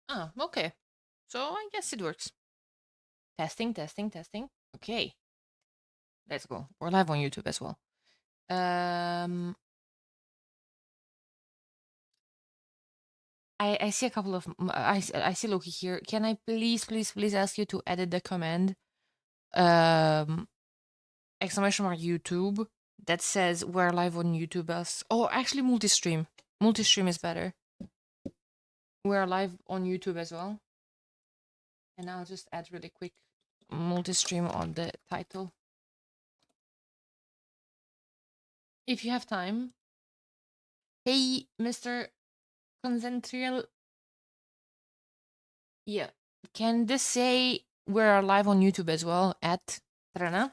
Ah, okay. So I guess it works. Testing, testing, testing. Okay, let's go. We're live on YouTube as well. I see a couple of I see Loki here. Can I please ask you to edit the command um exclamation mark YouTube that says we're live on YouTube as actually multi-stream. Multi-stream is better. We're live on YouTube as well. And I'll just add really quick multi-stream on the title. If you have time. Hey, Mr. Concentrial. Yeah. Can this say we're live on YouTube as well at Trana?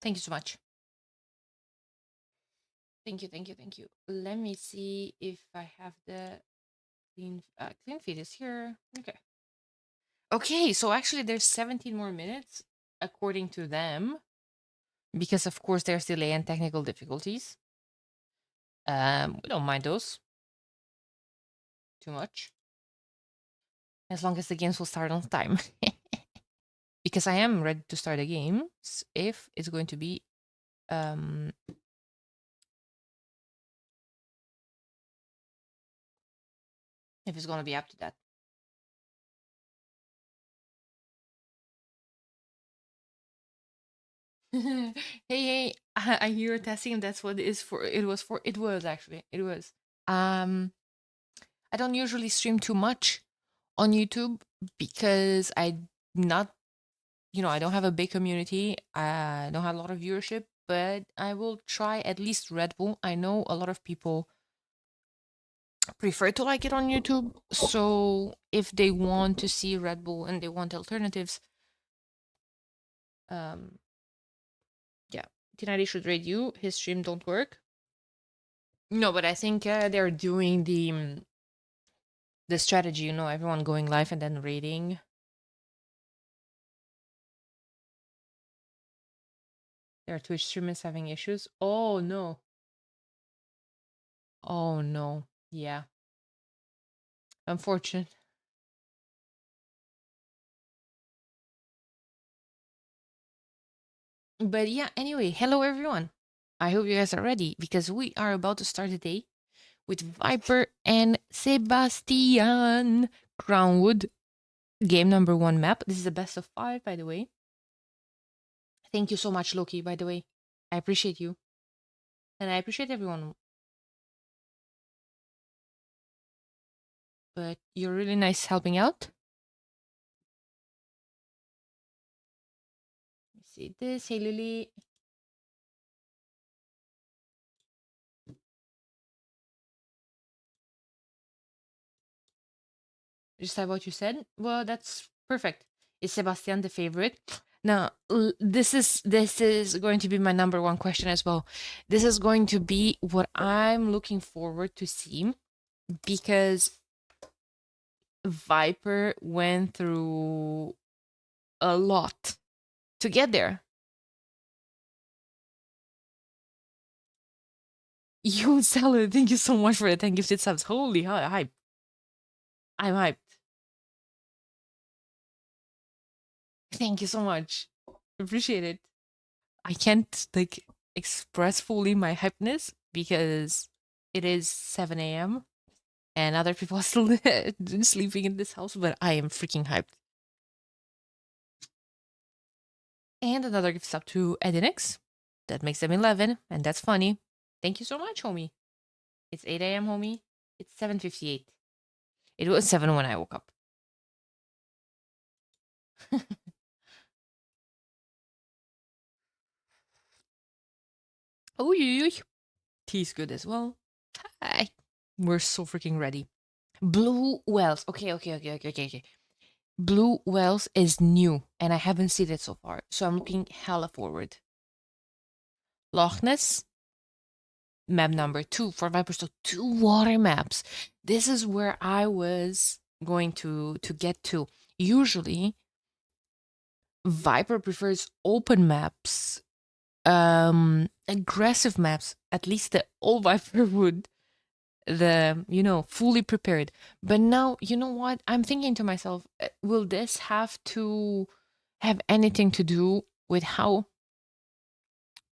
Thank you so much. Thank you, thank you, thank you. Let me see if I have the clean feed is here. Okay. Okay, so actually there's 17 more minutes according to them because of course there's delay and technical difficulties. We don't mind those too much as long as the games will start on time. Because I am ready to start the games if it's going to be um if it's going to be up to that. Hey, I hear testing. That's what it is for. It was for. It was actually. It was. Um, I don't usually stream too much on YouTube because I not, I don't have a big community. I don't have a lot of viewership, but I will try at least Red Bull. I know a lot of people prefer to like it on YouTube. So if they want to see Red Bull and they want alternatives, um, yeah, Tinari should rate you. His stream don't work. No, but I think they're doing the strategy. Everyone going live and then rating. There are Twitch streamers having issues. Oh no! Oh no! Yeah, unfortunate. But yeah, anyway, hello everyone. I hope you guys are ready because we are about to start the day with Viper and Sebastian Crownwood. Game number 1 map. This is a best of 5, by the way. Thank you so much, Loki, by the way. I appreciate you. And I appreciate everyone. But you're really nice helping out. Let's see this. Hey, Lily. Just like what you said. Well, that's perfect. Is Sebastian the favorite? Now, this is going to be my number one question as well. This is going to be what I'm looking forward to see because Viper went through a lot to get there. You Salad, thank you so much for the 10 gifted subs. Holy hype. I'm hyped. Thank you so much. Appreciate it. I can't express fully my hypeness because it is 7 a.m. and other people are still sleeping in this house, but I am freaking hyped. And another gift sub to Edinix. That makes them 11, and that's funny. Thank you so much, homie. It's 8 a.m., homie. It's 7:58. It was 7 when I woke up. Oh, tea's good as well. Hi. We're so freaking ready. Blue Wells. Okay. Blue Wells is new, and I haven't seen it so far, so I'm looking hella forward. Loch Ness, map number 2 for Viper. So 2 water maps. This is where I was going to get to. Usually, Viper prefers open maps, aggressive maps. At least the old Viper would. fully prepared. But now, you know what? I'm thinking to myself, will this have to have anything to do with how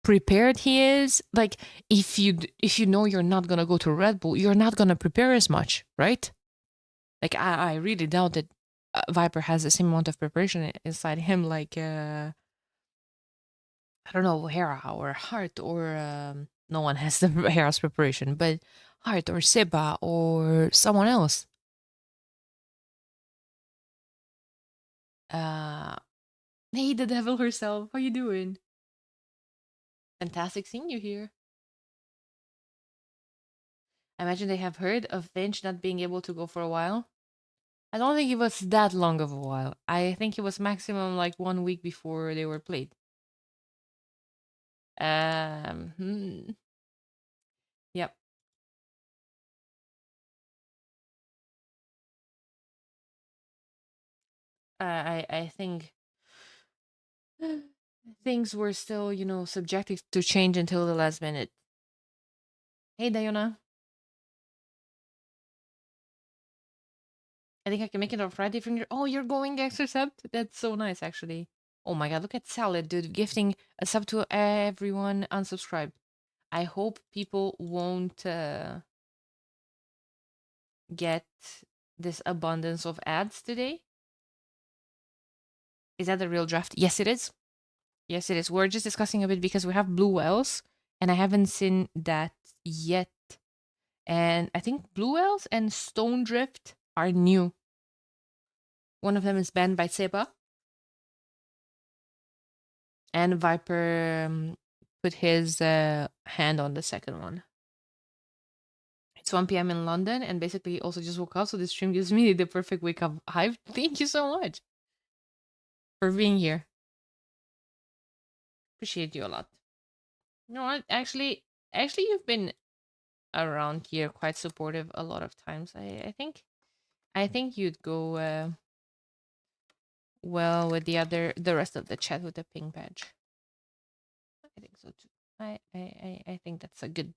prepared he is? Like, if you know you're not gonna go to Red Bull, you're not gonna prepare as much, right? Like, I really doubt that Viper has the same amount of preparation inside him, like I don't know, Hera or Heart or no one has the Hera's preparation, but Heart or Seba or someone else. Uh, hey, the devil herself, how you doing? Fantastic seeing you here. I imagine they have heard of Finch not being able to go for a while. I don't think it was that long of a while. I think it was maximum like 1 week before they were played. Hmm. Yep. I think things were still, subjected to change until the last minute. Hey, Diana. I think I can make it on Friday from your. Oh, you're going extra sub? That's so nice, actually. Oh my god, look at Salad, dude, gifting a sub to everyone unsubscribed. I hope people won't get this abundance of ads today. Is that the real draft? Yes, it is. Yes, it is. We're just discussing a bit because we have Blue Wells, and I haven't seen that yet. And I think Blue Wells and Stone Drift are new. One of them is banned by Seba. And Viper put his hand on the second one. It's 1 p.m. in London, and basically also just woke up, so this stream gives me the perfect wake up hype. Thank you so much for being here. Appreciate you a lot. You know what? Actually, you've been around here quite supportive a lot of times. I think you'd go well with the rest of the chat with the ping badge. I think so too. I think that's a good.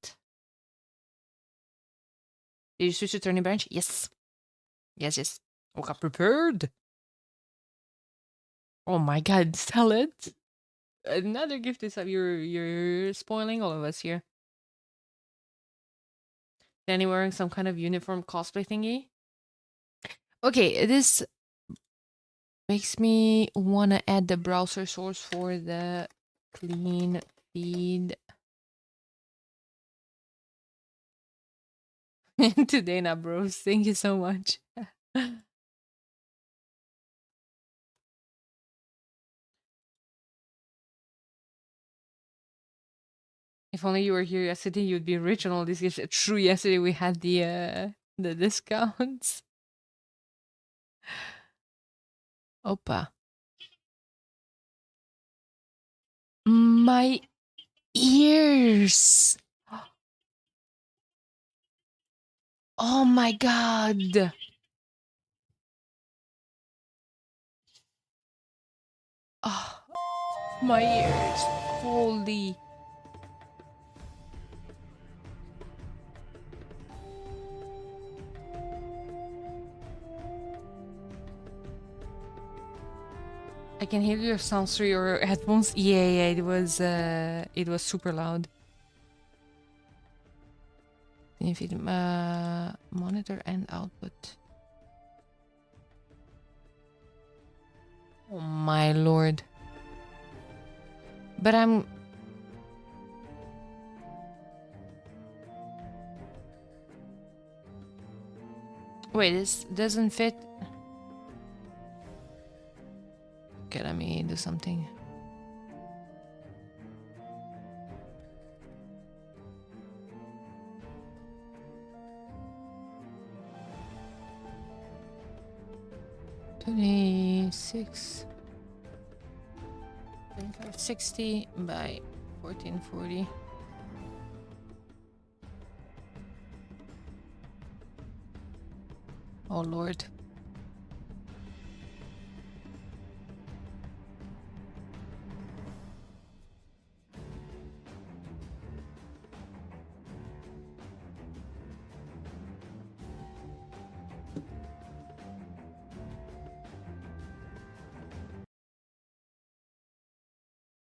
Did you switch to turning bench? Yes. Yes. Woke up prepared. Oh my god, sell it. Another gift is up. You're spoiling all of us here. Danny wearing some kind of uniform cosplay thingy. Okay, this makes me wanna add the browser source for the clean feed. To Dana Bros. Thank you so much. If only you were here yesterday, you'd be rich on all these gifts. True, yesterday we had the discounts. Opa. My ears. Oh my god. Oh, my ears. Holy. I can hear your sounds through your headphones. Yeah, it was super loud. Monitor and output. Oh my lord. But I'm... Wait, this doesn't fit. Okay, let me do something. $26. 2560 by 1440. Oh lord.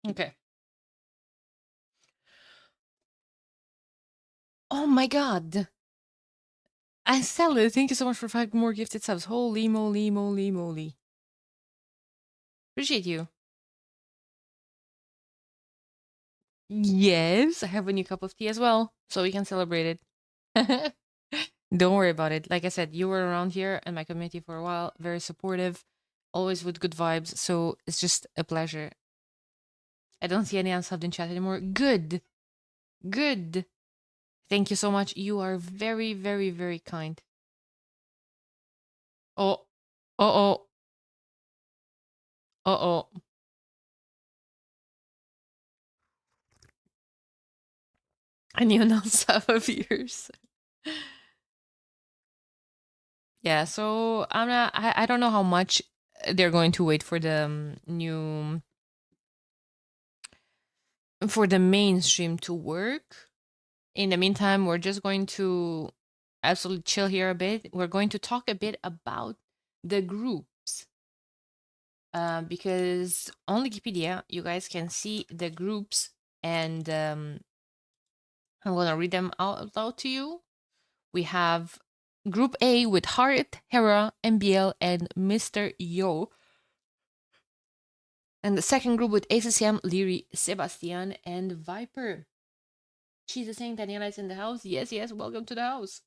Okay. Oh my god. I sell it. Thank you so much for 5 more gifted subs. Holy moly, moly, moly. Appreciate you. Yes, I have a new cup of tea as well, so we can celebrate it. Don't worry about it. Like I said, you were around here and my community for a while, very supportive, always with good vibes. So it's just a pleasure. I don't see any unsubbed in chat anymore. Good. Good. Thank you so much. You are very, very, very kind. Oh, oh, oh. A new non-sub of yours. Yeah, so I don't know how much they're going to wait for the new for the mainstream to work. In the meantime, we're just going to absolutely chill here a bit. We're going to talk a bit about the groups. Because on Wikipedia, you guys can see the groups, and I'm gonna read them out loud to you. We have Group A with Heart, Hera, MBL, and Mr. Yo. And the second group with ACCM, Leary, Sebastian, and Viper. She's saying Daniela is in the house. Yes, yes, welcome to the house.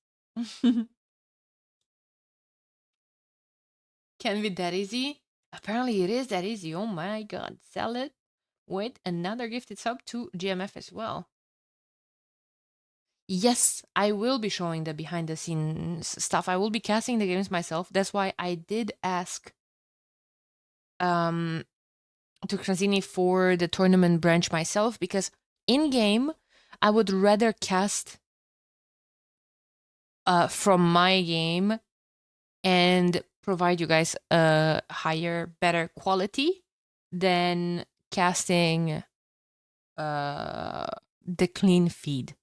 Can be that easy? Apparently it is that easy. Oh my god. Sell it with another gifted sub to GMF as well. Yes, I will be showing the behind the scenes stuff. I will be casting the games myself. That's why I did ask to Krazini for the tournament branch myself, because in game I would rather cast from my game and provide you guys a higher, better quality than casting the clean feed.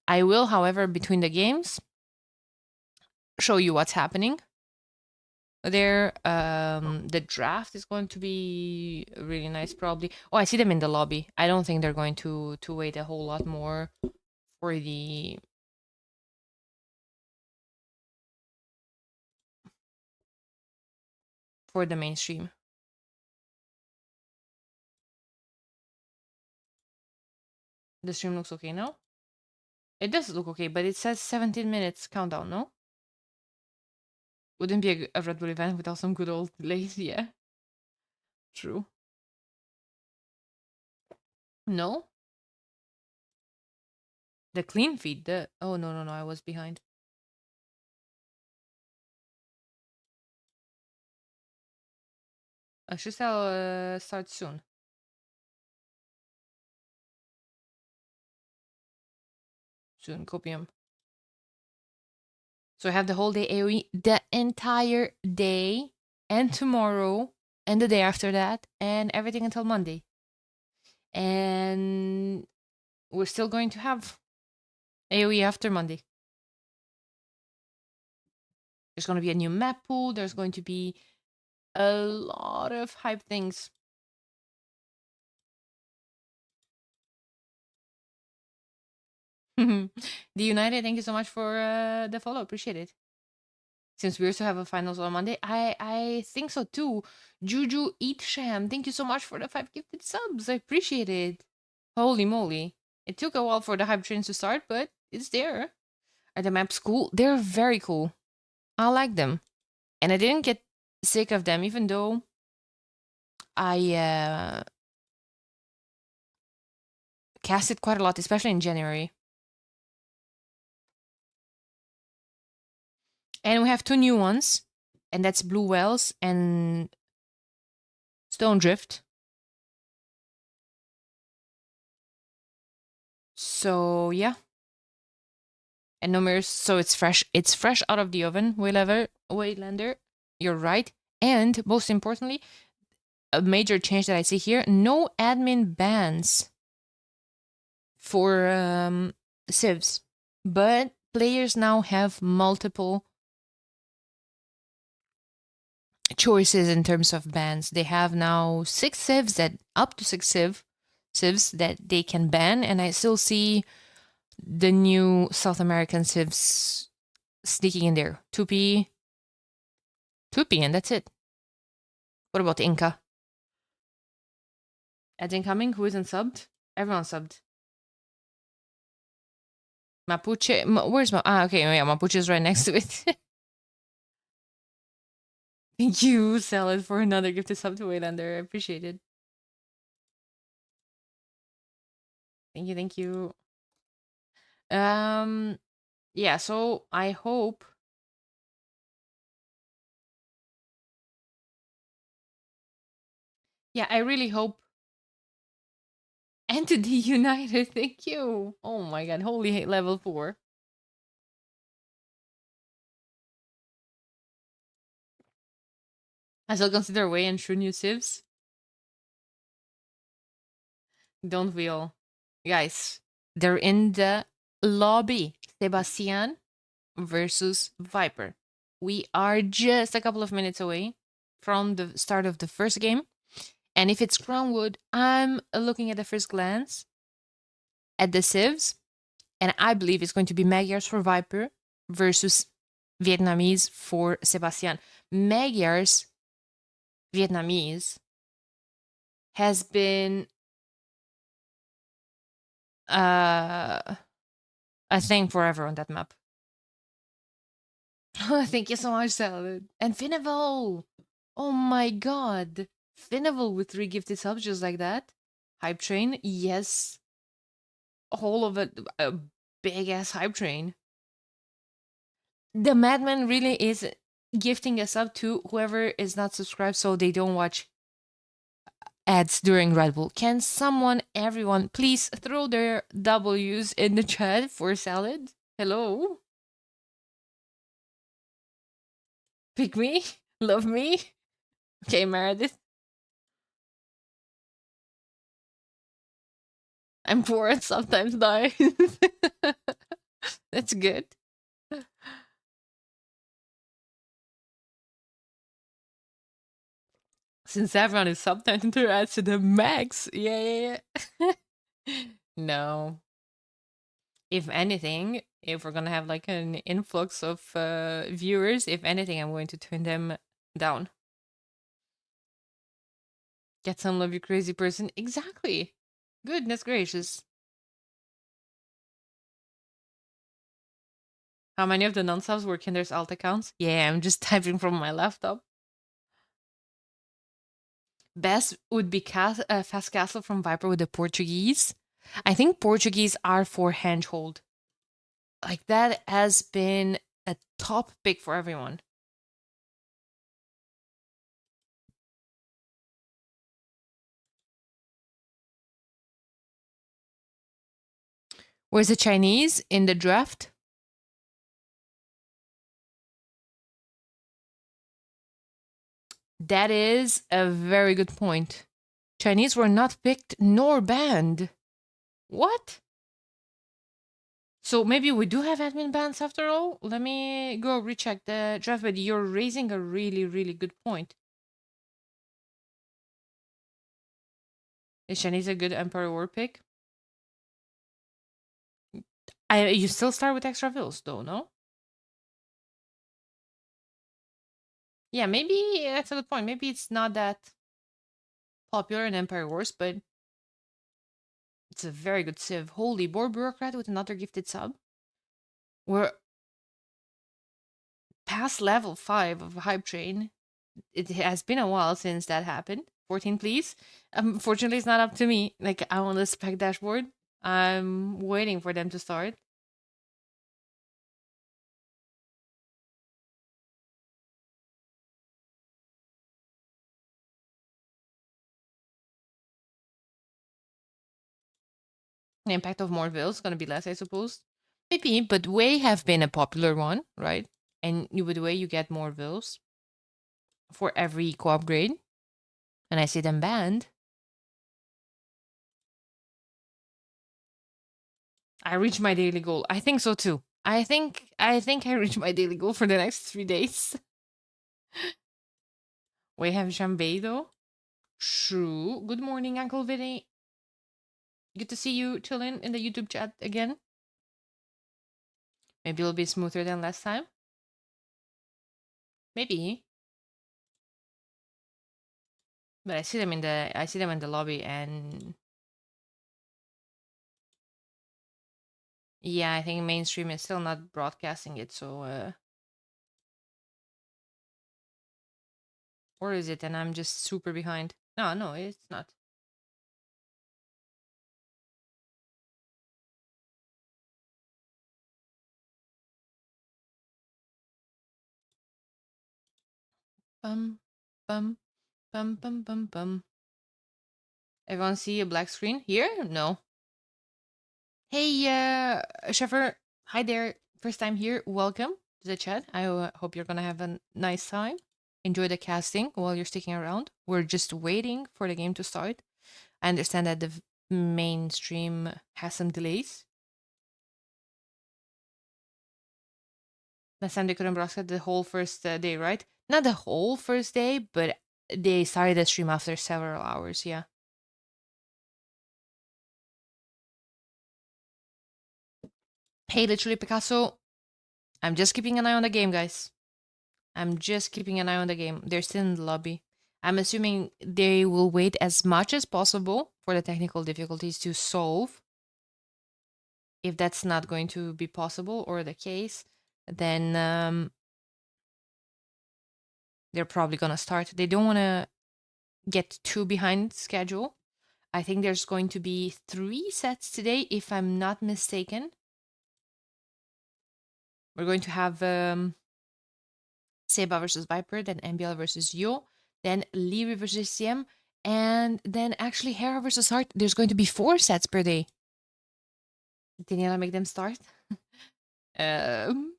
I will, however, between the games, show you what's happening there. The draft is going to be really nice, probably. Oh, I see them in the lobby. I don't think they're going to wait a whole lot more for the mainstream. The stream looks okay now. It does look okay, but it says 17 minutes countdown, no? Wouldn't be a Red Bull event without some good old delays, yeah. True. No? The clean feed, the... Oh, no, no, no, I was behind. I should start soon. Soon, copium. So I have the whole day AoE, the entire day, and tomorrow, and the day after that, and everything until Monday. And we're still going to have AoE after Monday. There's going to be a new map pool. There's going to be a lot of hype things. The United, thank you so much for the follow. Appreciate it. Since we also have a finals on Monday, I think so too. Juju Eat Sham, thank you so much for the 5 gifted subs. I appreciate it. Holy moly. It took a while for the hype trains to start, but it's there. Are the maps cool? They're very cool. I like them. And I didn't get sick of them, even though I cast it quite a lot, especially in January. And we have 2 new ones, and that's Blue Wells and Stone Drift. So yeah. And no mirrors, so it's fresh. It's fresh out of the oven, Waylander. You're right. And most importantly, a major change that I see here, no admin bans for civs. But players now have multiple choices in terms of bans. They have now six civs that up to civs that they can ban, and I still see the new South American civs sneaking in there. Tupi, and that's it. What about Inca? Ads incoming. Who isn't subbed? Everyone subbed. Mapuche. Where's my? Ah, okay. Yeah, Mapuche is right next to it. Thank you, Salad, for another gifted sub to Waylander. I appreciate it. Thank you. Yeah, so I hope. Yeah, I really hope. Entity United, thank you. Oh my god, holy hate level 4. I still consider Way and Shu new civs. Don't we all? Guys, they're in the lobby. Sebastian versus Viper. We are just a couple of minutes away from the start of the first game. And if it's Crownwood, I'm looking at the first glance at the civs, and I believe it's going to be Magyars for Viper versus Vietnamese for Sebastian. Magyars Vietnamese has been a thing forever on that map. Thank you so much, Salad. And Finneville! Oh my god. Finneville with 3 gifted subs just like that. Hype train, yes. Whole of it, a big ass hype train. The Madman really is gifting a sub to whoever is not subscribed so they don't watch ads during Red Bull. Can everyone, please throw their W's in the chat for Salad? Hello? Pick me? Love me? Okay, Meredith. I'm poor and sometimes die. That's good. Since everyone is subtitled to add to the max. Yeah. No. If anything, if we're gonna have like an influx of viewers, if anything, I'm going to turn them down. Get some love, you crazy person. Exactly. Goodness gracious. How many of the non-subs were Kinder's alt accounts? Yeah, I'm just typing from my laptop. Best would be Fast Castle from Viper with the Portuguese. I think Portuguese are for handhold. Like that has been a top pick for everyone. Where's the Chinese in the draft? That is a very good point. Chinese were not picked nor banned. What? So maybe we do have admin bans after all? Let me go recheck the draft, but you're raising a really, really good point. Is Chinese a good Emperor War pick? You still start with extra vills, though, no? Yeah, maybe that's the point. Maybe it's not that popular in Empire Wars, but it's a very good civ. Holy boar bureaucrat with another gifted sub. We're past level 5 of Hype Train. It has been a while since that happened. 14, please. Fortunately, it's not up to me. Like, I'm on the spec dashboard. I'm waiting for them to start. The impact of more vills is going to be less, I suppose. Maybe, but Way have been a popular one, right? And with Way, you get more vills for every eco upgrade. And I see them banned. I reached my daily goal. I think so too. I think I reached my daily goal for the next 3 days. We have Jambé though. True. Good morning, Uncle Vinny. Good to see you chilling in the YouTube chat again. Maybe it'll be smoother than last time. Maybe. But I see them in the lobby, and yeah, I think mainstream is still not broadcasting it, so or is it, and I'm just super behind? No, no, it's not. Bum bum bum bum bum bum. Everyone see a black screen here? No. Hey, Sheffer. Hi there. First time here. Welcome to the chat. I hope you're gonna have a nice time. Enjoy the casting while you're sticking around. We're just waiting for the game to start. I understand that the mainstream has some delays. Last time they couldn't broadcast the whole first day, right? Not the whole first day, but they started the stream after several hours. Yeah. Hey, literally Picasso. I'm just keeping an eye on the game, guys. I'm just keeping an eye on the game. They're still in the lobby. I'm assuming they will wait as much as possible for the technical difficulties to solve. If that's not going to be possible or the case, then they're probably going to start. They don't want to get too behind schedule. I think there's going to be 3 sets today, if I'm not mistaken. We're going to have Seba versus Viper, then MBL versus Yo, then Leary versus CM, and then actually Hera versus Heart. There's going to be 4 sets per day. Daniela, make them start. um,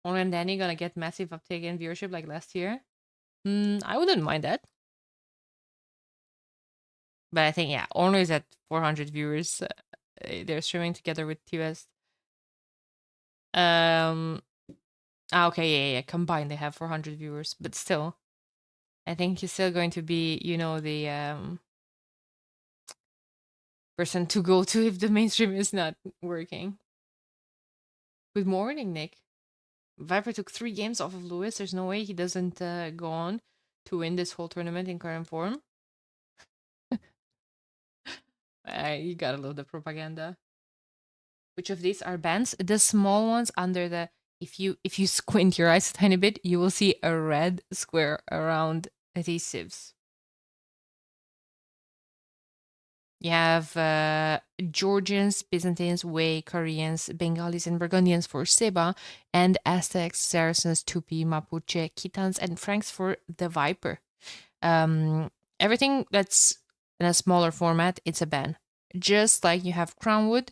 Only and Danny gonna get massive uptake in viewership like last year. I wouldn't mind that. But I think, yeah, Orno is at 400 viewers. They're streaming together with TWS. Okay, yeah. Combined, they have 400 viewers. But still, I think he's still going to be, the person to go to if the mainstream is not working. Good morning, Nick. Viper took 3 games off of Lewis. There's no way he doesn't go on to win this whole tournament in current form. You gotta love the propaganda. Which of these are bands? The small ones under the. If you squint your eyes a tiny bit, you will see a red square around adhesives. You have Georgians, Byzantines, Wei, Koreans, Bengalis, and Burgundians for Seba, and Aztecs, Saracens, Tupi, Mapuche, Khitans, and Franks for the Viper. Everything that's in a smaller format, it's a ban. Just like you have Crownwood,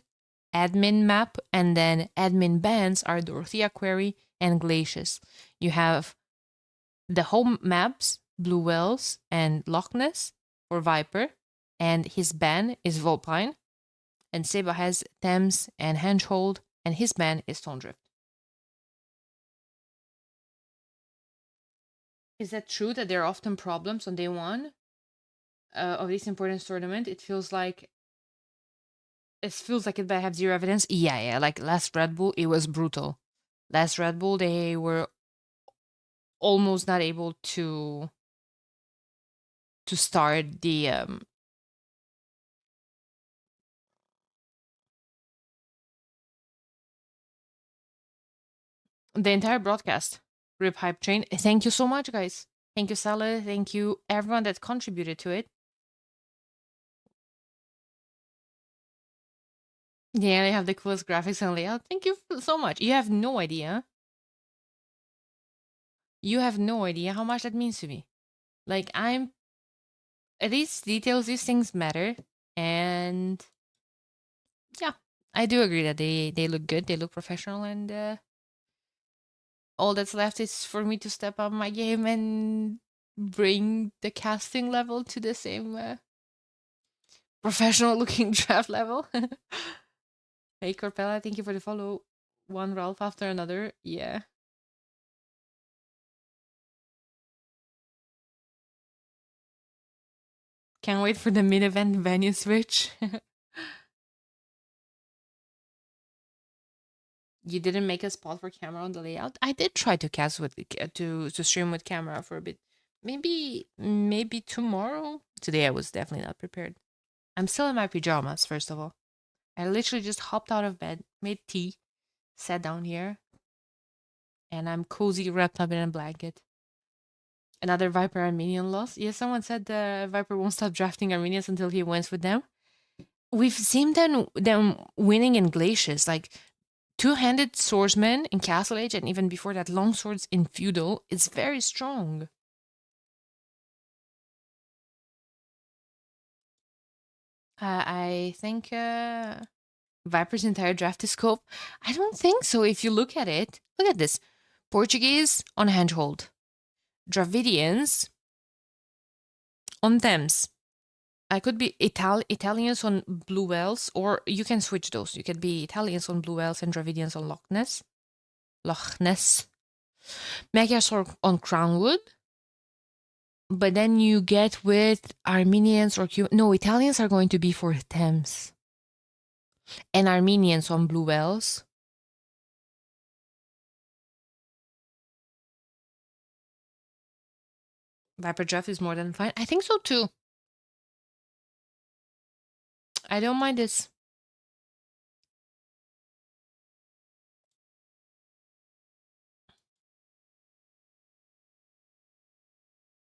admin map, and then admin bans are Dorothea Quarry and Glacius. You have the home maps, Blue Wells and Loch Ness for Viper, and his ban is Vulpine. And Seba has Thames and Hengehold, and his ban is Thorndrift. Is that true that there are often problems on day one of this important tournament? It feels like it, but I have zero evidence. Yeah. Like last Red Bull, it was brutal. Last Red Bull, they were almost not able to start the entire broadcast. Rip Hype Train. Thank you so much, guys. Thank you, Salah. Thank you, everyone that contributed to it. Yeah, they have the coolest graphics and layout. Thank you so much. You have no idea. You have no idea how much that means to me. Like, these details, these things matter. And yeah, I do agree that they look good. They look professional. And all that's left is for me to step up my game and bring the casting level to the same professional looking draft level. Hey, Corpella, thank you for the follow. One Ralph after another. Yeah. Can't wait for the mid-event venue switch. You didn't make a spot for camera on the layout. I did try to cast with to stream with camera for a bit. Maybe tomorrow. Today I was definitely not prepared. I'm still in my pajamas. First of all, I literally just hopped out of bed, made tea, sat down here, and I'm cozy wrapped up in a blanket. Another Viper Armenian loss. Yeah, someone said the Viper won't stop drafting Armenians until he wins with them. We've seen them winning in glaciers, like two-handed swordsman in Castle Age, and even before that, long swords in feudal. It's very strong. I think Viper's entire draft is scope. I don't think so. If you look at it, look at this: Portuguese on handhold, Dravidians on Thames. I could be Italians on Blue Wells, or you can switch those. You could be Italians on Blue Wells and Dravidians on Loch Ness. Loch Ness. Magyars on Crownwood. But then you get with Armenians or no, Italians are going to be for Thames. And Armenians on Blue Wells. Viper draft is more than fine. I think so too. I don't mind this.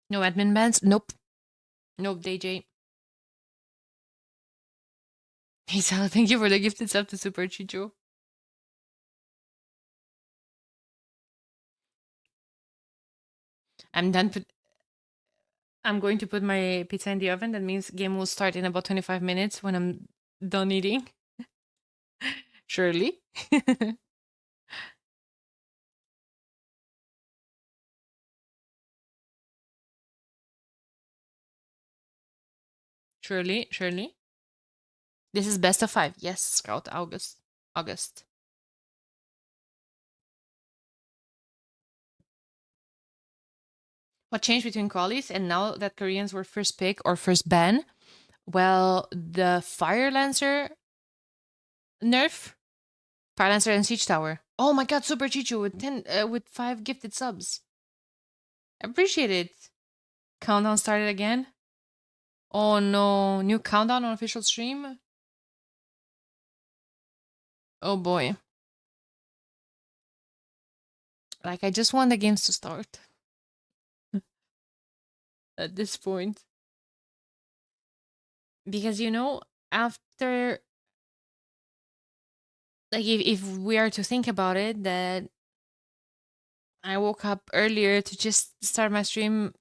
No admin bans? Nope. Nope, DJ. Hey, Sal, thank you for the gifted sub to Super Chicho. I'm done. I'm going to put my pizza in the oven. That means game will start in about 25 minutes when I'm done eating. Surely. Surely. This is best of 5. Yes, Scout August. What changed between qualies and now that Koreans were first pick or first ban? Well, the Fire Lancer nerf, Fire Lancer and Siege Tower. Oh my god, Super Chichu with 5 gifted subs. Appreciate it. Countdown started again. Oh no, new countdown on official stream. Oh boy. Like I just want the games to start. At this point. Because after like if we are to think about it, that I woke up earlier to just start my stream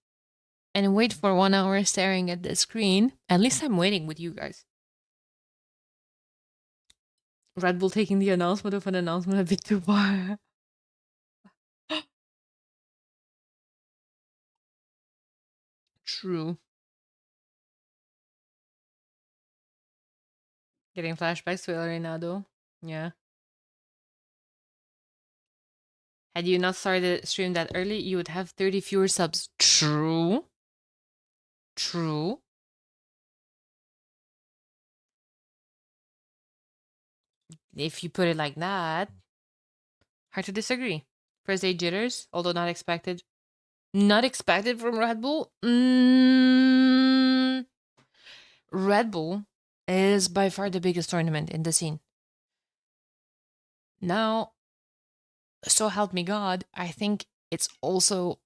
and wait for 1 hour staring at the screen. At least I'm waiting with you guys. Red Bull taking the announcement of an announcement a bit too far. True. Getting flashbacks to El Reinado. Yeah. Had you not started the stream that early, you would have 30 fewer subs. True. If you put it like that, hard to disagree. First day jitters, although not expected. Not expected from Red Bull? Red Bull is by far the biggest tournament in the scene. Now, so help me God, I think it's also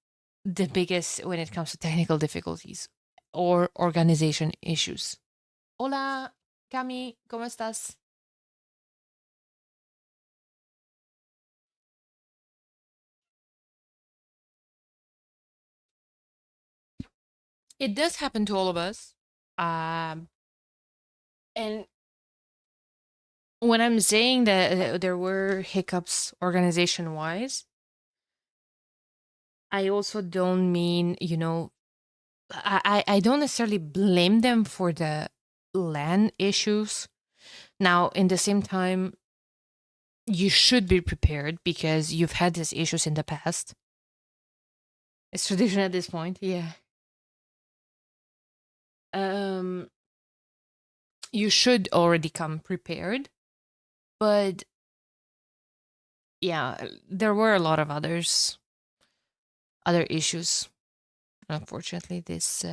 the biggest when it comes to technical difficulties or organization issues. Hola, Cami, ¿cómo estás? It does happen to all of us. And when I'm saying that there were hiccups organization wise, I also don't mean, I don't necessarily blame them for the LAN issues. Now, in the same time, you should be prepared because you've had these issues in the past. It's tradition at this point, yeah. um, you should already come prepared. But yeah, there were a lot of other issues. Unfortunately, this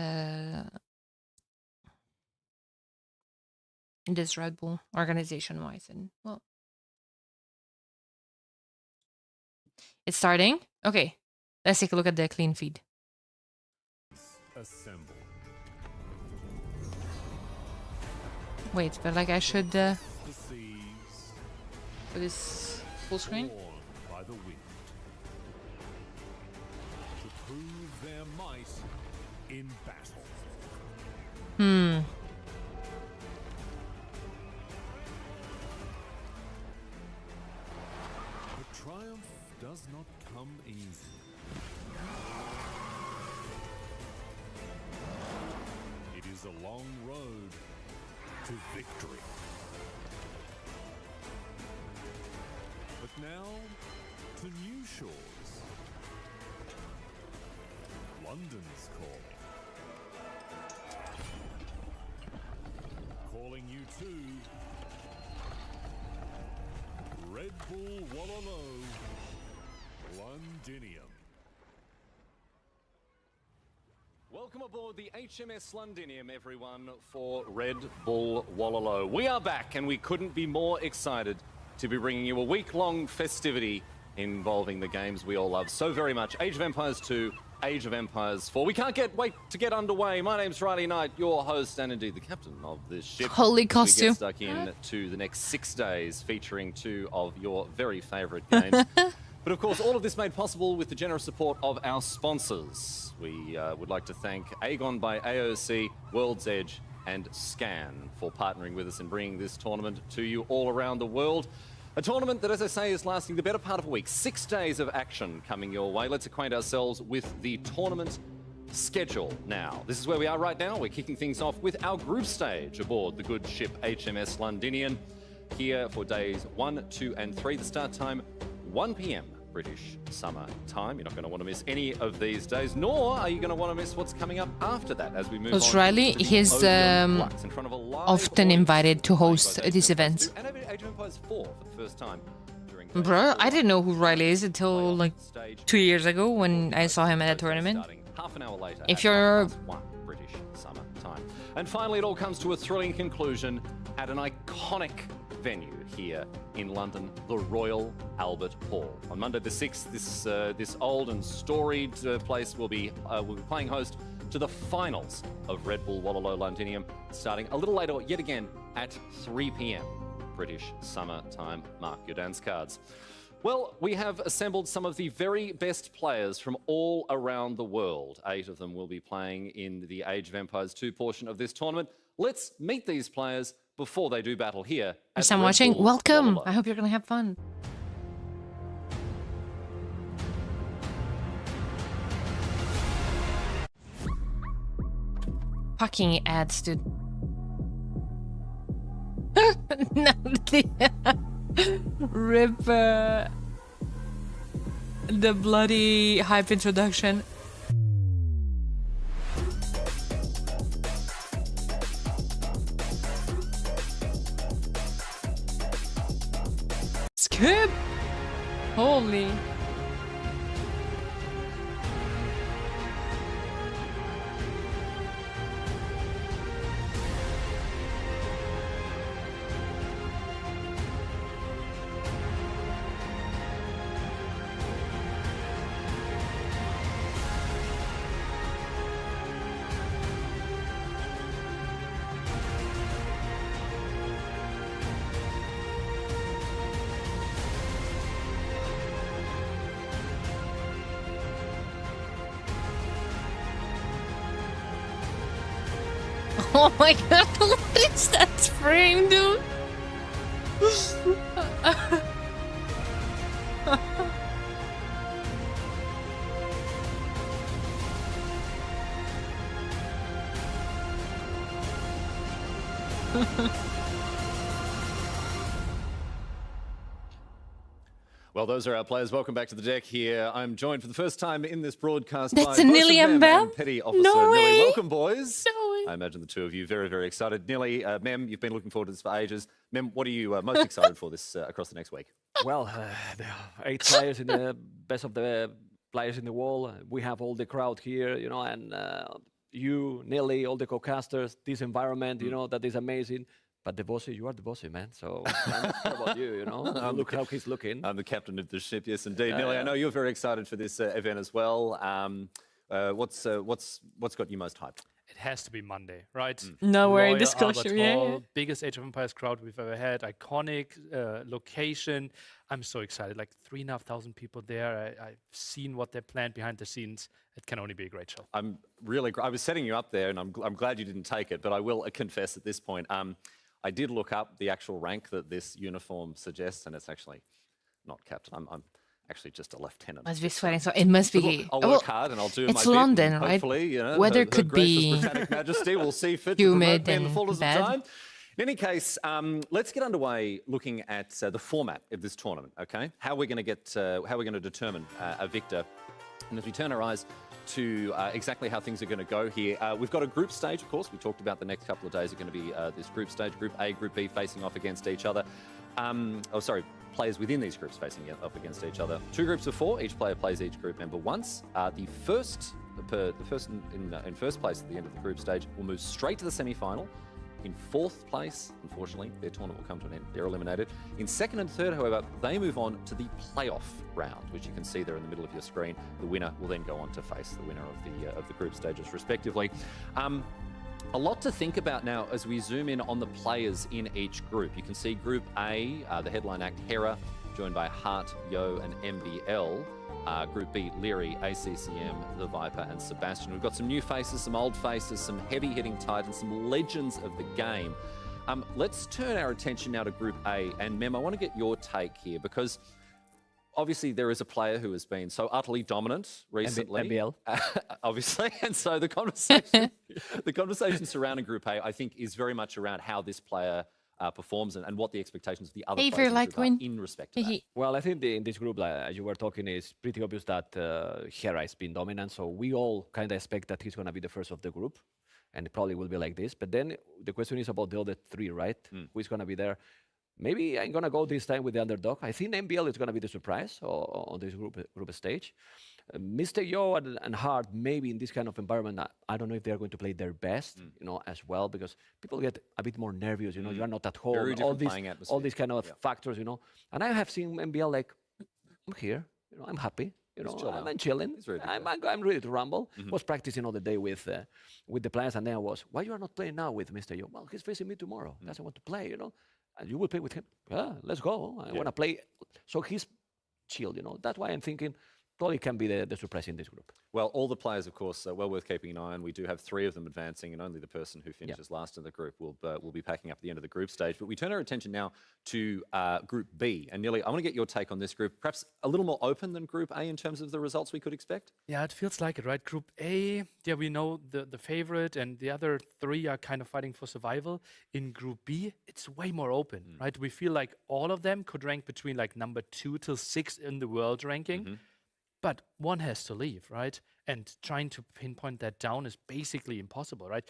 Red Bull organization wise, and well, it's starting. Okay, let's take a look at the clean feed. Assemble. Wait, but like I should The seas, put this full screen. born by the wind, to prove their might in battle. But triumph does not come easy. It is a long road to victory. But now to new shores. London's calling. Calling you to Red Bull Wololo, Londinium. Welcome aboard the HMS Londinium, everyone, for Red Bull Wololo. We are back, and we couldn't be more excited to be bringing you a week-long festivity involving the games we all love so very much. Age of Empires 2, Age of Empires 4. We can't wait to get underway. My name's Riley Knight, your host and indeed the captain of this ship. Holy costume. We get stuck in to the next 6 days, featuring 2 of your very favourite games. But of course, all of this made possible with the generous support of our sponsors. We would like to thank Aegon by AOC, World's Edge, and Scan for partnering with us and bringing this tournament to you all around the world. A tournament that, as I say, is lasting the better part of a week. 6 days of action coming your way. Let's acquaint ourselves with the tournament schedule now. This is where we are right now. We're kicking things off with our group stage aboard the good ship HMS Londinium. Here for days 1, 2, and 3. The start time, 1 p.m. British summer time. You're not going to want to miss any of these days, nor are you going to want to miss what's coming up after that as we move on. Because Riley, to the he's Odeon Lux in front of a live often audience invited to host playing by these Age of Empires events. 2 and Age of Empires 4 for the first time. During Bro, I didn't know who Riley is until like 2 years ago when I saw him at a tournament. Starting half an hour later If at you're 1 British summer time. And finally, it all comes to a thrilling conclusion at an iconic venue here in London, the Royal Albert Hall. On Monday the 6th, this old and storied place will be playing host to the finals of Red Bull Wololo Londinium, starting a little later yet again at 3 p.m. British summer time. Mark your dance cards. Well, we have assembled some of the very best players from all around the world. 8 of them will be playing in the Age of Empires 2 portion of this tournament. Let's meet these players before they do battle here. If I'm watching, Bull welcome. Wololo. I hope you're going to have fun. Fucking ads, dude. Rip the bloody hype introduction. Skip! Holy. Oh my god, what is that frame, dude? Well, those are our players. Welcome back to the deck here. I'm joined for the first time in this broadcast That's by a Nilly both of and Mem Bam? and Petty Officer No Nilly. way. Welcome, boys. No way. I imagine the two of you very, very excited. Nilly, Mem, you've been looking forward to this for ages. Mem, what are you most excited for this across the next week? Well, there are 8 players in the best of the players in the world. We have all the crowd here, you know, and you, Nelly, all the co-casters, this environment, you know, that is amazing. But the bossy, you are the bossy, man. So I'm not about you, you know. Look how he's looking. I'm the captain of the ship, yes, indeed. Nilly, I know you're very excited for this event as well. What's got you most hyped? It has to be Monday, right? No worry, Royal disclosure, Albert yeah, Hall, yeah. biggest Age of Empires crowd we've ever had, iconic location. I'm so excited, like 3,500 people there. I've seen what they planned behind the scenes. It can only be a great show. I'm really, I was setting you up there, and I'm glad you didn't take it, but I will confess at this point, I did look up the actual rank that this uniform suggests, and it's actually not captain. I'm actually just a lieutenant. Must be sweating, so it must be. I'll work hard and I'll do my it's bit. London, And right? hopefully, you know, Weather her could gracious be Britannic Majesty will see fit to humid promote me in the and fullness of bad. time. In any case, let's get underway looking at the format of this tournament. Okay, how we're going to determine a victor, and as we turn our eyes to exactly how things are going to go here, we've got a group stage. Of course, we talked about the next couple of days are going to be this group stage, Group A, Group B, facing off against each other. Players within these groups facing off against each other. 2 groups of 4. Each player plays each group member once. The first in first place at the end of the group stage will move straight to the semi-final. In 4th place, unfortunately, their tournament will come to an end. They're eliminated. In 2nd and 3rd, however, they move on to the playoff round, which you can see there in the middle of your screen. The winner will then go on to face the winner of the group stages, respectively. A lot to think about now as we zoom in on the players in each group. You can see Group A, the headline act, Hera, joined by Hart, Yo, and MBL. Group B, Leary, ACCM, The Viper, and Sebastian. We've got some new faces, some old faces, some heavy-hitting titans, some legends of the game. Let's turn our attention now to Group A. And Mem, I want to get your take here because obviously there is a player who has been so utterly dominant recently. MBL. Obviously. And so the conversation surrounding Group A, I think, is very much around how this player performs and what the expectations of the other Hey, players if you're in the group are in respect to that. Well, I think in this group, as you were talking, it's pretty obvious that Hera has been dominant. So we all kind of expect that he's going to be the first of the group. And it probably will be like this. But then the question is about the other 3, right? Who is going to be there? Maybe I'm going to go this time with the underdog. I think MBL is going to be the surprise on this group stage. Mr. Yo and Hart, maybe in this kind of environment, I don't know if they're going to play their best, you know, as well, because people get a bit more nervous, you know, you are not at home, Very different playing atmosphere. all these kind of factors, you know. And I have seen MBL like, I'm here, you know, I'm happy. You know, I'm chilling. I'm ready to rumble. Was practicing all the day with the players, and then I was, why you are not playing now with Mr. Yo? Well, he's facing me tomorrow. Doesn't want to play, you know. And you will play with him. Yeah, let's go. I want to play. So he's chilled, you know. That's why I'm thinking probably can be the surprise in this group. Well, all the players, of course, are well worth keeping an eye on. We do have 3 of them advancing, and only the person who finishes last in the group will be packing up at the end of the group stage. But we turn our attention now to Group B. And Nilly, I want to get your take on this group. Perhaps a little more open than Group A in terms of the results we could expect? Yeah, it feels like it, right? Group A, yeah, we know the favorite, and the other 3 are kind of fighting for survival. In Group B, it's way more open, right? We feel like all of them could rank between like number 2 till 6 in the world ranking. But one has to leave, right? And trying to pinpoint that down is basically impossible, right?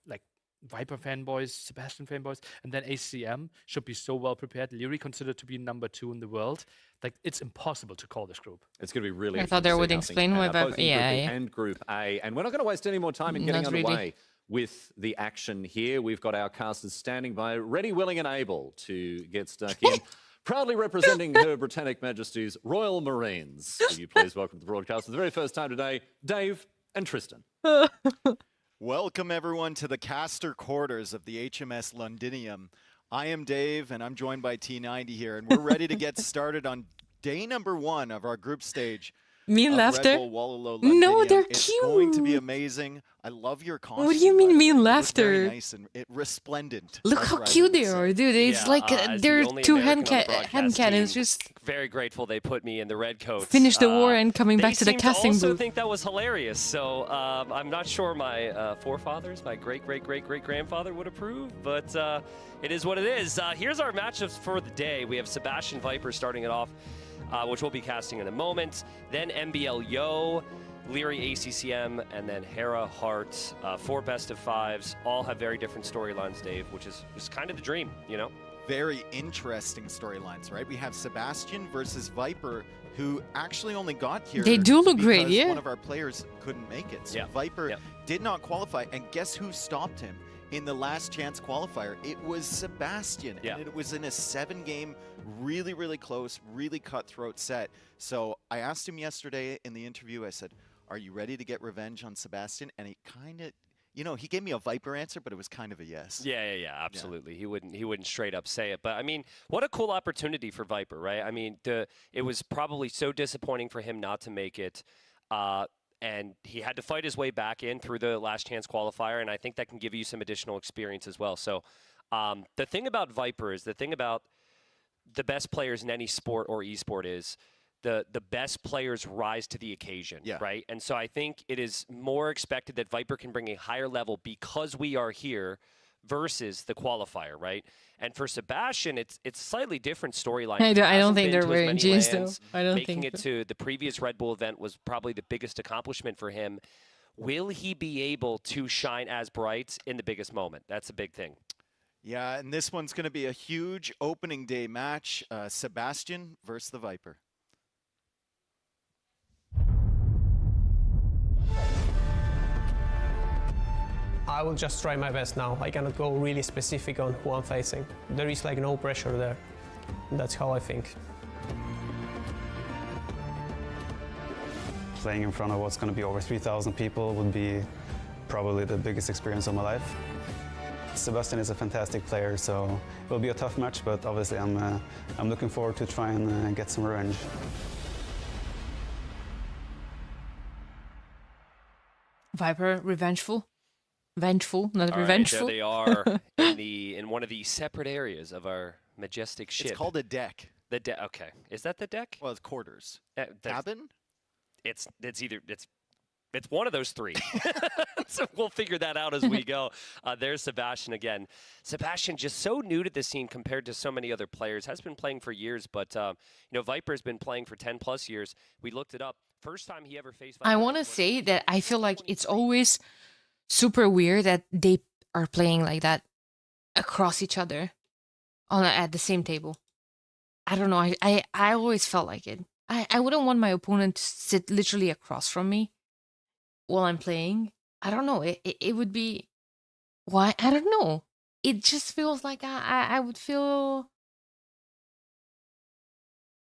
Like Viper fanboys, Sebastian fanboys, and then ACM should be so well prepared. Leary considered to be number 2 in the world. Like, it's impossible to call this group. It's going to be really I thought they would explain why Viper. Group B and Group A. And we're not going to waste any more time in getting underway with the action here. We've got our casters standing by, ready, willing, and able to get stuck in. Proudly representing Her Britannic Majesty's Royal Marines. Will you please welcome to the broadcast for the very first time today, Dave and Tristan. Welcome, everyone, to the caster quarters of the HMS Londinium. I am Dave, and I'm joined by T90 here, and we're ready to get started on day number 1 of our group stage. Mean laughter? Red Bull Wololo Londinium. No, they're it's cute. It's going to be amazing. I love your costume. What do you mean by the mean way. laughter? Very nice and resplendent. Look how cute they are, dude. It's like they're 2 hand cannons just very grateful they put me in the red coats. finish the war and coming back to the casting booth. I also booth. think that was hilarious. So I'm not sure my forefathers, my great-great-great-great-grandfather would approve, but it is what it is. Here's our matchups for the day. We have Sebastian Viper starting it off which we'll be casting in a moment. Then MBL Yo, Leary ACCM, and then Hera Hart. 4 best of 5s. All have very different storylines, Dave, which is kind of the dream, you know? Very interesting storylines, right? We have Sebastian versus Viper, who actually only got here. They do look great, because yeah. one of our players couldn't make it. So Yeah. Viper Yeah. did not qualify, and guess who stopped him in the last chance qualifier? It was Sebastian, Yeah. and it was in a 7-game, really, really close, really cutthroat set. So I asked him yesterday in the interview, I said, are you ready to get revenge on Sebastian? And he kind of, you know, he gave me a Viper answer, but it was kind of a yes. Yeah, absolutely. He wouldn't straight up say it, but I mean, what a cool opportunity for Viper, right? I mean, it was probably so disappointing for him not to make it, and he had to fight his way back in through the last chance qualifier, and I think that can give you some additional experience as well. So, the thing about Viper is the thing about the best players in any sport or esport is the best players rise to the occasion, Yeah. right? And so I think it is more expected that Viper can bring a higher level because we are here versus the qualifier, right? And for Sebastian, it's slightly different storyline. I He don't hasn't think been they're to as wearing many jeans, though. lands. I don't Making think it to the previous Red Bull event was probably the biggest accomplishment for him. Will he be able to shine as bright in the biggest moment? That's a big thing. Yeah, and this one's going to be a huge opening day match. Sebastian versus the Viper. I will just try my best now. I cannot go really specific on who I'm facing. There is like no pressure there. That's how I think. Playing in front of what's going to be over 3,000 people would be probably the biggest experience of my life. Sebastian is a fantastic player, so it will be a tough match, but obviously I'm looking forward to try and get some revenge. Viper, revengeful. Vengeful, not All right, revengeful. there they are in one of the separate areas of our majestic ship. It's called a deck. The deck. Okay, is that the deck? Well, it's quarters. There's- Cabin? It's one of those 3. So we'll figure that out as we go. There's Sebastian again. Sebastian just so new to the scene compared to so many other players. Has been playing for years, but you know, Viper's been playing for 10+ years. We looked it up. First time he ever faced Viper. I want to say that I feel like it's always super weird that they are playing like that across each other at the same table. I don't know. I always felt like it. I wouldn't want my opponent to sit literally across from me while I'm playing. I don't know. It would be why I don't know. It just feels like I would feel.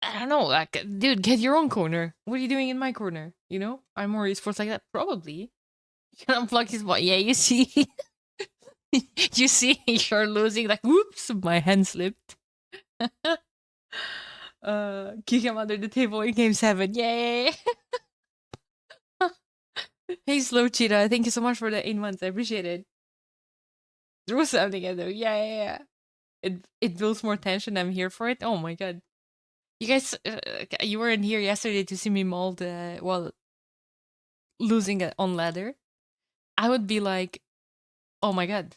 I don't know. Like, dude, get your own corner. What are you doing in my corner? You know, I'm more esports like that. Probably. You can unplug his bot. Yeah, you see. You see, you're losing. Like, whoops, my hand slipped. Kick him under the table in game 7. Yay! Hey, Slow Cheetah, thank you so much for the 8 months. I appreciate it. Throw something at them. Yeah. It builds more tension. I'm here for it. Oh my god. You guys, you weren't here yesterday to see me mauled while losing on ladder. I would be like, oh my god.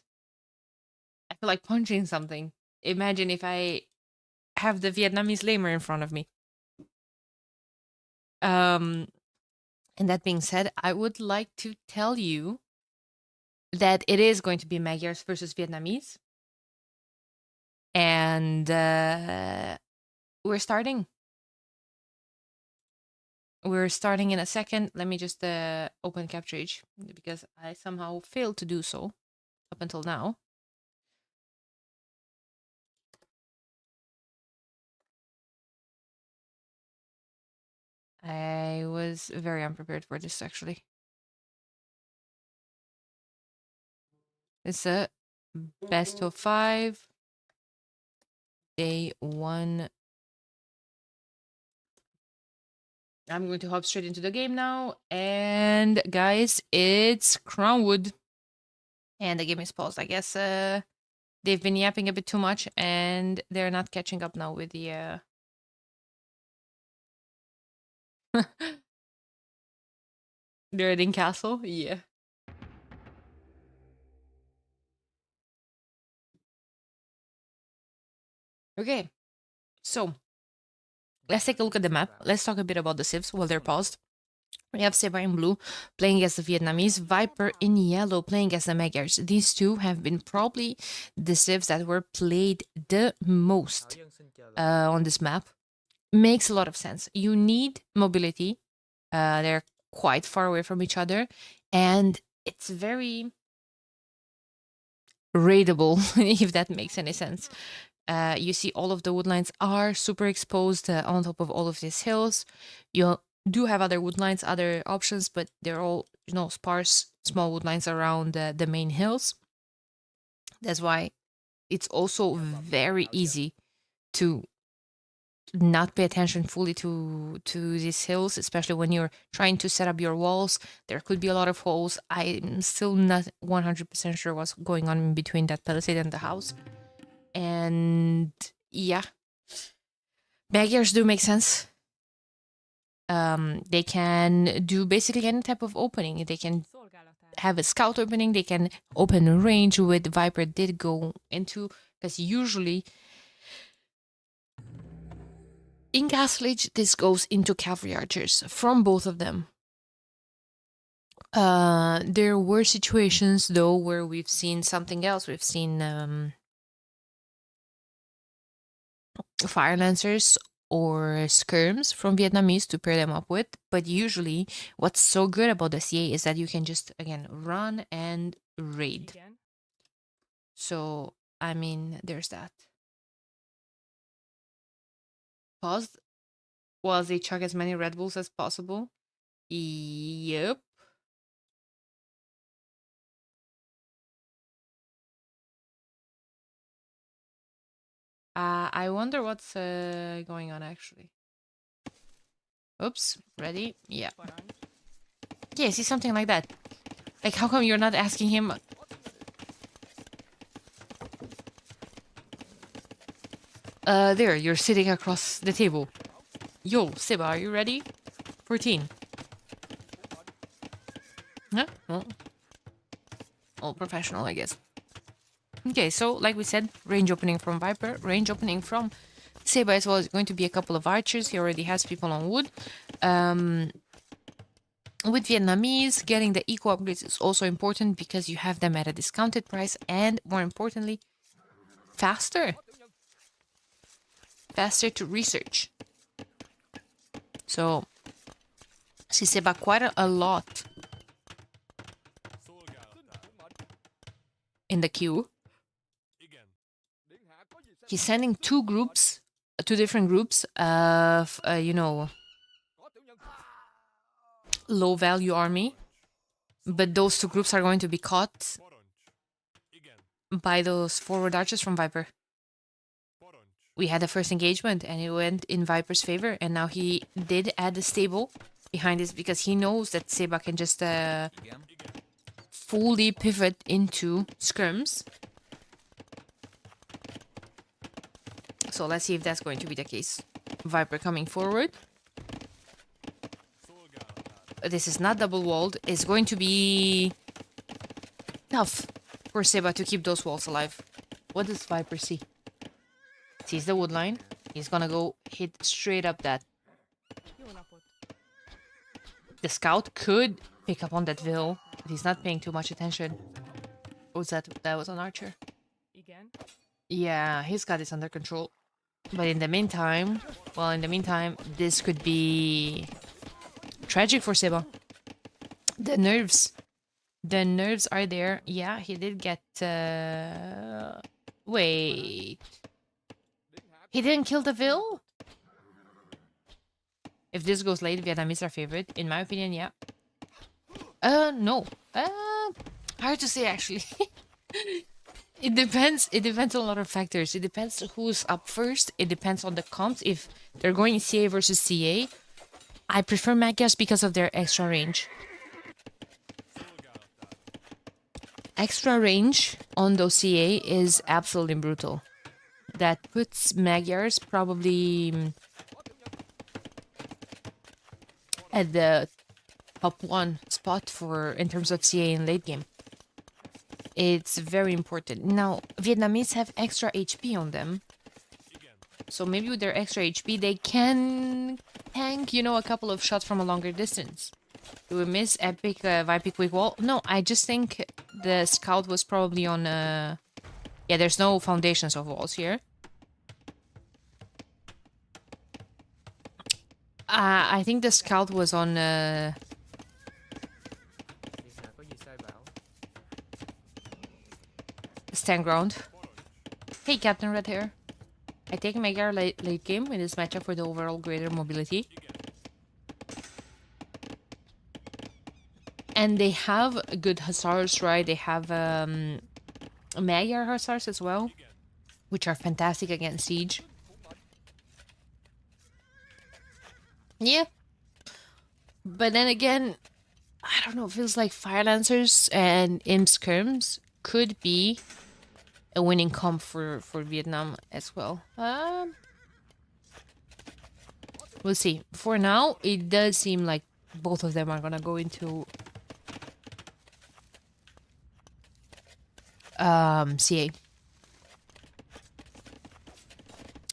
I feel like punching something. Imagine if I have the Vietnamese lamer in front of me. And that being said, I would like to tell you that it is going to be Magyars versus Vietnamese. And we're starting. We're starting in a second. Let me just open Capture Age because I somehow failed to do so up until now. I was very unprepared for this, actually. It's a best of 5. Day 1. I'm going to hop straight into the game now. And guys, it's Crownwood. And the game is paused. I guess they've been yapping a bit too much and they're not catching up now with the... They're in castle? Yeah. Okay. So, let's take a look at the map. Let's talk a bit about the civs while they're paused. We have Seba in blue playing as the Vietnamese, Viper in yellow playing as the Magyars. These two have been probably the civs that were played the most on this map. Makes a lot of sense. You need mobility. They're quite far away from each other, and it's very raidable, if that makes any sense. You see all of the woodlines are super exposed on top of all of these hills. You do have other woodlines, other options, but they're all, sparse, small woodlines around the main hills. That's why it's also very easy to not pay attention fully to these hills, especially when you're trying to set up your walls. There could be a lot of holes. I'm still not 100% sure what's going on in between that palisade and the house. And yeah, Magyars do make sense. They can do basically any type of opening. They can have a scout opening. They can open a range, with Viper did go into, because usually in Castle Age, this goes into cavalry archers from both of them. There were situations, though, where we've seen something else. We've seen fire lancers or skirms from Vietnamese to pair them up with. But usually, what's so good about the CA is that you can just, again, run and raid. So, I mean, there's that. Pause while they chug as many Red Bulls as possible. Yep. I wonder what's going on, actually. Oops. Ready? Yeah. Yeah, see, something like that. Like, how come you're not asking him? There, you're sitting across the table. Yo, Seba, are you ready? 14. Huh? Well, all professional, I guess. Okay, so like we said, range opening from Viper, range opening from Seba as well is going to be a couple of archers. He already has people on wood. With Vietnamese, getting the eco upgrades is also important because you have them at a discounted price and, more importantly, faster. Faster to research. So, see Seba quite a lot in the queue. He's sending two different groups of, low value army. But those two groups are going to be caught by those forward archers from Viper. We had the first engagement and it went in Viper's favor, and now he did add the stable behind this because he knows that Seba can just fully pivot into skirms. So let's see if that's going to be the case. Viper coming forward. This is not double walled. It's going to be tough for Seba to keep those walls alive. What does Viper see? Sees the wood line. He's gonna go hit straight up that. The scout could pick up on that Vil, but he's not paying too much attention. What was that? That was an archer. Yeah, he's got this under control. But in the meantime, this could be tragic for Seba. The nerves are there. Yeah, he did get... Wait... He didn't kill the Vil? If this goes late, Vietnamese are favorite. In my opinion, yeah. No. Hard to say, actually. It depends. It depends on a lot of factors. It depends who's up first. It depends on the comps. If they're going CA versus CA, I prefer Magyars because of their extra range. Extra range on those CA is absolutely brutal. That puts Magyars probably at the top 1 spot in terms of CA in late game. It's very important. Now, Vietnamese have extra HP on them. So maybe with their extra HP, they can tank, you know, a couple of shots from a longer distance. Do we miss epic Viper quick wall? No, I just think the scout was probably on... Yeah, there's no foundations of walls here. I think the scout was on... stand ground. Hey, Captain Red Hair. I take Magyar late game in this matchup for the overall greater mobility. And they have good hussars, right? They have Magyar hussars as well, which are fantastic against siege. Yeah. But then again, I don't know, it feels like Fire Lancers and Imp Skirms could be a winning comp for Vietnam as well. We'll see. For now, it does seem like both of them are gonna go into CA.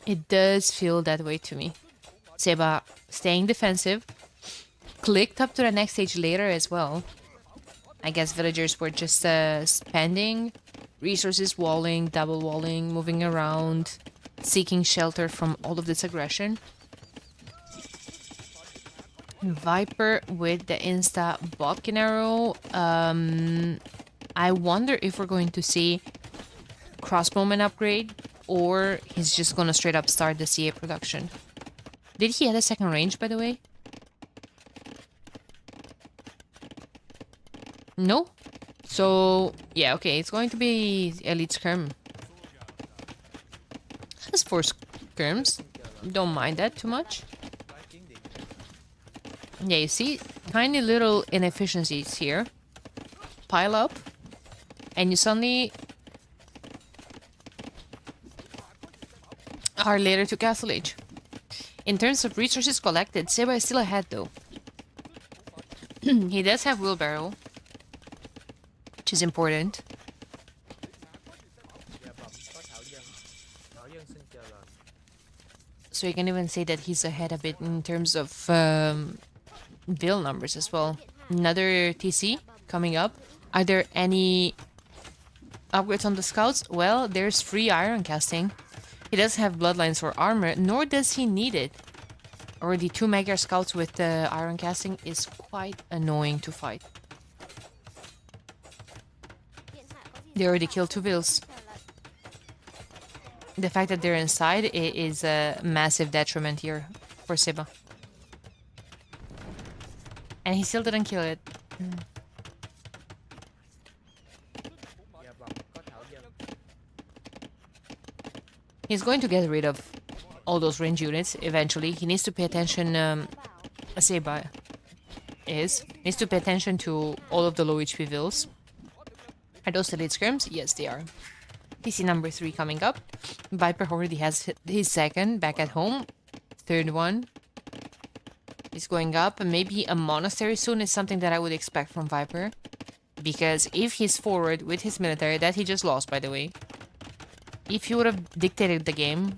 It does feel that way to me. Seba staying defensive, clicked up to the next stage later as well. I guess villagers were just spending resources, walling, double walling, moving around, seeking shelter from all of this aggression. Viper with the insta Bodkin arrow. I wonder if we're going to see crossbowman upgrade, or he's just gonna straight up start the CA production. Did he add a second range, by the way? No? So, yeah, okay, it's going to be Elite Skirm. Has 4 skirms. Don't mind that too much. Yeah, you see, tiny little inefficiencies here pile up, and you suddenly are later to Castle Age. In terms of resources collected, Seba is still ahead though. He does have wheelbarrow, which is important. So you can even say that he's ahead a bit in terms of bill numbers as well. Another TC coming up. Are there any upgrades on the scouts? Well, there's free iron casting. He doesn't have bloodlines or armor, nor does he need it. Already 2 Magyar scouts with iron casting is quite annoying to fight. They already killed 2 vills. The fact that they're inside is a massive detriment here for Seba. And he still didn't kill it. He's going to get rid of all those range units eventually. He needs to pay attention, Seba needs to pay attention to all of the low HP vills. Are those elite skirms? Yes, they are. TC number 3 coming up. Viper already has his second back at home. Third one is going up. And maybe a monastery soon is something that I would expect from Viper. Because if he's forward with his military, that he just lost, by the way. If he would have dictated the game,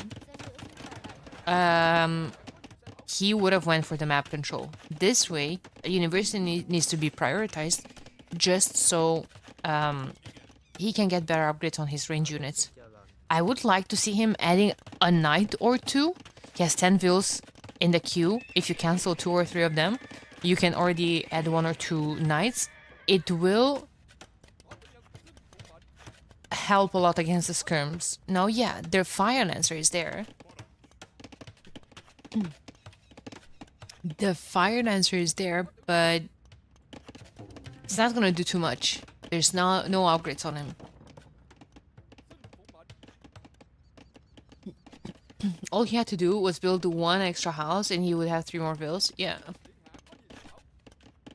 he would have went for the map control. This way, a university needs to be prioritized just so he can get better upgrades on his range units. I would like to see him adding a knight or 2. He has 10 vills in the queue. If you cancel 2 or 3 of them, you can already add 1 or 2 knights. It will help a lot against the skirms. Now, yeah, their Fire Lancer is there. The Fire Lancer is there, but it's not gonna do too much. There's no upgrades on him. All he had to do was build 1 extra house and he would have 3 more vills. Yeah.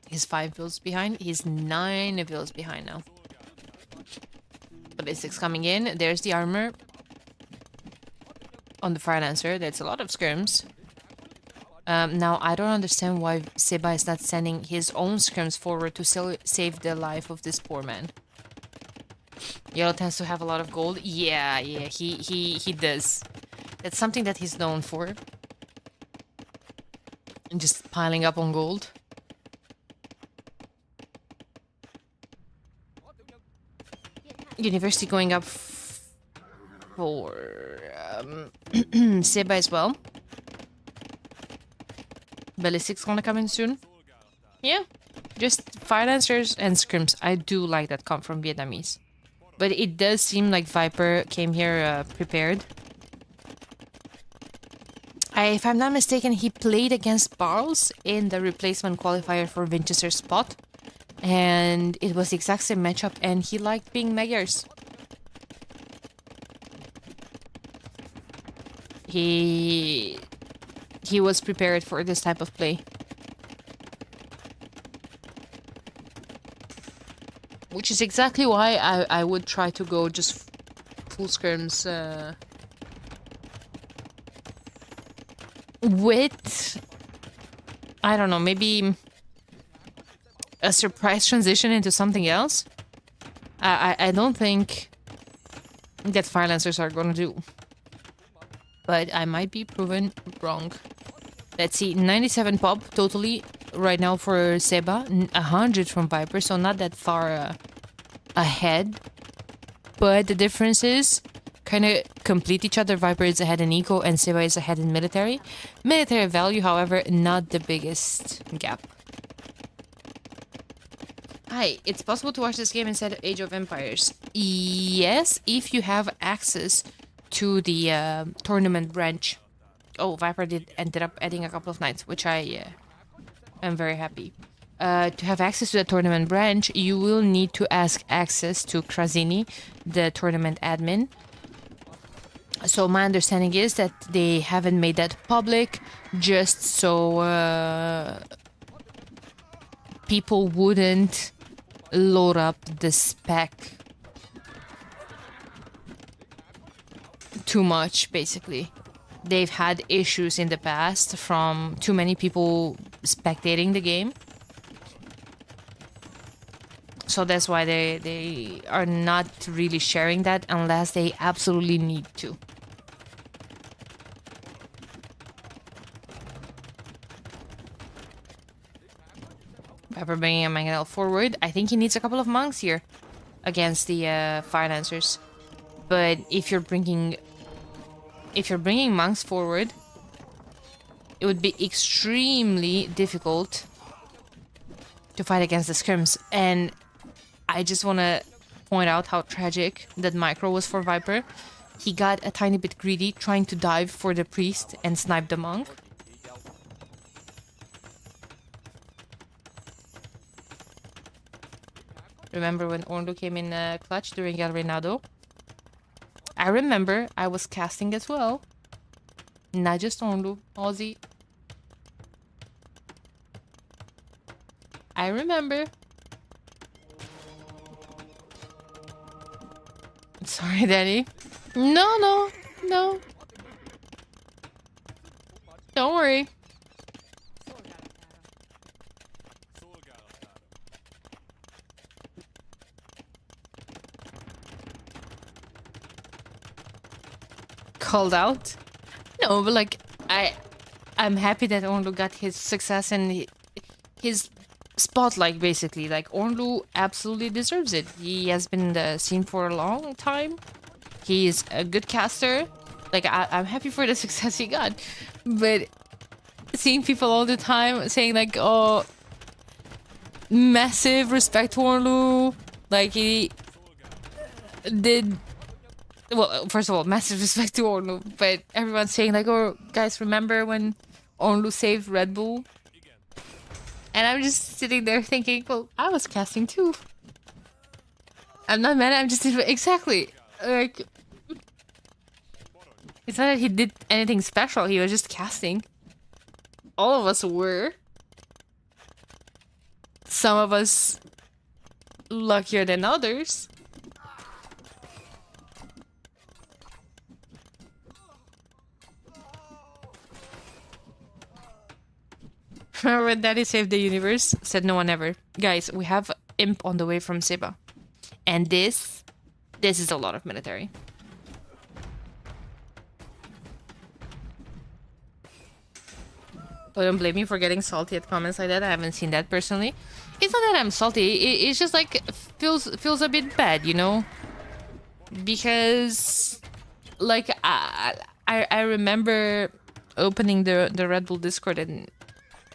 He's 5 vills behind. He's 9 vills behind now. Ballistics coming in. There's the armor. On the Fire Lancer, that's a lot of skirms. Now, I don't understand why Seba is not sending his own skirms forward to save the life of this poor man. Yellow tends to have a lot of gold. Yeah, he does. That's something that he's known for. And just piling up on gold. University going up for Seba as well. Ballistic's gonna come in soon. Yeah, just fire lancers and scrims. I do like that come from Vietnamese. But it does seem like Viper came here prepared. If I'm not mistaken, he played against Barles in the replacement qualifier for Winchester's spot. And it was the exact same matchup, and he liked being Magyars. He was prepared for this type of play. Which is exactly why I would try to go just full scrims with, I don't know, maybe a surprise transition into something else. I don't think that fire lancers are gonna do. But I might be proven wrong. Let's see, 97 pop totally right now for Seba, 100 from Viper, so not that far ahead. But the differences kind of complete each other. Viper is ahead in eco and Seba is ahead in military. Military value, however, not the biggest gap. Hi, it's possible to watch this game instead of Age of Empires. Yes, if you have access to the tournament branch. Oh, Viper ended up adding a couple of nights, which I am very happy. To have access to the tournament branch, you will need to ask access to Krasini, the tournament admin. So my understanding is that they haven't made that public, just so people wouldn't load up the spec too much, basically. They've had issues in the past from too many people spectating the game. So that's why they are not really sharing that unless they absolutely need to. Pepper bringing a Mangonel forward. I think he needs a couple of monks here against the fire lancers. But if you're bringing monks forward, it would be extremely difficult to fight against the scrims. And I just want to point out how tragic that micro was for Viper. He got a tiny bit greedy trying to dive for the priest and snipe the monk. Remember when Ornlu came in clutch during El Reinado? I remember I was casting as well. Not just Ornlu, Aussie. I remember. Sorry, Danny. No. Don't worry. Called out? No, but like I'm happy that Ornlu got his success and his spotlight, basically. Like, Ornlu absolutely deserves it. He has been in the scene for a long time. He is a good caster. Like, I'm happy for the success he got. But seeing people all the time saying like, oh, massive respect to Ornlu. Like, he did... Well, first of all, massive respect to Ornlu. But everyone's saying like, oh, guys, remember when Ornlu saved Red Bull? And I'm just sitting there thinking, well, I was casting too. I'm not mad, I'm just... Exactly. Like... It's not that he did anything special, he was just casting. All of us were. Some of us luckier than others. Remember when Daddy saved the universe? Said no one ever. Guys, we have Imp on the way from Seba. And this is a lot of military. don't blame me for getting salty at comments like that. I haven't seen that personally. It's not that I'm salty. It's just like feels a bit bad, you know? Because like I remember opening the Red Bull Discord and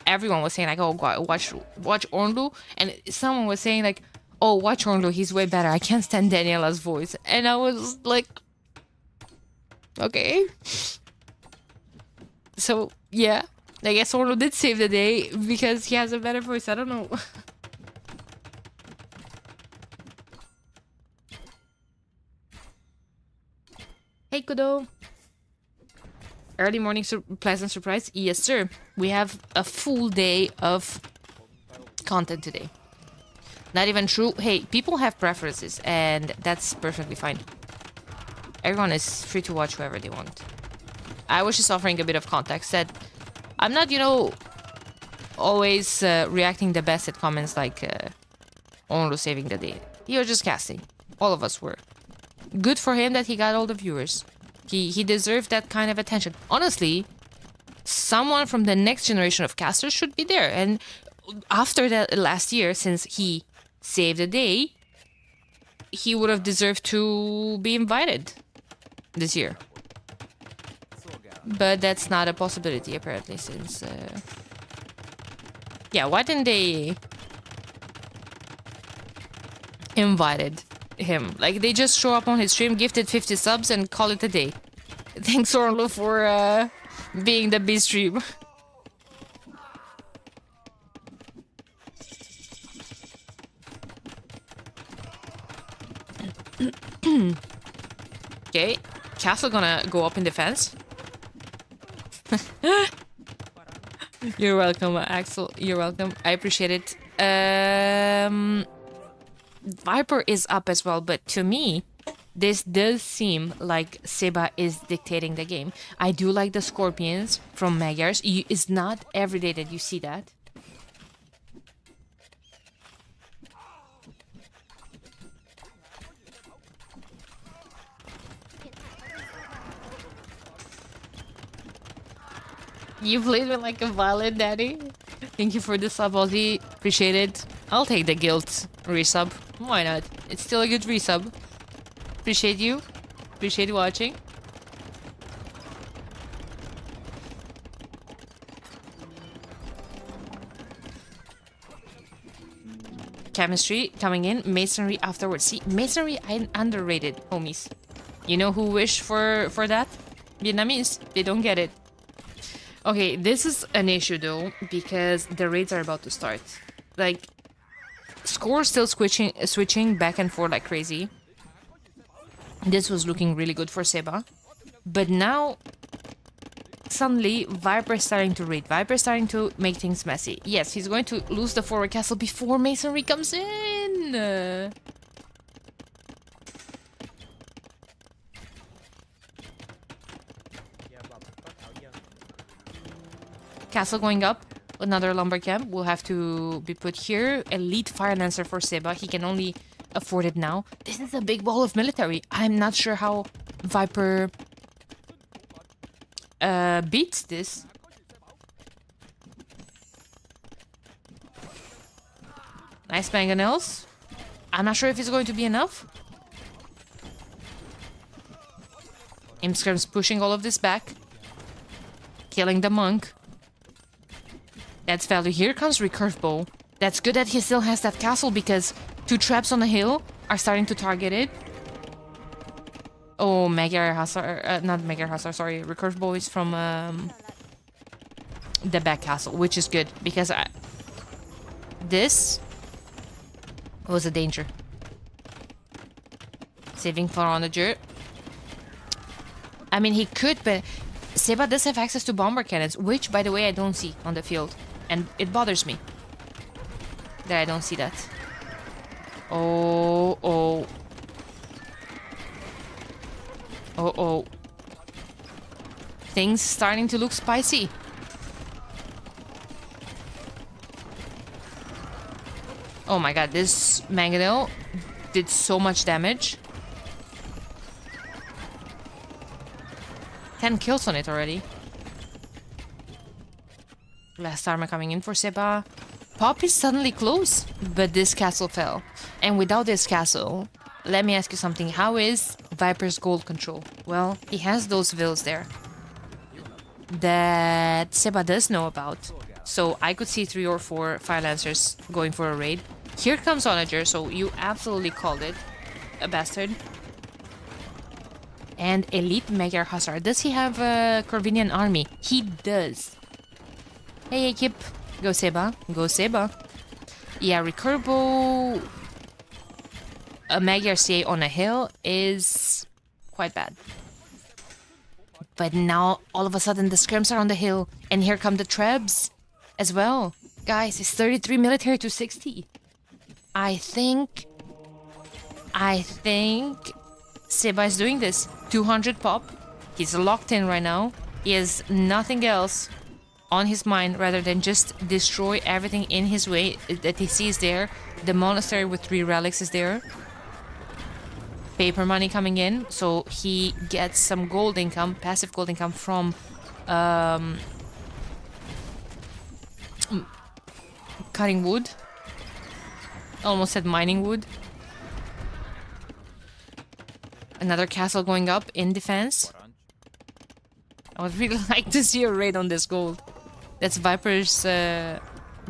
everyone was saying like, oh, watch Ornlu, and someone was saying like, oh, watch Ornlu, he's way better. I can't stand Daniela's voice, and I was like, okay. So yeah, I guess Ornlu did save the day because he has a better voice. I don't know. Hey, Kudo. Early morning pleasant surprise? Yes, sir. We have a full day of content today. Not even true. Hey, people have preferences, and that's perfectly fine. Everyone is free to watch whoever they want. I was just offering a bit of context that I'm not, you know, always reacting the best at comments like Onro saving the day. You're just casting. All of us were. Good for him that he got all the viewers. He deserved that kind of attention. Honestly, someone from the next generation of casters should be there. And after that last year, since he saved the day, he would have deserved to be invited this year. But that's not a possibility, apparently, since... Yeah, why didn't they... invited him? Like, they just show up on his stream, gifted 50 subs, and call it a day. Thanks, Orlo, for being the big stream. Okay, Castle gonna go up in defense. You're welcome, Axel. You're welcome. I appreciate it. Viper is up as well, but to me, this does seem like Seba is dictating the game. I do like the Scorpions from Magyars. It's not every day that you see that. You played with like a violin, Daddy. Thank you for the sub, Ozzy. Appreciate it. I'll take the guilt resub. Why not? It's still a good resub. Appreciate you. Appreciate watching. Chemistry coming in. Masonry afterwards. See, masonry underrated, homies. You know who wish for that? Vietnamese. They don't get it. Okay, this is an issue though, because the raids are about to start. Like, score still switching back and forth like crazy. This was looking really good for Seba. But now, suddenly, Viper is starting to raid. Viper is starting to make things messy. Yes, he's going to lose the forward castle before Masonry comes in. Castle going up. Another lumber camp will have to be put here. Elite fire lancer for Seba. He can only afford it now. This is a big wall of military. I'm not sure how Viper beats this. Nice mangonels. I'm not sure if it's going to be enough. Imskrim's pushing all of this back. Killing the monk. That's value. Here comes Recurve Bow. That's good that he still has that castle because 2 traps on the hill are starting to target it. Oh, Magyar Hasar, not Magyar Hasar, sorry. Recurve Bow is from the back castle, which is good because this was a danger. Saving for Onager. I mean, he could, but Seba does have access to bomber cannons, which, by the way, I don't see on the field. And it bothers me that I don't see that. Oh, oh. Oh, oh. Things starting to look spicy. Oh my god, this mangonel did so much damage. 10 kills on it already. Last armor coming in for Seba. Pop is suddenly close, but this castle fell. And without this castle, let me ask you something. How is Viper's gold control? Well, he has those vills there that Seba does know about. So I could see 3 or 4 Fire Lancers going for a raid. Here comes Onager, so you absolutely called it. A bastard. And Elite Magyar Hussar. Does he have a Corvinian army? He does. Hey, Ekip. Go Seba. Go Seba. Yeah, Recurbo... A Magyar CA on a hill is quite bad. But now, all of a sudden, the scrims are on the hill. And here come the trebs as well. Guys, it's 33 military to 60. I think Seba is doing this. 200 pop. He's locked in right now. He has nothing else on his mind rather than just destroy everything in his way that he sees there. The monastery with 3 relics is there. Paper money coming in, so he gets some gold income, passive gold income from cutting wood. Almost said mining wood. Another castle going up in defense. I would really like to see a raid on this gold. That's Viper's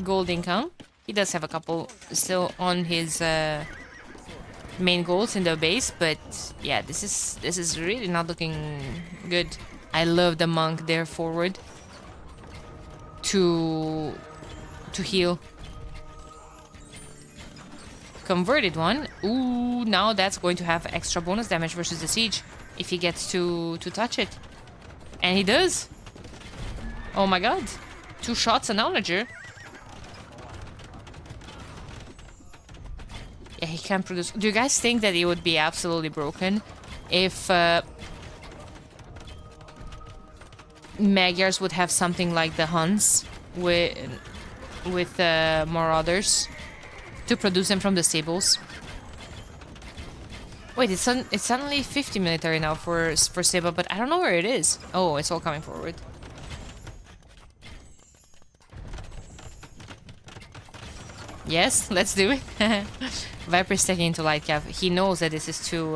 gold income. He does have a couple still on his main goals in the base, but yeah, this is really not looking good. I love the monk there forward to heal. Converted one. Ooh, now that's going to have extra bonus damage versus the siege if he gets to touch it. And he does. Oh my god. 2 shots an onager. Yeah, he can produce. Do you guys think that it would be absolutely broken if Magyars would have something like the Huns with Marauders to produce them from the stables? Wait, it's suddenly 50 military now for Seba, but I don't know where it is. Oh, it's all coming forward. Yes, let's do it. Viper's taking into light cap. He knows that this is too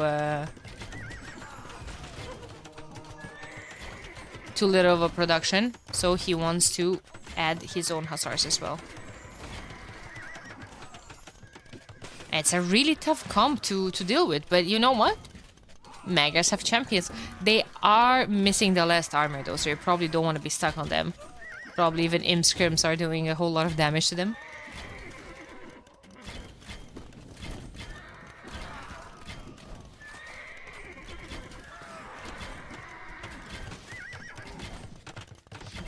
little of a production, so he wants to add his own hussars as well. It's a really tough comp to deal with, but you know what? Magyars have champions. They are missing the last armor though, so you probably don't want to be stuck on them. Probably even imp scrims are doing a whole lot of damage to them.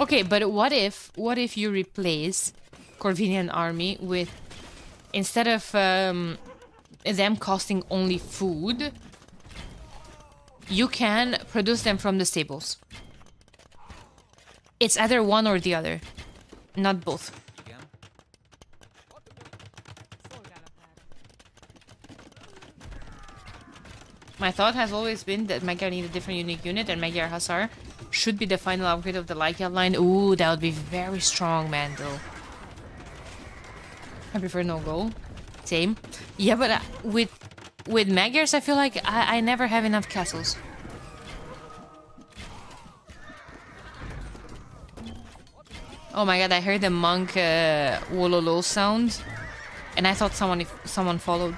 Okay, but what if you replace Corvinian army with, instead of them costing only food, you can produce them from the stables. It's either one or the other, not both. My thought has always been that Magyar need a different unique unit, and Magyar Hussar should be the final upgrade of the Lycia line. Ooh, that would be very strong, man, though. I prefer no goal. Same. Yeah, but with Magyars, I feel like I never have enough castles. Oh my god, I heard the monk Wololo sound, and I thought someone followed.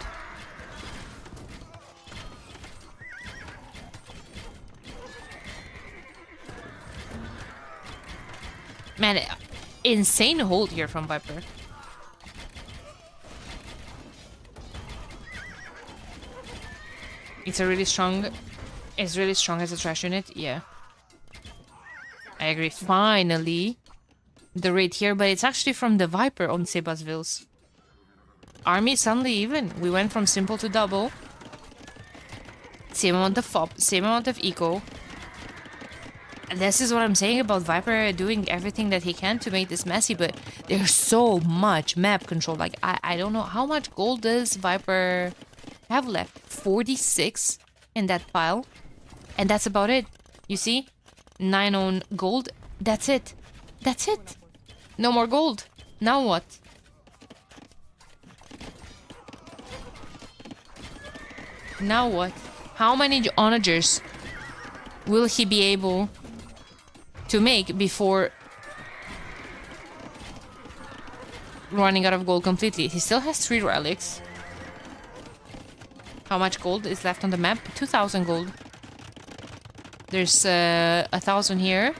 Man, insane hold here from Viper. It's really strong as a trash unit, yeah. I agree. Finally, the raid here, but it's actually from the Viper on Seba's Vills. Army suddenly even. We went from simple to double. Same amount of FOB, same amount of eco. This is what I'm saying about Viper doing everything that he can to make this messy, but there's so much map control. Like, I don't know how much gold does Viper have left. 46 in that pile. And that's about it. You see? 9 on gold. That's it. That's it. No more gold. Now what? Now what? How many onagers will he be able to make before running out of gold completely? He still has 3 relics. How much gold is left on the map? 2,000 gold. There's 1,000 here.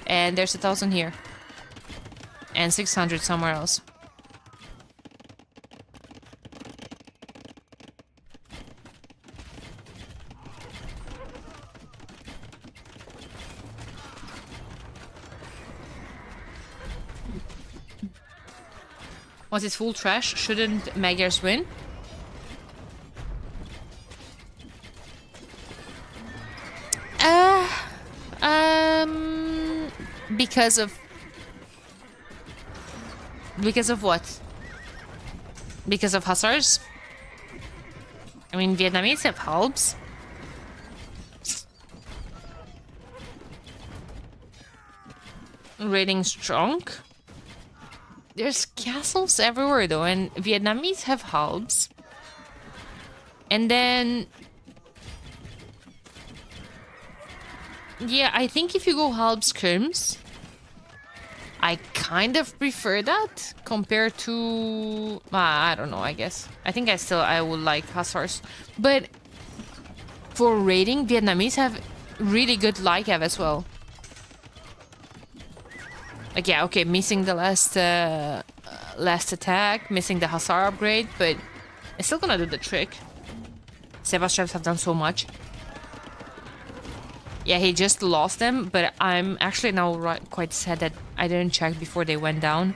And there's 1,000 here. And 600 somewhere else. Was it full trash? Shouldn't Magyars win? Because of... Because of what? Because of hussars? I mean, Vietnamese have halbs. Raiding strong. There's castles everywhere though, and Vietnamese have halbs. And then... Yeah, I think if you go halb scrims, I kind of prefer that compared to... I don't know, I guess. I think I would like hussars. But for raiding, Vietnamese have really good Lycav as well. Like, yeah, okay, missing the last attack, missing the hussar upgrade, but it's still gonna do the trick. Sebastians have done so much. Yeah, he just lost them, but I'm actually now quite sad that I didn't check before they went down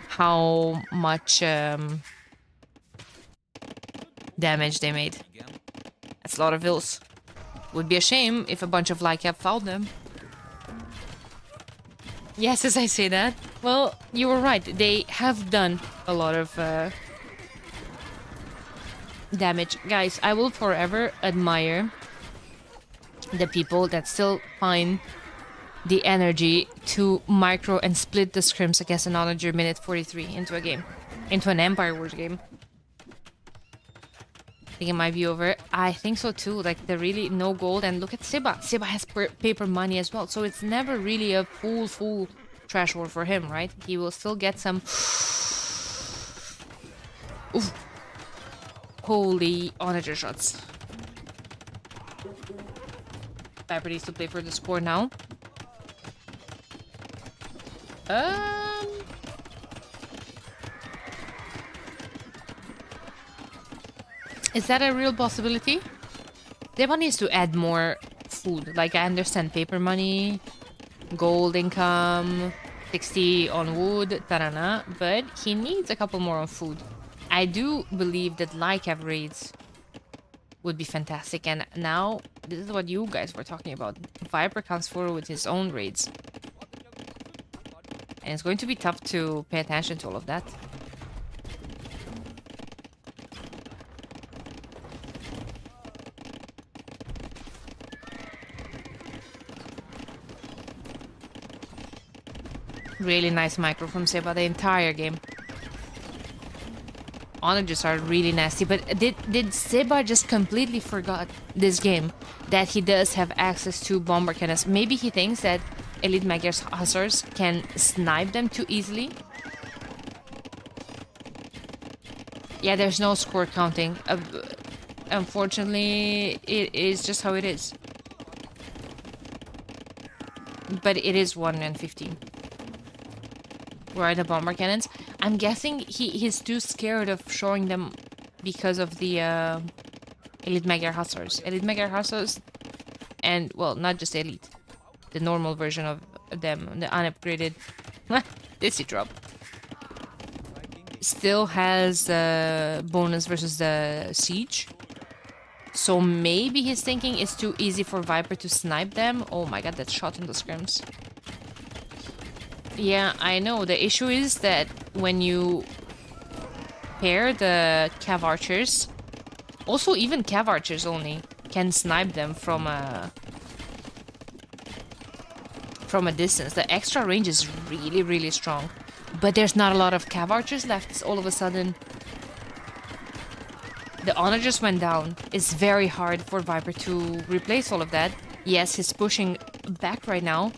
how much damage they made. That's a lot of vills. Would be a shame if a bunch of Lycav fouled them. Yes, as I say that. Well, you were right. They have done a lot of damage. Guys, I will forever admire the people that still find the energy to micro and split the scrims against an onager minute 43 into a game. Into an Empire Wars game. I think it might be over. I think so too. Like, the really no gold. And look at Seba. Seba has paper money as well. So it's never really a full trash war for him, right? He will still get some... Oof. Holy onager shots. Viper needs to play for the score now. Is that a real possibility? Deva needs to add more food. Like, I understand paper money, gold income, 60 on wood, tarana, but he needs a couple more on food. I do believe that Lycav raids would be fantastic, and now this is what you guys were talking about. Viper comes forward with his own raids. And it's going to be tough to pay attention to all of that. Really nice micro from Seba the entire game. Onagers are really nasty, but did Seba just completely forgot this game that he does have access to bomber cannons? Maybe he thinks that Elite Magyars Hussars can snipe them too easily? Yeah, there's no score counting. Unfortunately, it is just how it is. But it is 1 and 15. Where are the bomber cannons? I'm guessing he's too scared of showing them because of the Elite Magyar Hussars. Elite Magyar Hussars, and, well, not just Elite. The normal version of them, the unupgraded. Dizzy drop. Still has bonus versus the Siege. So maybe he's thinking it's too easy for Viper to snipe them. Oh my god, that shot in the scrims. Yeah, I know. The issue is that when you pair the Cav Archers, also even Cav Archers only can snipe them from a distance. The extra range is really, really strong. But there's not a lot of cav archers left all of a sudden. The honor just went down. It's very hard for Viper to replace all of that. Yes, he's pushing back right now.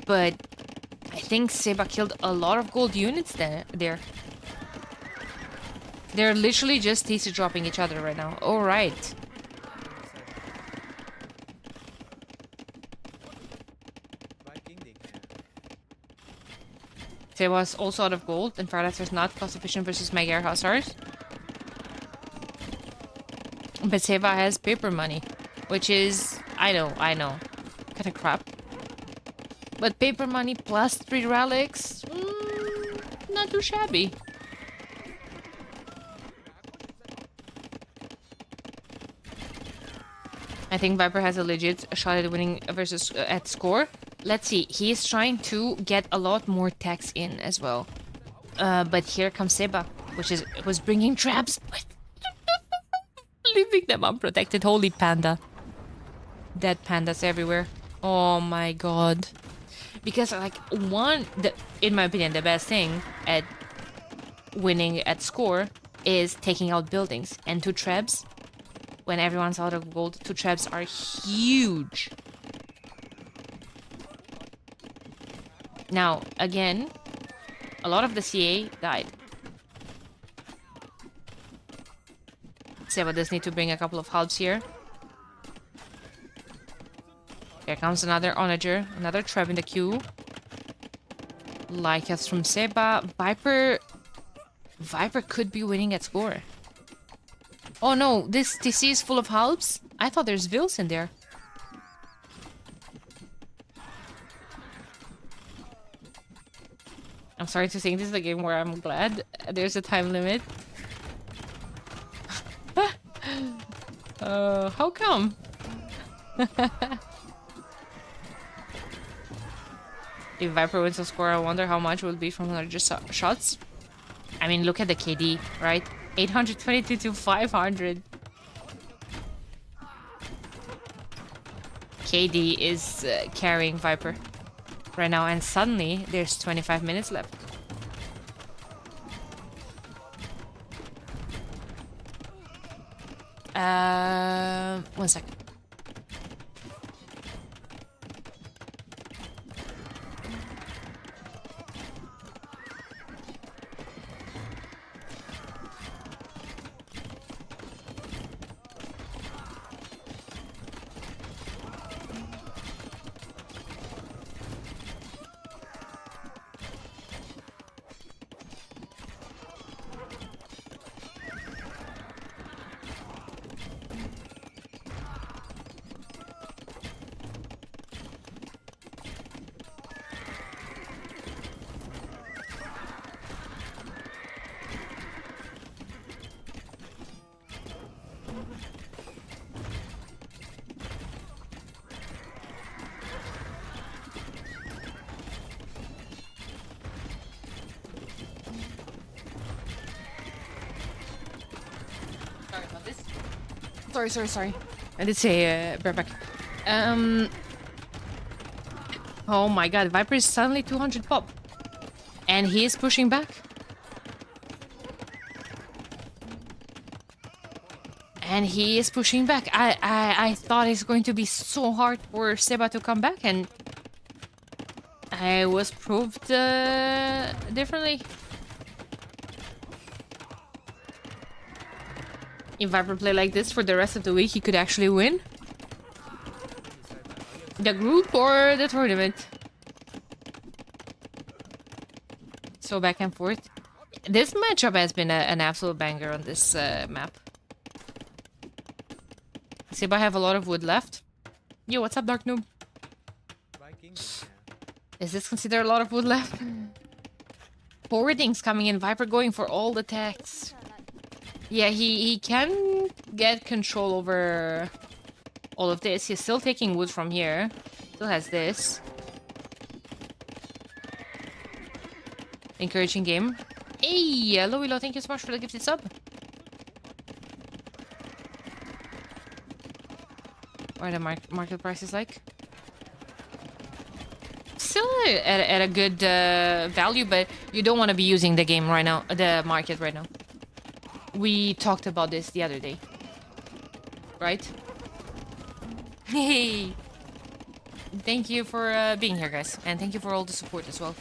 But I think Seba killed a lot of gold units there. They're literally just TC dropping each other right now. Alright. Seba's also out of gold, and Fardaster's not cost efficient versus Magyar Hussars. But Seba has paper money, which is, I know, kind of crap. But paper money plus 3 relics, not too shabby. I think Viper has a legit shot at winning versus at score. Let's see, he's trying to get a lot more tax in as well. But here comes Seba, was bringing traps, but leaving them unprotected. Holy panda. Dead pandas everywhere. Oh my god. Because like in my opinion, the best thing at winning at score is taking out buildings. And 2 traps, when everyone's out of gold, 2 traps are huge. Now, again, a lot of the CA died. Seba does need to bring a couple of halbs here. Here comes another onager, another trap in the queue. Like us from Seba. Viper could be winning at score. Oh no, this TC is full of halbs? I thought there's Vils in there. I'm sorry to say, this is a game where I'm glad there's a time limit. How come? If Viper wins a score, I wonder how much will be from 100 shots. I mean, look at the KD, right? 822 to 500. KD is carrying Viper right now, and suddenly there's 25 minutes left. One second. Sorry. I did say bareback. Oh my god, Viper is suddenly 200 pop. And he is pushing back. I thought it's going to be so hard for Seba to come back, and I was proved differently. If Viper play like this for the rest of the week, he could actually win the group or the tournament. So back and forth. This matchup has been an absolute banger on this map. Seba have a lot of wood left. Yo, what's up, Dark Noob? Is this considered a lot of wood left? Forwarding's coming in. Viper going for all the attacks. Yeah, he can get control over all of this. He's still taking wood from here. Still has this. Encouraging game. Hey, hello, Wololo. Thank you so much for the gifted sub. What are the market prices like? still at a good value, but you don't want to be using the game right now, the market right now. We talked about this the other day, right? Hey, thank you for being here, guys, and thank you for all the support as well.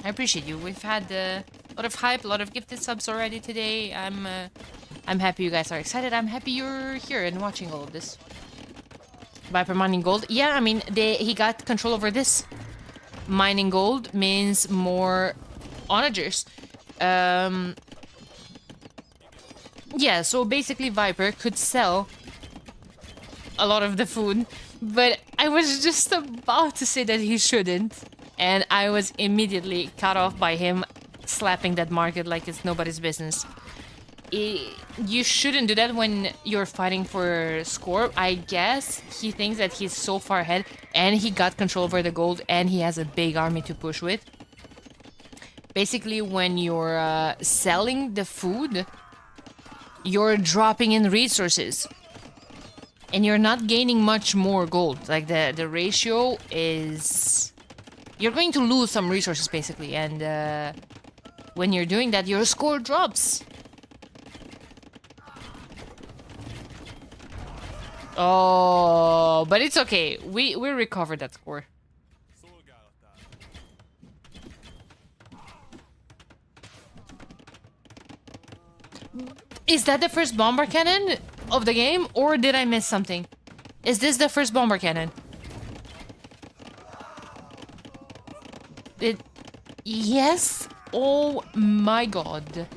I appreciate you. We've had a lot of hype, a lot of gifted subs already today. I'm happy you guys are excited. I'm happy you're here and watching all of this. Viper mining gold. Yeah, I mean, he got control over this. Mining gold means more onagers. Yeah, so basically Viper could sell a lot of the food, but I was just about to say that he shouldn't, and I was immediately cut off by him slapping that market like it's nobody's business. You shouldn't do that when you're fighting for score. I guess he thinks that he's so far ahead and he got control over the gold and he has a big army to push with. Basically, when you're selling the food, you're dropping in resources and you're not gaining much more gold. Like the ratio is... You're going to lose some resources basically, and when you're doing that, your score drops. Oh, but it's okay. We recovered that score. Is that the first bomber cannon of the game, or did I miss something? Is this the first bomber cannon? Yes? Oh my god.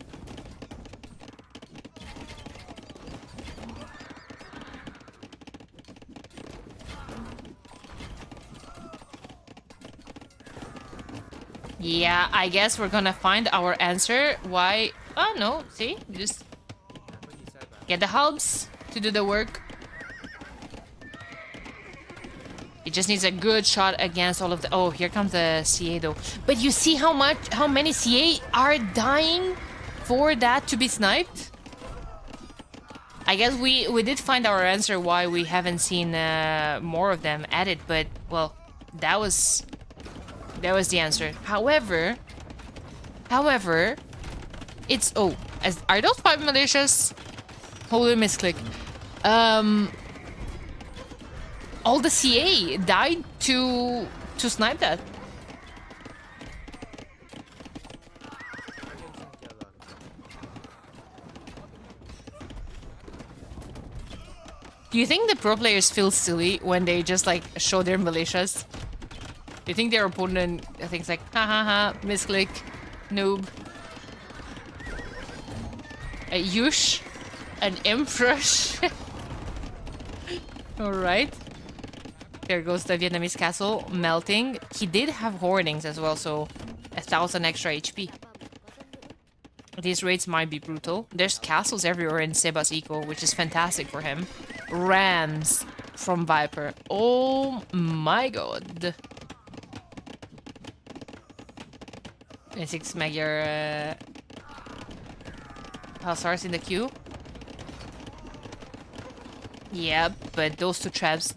Yeah, I guess we're gonna find our answer why... Oh, no, see? Just get the hubs to do the work. It just needs a good shot against all of the... Oh, here comes the CA though. But you see how many CA are dying for that to be sniped? I guess we did find our answer why we haven't seen more of them added, but, well, that was the answer. However, it's... Oh, are those 5 militias? Holy misclick. All the CA died to snipe that. Do you think the pro players feel silly when they just like show their militias? Do you think their opponent thinks like, ha ha ha, misclick, noob? A Yush? An Imrush? Alright. There goes the Vietnamese castle melting. He did have hoardings as well, so 1,000 extra HP. These raids might be brutal. There's castles everywhere in Seba's eco, which is fantastic for him. Rams from Viper. Oh my god. 26 Magyar Hussars in the queue. Yeah, but those two traps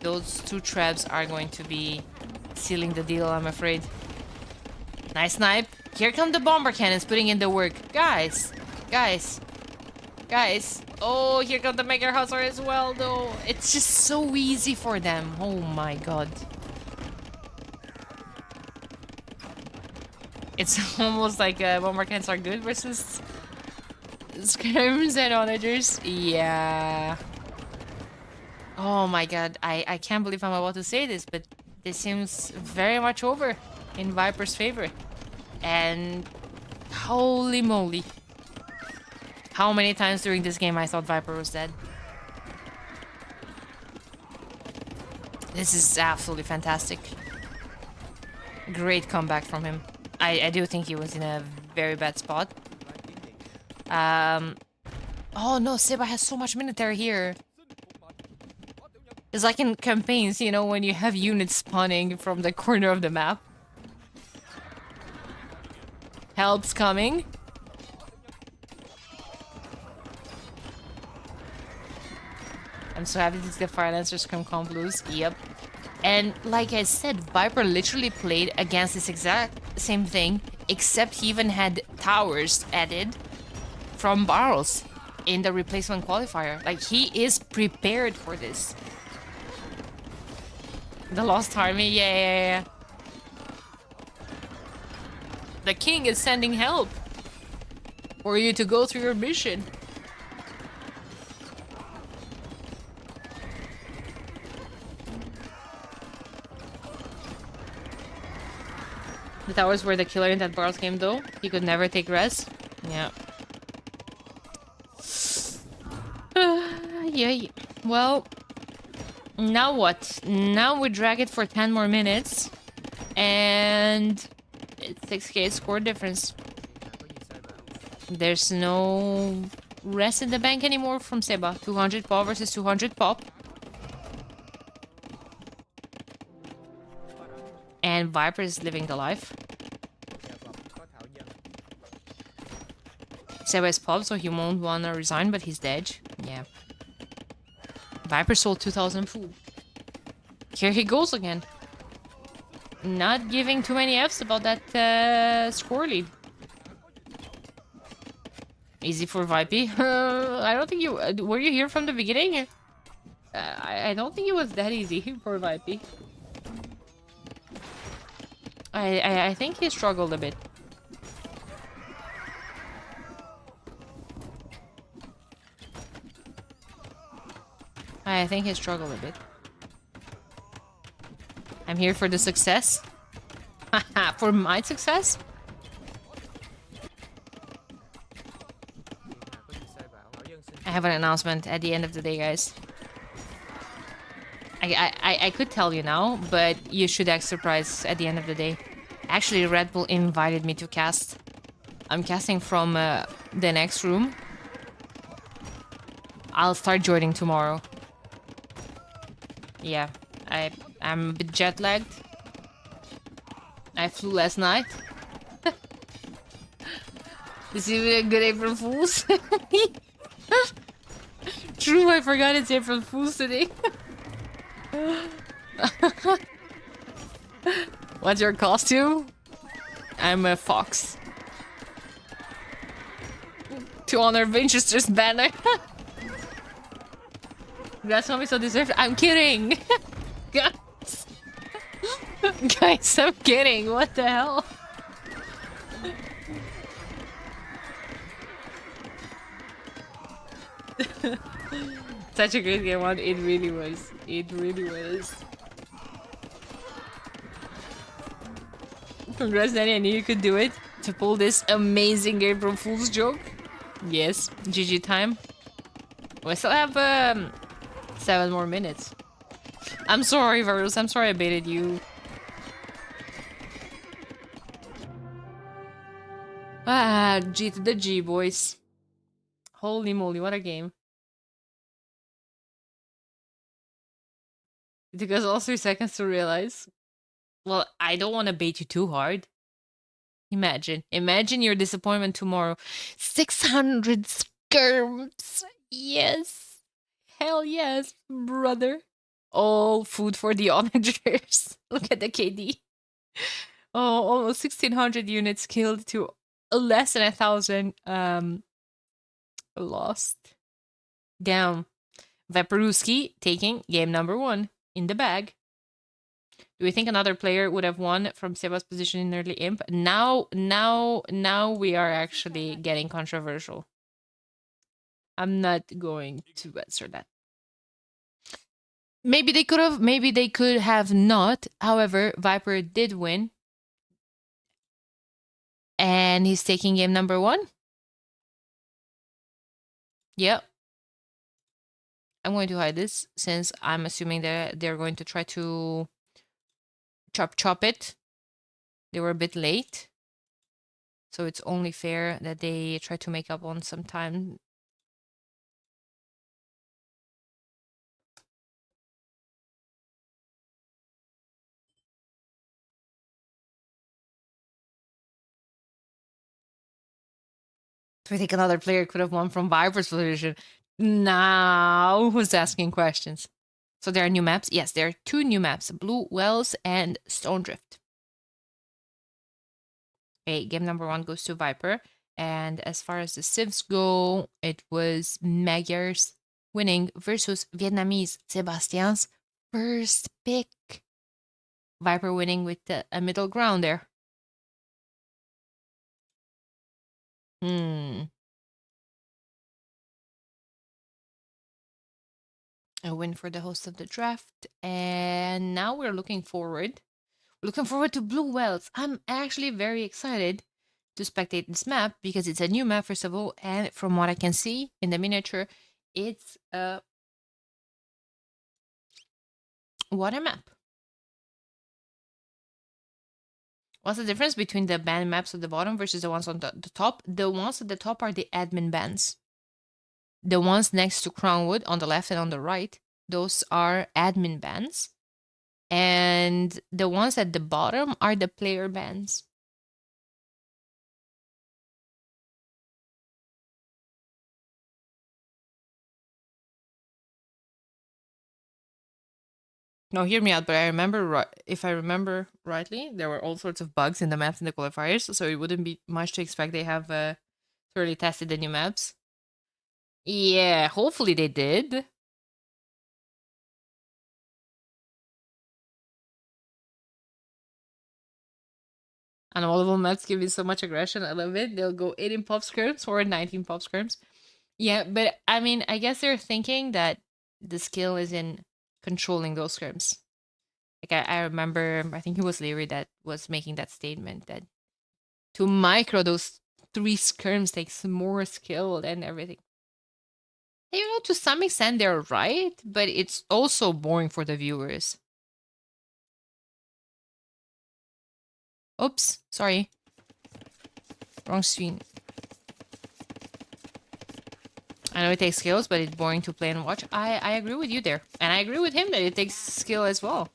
are going to be sealing the deal, I'm afraid. Nice snipe. Here come the bomber cannons putting in the work. Guys. Oh, here come the Mega Hussar as well, though. It's just so easy for them. Oh my god. It's almost like bomber cannons are good versus scrims and onagers. Yeah. Oh my god, I can't believe I'm about to say this, but this seems very much over in Viper's favor. And holy moly. How many times during this game I thought Viper was dead. This is absolutely fantastic. Great comeback from him. I do think he was in a very bad spot. Oh no, Seba has so much military here. It's like in campaigns, you know, when you have units spawning from the corner of the map. Help's coming. so happy to see the Fire Lancers come loose. Yep. And like I said, Viper literally played against this exact same thing, except he even had towers added from barrels in the replacement qualifier. Like, he is prepared for this. The lost army, yeah. The king is sending help for you to go through your mission. The towers were the killer in that Barrels game, though. He could never take res. Yeah. Yeah. Well, now what? Now we drag it for 10 more minutes. And it's 6k score difference. There's no rest in the bank anymore from Seba. 200 pop versus 200 pop. And Viper is living the life. Seba is pop, so he won't wanna resign, but he's dead. Yeah. Viper sold 2,000 food. Here he goes again. Not giving too many Fs about that score lead. Easy for Vipey. I don't think you... were you here from the beginning? I don't think it was that easy for Vipey. I think he struggled a bit. I think he struggled a bit. I'm here for the success. For my success? I have an announcement at the end of the day, guys. I could tell you now, but you should act surprised at the end of the day. Actually, Red Bull invited me to cast. I'm casting from the next room. I'll start joining tomorrow. Yeah, I'm a bit jet lagged. I flew last night. Is it a good April Fool's? True, I forgot it's April Fool's today. What's your costume? I'm a fox. To honor Winchester's banner. That's what we so deserved. I'm kidding! Guys! Guys, I'm kidding. What the hell? Such a great game one. It really was. It really was. Congrats, Danny. I knew you could do it. To pull this amazing April Fool's joke. Yes. GG time. We still have 7 more minutes. I'm sorry, Varus. I'm sorry I baited you. Ah, G to the G, boys. Holy moly, what a game. It took us all 3 seconds to realize. Well, I don't want to bait you too hard. Imagine your disappointment tomorrow. 600 skirms. Yes. Hell yes, brother. All food for the onagers. Look at the KD. Oh, almost 1,600 units killed to less than 1,000 lost. Damn. Vaporowski taking game number 1 in the bag. Do we think another player would have won from Seba's position in early imp? Now we are actually getting controversial. I'm not going to answer that. Maybe they could have not. However, Viper did win. And he's taking game number 1. Yep. I'm going to hide this since I'm assuming that they're going to try to chop it. They were a bit late. So it's only fair that they try to make up on some time. Do I think another player could have won from Viper's position? Now, who's asking questions? So there are new maps? Yes, there are 2 new maps, Blue Wells and Stone Drift. Okay, game number 1 goes to Viper. And as far as the civs go, it was Magyars winning versus Vietnamese Sebastian's first pick. Viper winning with a middle ground there. A win for the host of the draft. And now we're looking forward. Looking forward to Blue Wells. I'm actually very excited to spectate this map because it's a new map, first of all. And from what I can see in the miniature, it's a water map. What's the difference between the band maps at the bottom versus the ones on the top? The ones at the top are the admin bands. The ones next to Crownwood on the left and on the right, those are admin bands. And the ones at the bottom are the player bands. No, hear me out, but I remember, if I remember rightly, there were all sorts of bugs in the maps in the qualifiers, so it wouldn't be much to expect they have thoroughly tested the new maps. Yeah, hopefully they did. And all of them maps give me so much aggression. I love it. They'll go 18 pop skirms or 19 pop skirms. Yeah, but I mean, I guess they're thinking that the skill is in controlling those skirms. Like I remember, I think it was Leary that was making that statement that to micro those 3 skirms takes more skill and everything. And, you know, to some extent they're right, but it's also boring for the viewers. Oops, sorry. Wrong screen. I know it takes skills, but it's boring to play and watch. I agree with you there. And I agree with him that it takes skill as well.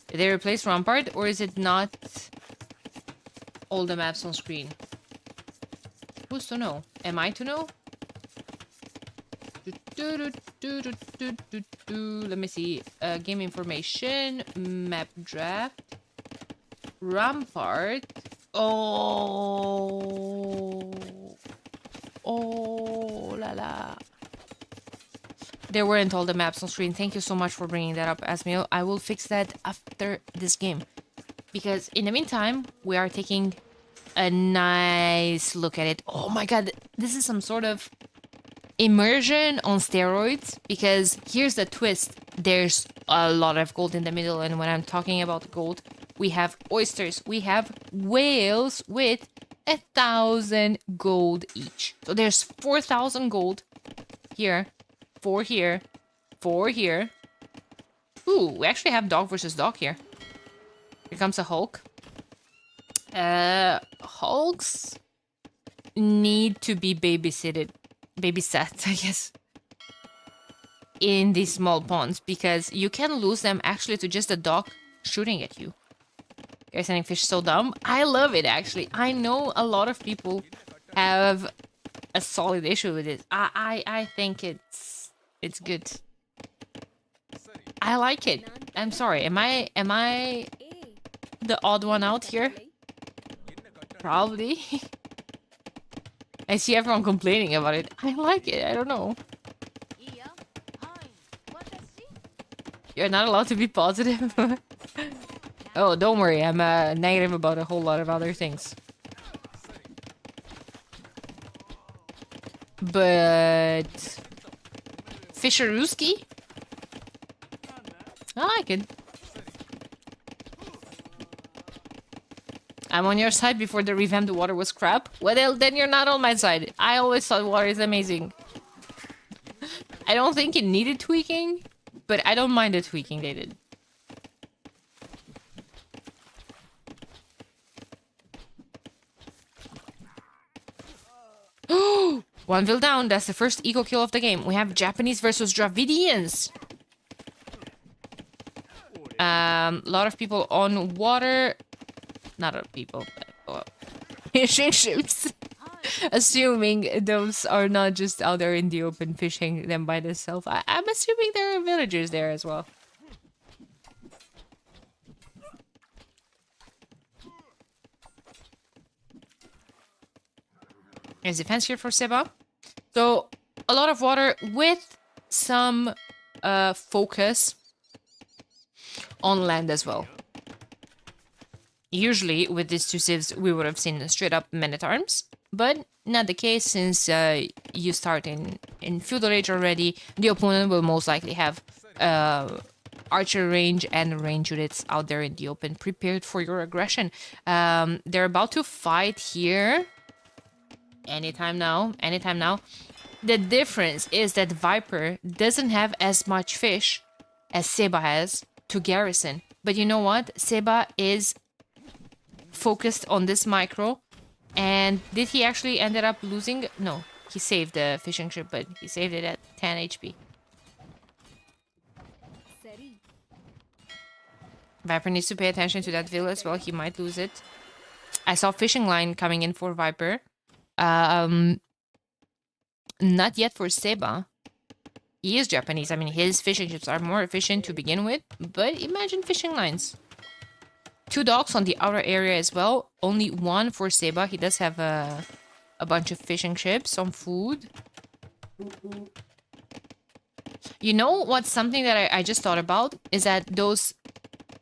Did they replace Rampart, or is it not all the maps on screen? Who's to know? Am I to know? Let me see. Game information, map draft, Rampart. Oh, la la. There weren't all the maps on screen. Thank you so much for bringing that up, Asmio. I will fix that after this game. Because in the meantime, we are taking a nice look at it. Oh my god, this is some sort of immersion on steroids. Because here's the twist. There's a lot of gold in the middle. And when I'm talking about gold, we have oysters. We have whales with 1,000 gold each. So there's 4,000 gold here. 4 here, 4 here. Ooh, we actually have dog versus dog here. Here comes a Hulk. Hulks need to be babysat, I guess, in these small ponds, because you can lose them actually to just a dog shooting at you. Guys, sending fish so dumb. I love it, actually. I know a lot of people have a solid issue with it. I think it's good. I like it. I'm sorry. Am I the odd one out here? Probably. I see everyone complaining about it. I like it. I don't know. You're not allowed to be positive. Oh, don't worry. I'm negative about a whole lot of other things. But Fischerooski? I like it. I'm on your side before the revamped water was crap. Well, then you're not on my side. I always thought water is amazing. I don't think it needed tweaking, but I don't mind the tweaking they did. Oh, 1 kill down. That's the first eco kill of the game. We have Japanese versus Dravidians. A lot of people on water. Not a lot of people, but fishing ships. assuming those are not just out there in the open fishing them by themselves. I'm assuming there are villagers there as well. There's defense here for Seba. So a lot of water with some focus on land as well. Usually with these two civs we would have seen straight up men-at-arms, but not the case since you start in feudal age already. The opponent will most likely have archer range and range units out there in the open prepared for your aggression. They're about to fight here. Anytime now. The difference is that Viper doesn't have as much fish as Seba has to garrison. But you know what? Seba is focused on this micro. And did he actually ended up losing? No, he saved the fishing ship, but he saved it at 10 HP. Viper needs to pay attention to that villa as well. He might lose it. I saw fishing line coming in for Viper. Not yet for Seba. He is Japanese. I mean, his fishing ships are more efficient to begin with, but imagine fishing lines. 2 docks on the outer area as well. Only 1 for Seba. He does have a bunch of fishing ships, some food. You know what's something that I just thought about? Is that those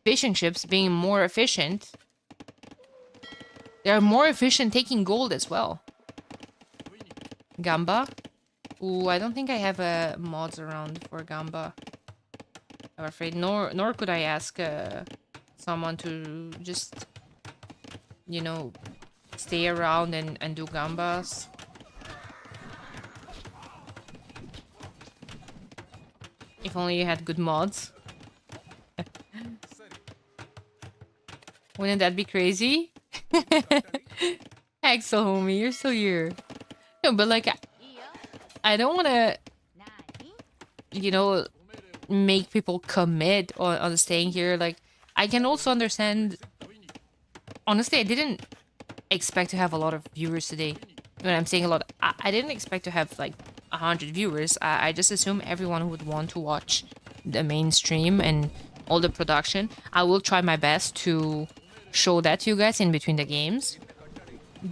fishing ships being more efficient, they're more efficient taking gold as well. Gamba. Ooh, I don't think I have mods around for Gamba. I'm afraid. Nor could I ask someone to just, you know, stay around and do Gambas. If only you had good mods. Wouldn't that be crazy? Axel, homie, you're still here. No, but like, I don't want to, you know, make people commit on staying here. Like, I can also understand. Honestly, I didn't expect to have a lot of viewers today. When I'm saying a lot, I didn't expect to have like 100 viewers. I just assume everyone would want to watch the main stream and all the production. I will try my best to show that to you guys in between the games.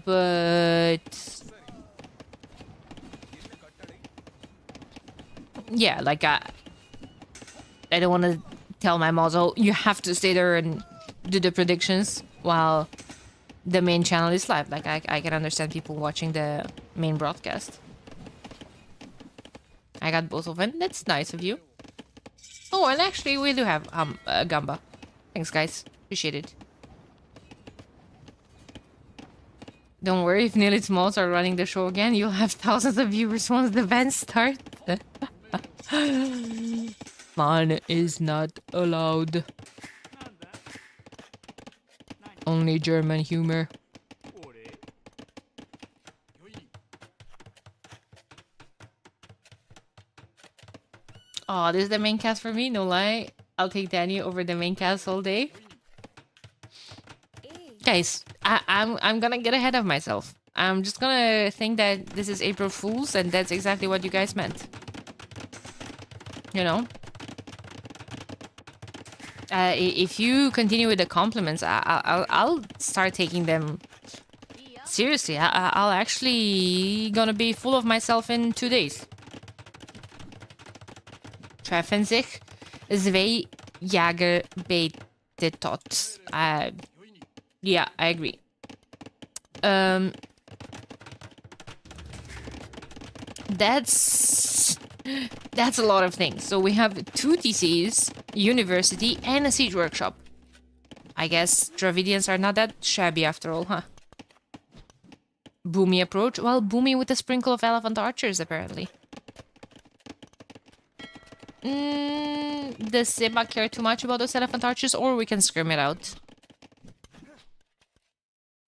But yeah, like I don't want to tell my mods, oh, you have to stay there and do the predictions while the main channel is live. Like I can understand people watching the main broadcast. I got both of them. That's nice of you. Oh, and actually we do have Gamba. Thanks, guys. Appreciate it. Don't worry, if Nilit's mods are running the show again, you'll have thousands of viewers once the band starts. Fun is not allowed. Only German humor. Oh, this is the main cast for me, no lie. I'll take Danny over the main cast all day. Guys, I'm gonna get ahead of myself. I'm just gonna think that this is April Fool's and that's exactly what you guys meant. You know? If you continue with the compliments, I'll start taking them seriously. I'll actually gonna be full of myself in 2 days. Treffen sich 2 Jäger betet. Yeah, I agree. That's a lot of things. So we have 2 TCs, university, and a siege workshop. I guess Dravidians are not that shabby after all, huh? Boomy approach? Well, Boomy with a sprinkle of elephant archers, apparently. Does Seba care too much about those elephant archers, or we can scrim it out?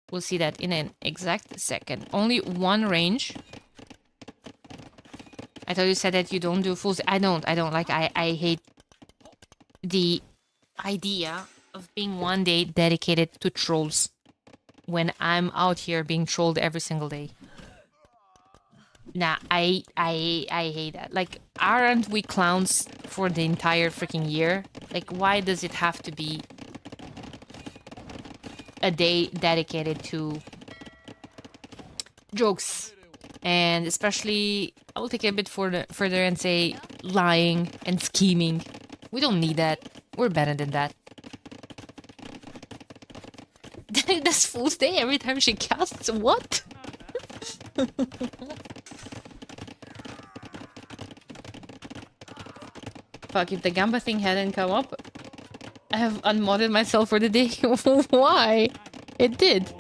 We'll see that in an exact second. Only 1 range. I thought you said that you don't do fools. I don't. Like, I hate the idea of being one day dedicated to trolls when I'm out here being trolled every single day. Nah, I hate that. Like, aren't we clowns for the entire freaking year? Like, why does it have to be a day dedicated to jokes? And especially, I will take it a bit further and say lying and scheming. We don't need that. We're better than that. That's Fool's Day every time she casts? What? Fuck, if the Gamba thing hadn't come up, I have unmodded myself for the day. Why? It did.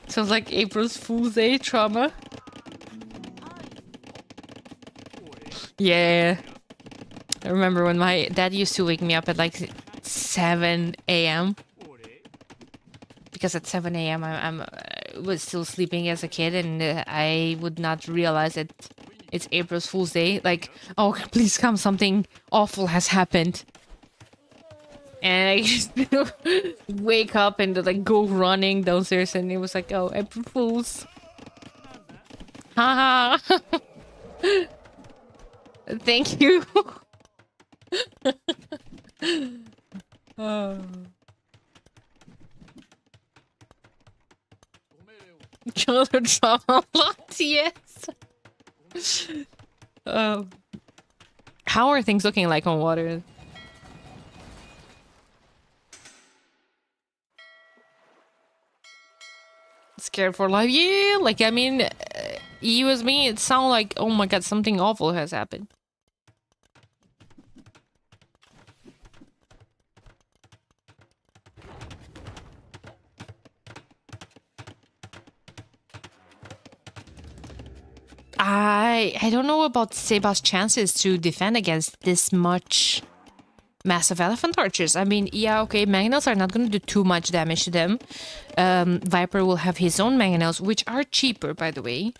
Sounds like April's Fool's Day trauma. Yeah. I remember when my dad used to wake me up at like 7 a.m. Because at 7 a.m. I was still sleeping as a kid, and I would not realize that it's April's Fool's Day. Like, oh, please come, something awful has happened. And I used to wake up and like go running downstairs, and it was like, oh, April Fools. Haha. Thank you. Oh. Childhood trauma a lot, yes. How are things looking like on water? Scared for life? Yeah, like, I mean, you as me, it sounds like, oh my god, something awful has happened. I don't know about Seba's chances to defend against this much massive elephant archers. I mean, yeah, okay, mangonels are not going to do too much damage to them. Viper will have his own mangonels, which are cheaper, by the way.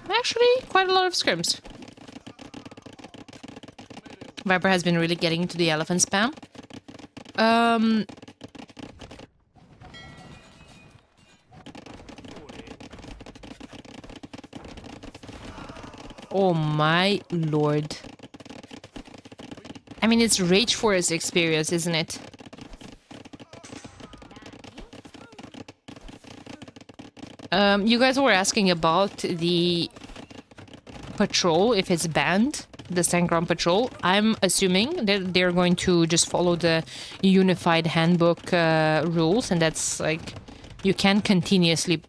Actually, quite a lot of scrims. Viper has been really getting into the elephant spam. Oh my lord. I mean, it's Rage Forest experience, isn't it? You guys were asking about the patrol, if it's banned, the Sandground patrol. I'm assuming that they're going to just follow the unified handbook rules, and that's like, you can continuously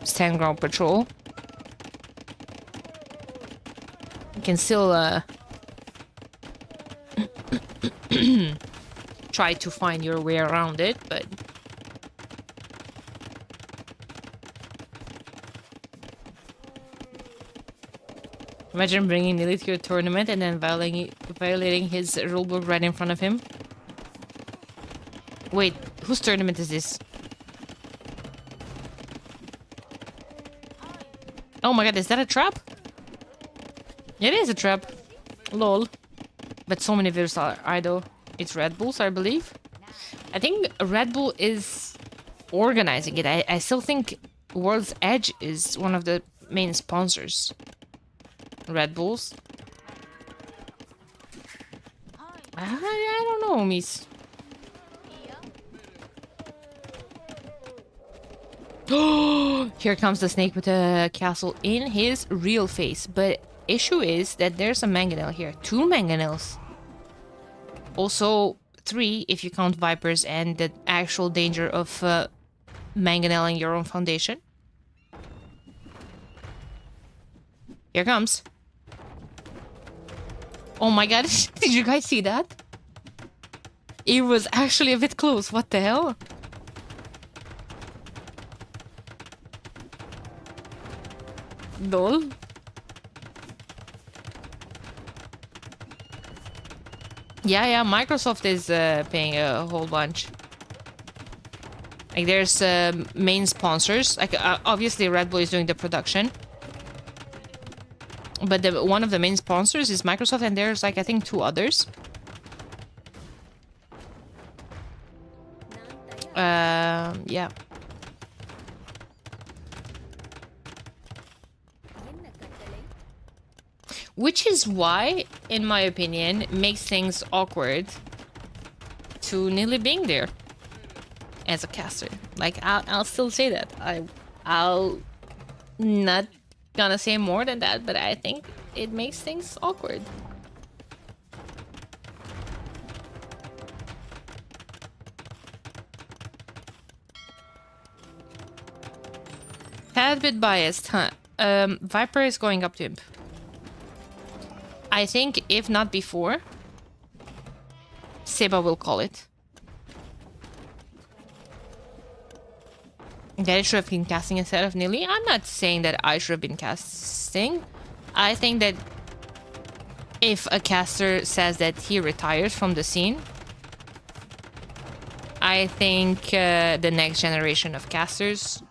Sandground patrol. You can still try to find your way around it, but imagine bringing Nili to your tournament and then violating his rulebook right in front of him. Wait, whose tournament is this? Oh my god, is that a trap? It is a trap. Lol. But so many viewers are idle. It's Red Bulls, I believe. I think Red Bull is organizing it. I still think World's Edge is one of the main sponsors. Red Bulls. I don't know, miss. Here comes the snake with a castle in his real face. But issue is that there's a mangonel here. 2 mangonels. Also 3 if you count vipers and the actual danger of mangoneling your own foundation. Here comes. Oh my god, did you guys see that? It was actually a bit close. What the hell? Lol. Yeah, Microsoft is paying a whole bunch. Like, there's main sponsors. Like, obviously Red Bull is doing the production. But one of the main sponsors is Microsoft, and there's like I think 2 others. Yeah. Which is why, in my opinion, makes things awkward to Nili being there as a caster. Like, I'll still say that. I'll not gonna say more than that, but I think it makes things awkward. Tad bit biased, huh? Viper is going up to Imp. I think if not before, Seba will call it. That I should have been casting instead of Nili. I'm not saying that I should have been casting. I think that if a caster says that he retires from the scene, I think the next generation of casters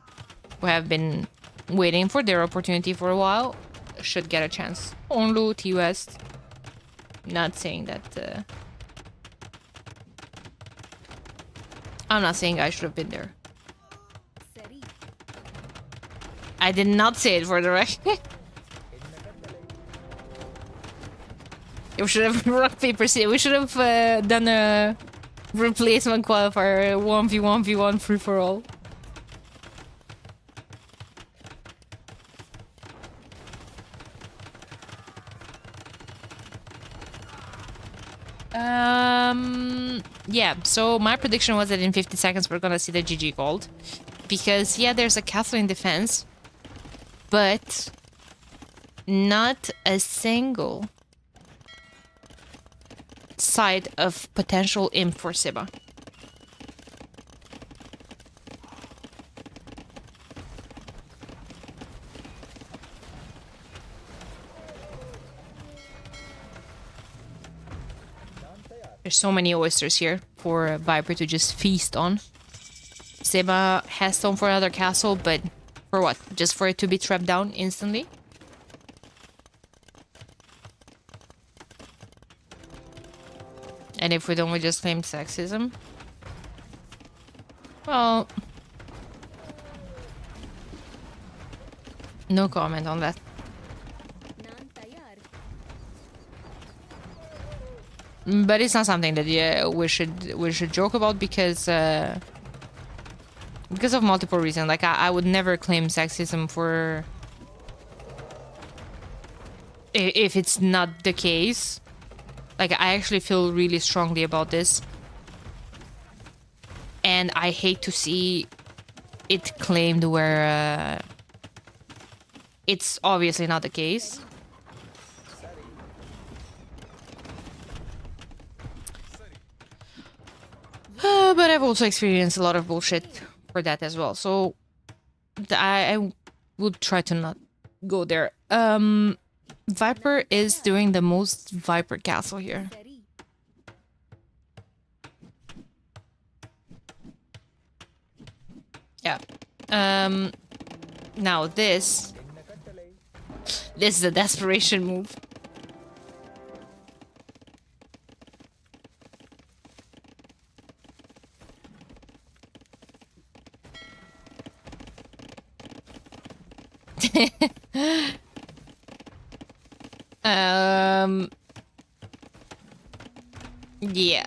who have been waiting for their opportunity for a while should get a chance. Onlu, T-West. Not saying that... I'm not saying I should have been there. I did not say it for the record. We should have rock, paper, scissors. We should have done a replacement qualifier, 1v1v1 free for all. Yeah, so my prediction was that in 50 seconds we're gonna see the GG called. Because, yeah, there's a castle in defense, but not a single side of potential imp for Seba. There's so many oysters here for Viper to just feast on. Seba has stone for another castle, but for what? Just for it to be trapped down instantly? And if we don't, we just claim sexism? Well... no comment on that. But it's not something that we should joke about because of multiple reasons. Like I would never claim sexism for if it's not the case. Like I actually feel really strongly about this, and I hate to see it claimed where it's obviously not the case. But I've also experienced a lot of bullshit for that as well. So I would try to not go there. Viper is doing the most Viper castle here. Yeah. Now this is a desperation move. Yeah.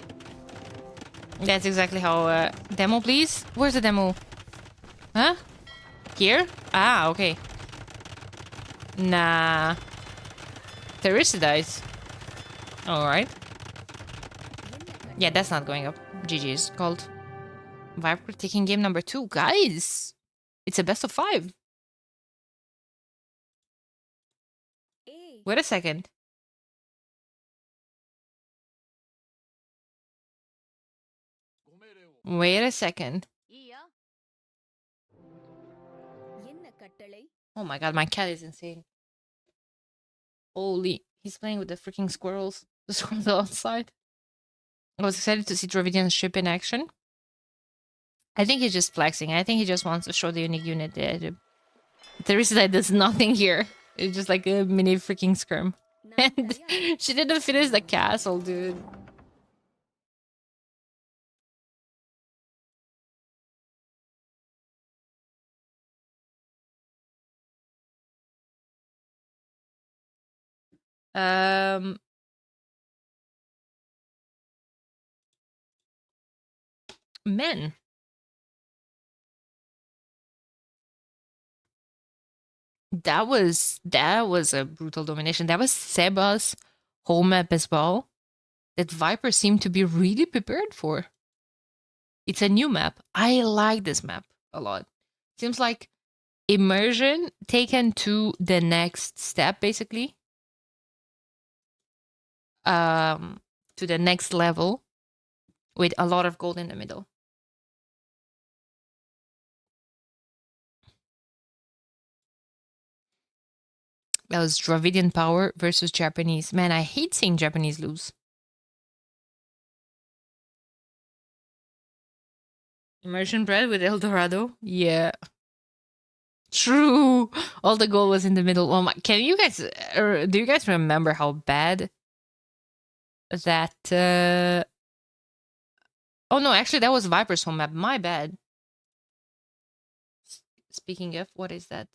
That's exactly how, demo please? Where's the demo? Huh? Here? Ah, okay. Nah. Teresa dies. Alright. Yeah, that's not going up. GG's called. Viper taking game number 2. Guys! It's a best of 5. Wait a second. Wait a second. Oh my god, my cat is insane. Holy, he's playing with the freaking squirrels. The squirrels outside. I was excited to see Dravidian's ship in action. I think he's just flexing. I think he just wants to show the unique unit. Teresa does nothing here. It's just like a mini freaking skirm. And she didn't finish the castle, dude. Um, Men. That was a brutal domination. That was Seba's whole map as well. That Viper seemed to be really prepared for. It's a new map. I like this map a lot. Seems like immersion taken to the next step, basically. To the next level with a lot of gold in the middle. That was Dravidian power versus Japanese. Man, I hate seeing Japanese lose. Immersion bread with El Dorado? Yeah. True. All the gold was in the middle. Oh my! Can you guys? Do you guys remember how bad that? Oh no, actually, that was Viper's home map. My bad. Speaking of, what is that?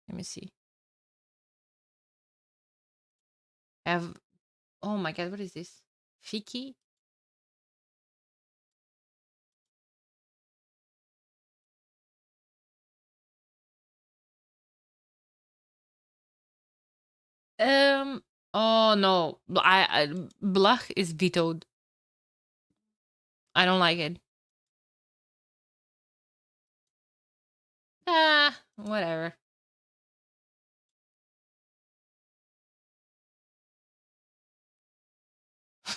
Let me see. Have. Oh my god, what is this? Fiki? Oh no, I Blach is vetoed. I don't like it. Ah, whatever.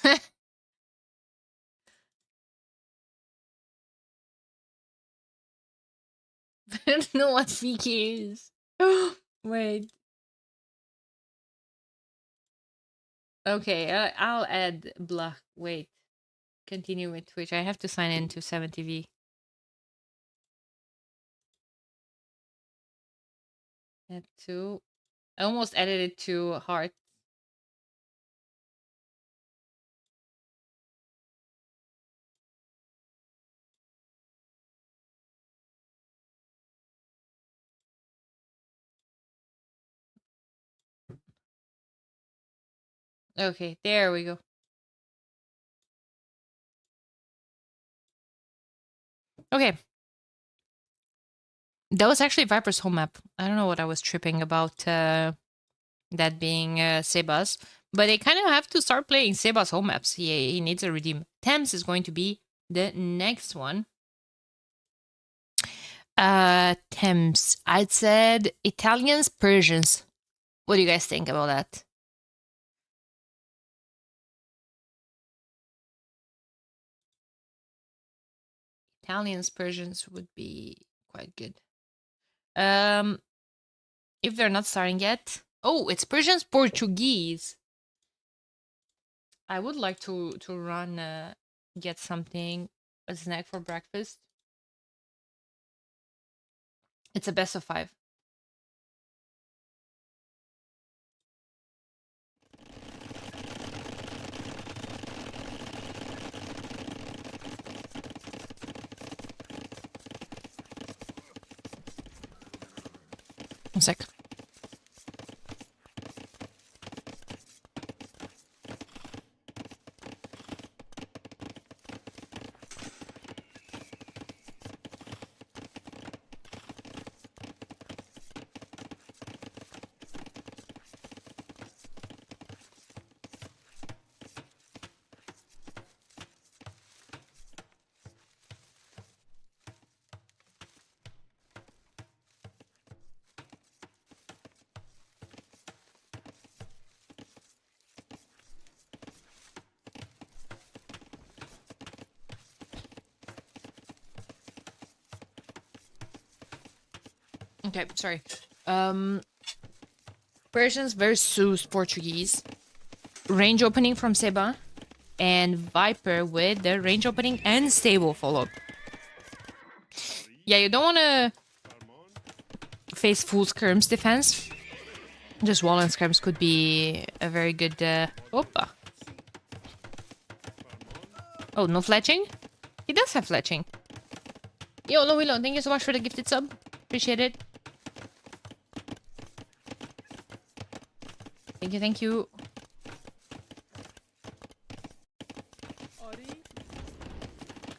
I don't know what Fiki is. Wait. Okay, I'll add Blach. Wait. Continue with Twitch. I have to sign in to 7TV. Add to. I almost added it to Heart. Okay, there we go. Okay. That was actually Viper's home map. I don't know what I was tripping about that being Seba's. But they kind of have to start playing Seba's home maps. He needs a redeem. Thames is going to be the next one. Thames. I'd said Italians, Persians. What do you guys think about that? Italians, Persians would be quite good. If they're not starting yet. Oh, it's Persians, Portuguese. I would like to run get something, a snack for breakfast. It's a best of 5. One sec. Okay, sorry. Persians versus Portuguese. Range opening from Seba. And Viper with the range opening and stable follow-up. Yeah, you don't want to face full skirms defense. Just wall and scrims could be a very good... Opa. Oh, no fletching? He does have fletching. Yo, Willow, thank you so much for the gifted sub. Appreciate it. Thank you, thank you.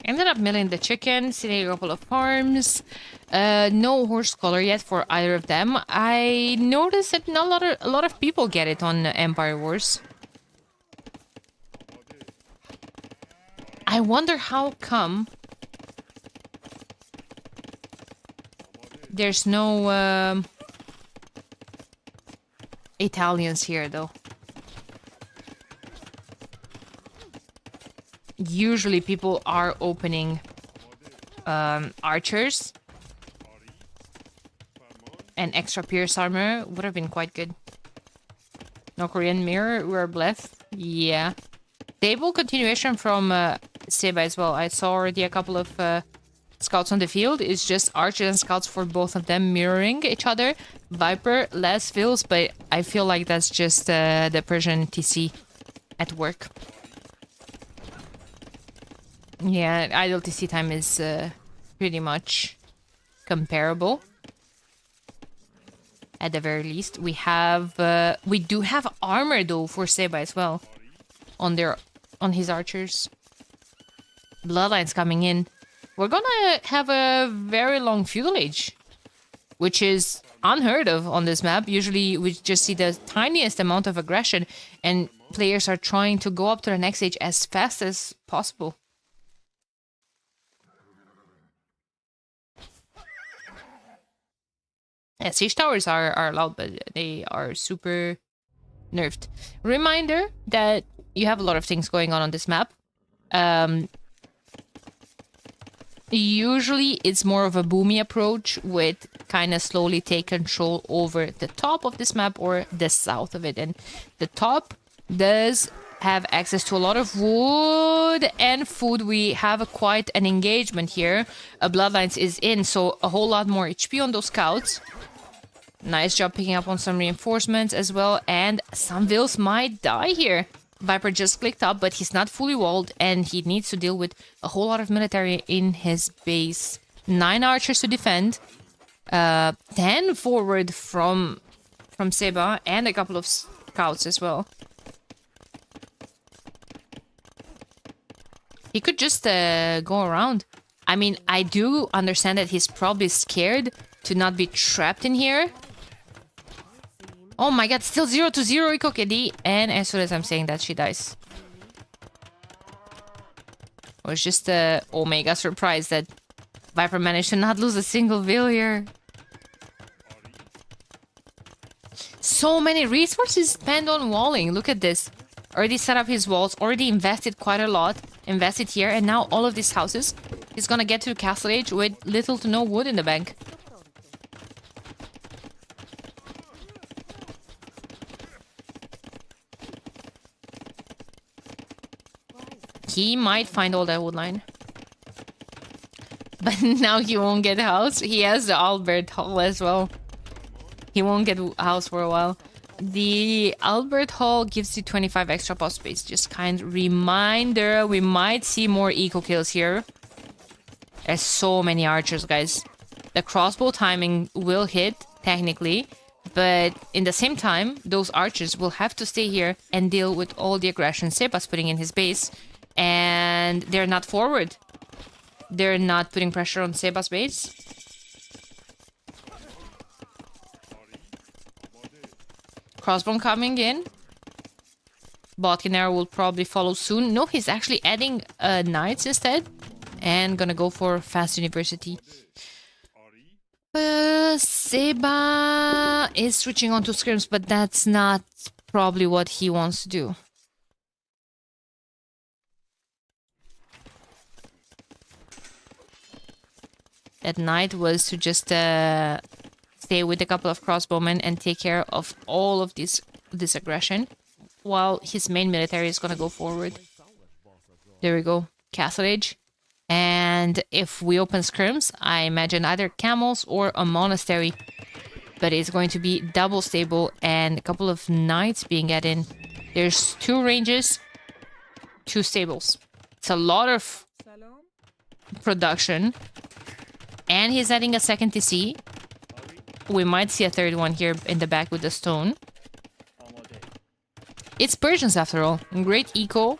Ended up milling the chicken, sitting a couple of farms. No horse color yet for either of them. I noticed that not a lot of people get it on Empire Wars. I wonder how come there's no Italians here though. Usually people are opening archers and extra pierce armor would have been quite good. No Korean mirror, we're blessed. Yeah. Stable continuation from Seba as well. I saw already a couple of scouts on the field. It's just archers and scouts for both of them mirroring each other. Viper, less fills, but I feel like that's just the Persian TC at work. Yeah, idle TC time is pretty much comparable. At the very least, we do have armor though for Seba as well on his archers. Bloodlines coming in. We're gonna have a very long feudal age, which is unheard of on this map. Usually we just see the tiniest amount of aggression and players are trying to go up to the next age as fast as possible. Yeah, siege towers are allowed, but they are super nerfed. Reminder that you have a lot of things going on this map. Usually it's more of a boomy approach with kind of slowly take control over the top of this map or the south of it. And the top does have access to a lot of wood and food. We have quite an engagement here. Bloodlines is in, so a whole lot more HP on those scouts. Nice job picking up on some reinforcements as well. And some vills might die here. Viper just clicked up, but he's not fully walled and he needs to deal with a whole lot of military in his base. 9 archers to defend. 10 forward from Seba and a couple of scouts as well. He could just go around. I mean, I do understand that he's probably scared to not be trapped in here. Oh my god, still 0-0 Eco KD. And as soon as I'm saying that, she dies. I was just Omega surprised that Viper managed to not lose a single Vil here. So many resources spent on walling. Look at this. Already set up his walls, already invested quite a lot. Invested here, and now all of these houses. He's gonna get to the castle age with little to no wood in the bank. He might find all that wood line. But now he won't get a house. He has the Albert Hall as well. He won't get a house for a while. The Albert Hall gives you 25 extra pop space. Just kind of reminder, we might see more eco kills here. There's so many archers, guys. The crossbow timing will hit, technically. But in the same time, those archers will have to stay here and deal with all the aggression Seba's putting in his base. And they're not forward. They're not putting pressure on Seba's base. Crossbone coming in. Botkin arrow will probably follow soon. No, he's actually adding knights instead. And gonna go for Fast University. Seba is switching on to scrims, but that's not probably what he wants to do. That knight was to just stay with a couple of crossbowmen and take care of all of this aggression, while his main military is gonna go forward. There we go, Castle Age. And if we open scrims, I imagine either camels or a monastery. but it's going to be double stable and a couple of knights being added in. There's 2 ranges, 2 stables. It's a lot of production. And he's adding a second TC. We might see a third one here in the back with the stone. It's Persians after all. Great eco.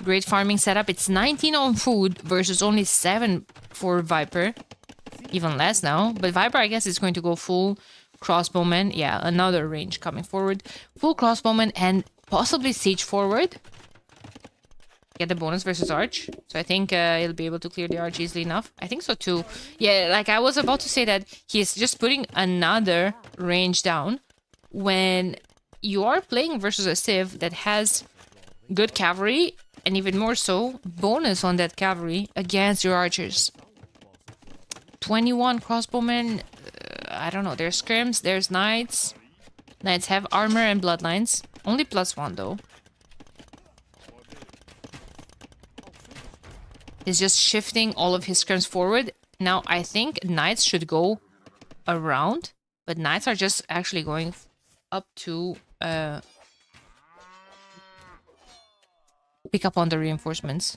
Great farming setup. It's 19 on food versus only 7 for Viper. Even less now. But Viper, I guess, is going to go full crossbowman. Yeah, another range coming forward. Full crossbowman and possibly siege forward. Get the bonus versus Arch. So I think he'll be able to clear the Arch easily enough. I think so too. Yeah, like I was about to say that he's just putting another range down when you are playing versus a Civ that has good cavalry and even more so bonus on that cavalry against your archers. 21 crossbowmen. I don't know. There's scrims, there's knights. Knights have armor and bloodlines. Only +1 though. He's just shifting all of his scrims forward. Now, I think knights should go around, but knights are just actually going up to pick up on the reinforcements.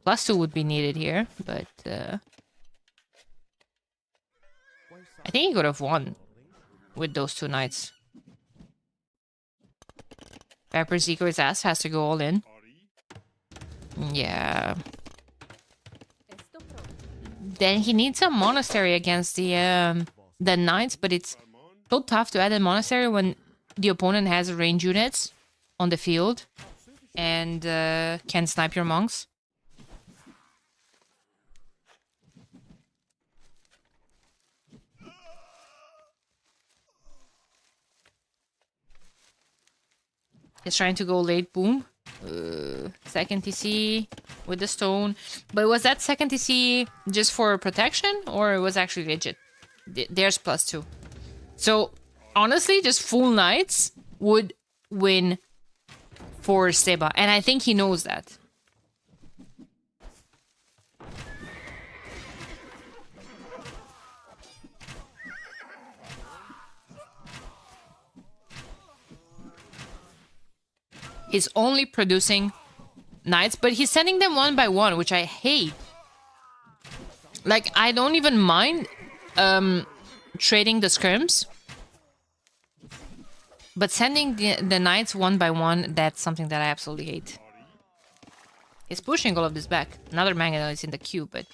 +2 would be needed here, but I think he could have won with those 2 knights. Viper Zico's ass has to go all in. Yeah. Then he needs a monastery against the knights, but it's so tough to add a monastery when the opponent has range units on the field and can snipe your monks. He's trying to go late boom. Second TC with the stone. But was that second TC just for protection or it was actually legit? There's +2. So honestly, just full knights would win for Seba. And I think he knows that. He's only producing knights, but he's sending them one by one, which I hate. Like, I don't even mind trading the scrims. But sending the knights one by one, that's something that I absolutely hate. He's pushing all of this back. Another Mangonel is in the queue, but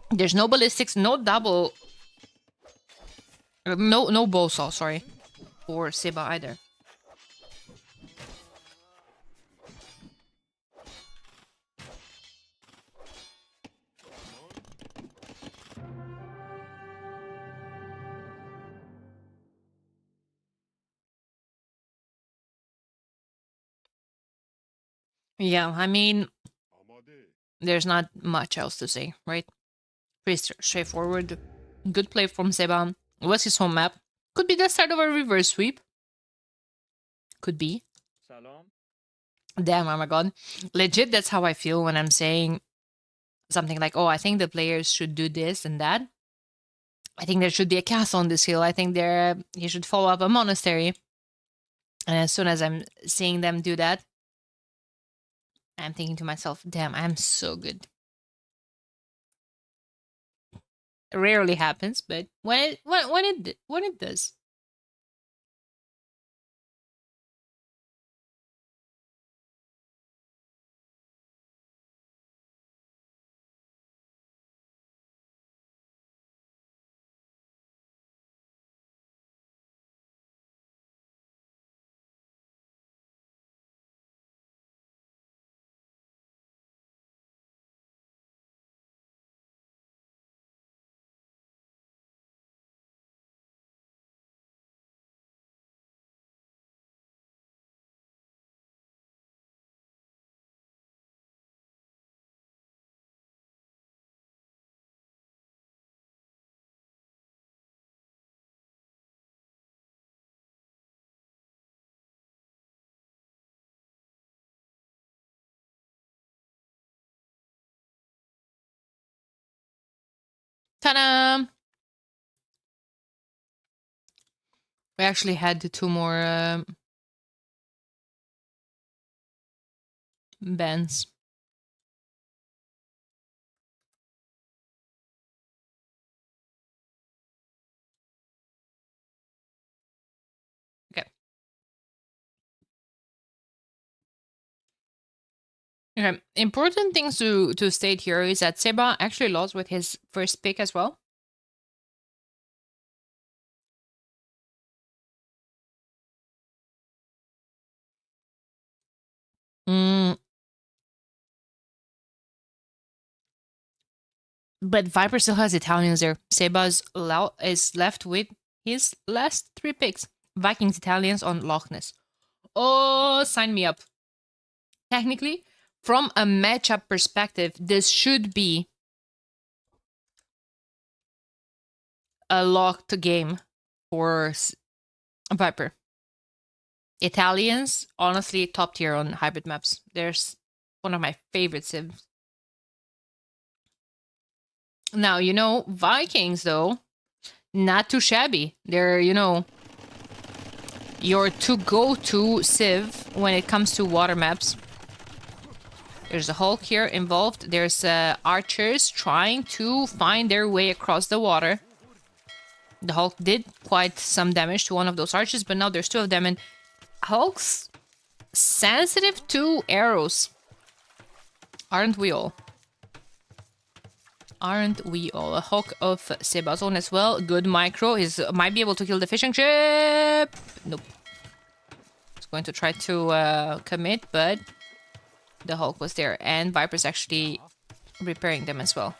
there's no ballistics, no double... No bow saw, sorry. For Seba either. Yeah, I mean, there's not much else to say, right? Pretty straightforward. Good play from Seba. It was his home map. Could be the start of a reverse sweep. Could be. Damn, oh my god. Legit, that's how I feel when I'm saying something like, oh, I think the players should do this and that. I think there should be a castle on this hill. I think you should follow up a monastery. And as soon as I'm seeing them do that, I'm thinking to myself, damn, I'm so good. It rarely happens, but when it does. Ta-da! We actually had 2 more bands. Okay. Okay. Important things to state here is that Seba actually lost with his first pick as well. But Viper still has Italians there. Seba is left with his last 3 picks. Vikings, Italians on Loch Ness. Oh, sign me up. Technically, from a matchup perspective, this should be a locked game for Viper. Italians, honestly, top tier on hybrid maps. There's one of my favorite civs. Now, you know, Vikings, though, not too shabby. They're, you know, your to-go-to civ when it comes to water maps. There's a Hulk here involved. There's archers trying to find their way across the water. The Hulk did quite some damage to one of those archers, but now there's 2 of them, and Hulk's sensitive to arrows. Aren't we all? Aren't we all? A Hulk of Seba's own as well. Good micro. He might be able to kill the fishing ship. Nope. He's going to try to commit, but the Hulk was there. And Viper's actually repairing them as well.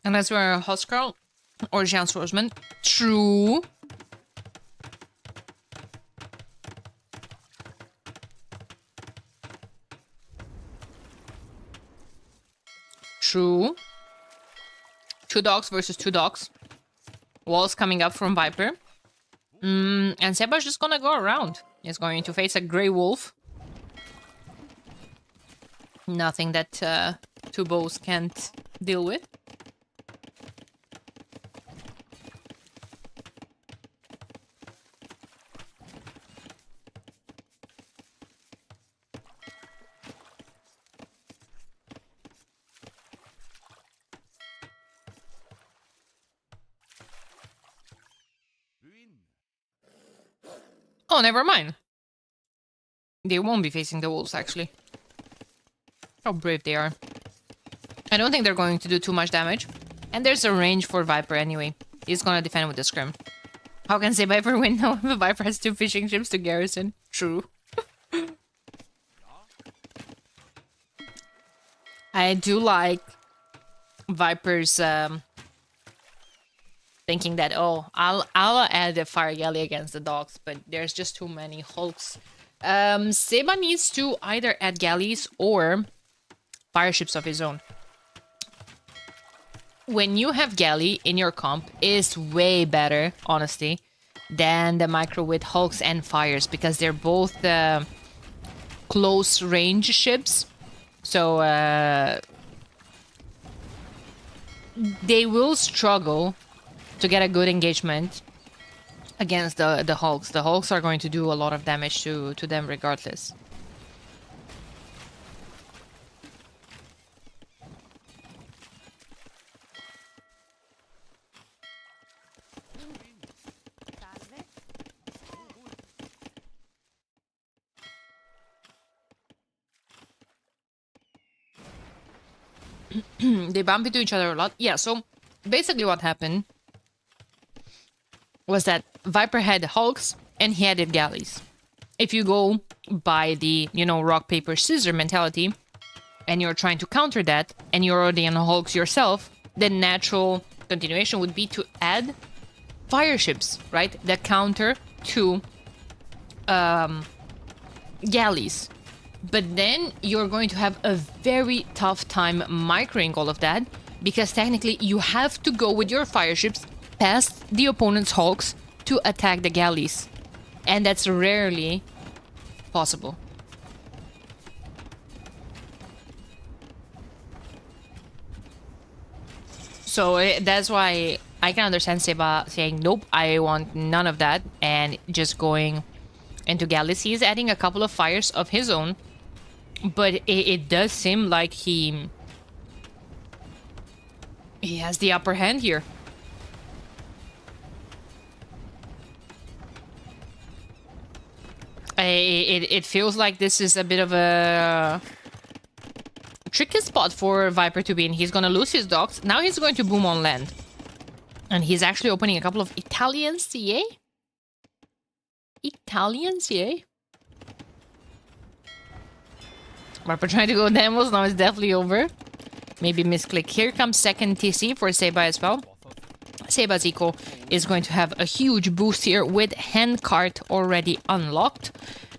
Unless we're a Huskarl or Jean Swordsman. True. True. 2 dogs versus 2 dogs. Walls coming up from Viper. And Seba's just gonna go around. He's going to face a Grey Wolf. Nothing that 2 bows can't deal with. Oh, never mind. They won't be facing the wolves, actually. How brave they are. I don't think they're going to do too much damage. And there's a range for Viper anyway. He's gonna defend with the scrim. How can say Viper win now if the Viper has 2 fishing ships to garrison? True. I do like Viper's thinking that, oh, I'll add a fire galley against the dogs, but there's just too many Hulks. Seba needs to either add galleys or fire ships of his own. When you have galley in your comp, is way better, honestly, than the micro with Hulks and fires, because they're both close range ships. So they will struggle to get a good engagement against the Hulks. The Hulks are going to do a lot of damage to them regardless. They bump into each other a lot. Yeah, so basically what happened was that Viper had Hulks and he added galleys. If you go by the, you know, rock, paper, scissors mentality, and you're trying to counter that, and you're already on Hulks yourself, the natural continuation would be to add fire ships, right? That counter to galleys. But then you're going to have a very tough time microing all of that, because technically you have to go with your fire ships past the opponent's hulks to attack the galleys. And that's rarely possible. So that's why I can understand Seba saying, nope, I want none of that, and just going into galleys. He's adding a couple of fires of his own, but it does seem like he has the upper hand here. It feels like this is a bit of a tricky spot for Viper to be in. He's gonna lose his docks. Now he's going to boom on land. And he's actually opening a couple of Italian CA? Italian CA? Viper trying to go demos, now it's definitely over. Maybe misclick. Here comes second TC for Seba as well. Seba's eco is going to have a huge boost here with handcart already unlocked.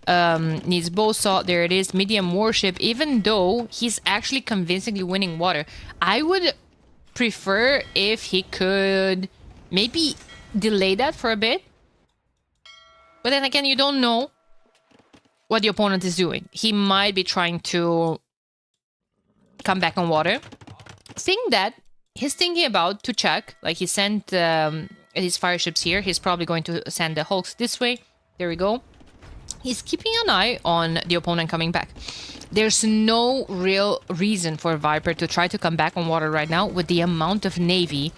Needs bowsaw, there it is, medium warship, even though he's actually convincingly winning water. I would prefer if he could maybe delay that for a bit. But then again, you don't know what the opponent is doing. He might be trying to come back on water. Seeing that, he's thinking about to check. Like, he sent his fire ships here. He's probably going to send the hulks this way. There we go. He's keeping an eye on the opponent coming back. There's no real reason for Viper to try to come back on water right now with the amount of navy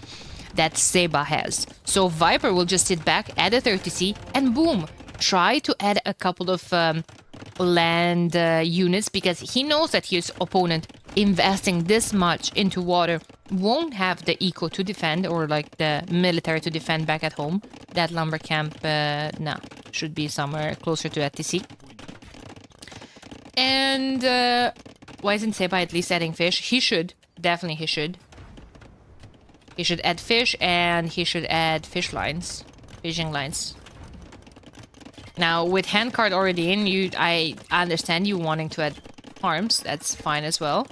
that Seba has. So Viper will just sit back, add a 30C, and boom! Try to add a couple of land units, because he knows that his opponent investing this much into water won't have the eco to defend, or like the military to defend back at home. That lumber camp, should be somewhere closer to ATC. And why isn't Seba at least adding fish? He should. Definitely he should. He should add fish, and he should add fish lines. Fishing lines. Now, with handcart already in, I understand you wanting to add arms. That's fine as well.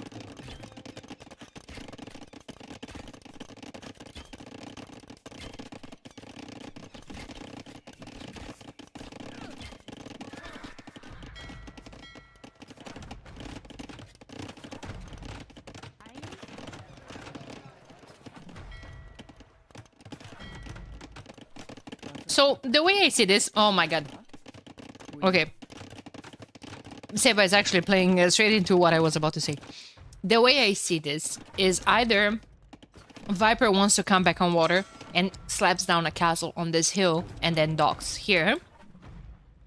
So, the way I see this... Oh my god. Okay. Seba is actually playing straight into what I was about to say. The way I see this is either Viper wants to come back on water and slaps down a castle on this hill and then docks here.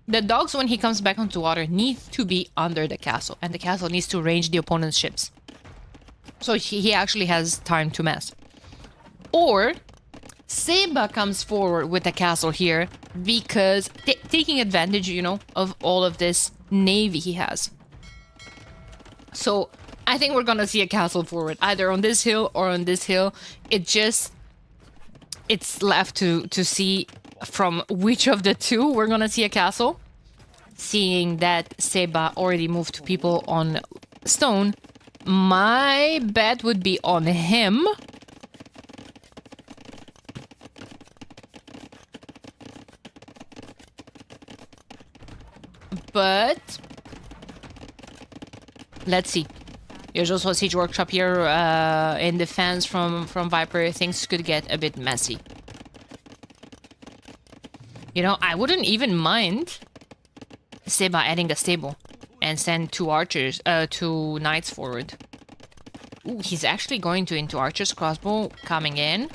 The docks, when he comes back onto water, need to be under the castle, and the castle needs to range the opponent's ships. So he actually has time to mess. Or Seba comes forward with the castle here because taking advantage, you know, of all of this navy he has. So I think we're gonna see a castle forward, either on this hill or on this hill. It's left to see from which of the two we're gonna see a castle. Seeing that Seba already moved people on stone, my bet would be on him. But let's see. There's also a siege workshop here in defense from Viper. Things could get a bit messy. You know, I wouldn't even mind Seba adding the stable and send two archers, two knights forward. Ooh, he's actually going to into archers crossbow coming in,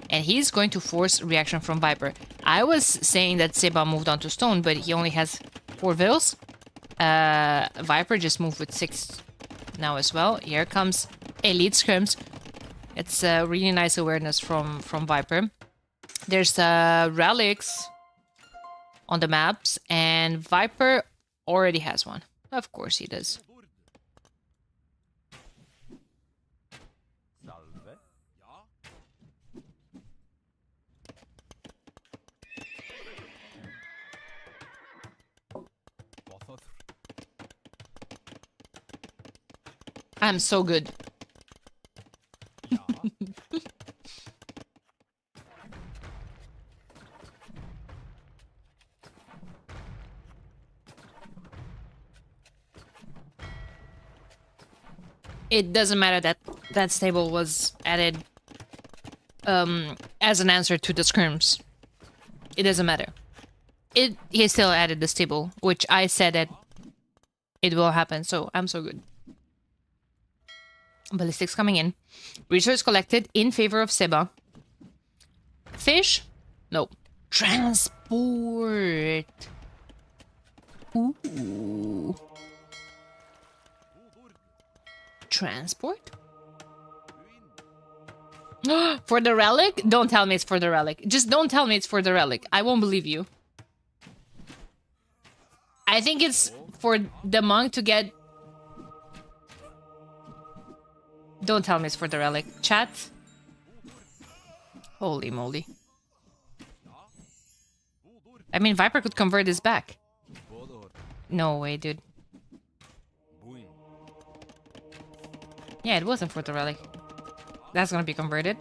and he's going to force reaction from Viper. I was saying that Seba moved on to stone, but he only has 4 vills. Viper just moved with 6 now as well. Here comes elite scrims. It's a really nice awareness from Viper. There's relics on the maps, and Viper already has one. Of course he does. I'm so good. It doesn't matter that that stable was added as an answer to the scrims. It doesn't matter. He still added the stable, which I said that it will happen, so I'm so good. Ballistics coming in. Resource collected in favor of Seba. Fish? No. Transport. Ooh. Transport? For the relic? Don't tell me it's for the relic. Just don't tell me it's for the relic. I won't believe you. I think it's for the monk to get... Don't tell me it's for the relic. Chat? Holy moly. I mean, Viper could convert this back. No way, dude. Yeah, it wasn't for the relic. That's gonna be converted.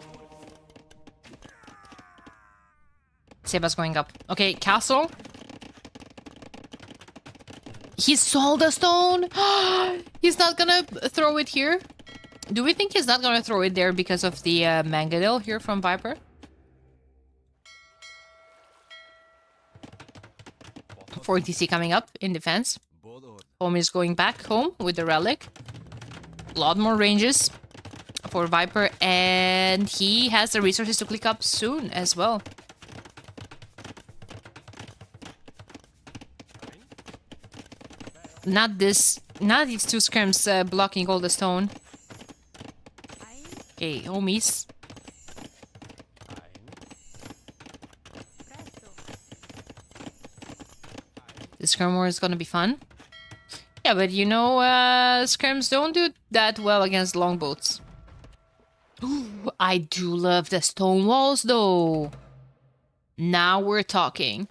Seba's going up. Okay, castle. He sold a stone! He's not gonna throw it here? Do we think he's not gonna throw it there because of the Mangadil here from Viper? For TC coming up in defense. Home is going back home with the relic. A lot more ranges for Viper, and he has the resources to click up soon as well. Not these two scrims blocking all the stone. Okay, homies. The scrim war is gonna be fun. Yeah, but you know, scrims don't do that well against longboats. Ooh, I do love the stone walls, though. Now we're talking.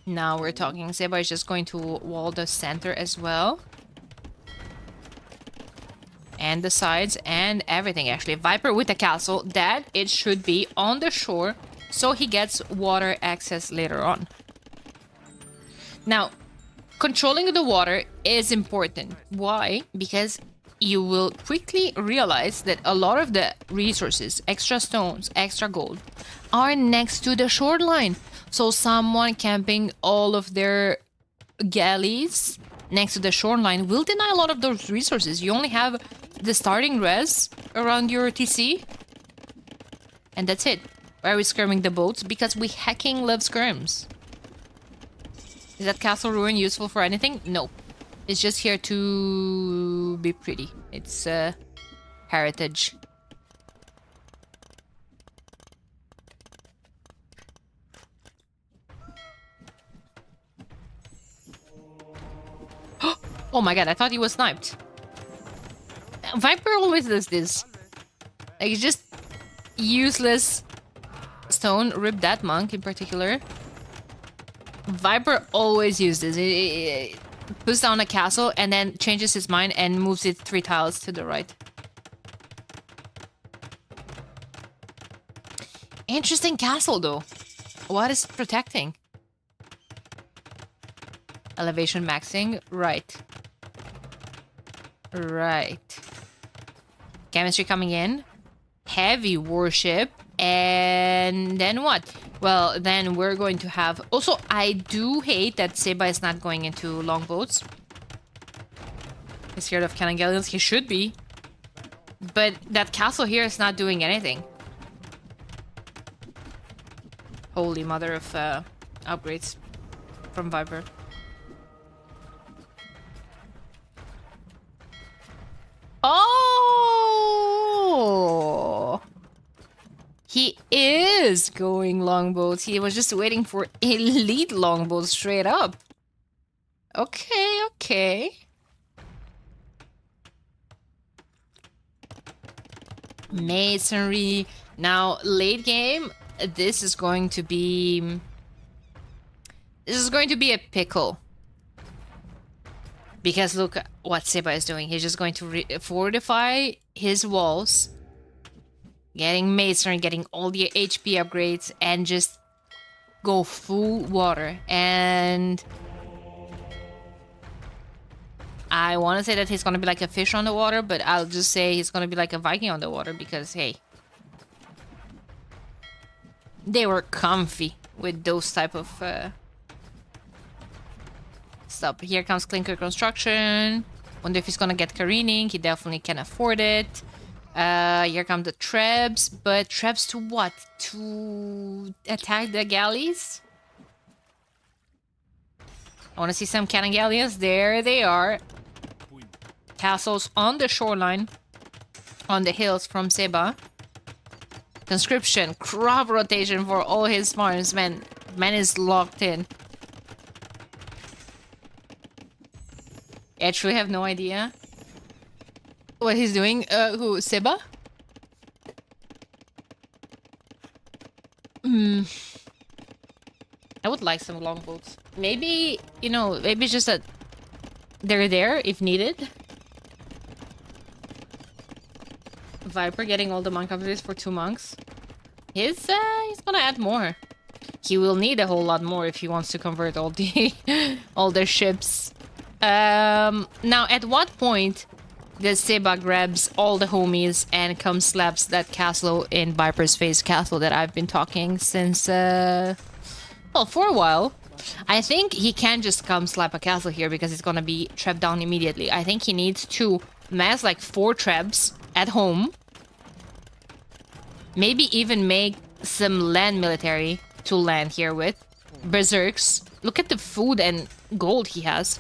Now we're talking. Seba is just going to wall the center as well. And the sides and everything, actually. Viper with the castle. That it should be on the shore, so he gets water access later on. Now, controlling the water is important. Why? Because you will quickly realize that a lot of the resources, extra stones, extra gold, are next to the shoreline. So someone camping all of their galleys next to the shoreline will deny a lot of those resources. You only have the starting res around your TC. And that's it. Why are we skirming the boats? Because we hacking love skirms. Is that castle ruin useful for anything? No. It's just here to be pretty. It's heritage. Oh my god, I thought he was sniped. Viper always does this. Like, it's just useless stone. Rip that monk in particular. Viper always uses this. It puts down a castle and then changes his mind and moves it 3 tiles to the right. Interesting castle, though. What is it protecting? Elevation maxing. Right. Right. Chemistry coming in. Heavy worship. And then what? Well, then we're going to have... Also, I do hate that Seba is not going into longboats. He's scared of cannon galleons. He should be. But that castle here is not doing anything. Holy mother of upgrades from Viper. Oh! He is going longboats. He was just waiting for elite longboats straight up. Okay, okay. Masonry. Now, late game, this is going to be... This is going to be a pickle. Because look what Seba is doing. He's just going to fortify his walls, getting masonry, getting all the HP upgrades, and just go full water. And I want to say that he's going to be like a fish on the water, but I'll just say he's going to be like a Viking on the water because, hey, they were comfy with those type of stuff. Here comes Clinker Construction. Wonder if he's going to get careening. He definitely can afford it. Here come the Trebs, but Trebs to what? To attack the galleys? I want to see some cannon galleons. There they are. Castles on the shoreline, on the hills from Seba. Conscription, crop rotation for all his farms. Man is locked in. Actually have no idea what he's doing. Who? Seba? I would like some longboats. Maybe, you know, maybe it's just that they're there if needed. Viper getting all the monk upgrades for 2 monks. He's gonna add more. He will need a whole lot more if he wants to convert all the all their ships. Now at what point does Seba grabs all the homies and comes slaps that castle in Viper's face castle that I've been talking since well, for a while. I think he can't just come slap a castle here because it's gonna be trapped down immediately. I think he needs to mass like 4 traps at home. Maybe even make some land military to land here with. Berserks. Look at the food and gold he has.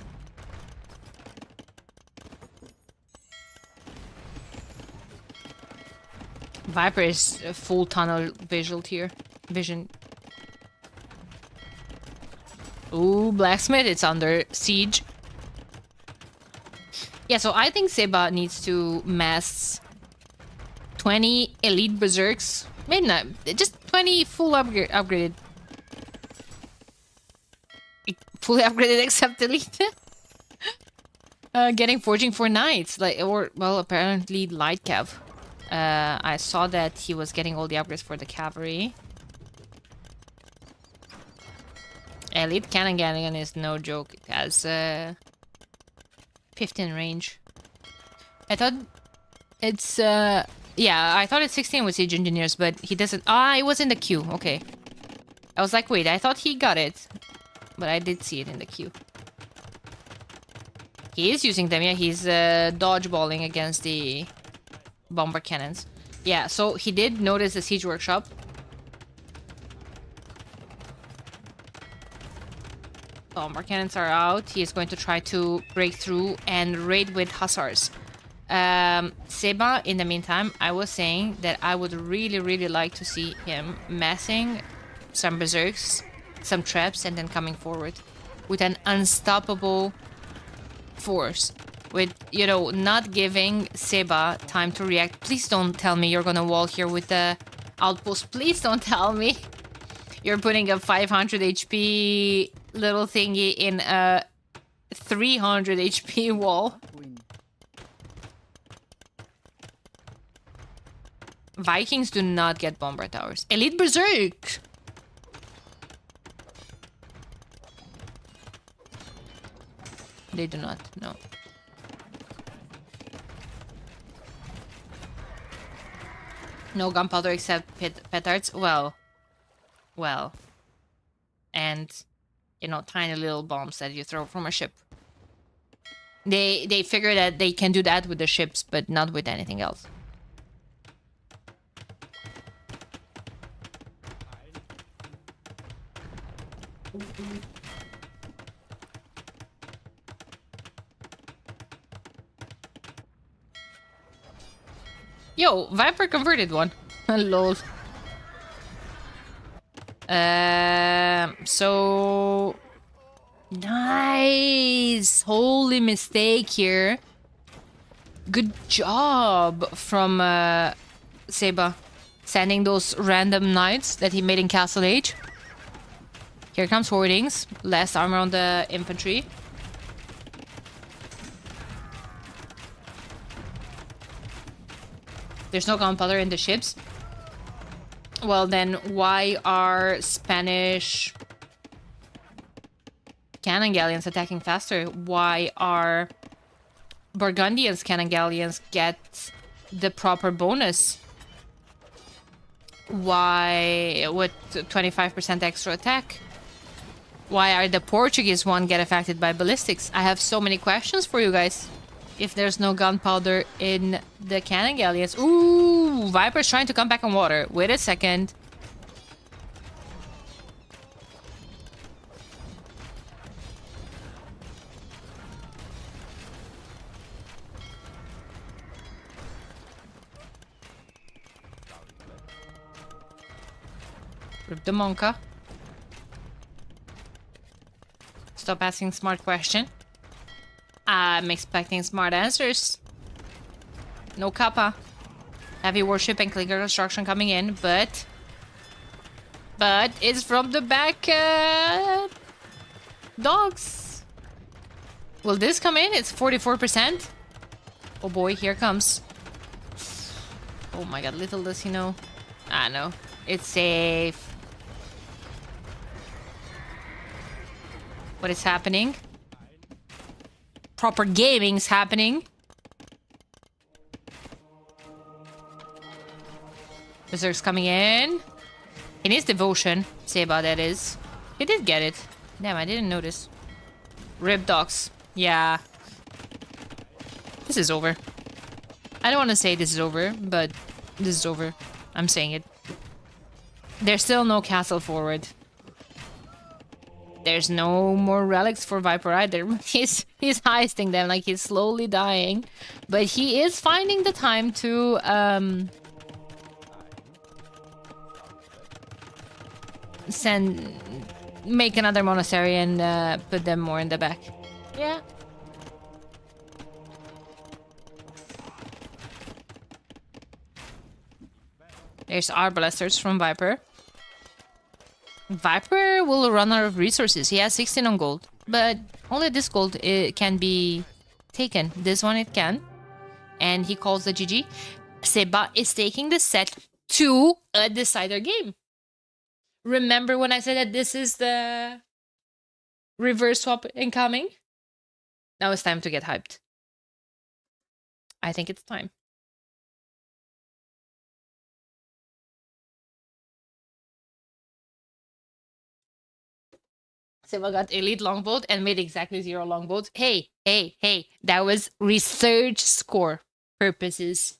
Viper is a full tunnel vision. Ooh, blacksmith, it's under siege. Yeah, so I think Seba needs to mass 20 elite berserks. Maybe not, just 20 full upgraded. Fully upgraded except elite. Getting forging for knights, like, or well, apparently light cav. I saw that he was getting all the upgrades for the cavalry. Elite cannon galleon is no joke. It has 15 range. I thought it's yeah, I thought it's 16 with siege engineers, but he doesn't. Ah, it was in the queue. Okay. I was like, wait, I thought he got it, but I did see it in the queue. He is using them. Yeah, he's dodgeballing against the bomber cannons. Yeah, so he did notice the siege workshop. Bomber cannons are out. He is going to try to break through and raid with hussars. Seba, in the meantime, I was saying that I would really like to see him massing some berserks, some traps, and then coming forward with an unstoppable force. With, you know, not giving Seba time to react. Please don't tell me you're gonna wall here with the outpost. Please don't tell me you're putting a 500 HP little thingy in a 300 HP wall. Vikings do not get bomber towers. Elite Berserk! They do not, no. No gunpowder except petards. Well. And, you know, tiny little bombs that you throw from a ship. They figure that they can do that with the ships, but not with anything else. Yo, Viper converted one. Lol. So nice. Holy mistake here. Good job from Seba, sending those random knights that he made in Castle Age. Here comes Hoardings. Less armor on the infantry. There's no gunpowder in the ships. Well, then why are Spanish cannon galleons attacking faster? Why are Burgundians cannon galleons get the proper bonus? Why with 25% extra attack? Why are the Portuguese one get affected by ballistics? I have so many questions for you guys. If there's no gunpowder in the cannon galleons. Ooh, Viper's trying to come back on water. Wait a second. Rip the Monka. Stop asking smart question. I'm expecting smart answers. No kappa. Heavy warship and clicker construction coming in, but it's from the back dogs. Will this come in? It's 44%. Oh boy, here comes. Oh my god, little does he know. Ah no, it's safe. What is happening? Proper gaming's happening. Berserk's coming in. He needs devotion. Seba, that is. He did get it. Damn, I didn't notice. Rip dogs. Yeah. This is over. I don't want to say this is over, but this is over. I'm saying it. There's still no castle forward. There's no more relics for Viper either. He's heisting them like he's slowly dying. But he is finding the time to make another monastery and put them more in the back. Yeah. There's Arbalesters from Viper. Viper will run out of resources. He has 16 on gold. But only this gold can be taken. This one it can. And he calls the GG. Seba is taking the set to a decider game. Remember when I said that this is the reverse swap incoming? Now it's time to get hyped. I think it's time. Seba got elite longboat and made exactly 0 longboats. Hey, hey, hey. That was research score purposes.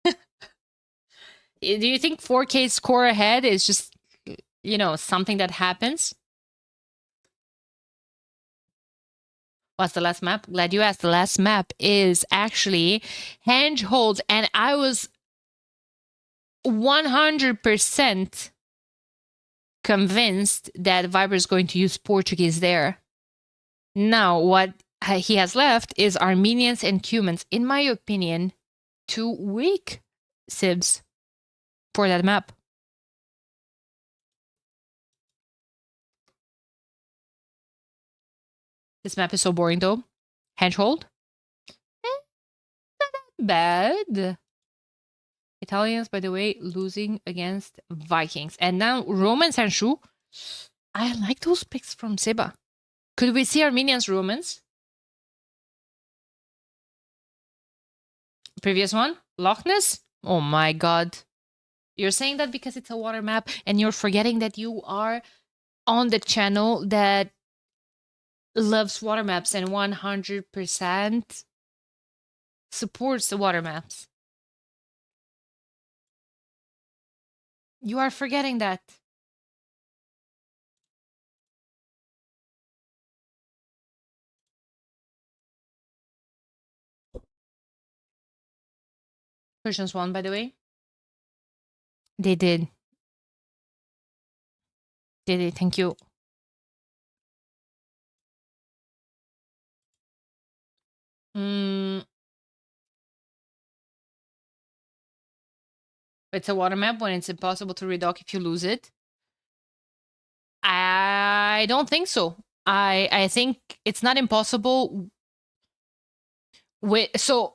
Do you think 4K score ahead is just, you know, something that happens? What's the last map? Glad you asked. The last map is actually Handhold, and I was 100% convinced that Viper is going to use Portuguese there. Now, what he has left is Armenians and Cumans. In my opinion, too weak Sibs for that map. This map is so boring though. Handhold? Not that bad. Italians, by the way, losing against Vikings. And now Romans and Shu. I like those picks from Seba. Could we see Armenians, Romans? Previous one? Loch Ness? Oh my god. You're saying that because it's a water map and you're forgetting that you are on the channel that loves water maps and 100% supports the water maps. You are forgetting that. Persians won, by the way. They did. They did, thank you. It's a water map when it's impossible to redock if you lose it. I don't think so. I think it's not impossible. So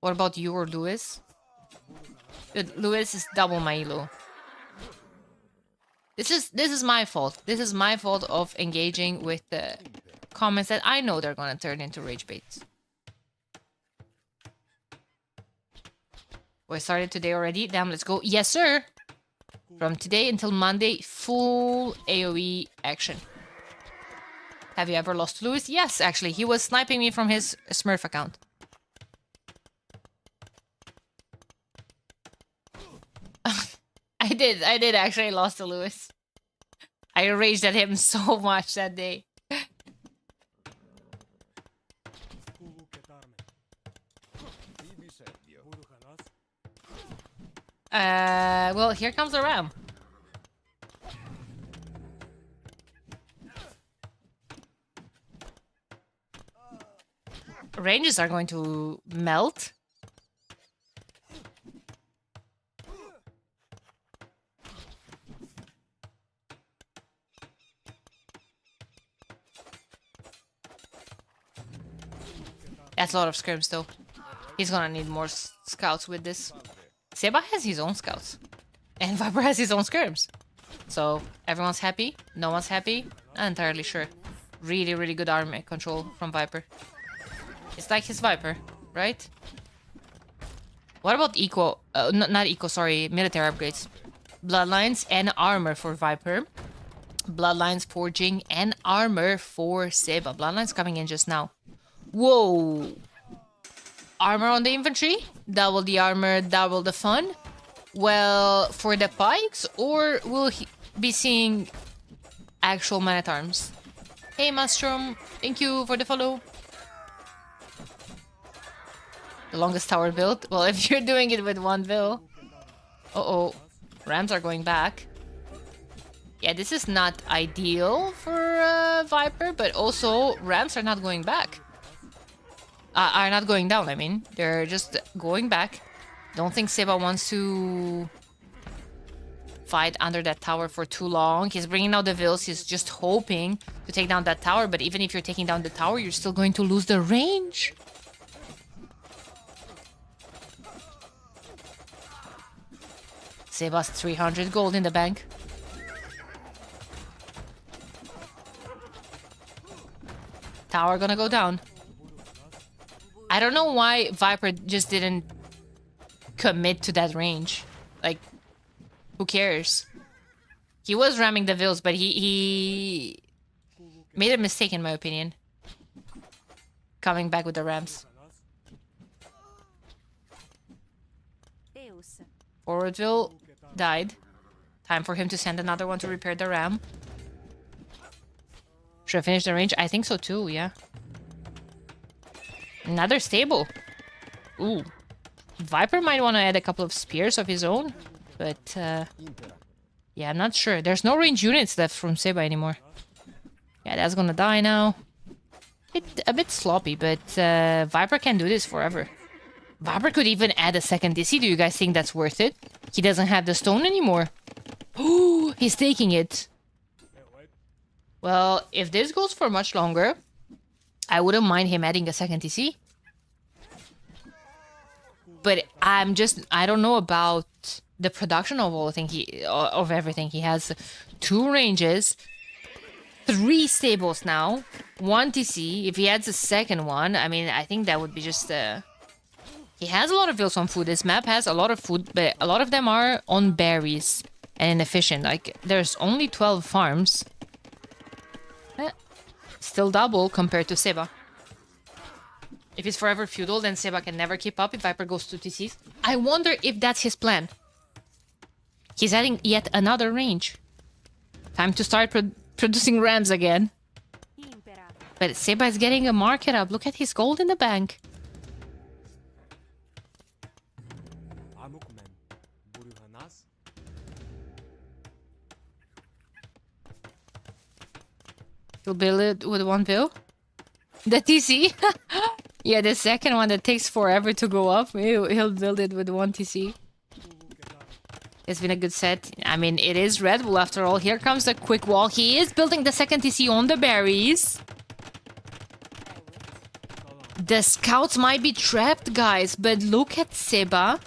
What about you or Lewis? Dude, Lewis is double my elo. This is my fault. This is my fault of engaging with the comments that I know they're gonna turn into rage baits. We started today already. Damn, let's go. Yes, sir. From today until Monday, full AoE action. Have you ever lost to Lewis? Yes, actually. He was sniping me from his Smurf account. I did actually lost to Lewis. I raged at him so much that day. Well, here comes the ram. Ranges are going to melt. That's a lot of scrims, though. He's gonna need more scouts with this. Seba has his own scouts. And Viper has his own scrims. So, everyone's happy. No one's happy. Not entirely sure. Really, really good army control from Viper. It's like his Viper, right? What about eco... not eco, sorry. Military upgrades. Bloodlines and armor for Viper. Bloodlines, forging, and armor for Seba. Bloodlines coming in just now. Whoa! Armor on the infantry? Double the armor, double the fun? Well, for the pikes? Or will he be seeing actual man-at-arms? Hey, Mushroom. Thank you for the follow. The longest tower built? Well, if you're doing it with one bill. Uh-oh. Rams are going back. Yeah, this is not ideal for Viper, but also Rams are not going back. Are not going down, I mean. They're just going back. Don't think Seba wants to fight under that tower for too long. He's bringing out the Vils. He's just hoping to take down that tower. But even if you're taking down the tower, you're still going to lose the range. Seba's 300 gold in the bank. Tower gonna go down. I don't know why Viper just didn't commit to that range. Like, who cares? He was ramming the Vils, but he made a mistake in my opinion. Coming back with the rams. Forward Vil died. Time for him to send another one to repair the ram. Should I finish the range? I think so too, yeah. Another stable. Ooh. Viper might want to add a couple of spears of his own. But, yeah, I'm not sure. There's no range units left from Seba anymore. Yeah, that's gonna die now. A bit sloppy, but Viper can do this forever. Viper could even add a second DC. Do you guys think that's worth it? He doesn't have the stone anymore. Ooh, he's taking it. Well, if this goes for much longer, I wouldn't mind him adding a second TC. But I don't know about the production of everything. He has 2 ranges, 3 stables now, 1 TC. If he adds a second one, I mean, I think that would be just... He has a lot of bills on food. This map has a lot of food, but a lot of them are on berries and inefficient. Like, there's only 12 farms. Still double compared to Seba. If it's forever feudal, then Seba can never keep up if Viper goes to TCs. I wonder if that's his plan. He's adding yet another range. Time to start producing rams again. But Seba is getting a market up. Look at his gold in the bank. He'll build it with 1 bill. The TC? Yeah, the second one that takes forever to go up, he'll build it with 1 TC. It's been a good set. I mean, it is Red Bull after all. Here comes the quick wall. He is building the second TC on the berries. The scouts might be trapped, guys, but look at Seba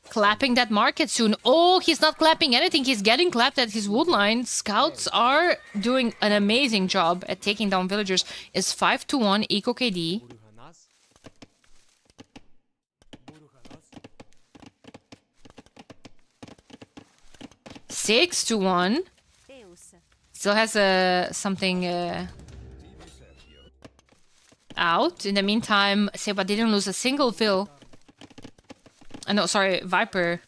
clapping that market soon. Oh, he's not clapping anything. He's getting clapped at his wood line. Scouts are doing an amazing job at taking down villagers. It's 5-1 Eco KD. 6-1. Still has something out. In the meantime, Seba didn't lose a single vill. No, sorry, Viper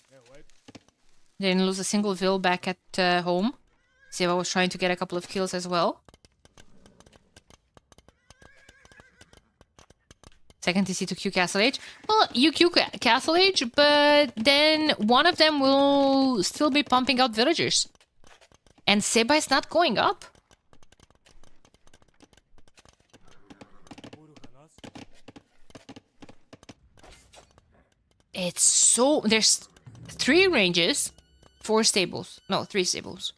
didn't lose a single vill back at home. Seba was trying to get a couple of kills as well. Second TC to Q Castle Age. Well, you Q Castle Age, but then one of them will still be pumping out villagers. And Seba is not going up. It's so... There's 3 ranges, 4 stables. No, 3 stables.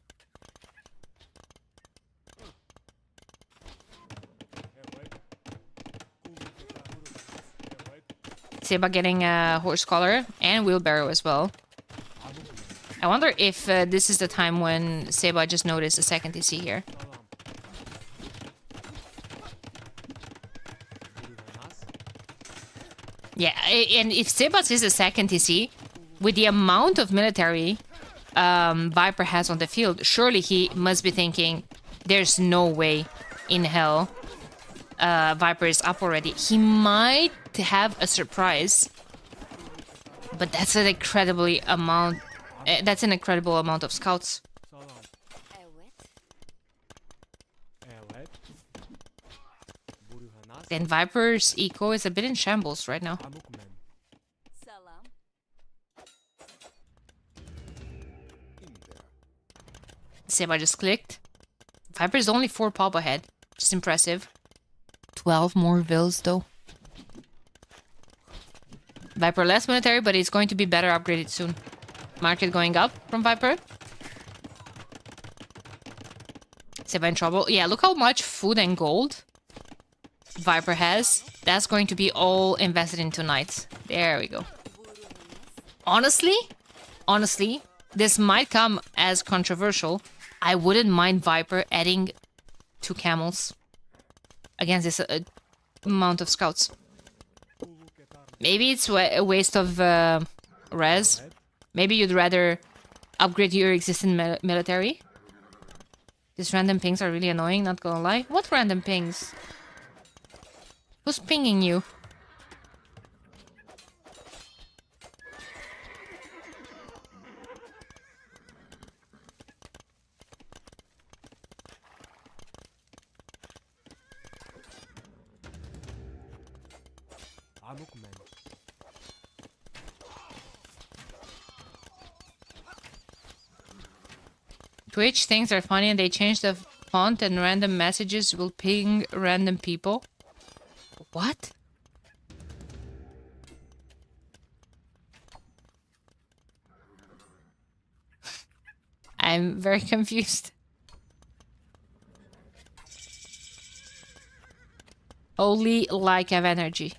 Seba getting a horse collar and wheelbarrow as well. I wonder if this is the time when Seba just noticed the second TC here. Yeah, and if Seba is the second TC, with the amount of military Viper has on the field, surely he must be thinking, there's no way in hell Viper is up already. He might have a surprise, but that's an incredibly amount. That's an incredible amount of scouts. And Viper's eco is a bit in shambles right now. Seba just clicked. Viper's only 4 pop ahead. Just impressive. 12 more vills though. Viper less military, but it's going to be better upgraded soon. Market going up from Viper. Seba in trouble. Yeah, look how much food and gold Viper has. That's going to be all invested into knights. There we go. Honestly, this might come as controversial. I wouldn't mind Viper adding 2 camels against this amount of scouts. Maybe it's a waste of res. Maybe you'd rather upgrade your existing military. These random pings are really annoying, not gonna lie. What random pings? Who's pinging you? Twitch things are funny and they change the font and random messages will ping random people. What? I'm very confused. Only like have energy.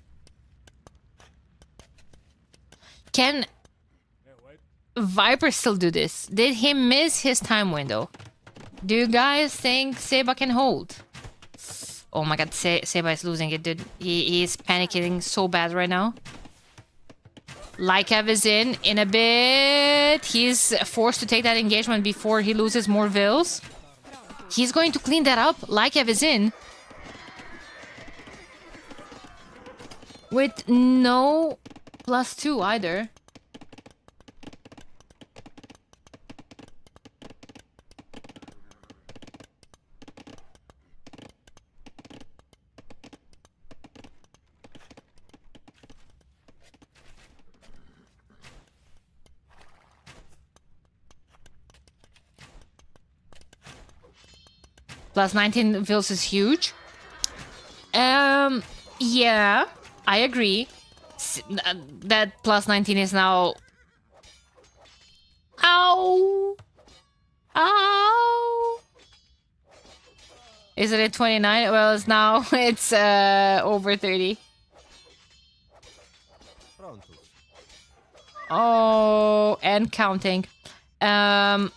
Can Viper still do this? Did he miss his time window? Do you guys think Seba can hold? Oh my god, Seba is losing it, dude. He is panicking so bad right now. Lykev is in a bit. He's forced to take that engagement before he loses more vills. He's going to clean that up. Lykev is in. With no +2 either. +19 vills is huge. Yeah, I agree. That +19 is now... Ow! Ow! Is it at 29? Well, it's now it's over 30. Oh, and counting. Camels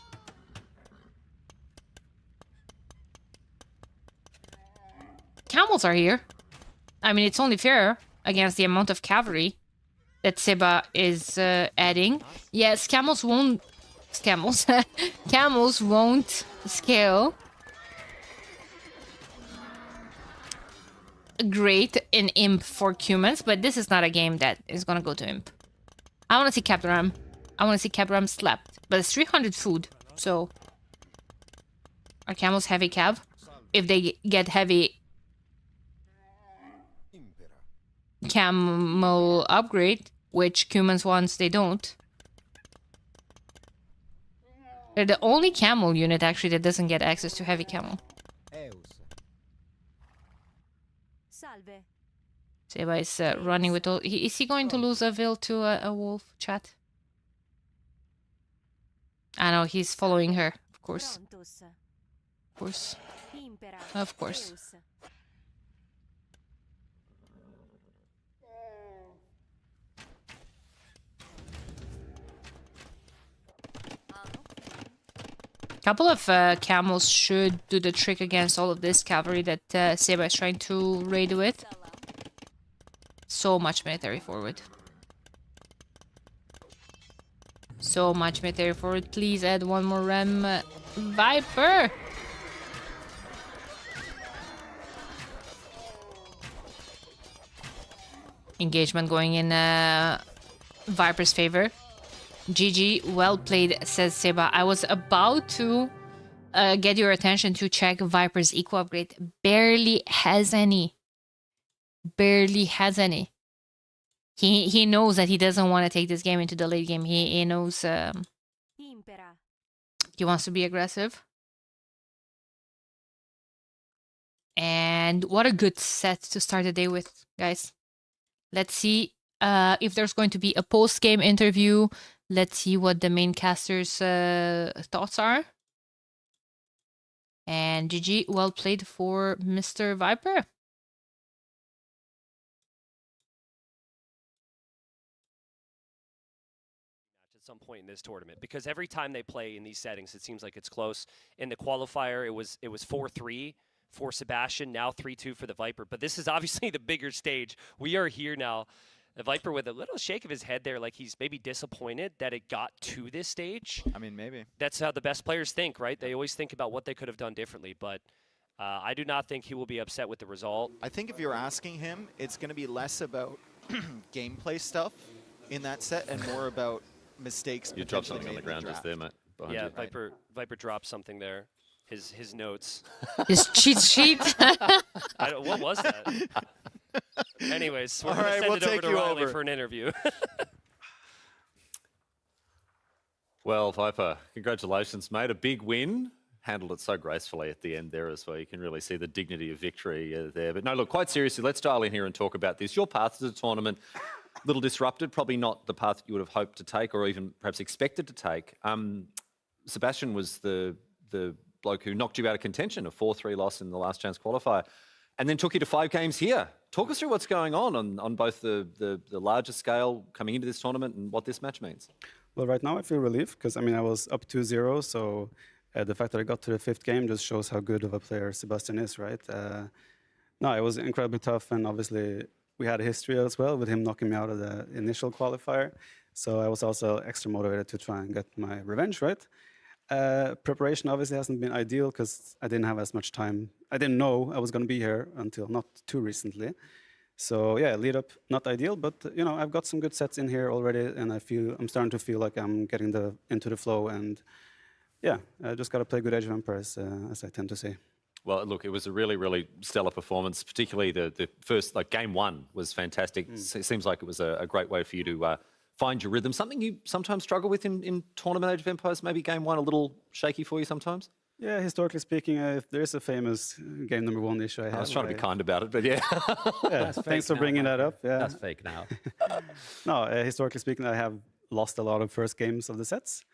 are here. I mean, it's only fair against the amount of cavalry that Seba is adding. Yes, camels won't... Camels. Camels won't scale. Great in Imp for humans, but this is not a game that is gonna go to Imp. I want to see Capram. I want to see Capram slapped. But it's 300 food, so... Are camels heavy cav? If they get heavy... Camel upgrade, which humans wants, they don't. They're the only camel unit, actually, that doesn't get access to heavy camel. Seba is running with all... Is he going to lose a Vil to a wolf, chat? I know, he's following her, of course. Of course. Of course. Couple of camels should do the trick against all of this cavalry that Seba is trying to raid with. So much military forward. So much military forward. Please add one more Rem. Viper! Engagement going in Viper's favor. GG, well played, says Seba. I was about to get your attention to check Viper's eco upgrade. Barely has any. Barely has any. He knows that he doesn't want to take this game into the late game. He knows he wants to be aggressive. And what a good set to start the day with, guys. Let's see if there's going to be a post-game interview. Let's see what the main caster's thoughts are. And GG, well played for Mr. Viper. At some point in this tournament, because every time they play in these settings, it seems like it's close. In the qualifier, it was 4-3 for Sebastian, now 3-2 for the Viper. But this is obviously the bigger stage. We are here now. The Viper with a little shake of his head there, like he's maybe disappointed that it got to this stage. I mean, maybe. That's how the best players think, right? They always think about what they could have done differently, but I do not think he will be upset with the result. I think if you're asking him, it's going to be less about gameplay stuff in that set and more about mistakes. You dropped something on the ground just there, mate. Yeah, you. Viper dropped something there. His notes. His cheat sheet. What was that? Anyways, we're All going right, to send we'll it over take to you Riley over. for an interview. Well, Viper, congratulations, mate. A big win. Handled it so gracefully at the end there as well. You can really see the dignity of victory there. But no, look, quite seriously, let's dial in here and talk about this. Your path to the tournament, a little disrupted, probably not the path you would have hoped to take or even perhaps expected to take. Sebastian was the bloke who knocked you out of contention, a 4-3 loss in the last chance qualifier, and then took you to 5 games here. Talk us through what's going on both the larger scale coming into this tournament and what this match means. Well, right now I feel relief because, I mean, I was up 2-0, so the fact that I got to the 5th game just shows how good of a player Sebastian is, right? No, it was incredibly tough, and obviously we had a history as well with him knocking me out of the initial qualifier. So I was also extra motivated to try and get my revenge, right? Preparation obviously hasn't been ideal because I didn't have as much time. I didn't know I was going to be here until not too recently. So yeah, lead up, not ideal, but you know, I've got some good sets in here already, and I'm starting to feel like I'm getting into the flow, and yeah, I just got to play good Age of Empires, as I tend to say. Well, look, it was a really, really stellar performance, particularly the first, like game 1 was fantastic. It seems like it was a great way for you to find your rhythm. Something you sometimes struggle with in tournament Age of Empires, maybe game 1 a little shaky for you sometimes? Yeah, historically speaking, there is a famous game number 1 issue I have. I was trying to be kind about it, but yeah. Yeah, thanks for bringing that up. Yeah. That's fake now. No, historically speaking, I have lost a lot of first games of the sets.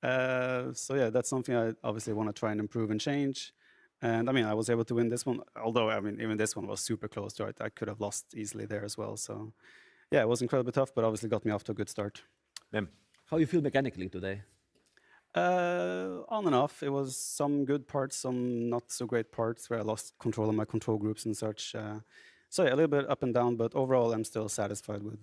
So yeah, that's something I obviously want to try and improve and change. And I mean, I was able to win this one, although I mean, even this one was super close, right? I could have lost easily there as well. So yeah, it was incredibly tough, but obviously got me off to a good start. How you feel mechanically today? On and off. It was some good parts, some not so great parts where I lost control of my control groups and such. So yeah, a little bit up and down, but overall I'm still satisfied with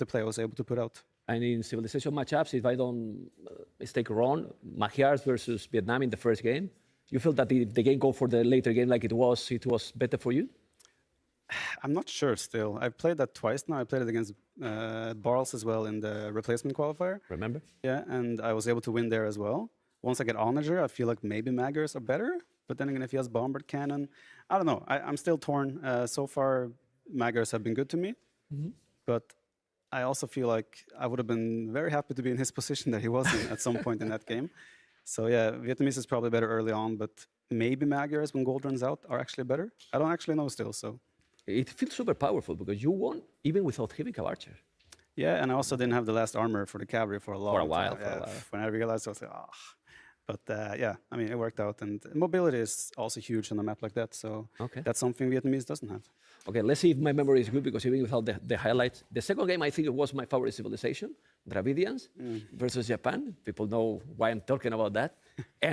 the play I was able to put out. And in civilization matchups, if I don't mistake wrong, Magyars versus Vietnam in the first game, you feel that the game go for the later game like it was better for you? I'm not sure still. I've played that twice now. I played it against Barles as well in the replacement qualifier. Remember? Yeah, and I was able to win there as well. Once I get Onager, I feel like maybe Magyars are better. But then again, if he has Bombard Cannon, I don't know. I'm still torn. So far, Magyars have been good to me. But I also feel like I would have been very happy to be in his position that he was in at some point in that game. So yeah, Vietnamese is probably better early on, but maybe Magyars, when gold runs out, are actually better. I don't actually know still, so. It feels super powerful because you won even without heavy cav archer. Yeah, and I also didn't have the last armor for the cavalry for a long time. For a Yeah, while. when I realized, I was like, ah. But yeah, I mean, it worked out. And mobility is also huge on a map like that. So that's something Vietnamese doesn't have. Okay, let's see if my memory is good because even without the highlights. The second game, I think it was my favorite civilization, Dravidians versus Japan. People know why I'm talking about that.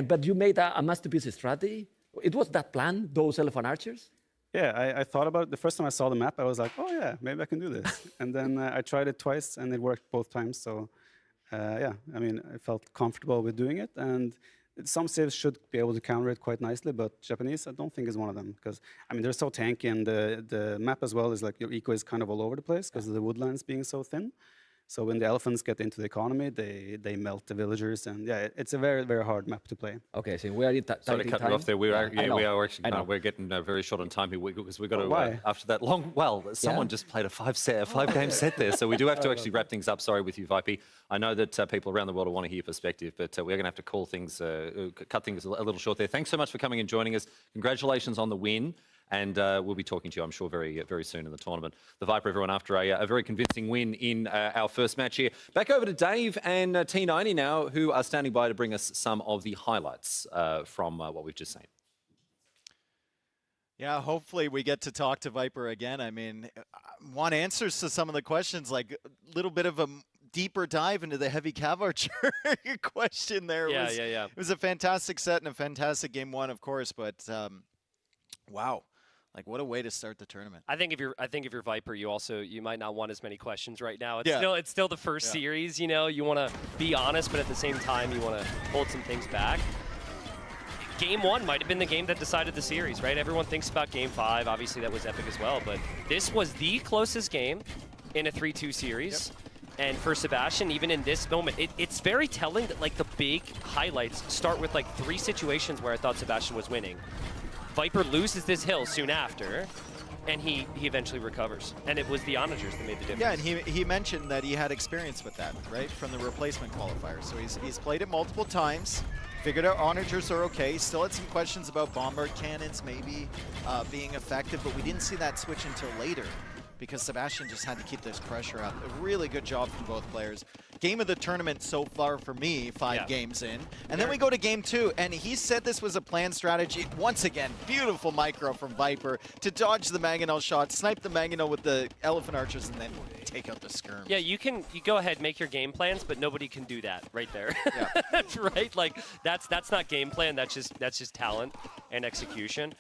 But you made a masterpiece strategy. It was that plan, those elephant archers? Yeah, I thought about it. The first time I saw the map, I was like, oh yeah, maybe I can do this. And then I tried it twice and it worked both times. So yeah, I mean, I felt comfortable with doing it. And some civs should be able to counter it quite nicely, but Japanese, I don't think is one of them. Because, I mean, they're so tanky and the map as well is like your eco is kind of all over the place because of the woodlands being so thin. So when the elephants get into the economy, they melt the villagers, and yeah, it's a very, very hard map to play. Okay, so we are in Sorry to cut you off there. We are actually we're getting very short on time here because we got to after that long. Well, someone just played a five-game set there, so we do have to actually wrap things up. Sorry with you, Vipey. I know that people around the world want to hear your perspective, but we're going to have to call things, cut things a little short there. Thanks so much for coming and joining us. Congratulations on the win. And we'll be talking to you, I'm sure, very, very soon in the tournament. The Viper, everyone, after a very convincing win in our first match here. Back over to Dave and T90 now, who are standing by to bring us some of the highlights from what we've just seen. Yeah, hopefully we get to talk to Viper again. I mean, I want answers to some of the questions, like a little bit of a deeper dive into the heavy cav archer question there. Yeah. It was a fantastic set and a fantastic game one, of course, but wow. Like, what a way to start the tournament. I think if you're Viper, you might not want as many questions right now. It's still the first series, you know. You want to be honest, but at the same time, you want to hold some things back. Game 1 might have been the game that decided the series, right? Everyone thinks about Game 5. Obviously, that was epic as well, but this was the closest game in a 3-2 series. Yep. And for Sebastian, even in this moment, it's very telling that like the big highlights start with like 3 situations where I thought Sebastian was winning. Viper loses this hill soon after, and he eventually recovers. And it was the onagers that made the difference. Yeah, and he mentioned that he had experience with that, right, from the replacement qualifier. So he's played it multiple times, figured out onagers are okay, still had some questions about bombard cannons maybe being effective, but we didn't see that switch until later because Sebastian just had to keep this pressure up. A really good job from both players. Game of the tournament so far for me, 5 games in. And then we go to game 2, and he said this was a planned strategy. Once again, beautiful micro from Viper to dodge the Mangonel shot, snipe the Mangonel with the Elephant Archers, and then take out the skirms. Yeah, you go ahead, make your game plans, but nobody can do that right there. Yeah. Right? Like, that's not game plan, that's just talent and execution.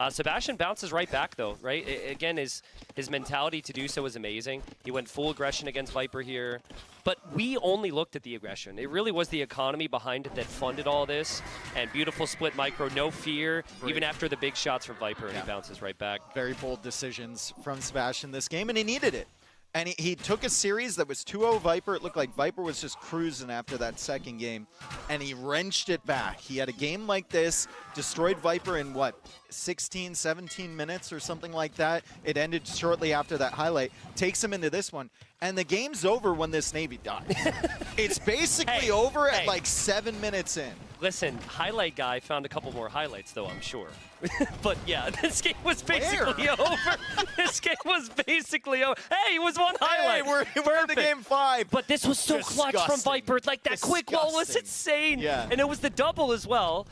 Sebastian bounces right back, though, right? Again, his mentality to do so is amazing. He went full aggression against Viper here. But we only looked at the aggression. It really was the economy behind it that funded all this. And beautiful split micro, no fear, even after the big shots from Viper, and he bounces right back. Very bold decisions from Sebastian this game, and he needed it. And he took a series that was 2-0 Viper. It looked like Viper was just cruising after that second game, and he wrenched it back. He had a game like this, destroyed Viper in, what, 16, 17 minutes or something like that. It ended shortly after that highlight. Takes him into this one, and the game's over when this Navy dies. It's basically over at like 7 minutes in. Listen, highlight guy found a couple more highlights, though, I'm sure. But yeah, this game was basically over. This game was basically over. Hey, it was one highlight. Hey, we're in the game 5. But this was so clutch from Viper. Like, that quick wall was insane. Yeah. And it was the double as well.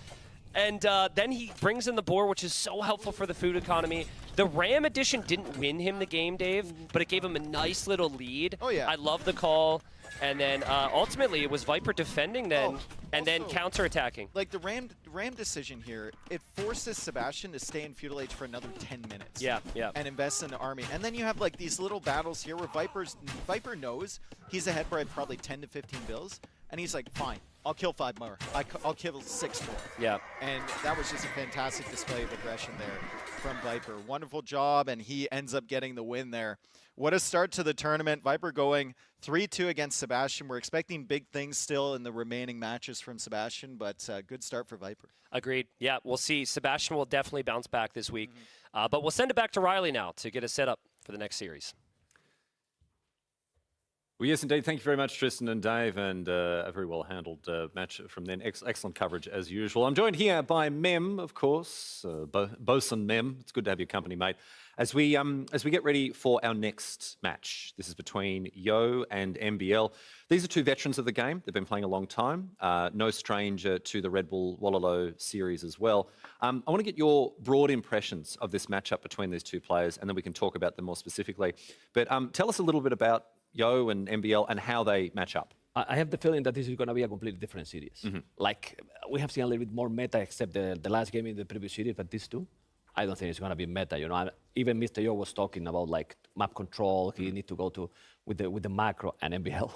And then he brings in the boar, which is so helpful for the food economy. The Ram edition didn't win him the game, Dave, but it gave him a nice little lead. Oh, yeah. I love the call. And then ultimately, it was Viper defending then, and then counterattacking. Like the Ram decision here, it forces Sebastian to stay in Feudal Age for another 10 minutes. Yeah. And invest in the army. And then you have like these little battles here where Viper knows he's ahead by probably 10 to 15 bills, and he's like, fine, I'll kill 5 more. I'll kill 6 more. Yeah. And that was just a fantastic display of aggression there from Viper. Wonderful job, and he ends up getting the win there. What a start to the tournament. Viper going 3-2 against Sebastian. We're expecting big things still in the remaining matches from Sebastian, but good start for Viper. Agreed. Yeah, we'll see. Sebastian will definitely bounce back this week. But we'll send it back to Riley now to get us set up for the next series. Well, yes, indeed. Thank you very much, Tristan and Dave, and a very well-handled match from then. Excellent coverage, as usual. I'm joined here by Mem, of course, Bosun Mem. It's good to have your company, mate. As we get ready for our next match, this is between Yo and MBL. These are two veterans of the game. They've been playing a long time. No stranger to the Red Bull Wololo series as well. I want to get your broad impressions of this matchup between these two players, and then we can talk about them more specifically. But tell us a little bit about Yo and MBL and how they match up. I have the feeling that this is going to be a completely different series. Like, we have seen a little bit more meta, except the last game in the previous series, but these two, I don't think it's going to be meta. You know, even Mr. Yo was talking about like map control. He need to go to with the macro and MBL.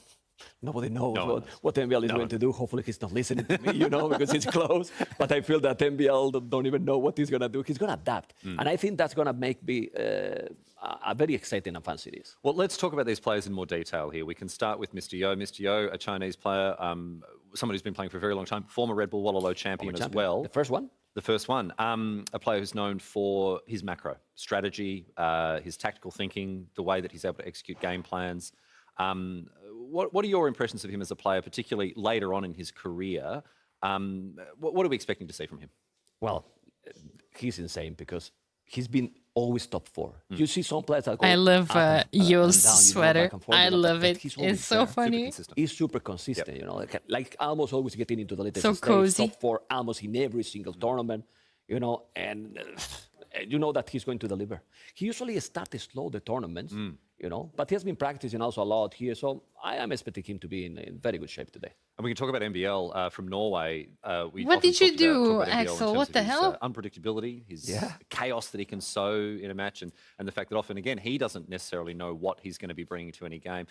Nobody knows what MBL is going to do. Hopefully he's not listening to me, you know, because it's close. But I feel that MBL don't even know what he's going to do. He's going to adapt. And I think that's going to make me a very exciting and fun series. Well, let's talk about these players in more detail here. We can start with Mr. Yo. Mr. Yo, a Chinese player, somebody who's been playing for a very long time, former Red Bull Wololo champion as well. The first one? The first one. A player who's known for his macro strategy, his tactical thinking, the way that he's able to execute game plans. What are your impressions of him as a player, particularly later on in his career? What are we expecting to see from him? Well, he's insane because he's been always top 4. You see some players that go I love Yo's down, sweater. back and forth, I love but it. he's always It's so there. funny. He's super consistent, you know, like almost always getting into the latest So stage, cozy. top 4 almost in every single tournament, you know, and you know that he's going to deliver. He usually starts slow the tournaments, you know, but he has been practicing also a lot here, so I am expecting him to be in very good shape today. And we can talk about MBL from Norway. What did you do, Axel? What the hell? Unpredictability, his chaos that he can sow in a match, and the fact that often, again, he doesn't necessarily know what he's going to be bringing to any game.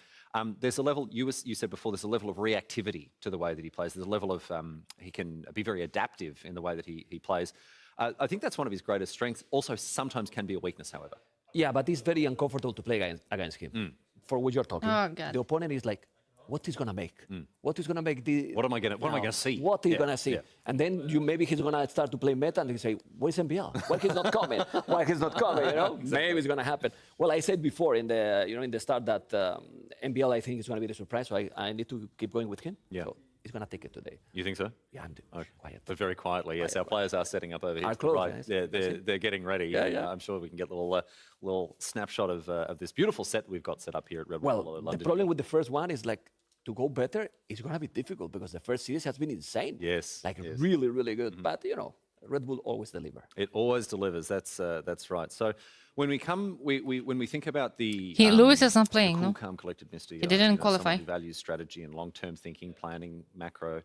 There's a level, you said before, there's a level of reactivity to the way that he plays. There's a level of, he can be very adaptive in the way that he plays. I think that's one of his greatest strengths. Also, sometimes can be a weakness, however. Yeah, but it's very uncomfortable to play against him. For what you're talking, Oh, God. the opponent is like, what he's gonna make? What is gonna make the? What am I gonna see? What he's gonna see? And then maybe he's gonna start to play meta, and he say, "Where's MBL? Why he's not coming? Why he's not coming?" You know, maybe it's gonna happen. Well, I said before in the start that MBL I think is gonna be the surprise. So I need to keep going with him. Yeah. So he's gonna take it today. You think so? Yeah, I'm quiet. But very quietly, yes. Our players are setting up over here. Are close, right. yes. They're getting ready. Yeah. I'm sure we can get a little snapshot of this beautiful set that we've got set up here at Red Bull Well, London. the problem with the first one is like to go better, it's gonna be difficult because the first series has been insane. Yes. Like yes. really, really good. But you know, Red Bull always deliver. It always delivers. That's right. So when we think about the Lewis is not the playing, cool, no? calm, collected Mr. Yo, didn't someone qualify. who values strategy and long-term thinking, planning, macro,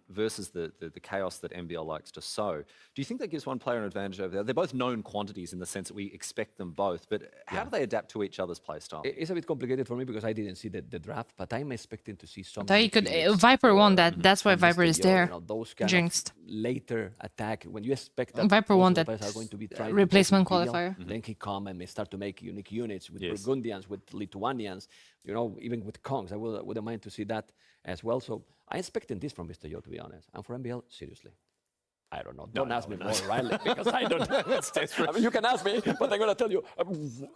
versus the chaos that MBL likes to sow. Do you think that gives one player an advantage over the other? They're both known quantities in the sense that we expect them both, but how do they adapt to each other's play style? It's a bit complicated for me because I didn't see the draft, but I'm expecting to see some. Thought you could. Viper won that. That's why Viper is there. You know, those kind Jinxed. of later attack when you expect that Viper most won of the that players are going to be trying replacement to go to Imperial, qualifier. Then he come and may start to make unique units with Yes. Burgundians, with Lithuanians, you know, even with Kongs. I wouldn't mind to see that as well. So I'm expecting this from Mr. Yo, to be honest. And for MBL, seriously. I don't know. Don't ask me more, Riley, because I don't know. That's desperate. I mean, you can ask me, but I'm going to tell you.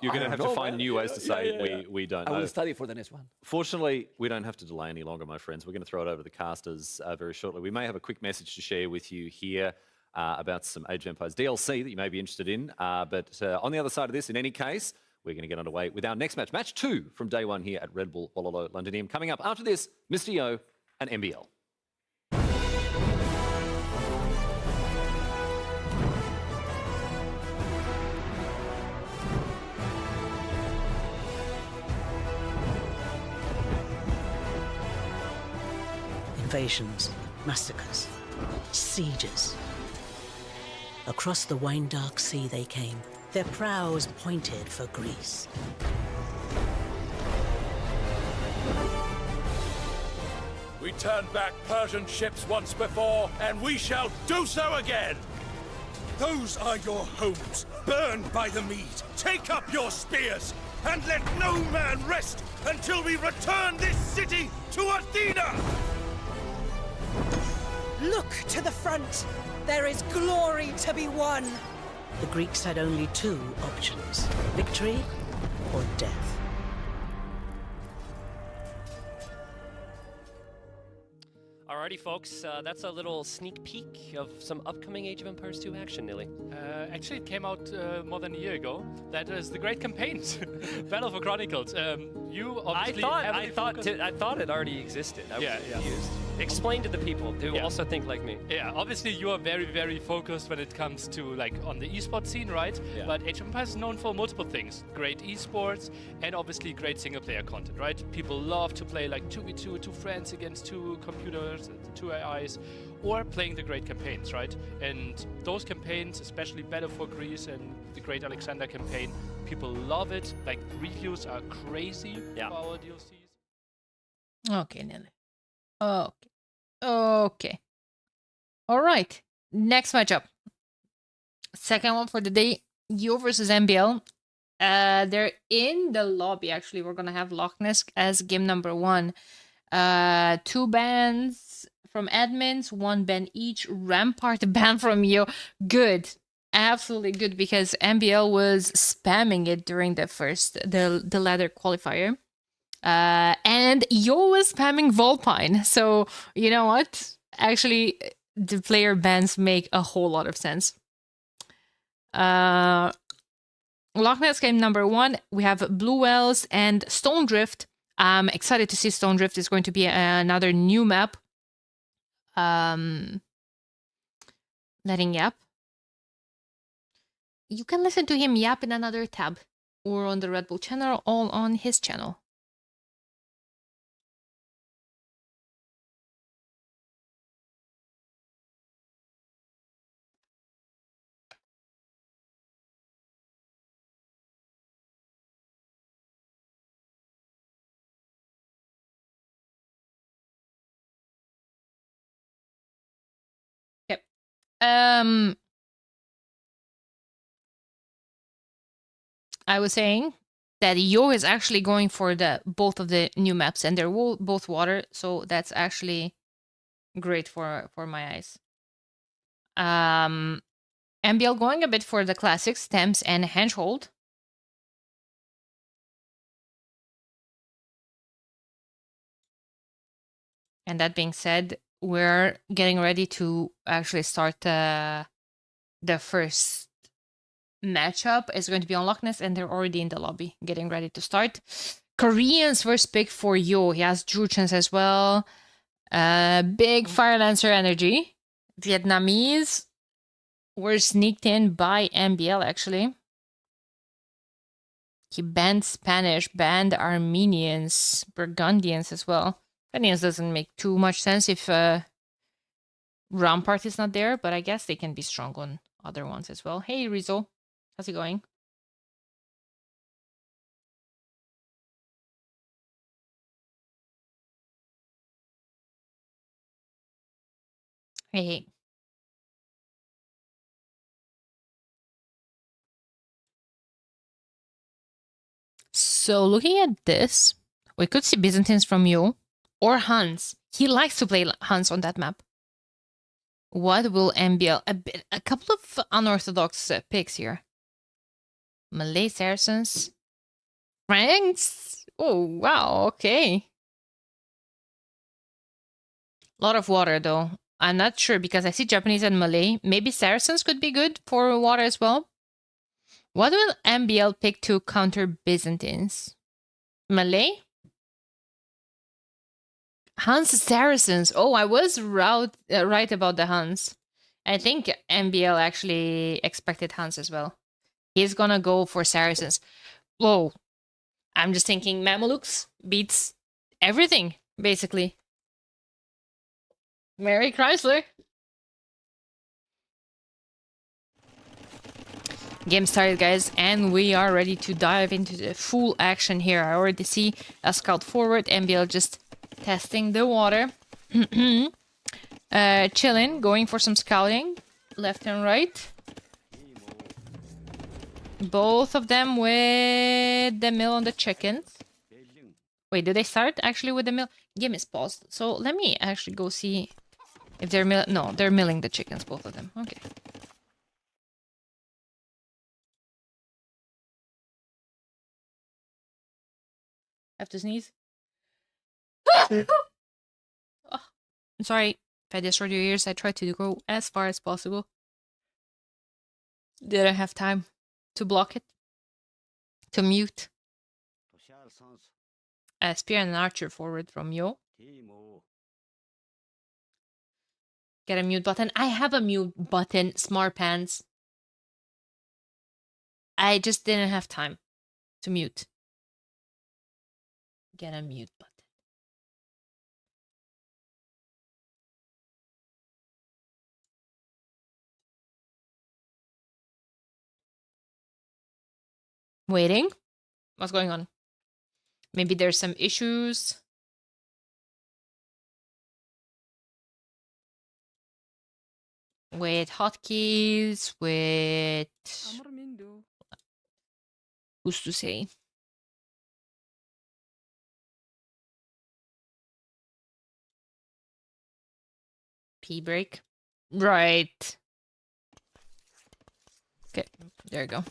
You're going to I have don't to know, find man. new ways to say we don't I know. will study for the next one. Fortunately, we don't have to delay any longer, my friends. We're going to throw it over to the casters very shortly. We may have a quick message to share with you here about some Age of Empires DLC that you may be interested in. But on the other side of this, in any case, we're going to get underway with our next match, match 2 from day 1 here at Red Bull Wololo Londinium. Coming up after this, Mr. Yo and MBL. invasions, massacres, sieges. Across the wine-dark sea they came, their prows pointed for Greece. We turned back Persian ships once before, and we shall do so again! Those are your homes, burned by the Mede. Take up your spears, and let no man rest until we return this city to Athena! Look to the front! There is glory to be won! The Greeks had only two options, victory or death. Alrighty, folks, that's a little sneak peek of some upcoming Age of Empires 2 action, Nilly. Actually, it came out more than a year ago. That is the Great Campaigns, Battle for Chronicles. You obviously I thought it already existed. I was confused. Explain to the people who also think like me. Yeah, obviously you are very, very focused when it comes to like on the esports scene, right? Yeah. But Age of Empires is known for multiple things: great esports and obviously great single-player content, right? People love to play like 2v2, two friends against two computers, two AIs, or playing the great campaigns, right? And those campaigns, especially Battle for Greece and the Great Alexander campaign, people love it. Like reviews are crazy for our DLCs. Okay, Nelly. Okay. All right. Next matchup. Second one for the day. Yo versus MBL. They're in the lobby, actually. We're going to have Loch Ness as game number 1. 2 bans from admins, 1 ban each. Rampart ban from Yo. Good. Absolutely good, because MBL was spamming it during the ladder qualifier. And Yo was spamming Volpine. So, you know what? Actually, the player bans make a whole lot of sense. Loch Ness game number 1, we have Blue Wells and Stone Drift. I'm excited to see Stone Drift. Is going to be another new map. Letting Yap. You can listen to him yap in another tab, or on the Red Bull channel, all on his channel. Yep. I was saying that Yo is actually going for both of the new maps, and they're both water, so that's actually great for my eyes. MBL going a bit for the classics, Stems and Henchhold. And that being said, we're getting ready to actually start the first matchup. Is going to be on Loch Ness, and they're already in the lobby, getting ready to start. Koreans first pick for Yo. He has Druchens as well. Big Fire Lancer energy. Vietnamese were sneaked in by MBL, actually. He banned Spanish, banned Armenians, Burgundians as well. Burgundians doesn't make too much sense if Rampart is not there, but I guess they can be strong on other ones as well. Hey, Rizzo. How's it going? Hey. So looking at this, we could see Byzantines from Yo or Hans. He likes to play Hans on that map. What will MBL? A couple of unorthodox picks here. Malay Saracens. Franks. Oh, wow. Okay. A lot of water, though. I'm not sure, because I see Japanese and Malay. Maybe Saracens could be good for water as well. What will MBL pick to counter Byzantines? Malay? Hans Saracens. Oh, I was right about the Hans. I think MBL actually expected Hans as well. He's gonna go for Saracens. Whoa. I'm just thinking Mamelukes beats everything, basically. Mary Chrysler. Game started, guys, and we are ready to dive into the full action here. I already see a scout forward, MBL just testing the water. Chilling, going for some scouting, left and right. Both of them with the mill on the chickens. Wait, did they start actually with the mill? Game is paused, so let me actually go see if they're no, they're milling the chickens, both of them. Okay. Have to sneeze. Oh, I'm sorry if I destroyed your ears. I tried to go as far as possible. Didn't have time to block it. To mute. A spear and an archer forward from Yo. Get a mute button. I have a mute button, smart pants. I just didn't have time to mute. Get a mute button. Waiting. What's going on? Maybe there's some issues. With hotkeys, with... Who's to say? P-break. Right. Okay, there you go.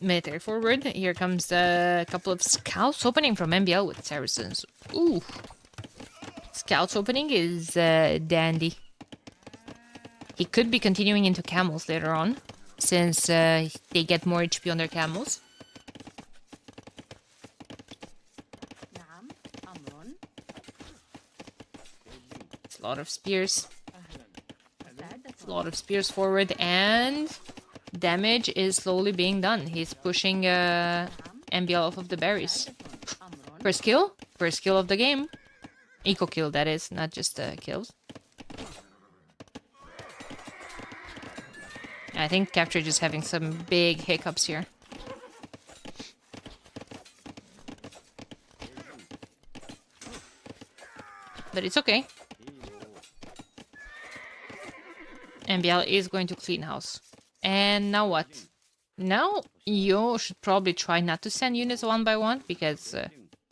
Military forward. Here comes a couple of scouts opening from MBL with Saracens. Ooh. Scouts opening is dandy. He could be continuing into camels later on, since they get more HP on their camels. It's a lot of spears. It's a lot of spears forward, and damage is slowly being done. He's pushing MBL off of the berries. First kill of the game. Eco kill, that is, not just kills. I think Capture is having some big hiccups here. But it's okay. MBL is going to clean house. And now what? Now you should probably try not to send units one by one, because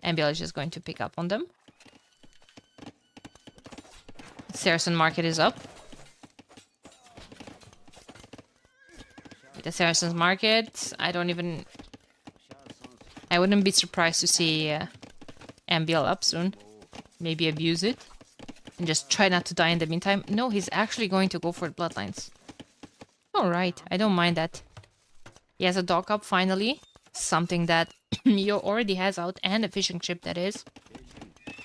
MBL is just going to pick up on them. Saracen market is up. With the Saracen's market, I wouldn't be surprised to see MBL up soon. Maybe abuse it. And just try not to die in the meantime. No, he's actually going to go for bloodlines. Alright, I don't mind that. He has a dock up finally. Something that Yo already has out, and a fishing ship, that is.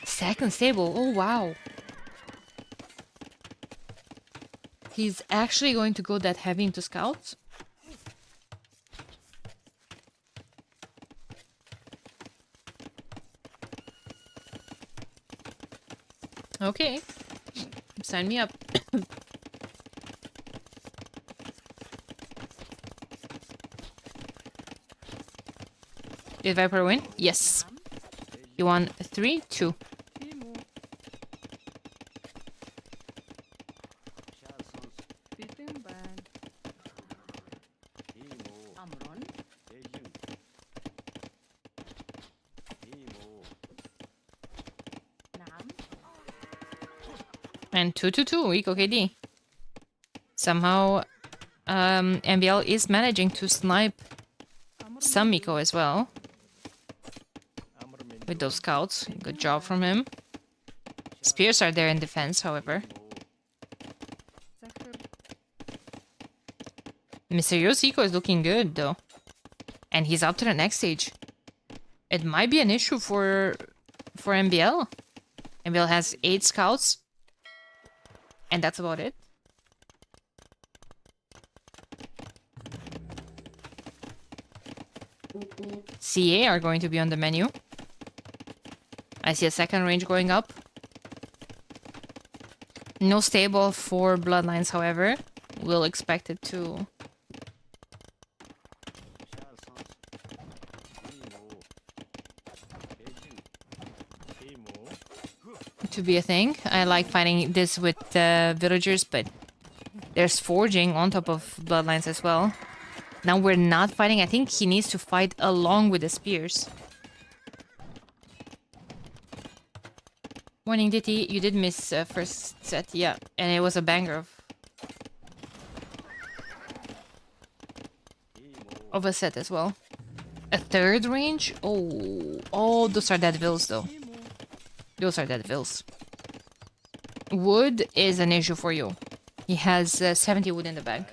Second stable, oh wow. He's actually going to go that heavy into scouts. Okay. Sign me up. Did Viper win? Yes. You won 3-2. And 2-2, Eco KD. Somehow, MBL is managing to snipe some Eco as well. With those scouts. Good job from him. Spears are there in defense, however. Mysterious Eco is looking good, though. And he's up to the next stage. It might be an issue for MBL. MBL has 8 scouts. And that's about it. CA are going to be on the menu. I see a second range going up. No stable for bloodlines, however. We'll expect it to be a thing. I like fighting this with villagers, but there's forging on top of bloodlines as well. Now we're not fighting. I think he needs to fight along with the spears. Morning, Ditty. You did miss first set, yeah, and it was a banger of a set as well. A third range? Oh, those are dead vills though. Those are dead vills. Wood is an issue for you. He has 70 wood in the bag.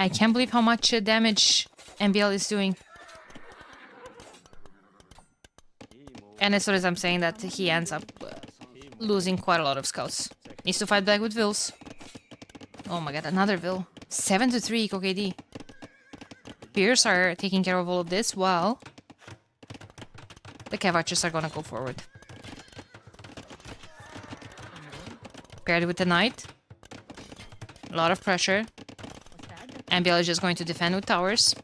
I can't believe how much damage MBL is doing. And as soon as I'm saying that, he ends up losing quite a lot of scouts. Needs to fight back with vills. Oh my god, another vill. 7-3 KD. Spears are taking care of all of this while the cav archers are gonna go forward. Paired with the knight. A lot of pressure. MBL is just going to defend with towers.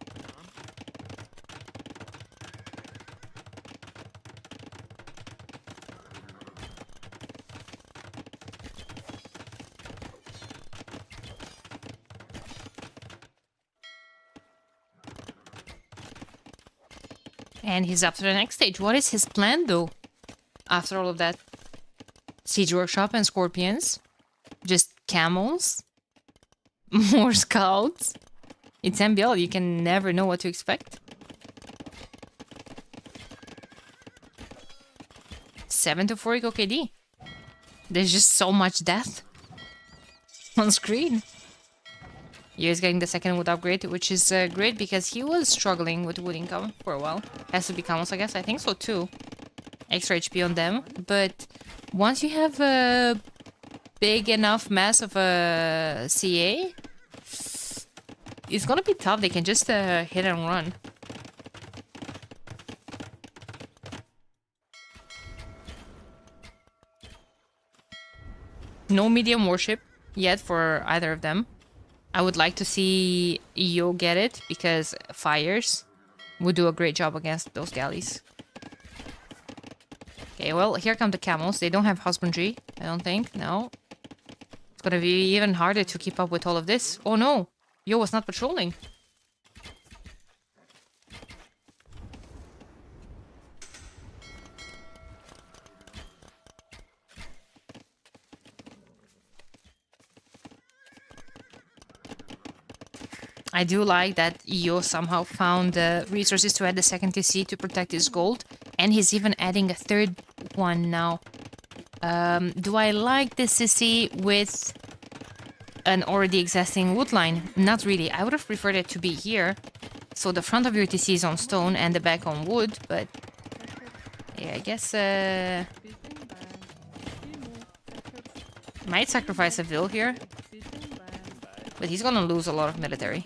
And he's up to the next stage. What is his plan though? After all of that? Siege Workshop and Scorpions? Just camels? More scouts? It's MBL, you can never know what to expect. 7-4 KD. There's just so much death on screen. He's getting the second wood upgrade, which is great because he was struggling with wood income for a while. Has to be camels, I guess. I think so too. Extra HP on them. But once you have a big enough mass of a CA, it's gonna be tough. They can just hit and run. No medium warship yet for either of them. I would like to see Yo get it because fires would do a great job against those galleys. Okay, well, here come the camels. They don't have husbandry, I don't think. No. It's gonna be even harder to keep up with all of this. Oh no! Yo was not patrolling. I do like that Yo somehow found resources to add the second TC to protect his gold. And he's even adding a third one now. Do I like this CC with an already existing wood line? Not really. I would have preferred it to be here. So the front of your TC is on stone and the back on wood. But yeah, I guess might sacrifice a Vil here. But he's gonna lose a lot of military.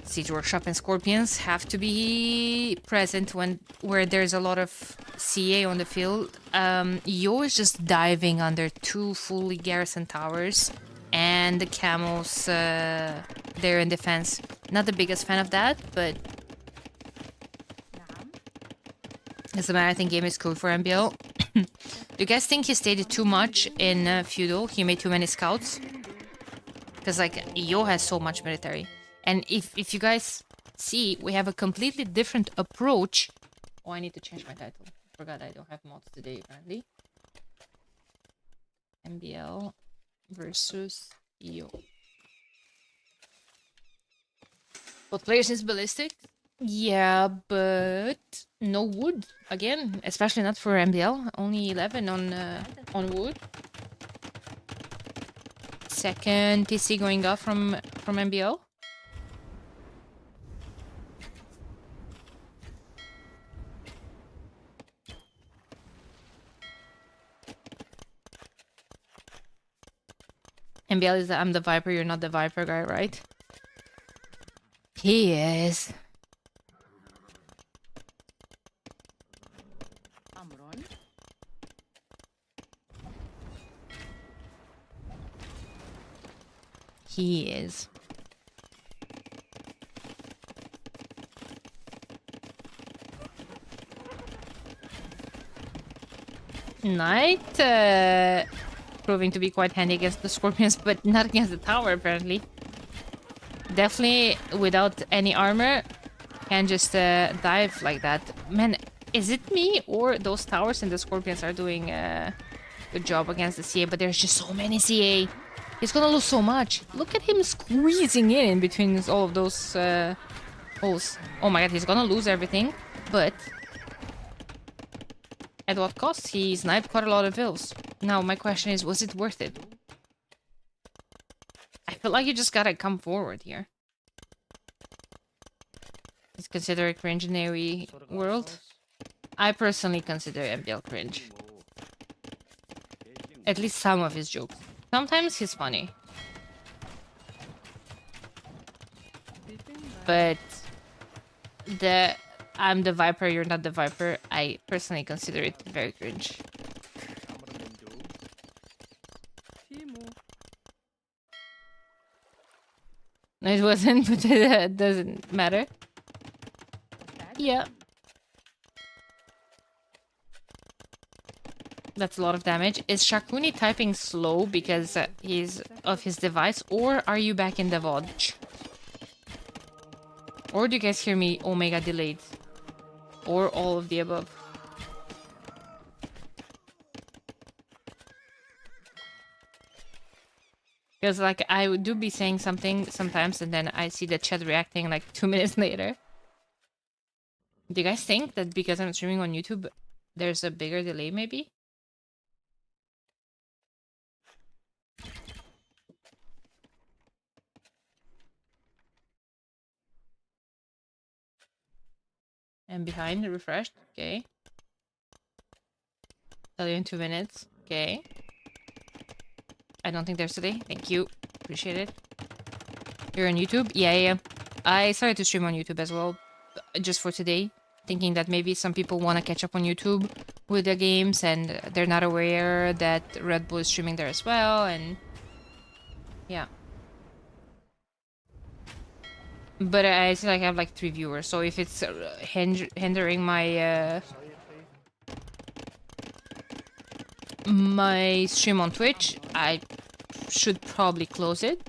Siege Workshop and Scorpions have to be present where there's a lot of CA on the field. Yo is just diving under two fully garrison towers. And the camels there in defense. Not the biggest fan of that, but doesn't matter. I think game is cool for MBL. Do you guys think he stayed too much in feudal? He made too many scouts? Because like Yo has so much military. And if you guys see, we have a completely different approach. Oh, I need to change my title. Forgot I don't have mods today, apparently. MBL versus Yo. What players is ballistic? Yeah, but no wood again, especially not for MBL. Only 11 on wood. Second TC going up from MBL. MBL is I'm the Viper, you're not the Viper guy, right? He is. He is. Knight proving to be quite handy against the Scorpions, but not against the tower, apparently. Definitely without any armor, can just dive like that. Man, is it me or those towers and the Scorpions are doing a good job against the CA? But there's just so many CA. He's gonna lose so much. Look at him squeezing in between all of those holes. Oh my god, he's gonna lose everything. But at what cost? He sniped quite a lot of vills. Now my question is, was it worth it? I feel like you just gotta come forward here. It's considered cringe in every world. I personally consider MBL cringe. At least some of his jokes. Sometimes he's funny. But I'm the Viper, you're not the Viper, I personally consider it very cringe. No, it wasn't, but it doesn't matter. Yeah. That's a lot of damage. Is Shakuni typing slow because he's of his device, or are you back in the VOD? Or do you guys hear me Omega delayed? Or all of the above? Because like I would do be saying something sometimes and then I see the chat reacting like 2 minutes later. Do you guys think that because I'm streaming on YouTube, there's a bigger delay maybe? And behind, refreshed. Okay. Tell you in 2 minutes. Okay. I don't think there's delay. Thank you. Appreciate it. You're on YouTube? Yeah. I started to stream on YouTube as well, just for today. Thinking that maybe some people want to catch up on YouTube with the games and they're not aware that Red Bull is streaming there as well, and yeah. But I still have like 3 viewers, so if it's hindering my my stream on Twitch, I should probably close it.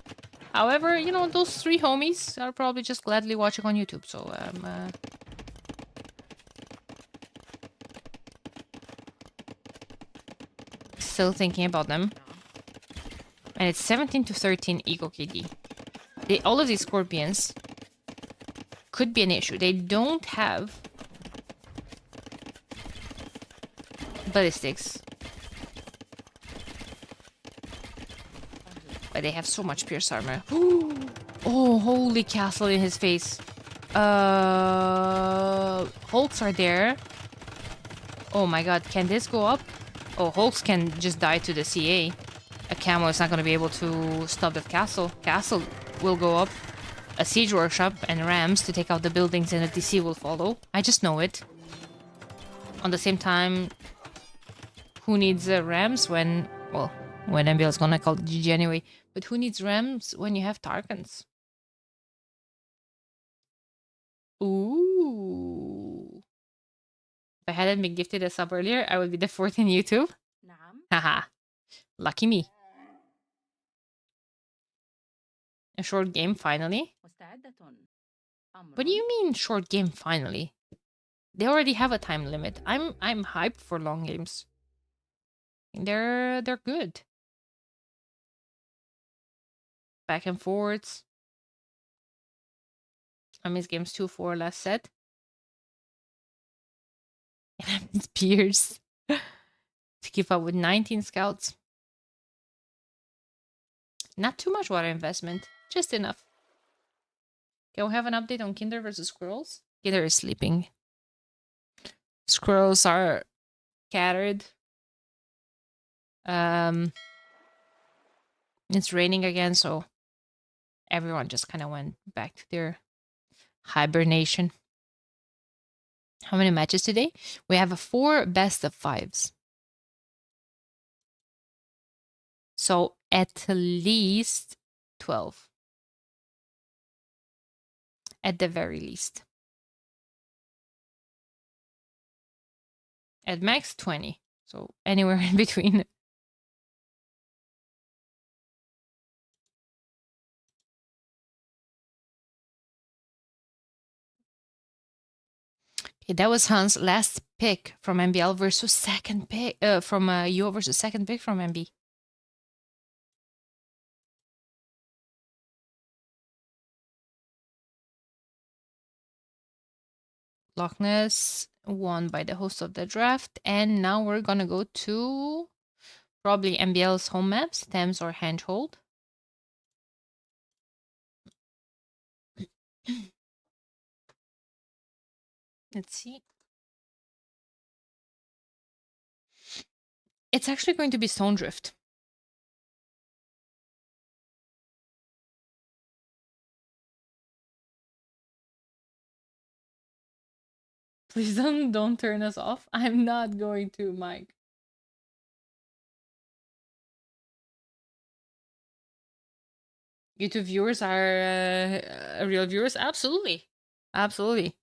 However, you know, those 3 homies are probably just gladly watching on YouTube, so still thinking about them. And it's 17 to 13 Eco KD. All of these Scorpions could be an issue. They don't have ballistics, but they have so much pierce armor. Oh, holy castle in his face. Hulks are there. Oh my god, can this go up? Oh, Hulks can just die to the CA. A camo is not going to be able to stop that castle. Castle will go up. A siege workshop and rams to take out the buildings, and a DC will follow. I just know it. On the same time, who needs rams when... Well, when MBL is gonna call it GG anyway. But who needs rams when you have Tarkans? Ooh. If I hadn't been gifted a sub earlier, I would be the 4th in YouTube. Haha. Lucky me. A short game finally? What do you mean short game finally? They already have a time limit. I'm hyped for long games. They're good. Back and forwards. I missed games 2-4 last set. And I missed Pierce to keep up with 19 scouts. Not too much water investment, just enough. Can we have an update on Kinder versus Squirrels? Kinder is sleeping. Squirrels are scattered. It's raining again, so everyone just kind of went back to their hibernation. How many matches today? We have 4 best of 5s. So at least 12. At the very least. At max 20. So anywhere in between. Okay, that was Hans' last pick from MBL versus second pick from UO versus second pick from MB. Loch Ness won by the host of the draft, and now we're gonna go to probably MBL's home maps, Thames or Handhold. Let's see. It's actually going to be Stone Drift. Please don't turn us off. I'm not going to, Mike. YouTube viewers are real viewers? Absolutely. Absolutely.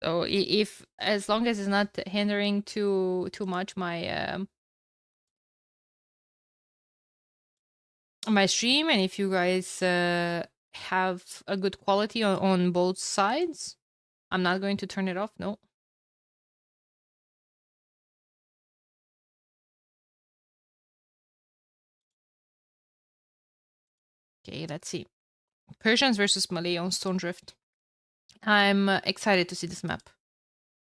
So if as long as it's not hindering too much my my stream, and if you guys have a good quality on both sides, I'm not going to turn it off. No. Okay, let's see. Persians versus Malay on Stone Drift. I'm excited to see this map.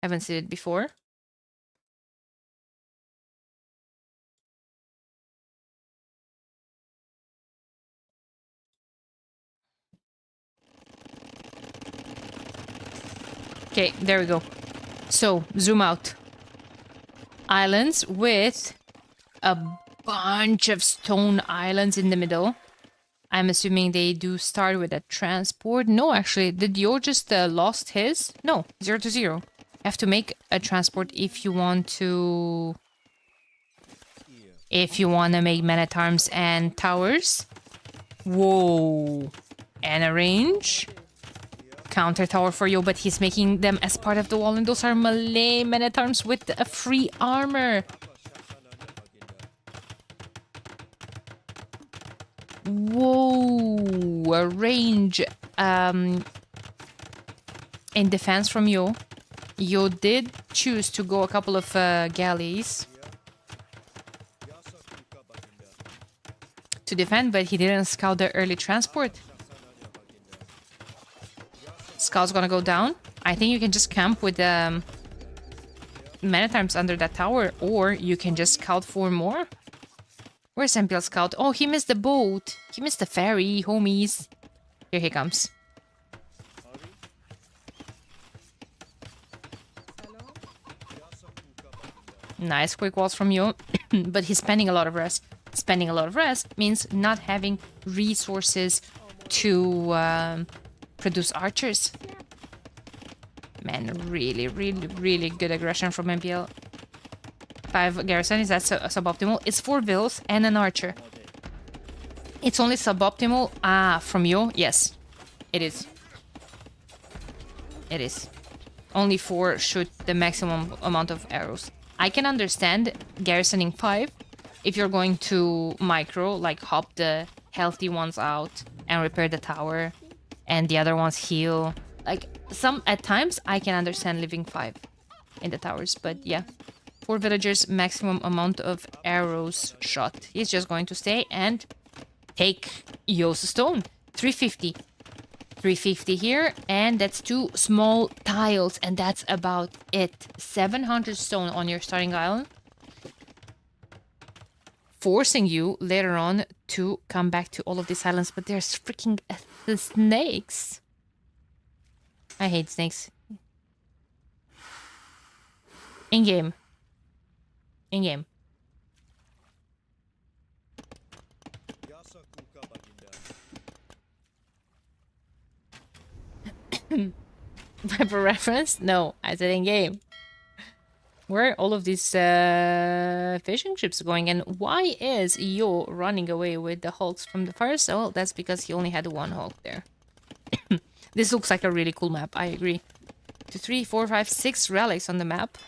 Haven't seen it before. Okay, there we go. So, zoom out. Islands with a bunch of stone islands in the middle. I'm assuming they do start with a transport. No, actually, did Yo just lost his? No, 0-0. You have to make a transport if you want to... If you want to make men at arms and towers. Whoa. And a range. Counter tower for Yo, but he's making them as part of the wall, and those are Malay men at arms with a free armor. Whoa, a range in defense from Yo. Yo did choose to go a couple of galleys to defend, but he didn't scout the early transport. Scout's gonna go down. I think you can just camp with men at arms under that tower, or you can just scout for more. Where's MPL Scout? Oh, he missed the boat. He missed the ferry, homies. Here he comes. Nice quick walls from you. But he's spending a lot of rest. Spending a lot of rest means not having resources to produce archers. Man, really good aggression from MPL. 5 garrison, is that suboptimal? It's 4 vills and an archer. It's only suboptimal from you? Yes, it is. It is. Only 4 shoot the maximum amount of arrows. I can understand garrisoning 5 if you're going to micro, like hop the healthy ones out and repair the tower, and the other ones heal. Like, at times I can understand leaving 5 in the towers, but yeah. 4 villagers, maximum amount of arrows shot. He's just going to stay and take Yo's stone. 350. 350 here, and that's 2 small tiles, and that's about it. 700 stone on your starting island, forcing you later on to come back to all of these islands, but there's freaking the snakes. I hate snakes. In-game. In-game. For reference? No, I said in-game. Where are all of these fishing ships going, and why is Yo running away with the hulks from the first? Well, that's because he only had 1 hulk there. This looks like a really cool map, I agree. 2, 3, 4, 5, 6 relics on the map.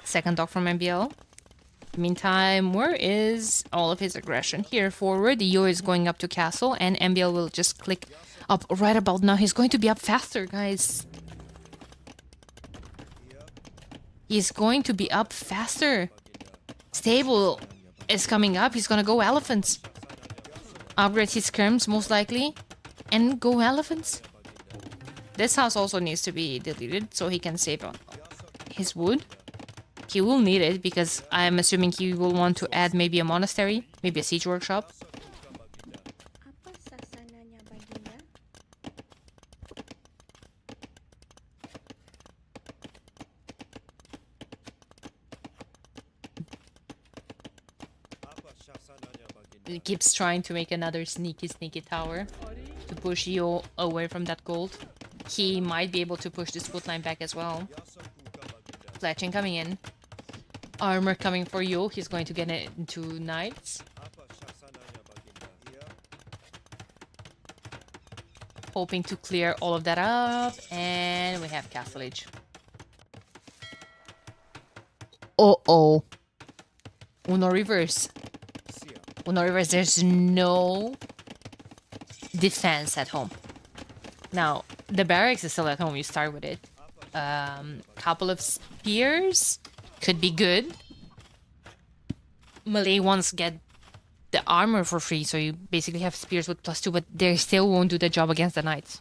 Second dock from MBL. Meantime, where is all of his aggression? Here, forward, Yo is going up to castle, and MBL will just click up right about now. He's going to be up faster, guys. He's going to be up faster. Stable is coming up. He's gonna go elephants. Upgrade his skirms, most likely. And go elephants. This house also needs to be deleted so he can save on his wood. He will need it because I'm assuming he will want to add maybe a monastery, maybe a siege workshop. He keeps trying to make another sneaky tower to push Yo away from that gold. He might be able to push this foot line back as well. Fletching coming in. Armor coming for Yo. He's going to get it into knights. Hoping to clear all of that up. And we have Castle Age. Uh-oh. Uno reverse. Uno reverse, there's no defense at home. Now, the barracks is still at home, you start with it. Couple of spears could be good. Melee ones get the armor for free, so you basically have spears with +2, but they still won't do the job against the knights.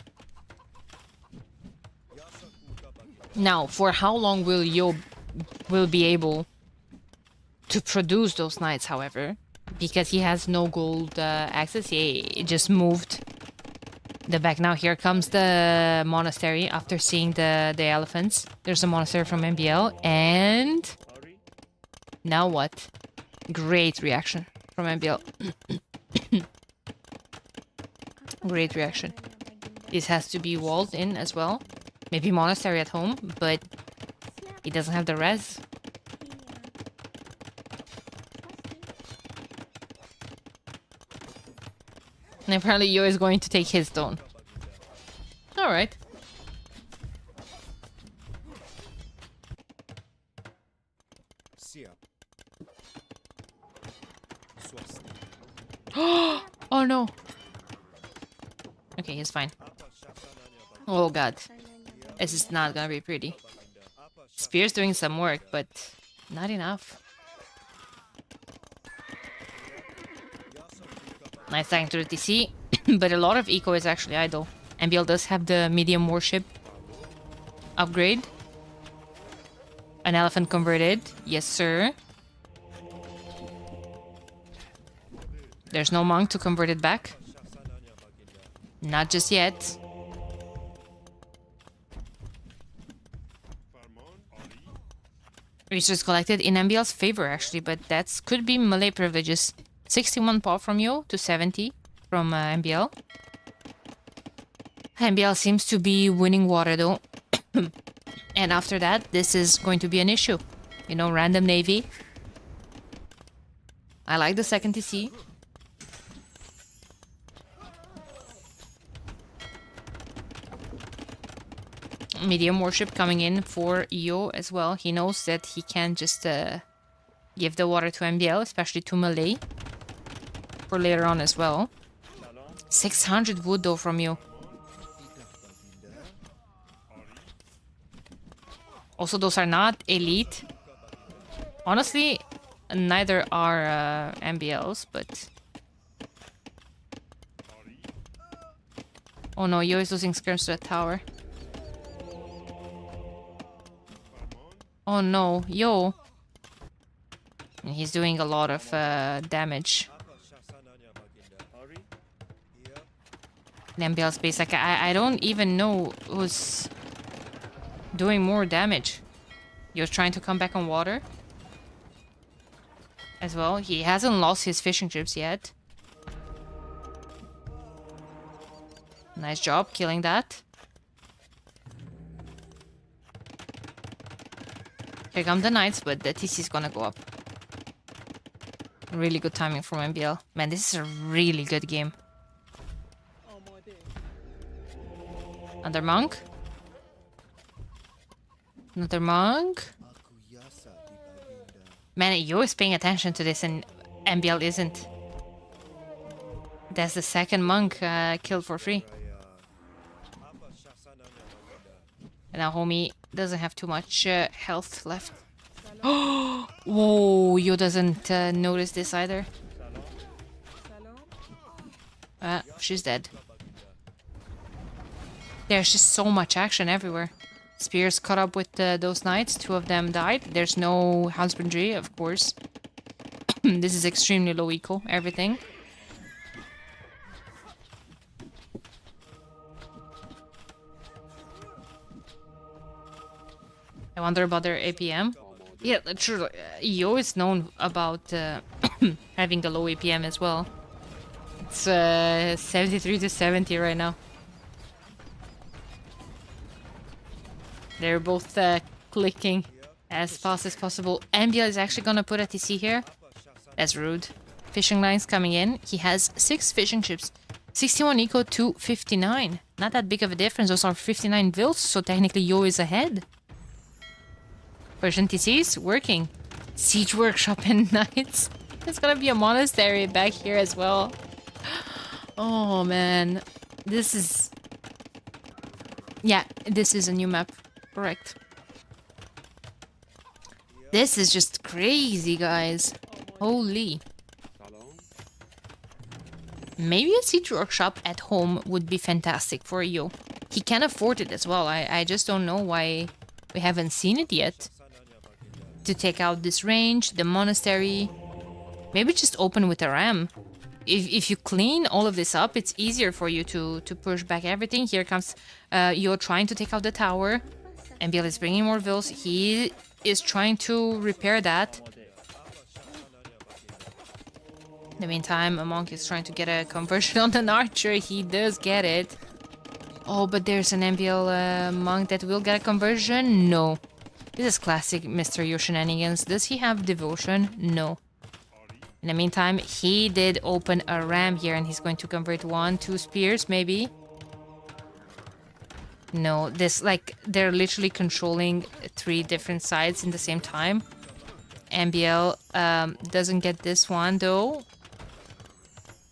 Now, for how long will Yo be able to produce those knights, however? Because he has no gold access, he just moved the back. Now here comes the monastery after seeing the elephants. There's a monastery from MBL, and now what? Great reaction from MBL. Great reaction. This has to be walled in as well. Maybe monastery at home, but he doesn't have the res. And apparently Yo is going to take his stone. Alright. Oh no. Okay, he's fine. Oh god. This is not gonna be pretty. Spear's doing some work, but not enough. Nice stacking to the TC, but a lot of eco is actually idle. MBL does have the medium warship upgrade. An elephant converted. Yes, sir. There's no monk to convert it back. Not just yet. Research collected in MBL's favor, actually, but that could be melee privileges. 61 pop from Yo to 70 from MBL. MBL seems to be winning water though. And after that, this is going to be an issue. You know, random navy. I like the second TC. Medium warship coming in for Yo as well. He knows that he can just give the water to MBL, especially to melee. For later on as well. 600 wood though from you. Also, those are not elite. Honestly, neither are MBLs, but Oh no, Yo is losing skirms to that tower. Oh no, Yo. And he's doing a lot of damage. NBL's base, like I don't even know who's doing more damage. You're trying to come back on water as well. He hasn't lost his fishing chips yet. Nice job killing that. Here come the knights, but the TC is gonna go up. Really good timing from MBL. Man, this is a really good game. Another monk. Another monk. Man, Yo is paying attention to this and MBL isn't. That's the second monk killed for free. And now homie doesn't have too much health left. Whoa, Yo doesn't notice this either. She's dead. There's just so much action everywhere. Spears caught up with those knights. 2 of them died. There's no husbandry, of course. This is extremely low eco, everything. I wonder about their APM. Yeah, true. Yo is known about having a low APM as well. It's 73 to 70 right now. They're both clicking as fast as possible. MBL is actually gonna put a TC here. That's rude. Fishing lines coming in. He has 6 fishing chips. 61 eco to 59. Not that big of a difference. Those are 59 vills, so technically Yo is ahead. Persian TCs working. Siege workshop and knights. There's gonna be a monastery back here as well. Oh man. This is... Yeah, this is a new map. Correct. This is just crazy, guys. Holy. Maybe a siege workshop at home would be fantastic for Yo. He can afford it as well. I just don't know why we haven't seen it yet. To take out this range, the monastery. Maybe just open with a ram. If you clean all of this up, it's easier for you to push back everything. Here comes Yo trying to take out the tower. MBL is bringing more vills. He is trying to repair that. In the meantime, a monk is trying to get a conversion on an archer. He does get it. Oh, but there's an MBL monk that will get a conversion? No. This is classic Mr. Yo shenanigans. Does he have devotion? No. In the meantime, he did open a ram here and he's going to convert 1, 2 spears, maybe. No, this, like, they're literally controlling 3 different sides in the same time. MBL doesn't get this one, though.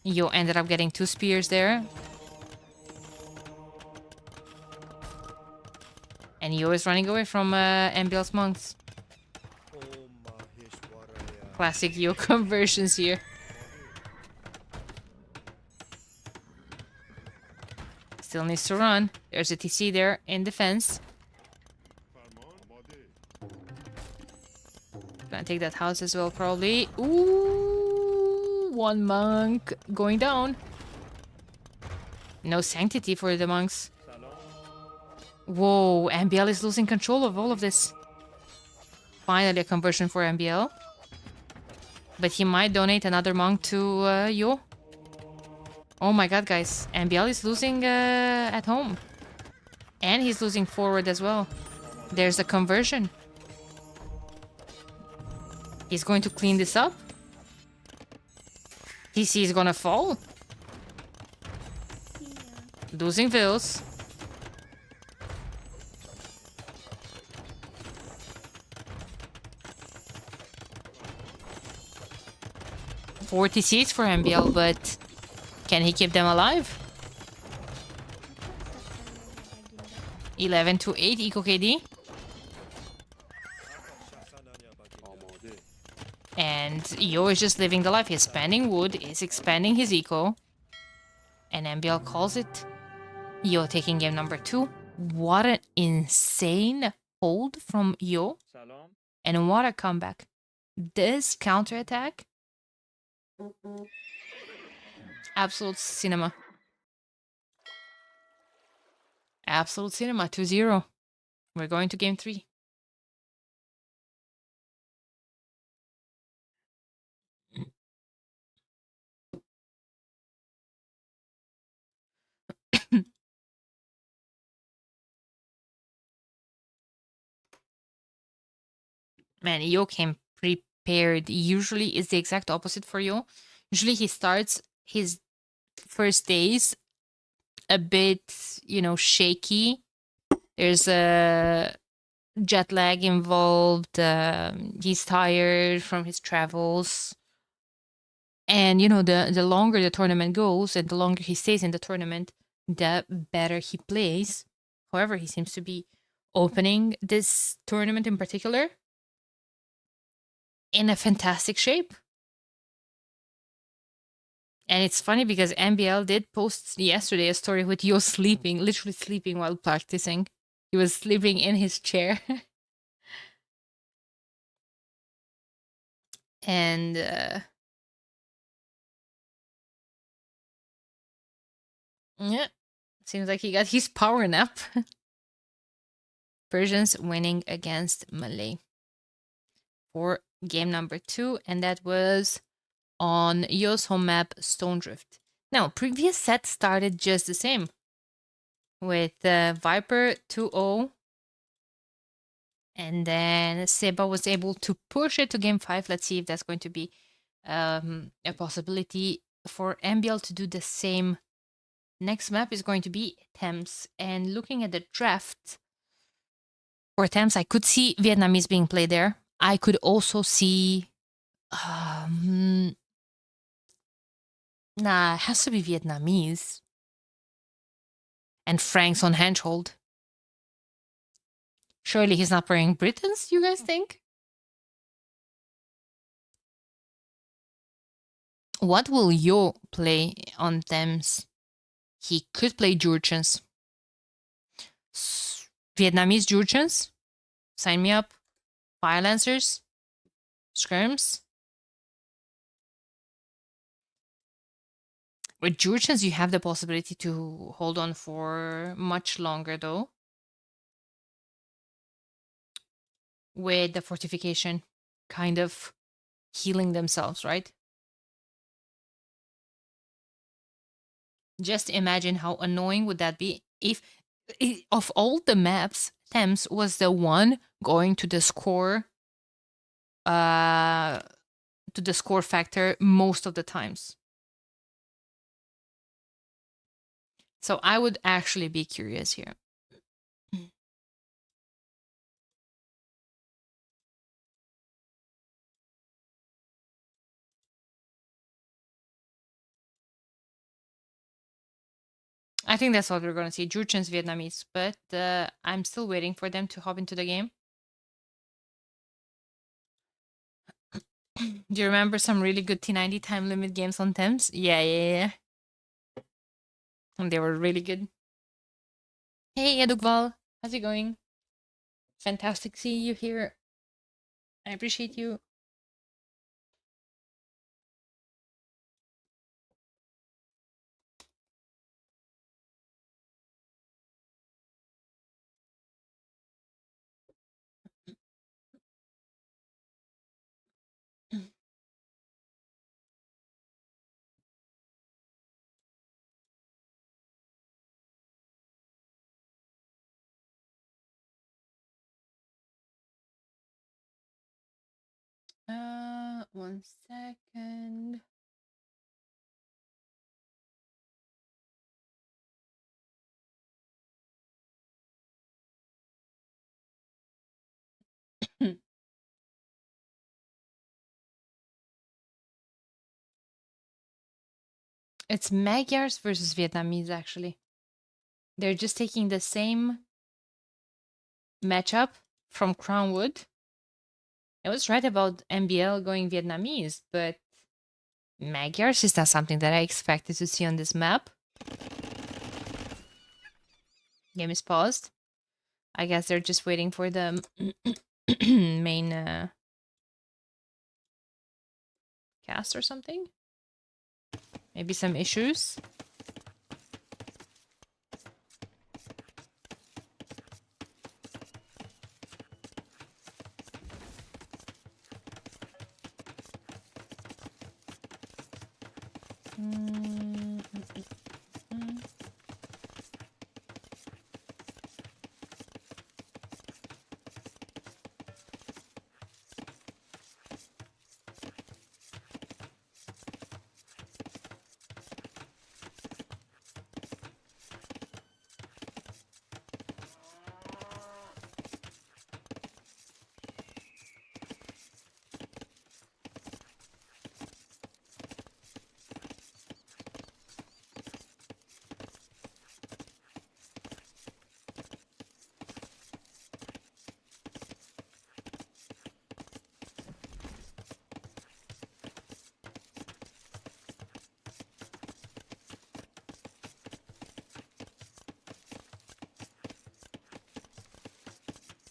Yo ended up getting 2 spears there. And Yo is running away from MBL's monks. Classic Yo conversions here. Still needs to run. There's a TC there in defense. Gonna take that house as well, probably. Ooh, 1 monk going down. No sanctity for the monks. Whoa, MBL is losing control of all of this. Finally a conversion for MBL. But he might donate another monk to Yo. Oh my god, guys. MBL is losing at home. And he's losing forward as well. There's a conversion. He's going to clean this up. TC is gonna fall. Losing vills. Four TCs for MBL, but can he keep them alive? 11 to 8 eco KD. And Yo is just living the life. He's spending wood, he's expanding his eco. And MBL calls it. Yo taking game number 2. What an insane hold from Yo. And what a comeback. This counterattack. Absolute cinema. Absolute cinema. 2-0. We're going to game 3. Man, Yo came prepared. Usually it's the exact opposite for Yo. Usually he starts his first days a bit, shaky. There's a jet lag involved. He's tired from his travels. And, the longer the tournament goes and the longer he stays in the tournament, the better he plays. However, he seems to be opening this tournament in particular in a fantastic shape. And it's funny because MBL did post yesterday a story with Yo sleeping, literally sleeping while practicing. He was sleeping in his chair. And yeah, seems like he got his power nap. Persians winning against Malay for game number 2, and that was on Yo's home map, Stonedrift. Now, previous set started just the same, with Viper 2-0, and then Seba was able to push it to game 5. Let's see if that's going to be a possibility for MBL to do the same. Next map is going to be Thames, and looking at the draft for Thames, I could see Vietnamese being played there. I could also see it has to be Vietnamese. And Frank's on handhold. Surely he's not playing Britons, you guys think? What will Yo play on Thames? He could play Jurchens. Vietnamese Jurchens? Sign me up. Fire Lancers? Skirms? With Jurchens, you have the possibility to hold on for much longer, though. With the fortification kind of healing themselves, right? Just imagine how annoying would that be if of all the maps, Thames was the one going to the score factor most of the times. So I would actually be curious here. I think that's what we're going to see. Jurchen's Vietnamese, but I'm still waiting for them to hop into the game. Do you remember some really good T90 time limit games on Thames? Yeah. And they were really good. Hey, Edugval. How's it going? Fantastic seeing you here. I appreciate you. One second. It's Magyars versus Vietnamese, actually. They're just taking the same matchup from Crownwood. I was right about MBL going Vietnamese, but Magyars is not something that I expected to see on this map. Game is paused. I guess they're just waiting for the main cast or something. Maybe some issues.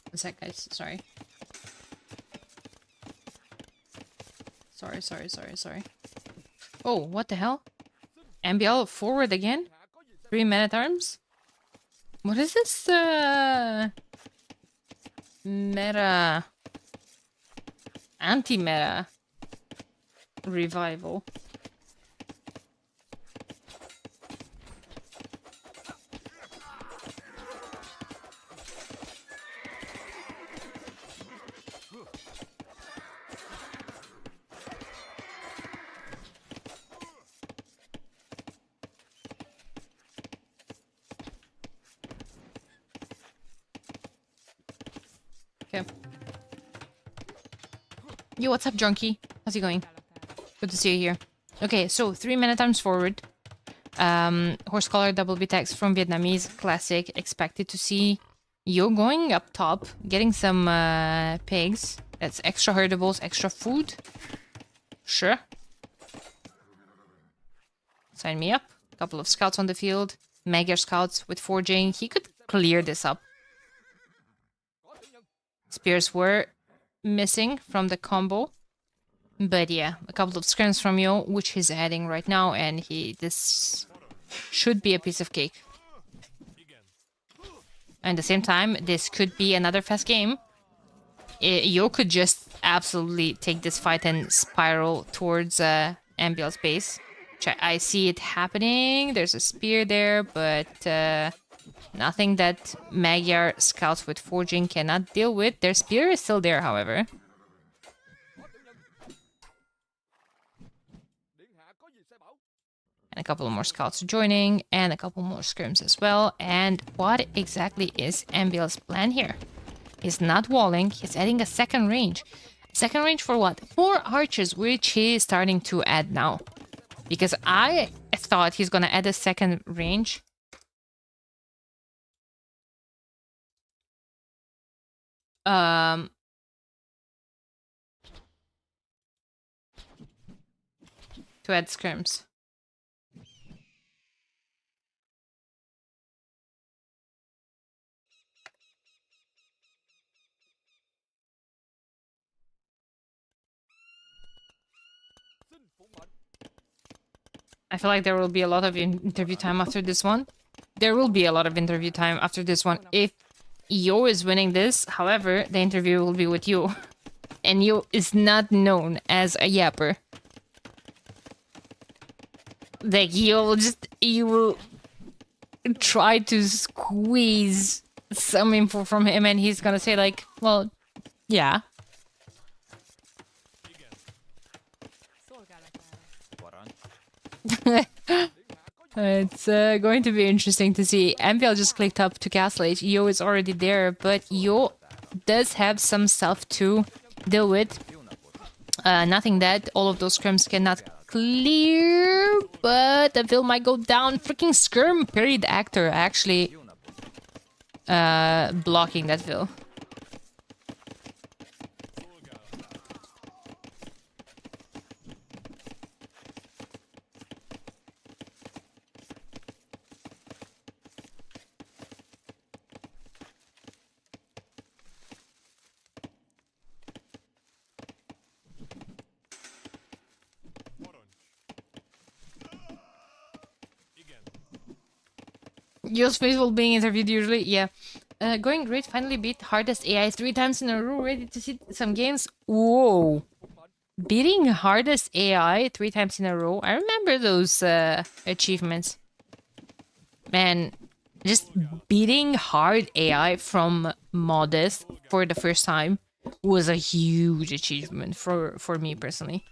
One sec, guys. Sorry. Sorry. Oh, what the hell? MBL forward again? 3 men-at-arms? What is this, meta... anti-meta... revival? Okay. Yo, what's up, Junkie? How's it going? Good to see you here. Okay, so 3 men-at-arms forward. Horse collar double B text from Vietnamese classic. Expected to see Yo going up top, getting some pigs. That's extra herdables, extra food. Sure. Sign me up. A couple of scouts on the field. Magyar scouts with forging. He could clear this up. Spears were missing from the combo. But yeah, a couple of scrims from Yo, which he's adding right now, and this should be a piece of cake. At the same time, this could be another fast game. Yo could just absolutely take this fight and spiral towards Ambiel's base. I see it happening. There's a spear there, but nothing that Magyar scouts with forging cannot deal with. Their spear is still there, however. And a couple more scouts joining, and a couple more scrims as well. And what exactly is Ambiel's plan here? He's not walling, he's adding a second range. Second range for what? 4 archers, which he is starting to add now. Because I thought he's gonna add a second range. To add scrims. I feel like there will be a lot of interview time after this one. There will be a lot of interview time after this one if Yo is winning this. However, the interview will be with Yo. And Yo is not known as a yapper. Like, you will try to squeeze some info from him and he's gonna say like, well, yeah. It's going to be interesting to see. Ambiel just clicked up to Castle Age. Yo is already there, but Yo does have some stuff to deal with. Nothing that all of those scrims cannot clear, but the Vil might go down. Freaking skirm period actor actually blocking that Vil. Yours faithful being interviewed usually, yeah. Going great, finally beat hardest AI 3 times in a row, ready to see some games. Whoa. Beating hardest AI 3 times in a row. I remember those achievements. Man, just beating hard AI from Modest for the first time was a huge achievement for me personally.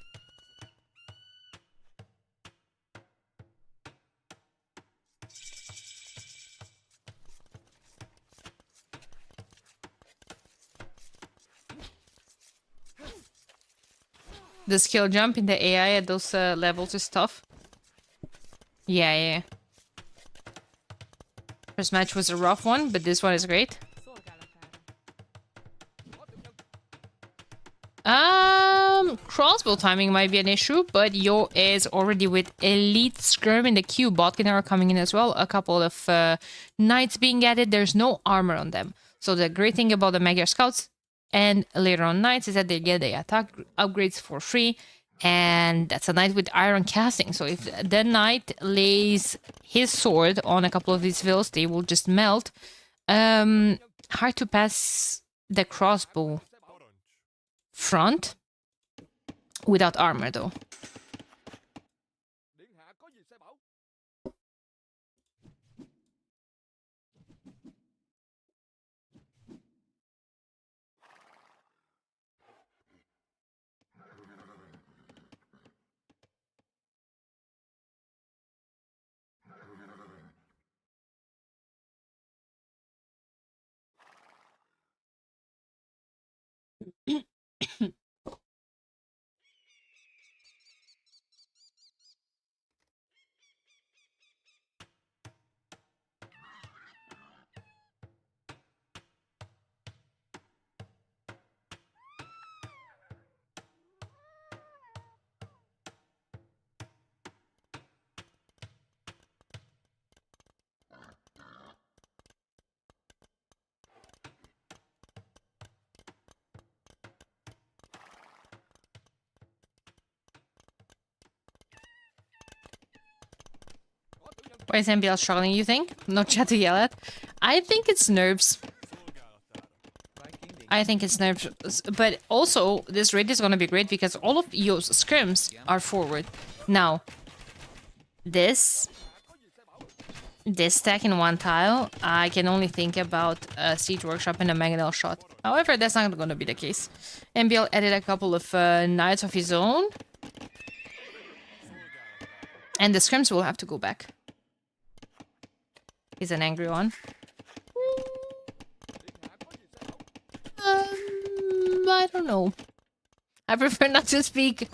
The skill jump in the AI at those levels is tough. Yeah. First match was a rough one, but this one is great. Crossbow timing might be an issue, but Yo is already with Elite Skirm in the queue. Botkin are coming in as well. A couple of knights being added. There's no armor on them. So the great thing about the Magyar Scouts and later on knights is that they get the attack upgrades for free. And that's a knight with iron casting. So if the knight lays his sword on a couple of these vills, they will just melt. Hard to pass the crossbow front without armor though. Why is MBL struggling, you think? No chat to yell at? I think it's nerves. I think it's nerves. But also, this raid is gonna be great because all of Yo's scrims are forward. Now, this stack in one tile, I can only think about a Siege Workshop and a Mangonel shot. However, that's not gonna be the case. MBL added a couple of knights of his own. And the scrims will have to go back. He's an angry one. I don't know. I prefer not to speak.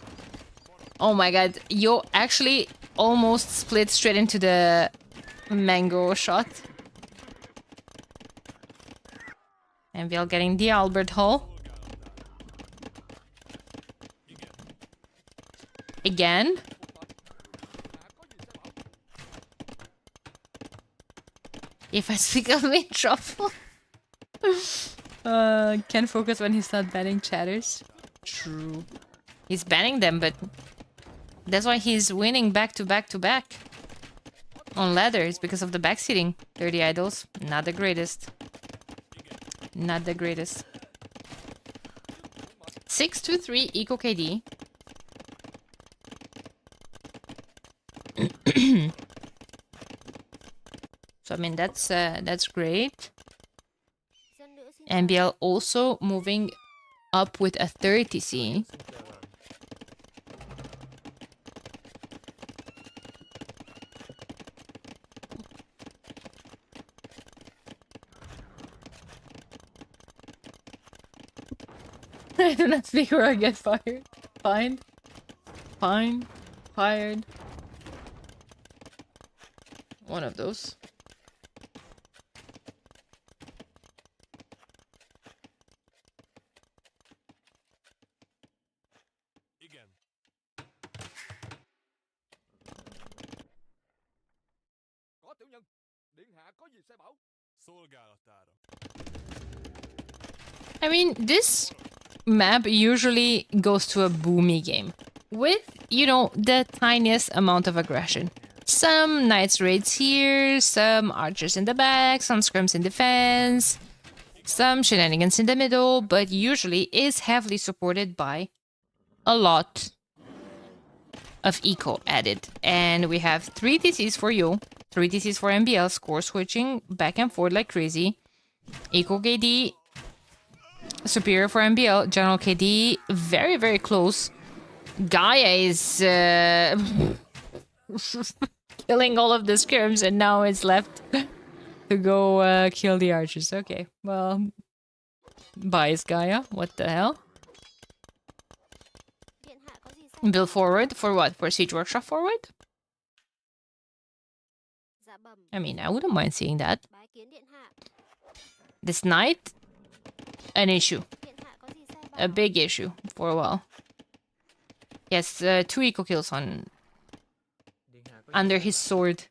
Oh my god. Yo actually almost split straight into the mango shot. And we are getting the Albert Hall. Again. If I speak, I'm in trouble. Can't focus when he's not banning chatters. True. He's banning them, but that's why he's winning back to back to back. On ladders, because of the backseating. Dirty idols. Not the greatest. Not the greatest. 623 Eco KD. So I mean that's great. MBL also moving up with a 30C. I do not speak or I get fired. Fined. Fine. Fired. One of those. I mean, this map usually goes to a boomy game with, you know, the tiniest amount of aggression. Some knights raids here, some archers in the back, some scrims in defense, some shenanigans in the middle, but usually is heavily supported by a lot of eco added. And we have 3 TCs for you, 3 TCs for MBL, score switching back and forth like crazy. Eco KD superior for MBL, general KD very, very close. Gaia is killing all of the scrims, and now it's left to go kill the archers. Okay, well, bias Gaia. What the hell? Build forward for what? For siege workshop forward? I mean, I wouldn't mind seeing that. This knight, an issue, a big issue for a while. Yes, 2 eco kills on under his sword.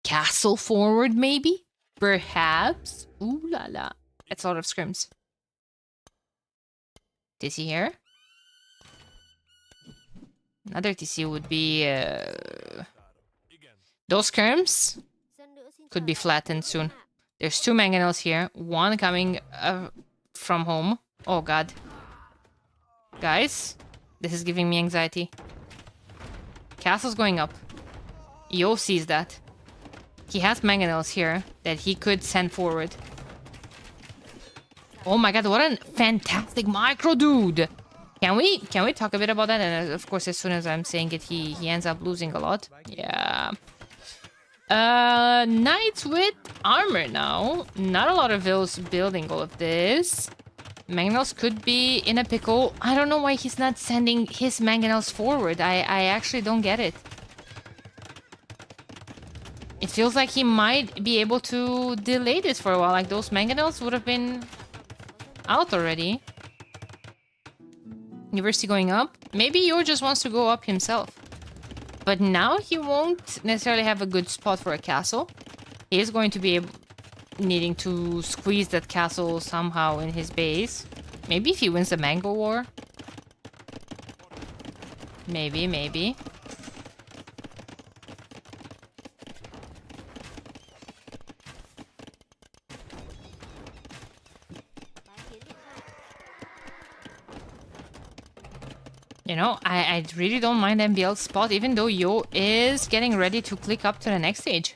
Castle forward, maybe? Perhaps? Ooh la la. That's a lot of scrims. TC here. Another TC would be... those scrims could be flattened soon. There's 2 mangonels here. One coming from home. Oh god. Guys, this is giving me anxiety. Castle's going up. Yo sees that. He has mangonels here that he could send forward. Oh my god, what a fantastic micro, dude! Can we talk a bit about that? And of course, as soon as I'm saying it, he ends up losing a lot. Yeah. Knights with armor now. Not a lot of those building all of this. Mangonels could be in a pickle. I don't know why he's not sending his mangonels forward. I actually don't get it. It feels like he might be able to delay this for a while. Like those mangonels would have been out already. University going up. Maybe Yor just wants to go up himself. But now he won't necessarily have a good spot for a castle. He is going to be needing to squeeze that castle somehow in his base. Maybe if he wins the Mango War. Maybe. You know, I really don't mind MBL's spot, even though Yo is getting ready to click up to the next stage.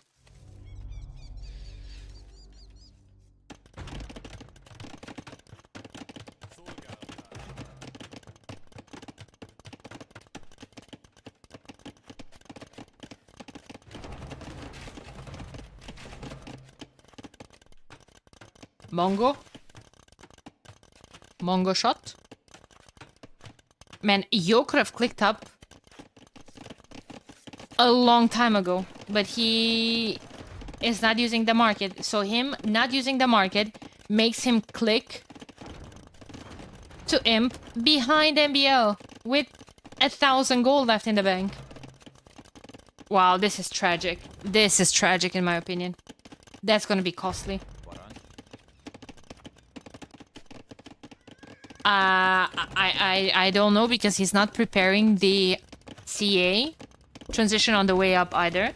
Mongo shot. Man, Yo could have clicked up a long time ago, but he is not using the market. So him not using the market makes him click to imp behind MBL with 1,000 gold left in the bank. Wow, this is tragic. This is tragic in my opinion. That's gonna be costly. I don't know because he's not preparing the CA transition on the way up either.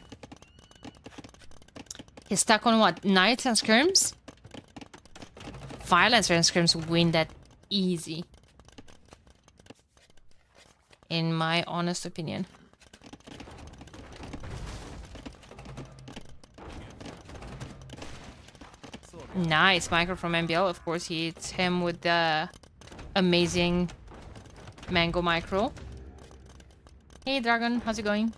He's stuck on what? Knights and skirms? Firelancer and skirms win that easy. In my honest opinion. Nice micro from MBL. Of course, he hits him with the amazing mango micro. Hey, Dragon, how's it going?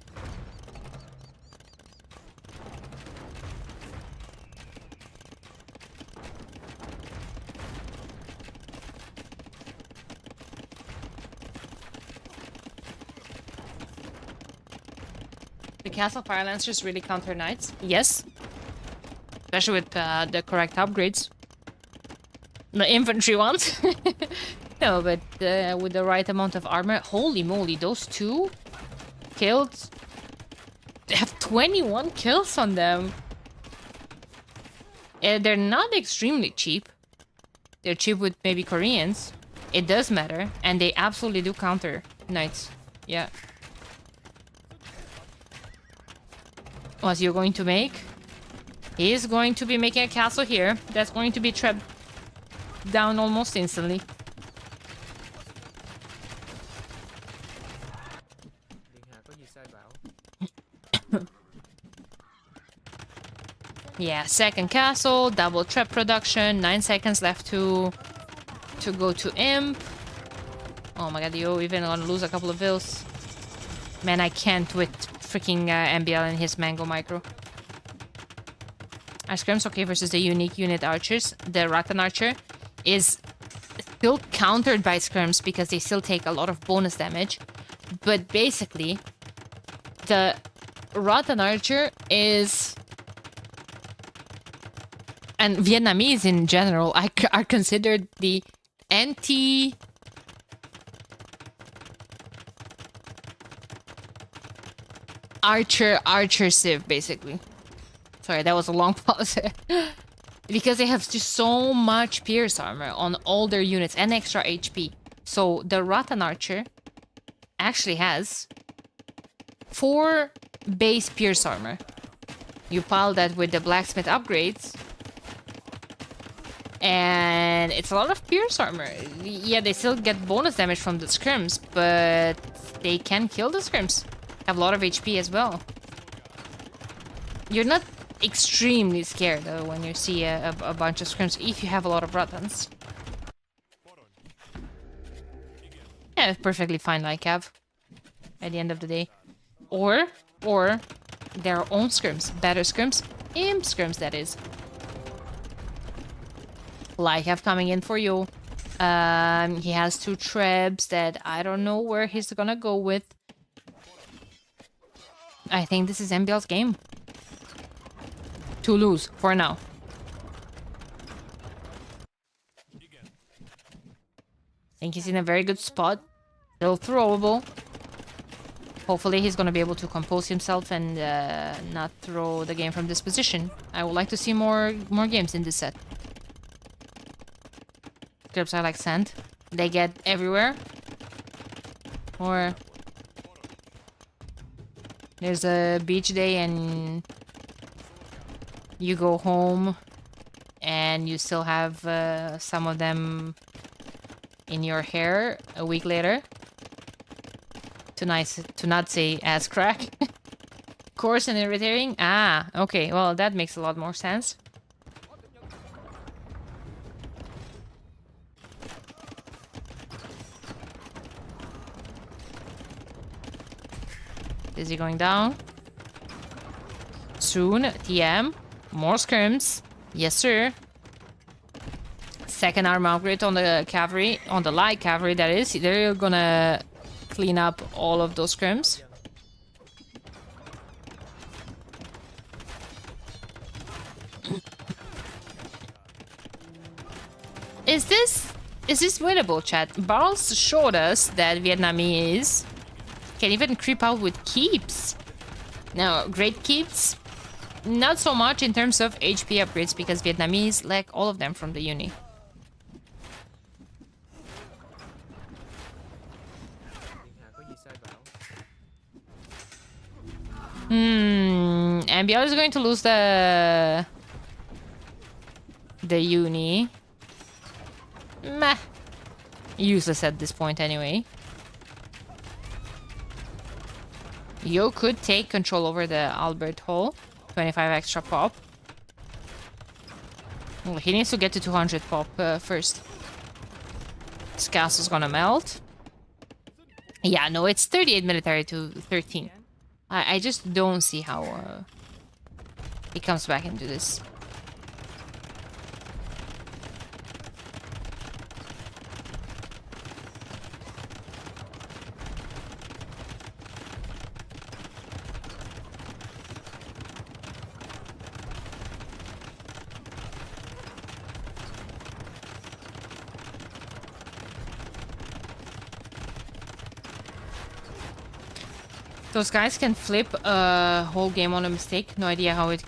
The Castle Fire Lancers really counter knights. Yes. Especially with the correct upgrades. The infantry ones. No, but with the right amount of armor. Holy moly, those two killed. They have 21 kills on them. They're not extremely cheap. They're cheap with maybe Koreans. It does matter, and they absolutely do counter knights. Yeah. What's you going to make? He is going to be making a castle here. That's going to be trapped down almost instantly. Yeah, second castle, double trap production, 9 seconds left to go to imp. Oh my god, you're even gonna lose a couple of vills. Man, I can't with freaking MBL and his mango micro. Are scrims okay versus the unique unit archers? The Rattan archer is still countered by scrims because they still take a lot of bonus damage. But basically, the Rattan archer is... and Vietnamese in general are considered the anti... archer civ, basically. Sorry, that was a long pause. Because they have just so much pierce armor on all their units and extra HP. So the Rattan archer actually has 4 base pierce armor. You pile that with the blacksmith upgrades, and it's a lot of pierce armor. Yeah, they still get bonus damage from the scrims, but they can kill the scrims. Have a lot of HP as well. You're not extremely scared though when you see a bunch of scrims if you have a lot of Rattans. Yeah, perfectly fine like Cav at the end of the day. Or their own scrims, better scrims, imp scrims that is. Like Cav coming in for you. He has 2 trebs that I don't know where he's gonna go with. I think this is MBL's game. To lose, for now. I think he's in a very good spot. Still throwable. Hopefully he's gonna be able to compose himself and not throw the game from this position. I would like to see more games in this set. Clips are like sand. They get everywhere. Or... there's a beach day and you go home and you still have some of them in your hair a week later. To not say ass crack. Coarse and irritating? Ah, okay. Well, that makes a lot more sense. Is he going down? Soon. TM. More scrims. Yes, sir. Second armor upgrade on the cavalry. On the light cavalry, that is. They're gonna clean up all of those scrims. Is this winnable, chat? Barls showed us that Vietnamese can even creep out with keeps. Now, great keeps, not so much in terms of HP upgrades because Vietnamese lack all of them from the uni. MBL is going to lose the uni. Meh. Useless at this point anyway. Yo could take control over the Albert Hall. 25 extra pop. Well, he needs to get to 200 pop first. This castle's gonna melt. Yeah, no, it's 38 military to 13. I just don't see how he comes back into this. Those guys can flip a whole game on a mistake. No idea how it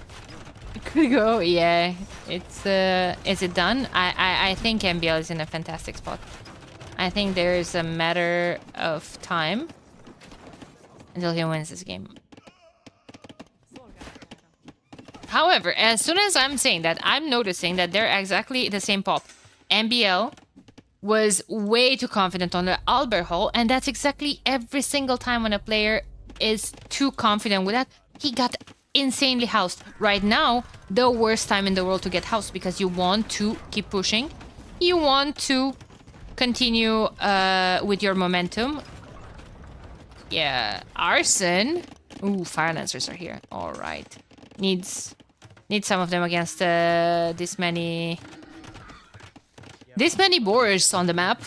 could go. Yeah, it's is it done? I think MBL is in a fantastic spot. I think there's a matter of time until he wins this game. However, as soon as I'm saying that, I'm noticing that they're exactly the same pop. MBL was way too confident on the Albert Hall, and that's exactly every single time when a player is too confident with that, he got insanely housed. Right now, the worst time in the world to get housed, because you want to keep pushing. You want to continue with your momentum. Yeah, Arson. Ooh, Fire Lancers are here. All right. Needs some of them against this many boars on the map.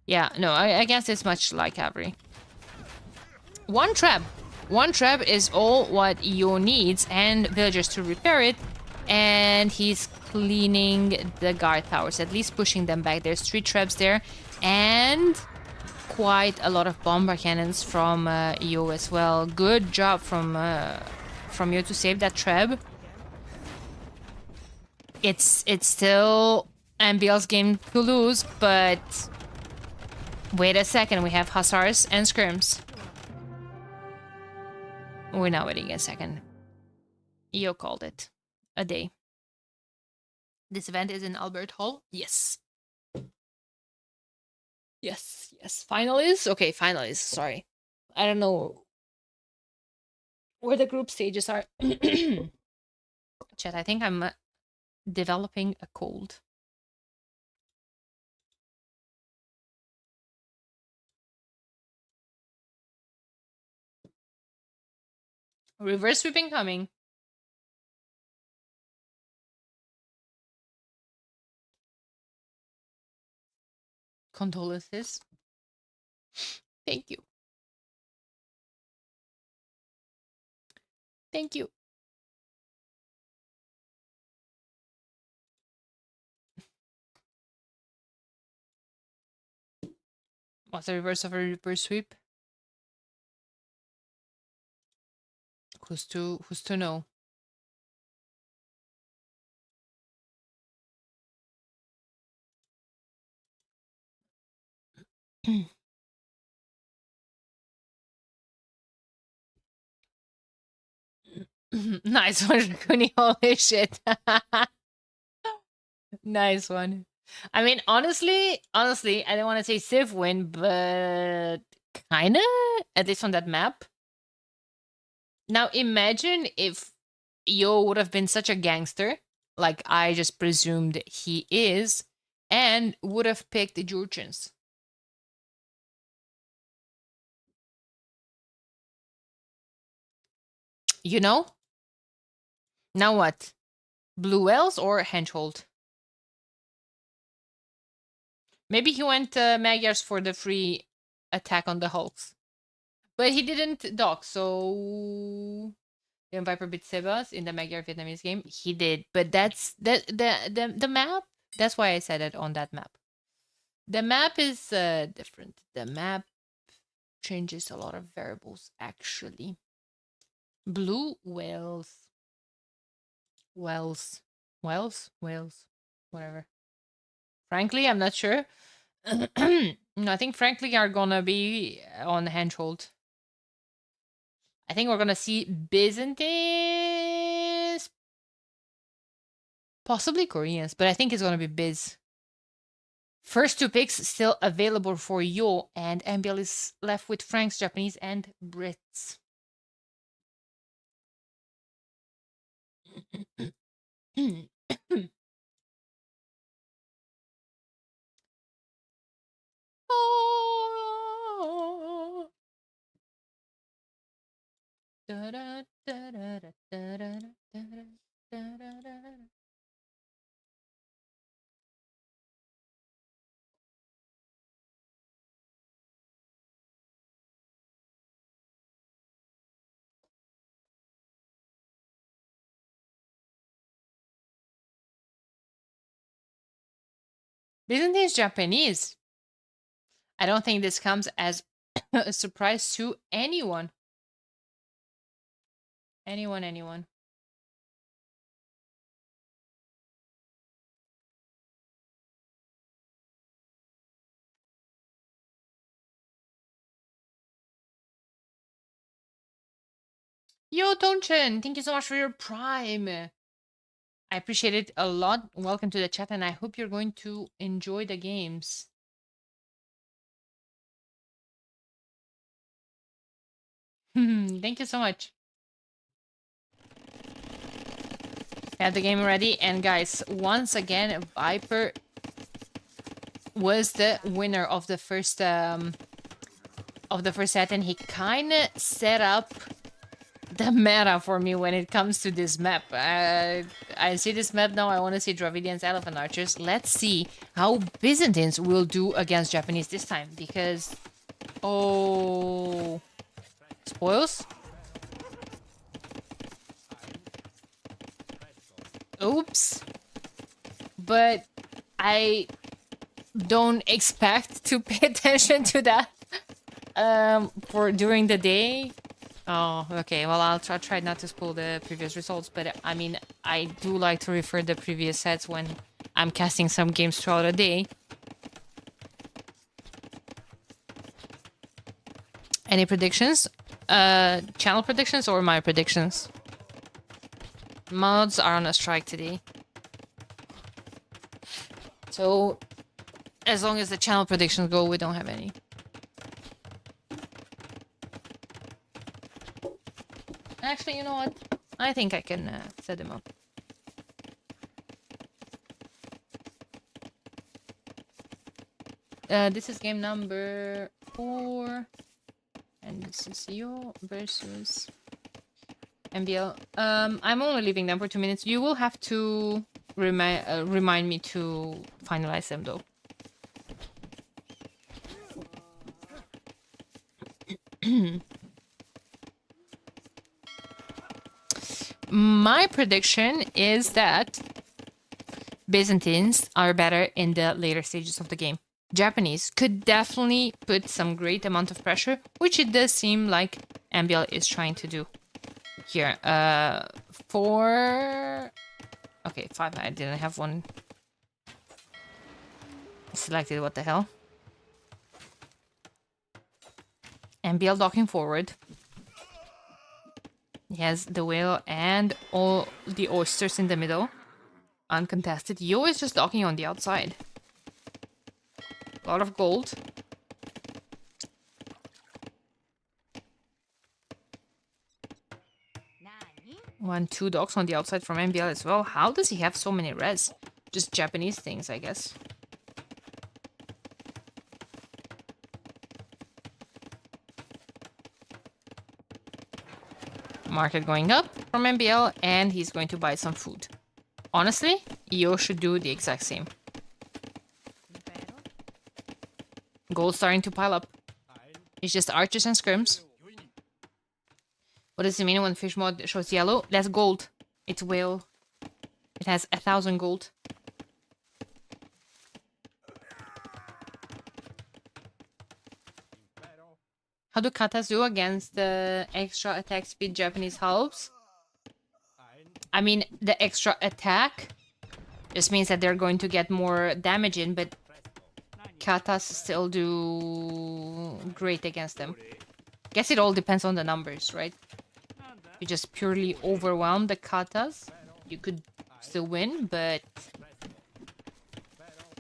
Yeah, no, I guess it's much like cavalry. One trap is all what Io needs, and villagers to repair it. And he's cleaning the guard towers, at least pushing them back. There's 3 traps there, and quite a lot of bomber cannons from Io as well. Good job from Io to save that trap. It's still MBL's game to lose, but wait a second, we have Hussars and Scrims. We're not waiting a second. Io called it a day. This event is in Albert Hall? Yes. Yes. Finalists? Okay, finalists, sorry. I don't know where the group stages are. Chat, I think I'm developing a cold. Reverse sweeping coming. Condolences. Thank you. Thank you. What's the reverse of a reverse sweep? Who's to know? Nice one, Shakuni. Holy shit. Nice one. I mean, honestly, I don't want to say Civ win, but kinda, at least on that map. Now imagine if Yo would have been such a gangster, like I just presumed he is, and would have picked the Jurchens. You know? Now what? Blue Wells or Henchhold? Maybe he went Magyars for the free attack on the Hulks. But he didn't dock, so the Viper beat Sebas in the Magyar Vietnamese game. He did, but that's the map. That's why I said it on that map. The map is different. The map changes a lot of variables actually. Blue whales. Whales, whatever. Frankly, I'm not sure. I think frankly are gonna be on Henchhold. I think we're gonna see Byzantines, possibly Koreans, but I think it's gonna be Biz. First 2 picks still available for Yo, and MBL is left with Franks, Japanese, and Brits. Oh. Byzantine Japanese. I don't think this comes as a surprise to anyone. Anyone. Yo, Tonchin, thank you so much for your prime. I appreciate it a lot. Welcome to the chat, and I hope you're going to enjoy the games. Thank you so much. Have the game ready, and guys, once again, Viper was the winner of the first set, and he kind of set up the meta for me when it comes to this map. I see this map now. I want to see Dravidians, Elephant Archers. Let's see how Byzantines will do against Japanese this time, because oh, spoils. Oops. But I don't expect to pay attention to that for during the day. Oh, okay. Well, I'll try not to spoil the previous results, but I mean, I do like to refer the previous sets when I'm casting some games throughout the day. Any predictions? Channel predictions or my predictions? Mods are on a strike today. So, as long as the channel predictions go, we don't have any. Actually, you know what? I think I can set them up. This is game number 4. And this is Yo versus MBL. I'm only leaving them for 2 minutes. You will have to remind me to finalize them, though. My prediction is that Byzantines are better in the later stages of the game. Japanese could definitely put some great amount of pressure, which it does seem like MBL is trying to do. Here, 4... Okay, 5, I didn't have one selected, what the hell. MBL docking forward. He has the whale and all the oysters in the middle. Uncontested. Yo is just docking on the outside. A lot of gold. One, two docks on the outside from MBL as well. How does he have so many res? Just Japanese things, I guess. Market going up from MBL, and he's going to buy some food. Honestly, Yo should do the exact same. Gold starting to pile up. It's just archers and scrims. What does it mean when fish mod shows yellow? That's gold. It's whale. It has 1,000 gold. How do katas do against the extra attack speed Japanese halves? I mean, the extra attack just means that they're going to get more damage in, but katas still do great against them. Guess it all depends on the numbers, right? If you just purely overwhelm the katas, you could still win, but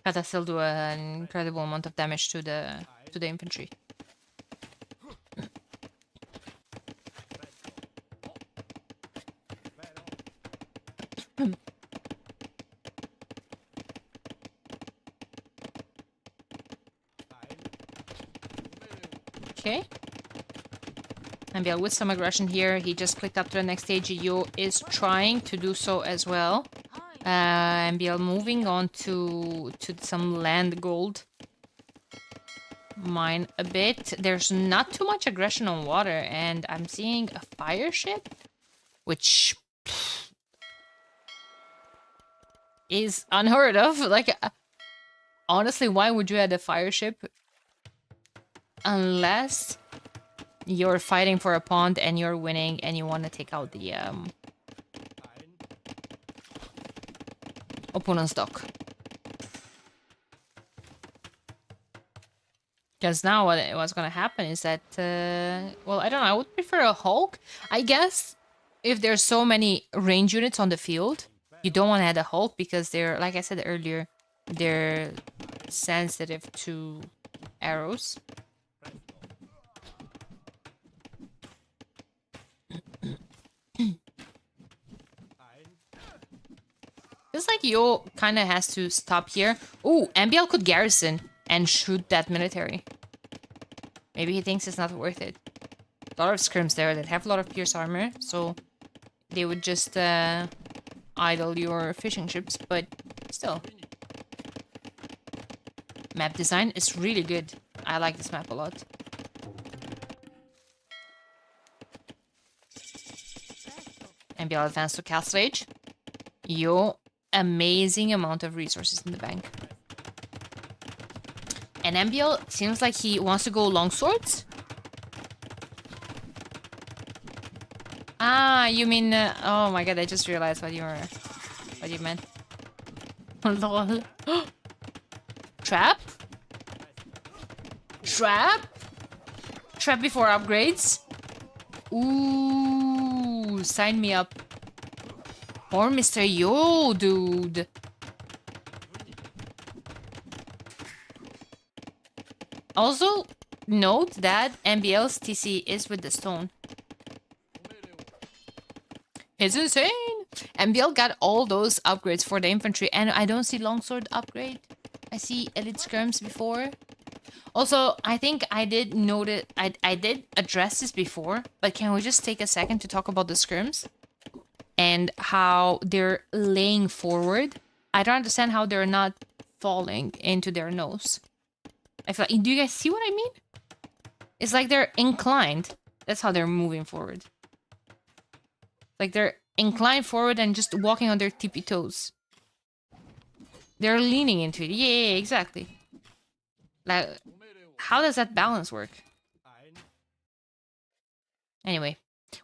katas still do an incredible amount of damage to the infantry. Okay. MBL with some aggression here. He just clicked up to the next stage. Yo is trying to do so as well. MBL moving on to some land gold. Mine a bit. There's not too much aggression on water, and I'm seeing a fire ship, which is unheard of. Like, honestly, why would you add a fire ship? Unless you're fighting for a pond and you're winning and you want to take out the opponent's dock. Because now what's going to happen is that, well, I don't know, I would prefer a Hulk. I guess if there's so many range units on the field, you don't want to add a Hulk because they're, like I said earlier, they're sensitive to arrows. Feels like Yo kind of has to stop here. Ooh, MBL could garrison and shoot that military. Maybe he thinks it's not worth it. A lot of scrims there that have a lot of pierce armor, so they would just idle your fishing ships, but still. Map design is really good. I like this map a lot. MBL advanced to Castle Age. Yo, amazing amount of resources in the bank. And MBL seems like he wants to go longswords. Ah, you mean... oh my god, I just realized what you meant. Lol. Trap? Trap? Trap before upgrades? Ooh, sign me up. Or Mr. Yo, dude. Also, note that MBL's TC is with the stone. It's insane! MBL got all those upgrades for the infantry, and I don't see longsword upgrade. I see elite skirms before. Also, I think I did notice, I did address this before, but can we just take a second to talk about the skirms? And how they're laying forward. I don't understand how they're not falling into their nose. I feel like, do you guys see what I mean? It's like they're inclined. That's how they're moving forward. Like they're inclined forward and just walking on their tippy toes. They're leaning into it. Yeah, exactly. Like, how does that balance work? Anyway,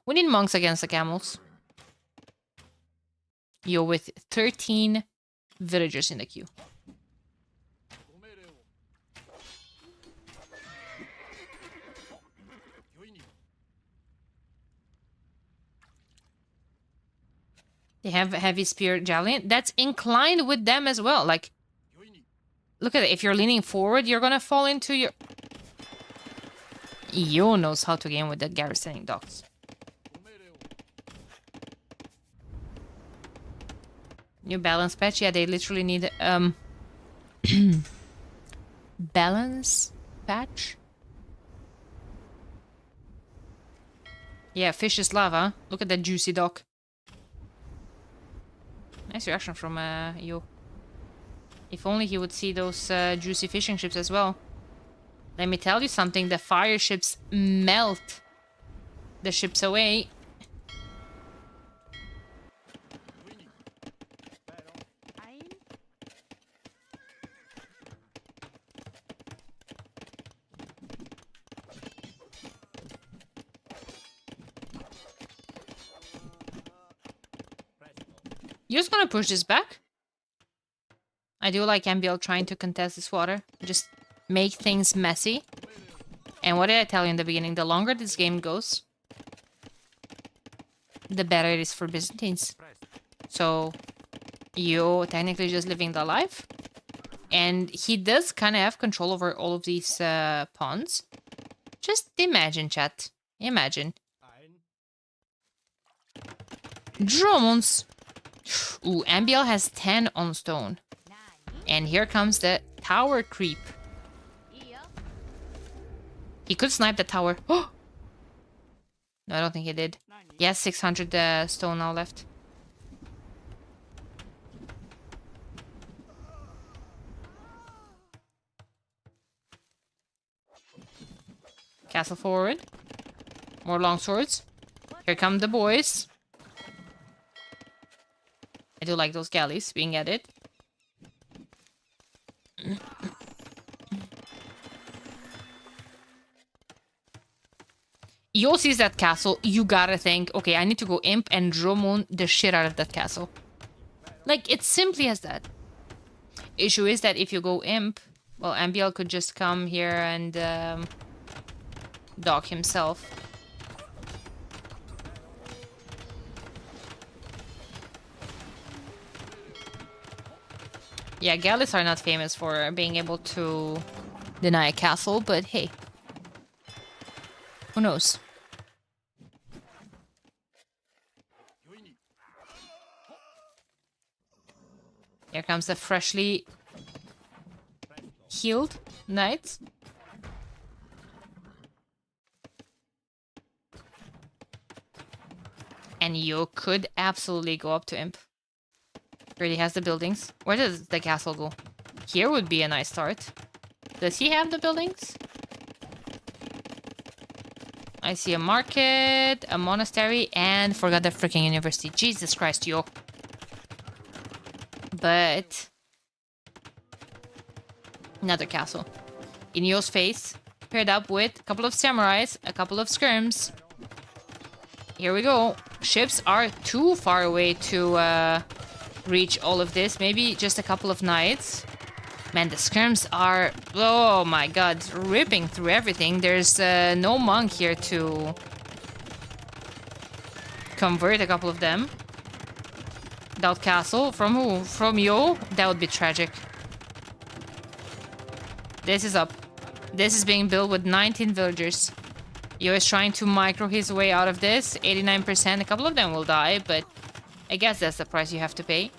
we need monks against the camels. Yo, with 13 villagers in the queue. They have a heavy spear javelin. That's inclined with them as well. Like, look at it. If you're leaning forward, you're gonna fall into your... Yo knows how to game with the garrisoning docks. New balance patch. Yeah, they literally need balance patch. Yeah, fish is lava. Look at that juicy dock. Nice reaction from Yo. If only he would see those juicy fishing ships as well. Let me tell you something. The fire ships melt the ships away. You're just gonna push this back? I do like MBL trying to contest this water. Just make things messy. And what did I tell you in the beginning? The longer this game goes, the better it is for Byzantines. So, you're technically just living the life. And he does kind of have control over all of these pawns. Just imagine, chat. Imagine. Drones. Ooh, MBL has 10 on stone. And here comes the tower creep. He could snipe the tower. Oh! No, I don't think he did. He has 600 stone now left. Castle forward. More longswords. Here come the boys. I do like those galleys being added. Yo sees that castle, you gotta think, okay, I need to go imp and Dromon the shit out of that castle. Like, it's simply as that. Issue is that if you go imp, well, MBL could just come here and dock himself. Yeah, Gallis are not famous for being able to deny a castle, but hey. Who knows? Here comes the freshly healed knight. And you could absolutely go up to Imp. Already has the buildings. Where does the castle go? Here would be a nice start. Does he have the buildings? I see a market, a monastery, and forgot the freaking university. Jesus Christ, yo. But another castle. In Yo's face, paired up with a couple of samurais, a couple of skirms. Here we go. Ships are too far away to reach all of this. Maybe just a couple of knights. Man, the skirms are, oh my god, ripping through everything. There's no monk here to convert a couple of them. Without castle. From who? From Yo? That would be tragic. This is up. This is being built with 19 villagers. Yo is trying to micro his way out of this. 89%. A couple of them will die, but I guess that's the price you have to pay.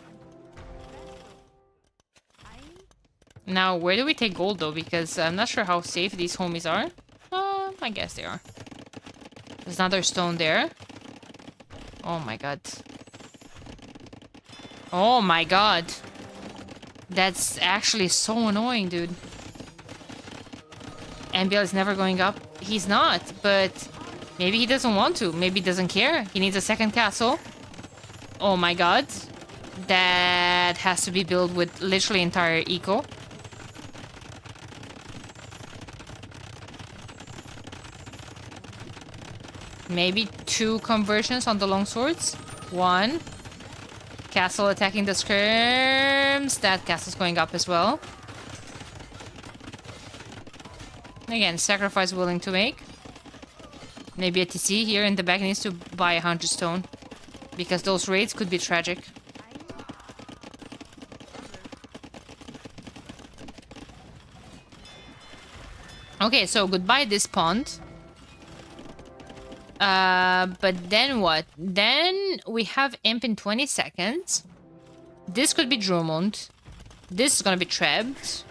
Now, where do we take gold, though? Because I'm not sure how safe these homies are. I guess they are. There's another stone there. Oh my god. Oh my god. That's actually so annoying, dude. MBL is never going up. He's not, but maybe he doesn't want to. Maybe he doesn't care. He needs a second castle. Oh my god. That has to be built with literally entire eco. Maybe 2 conversions on the longswords. 1. Castle attacking the skirms. That castle's going up as well. Again, sacrifice willing to make. Maybe a TC here in the back needs to buy 100 stone. Because those raids could be tragic. Okay, so goodbye this pond. But then what? Then we have Imp in 20 seconds. This could be Drummond. This is gonna be trapped.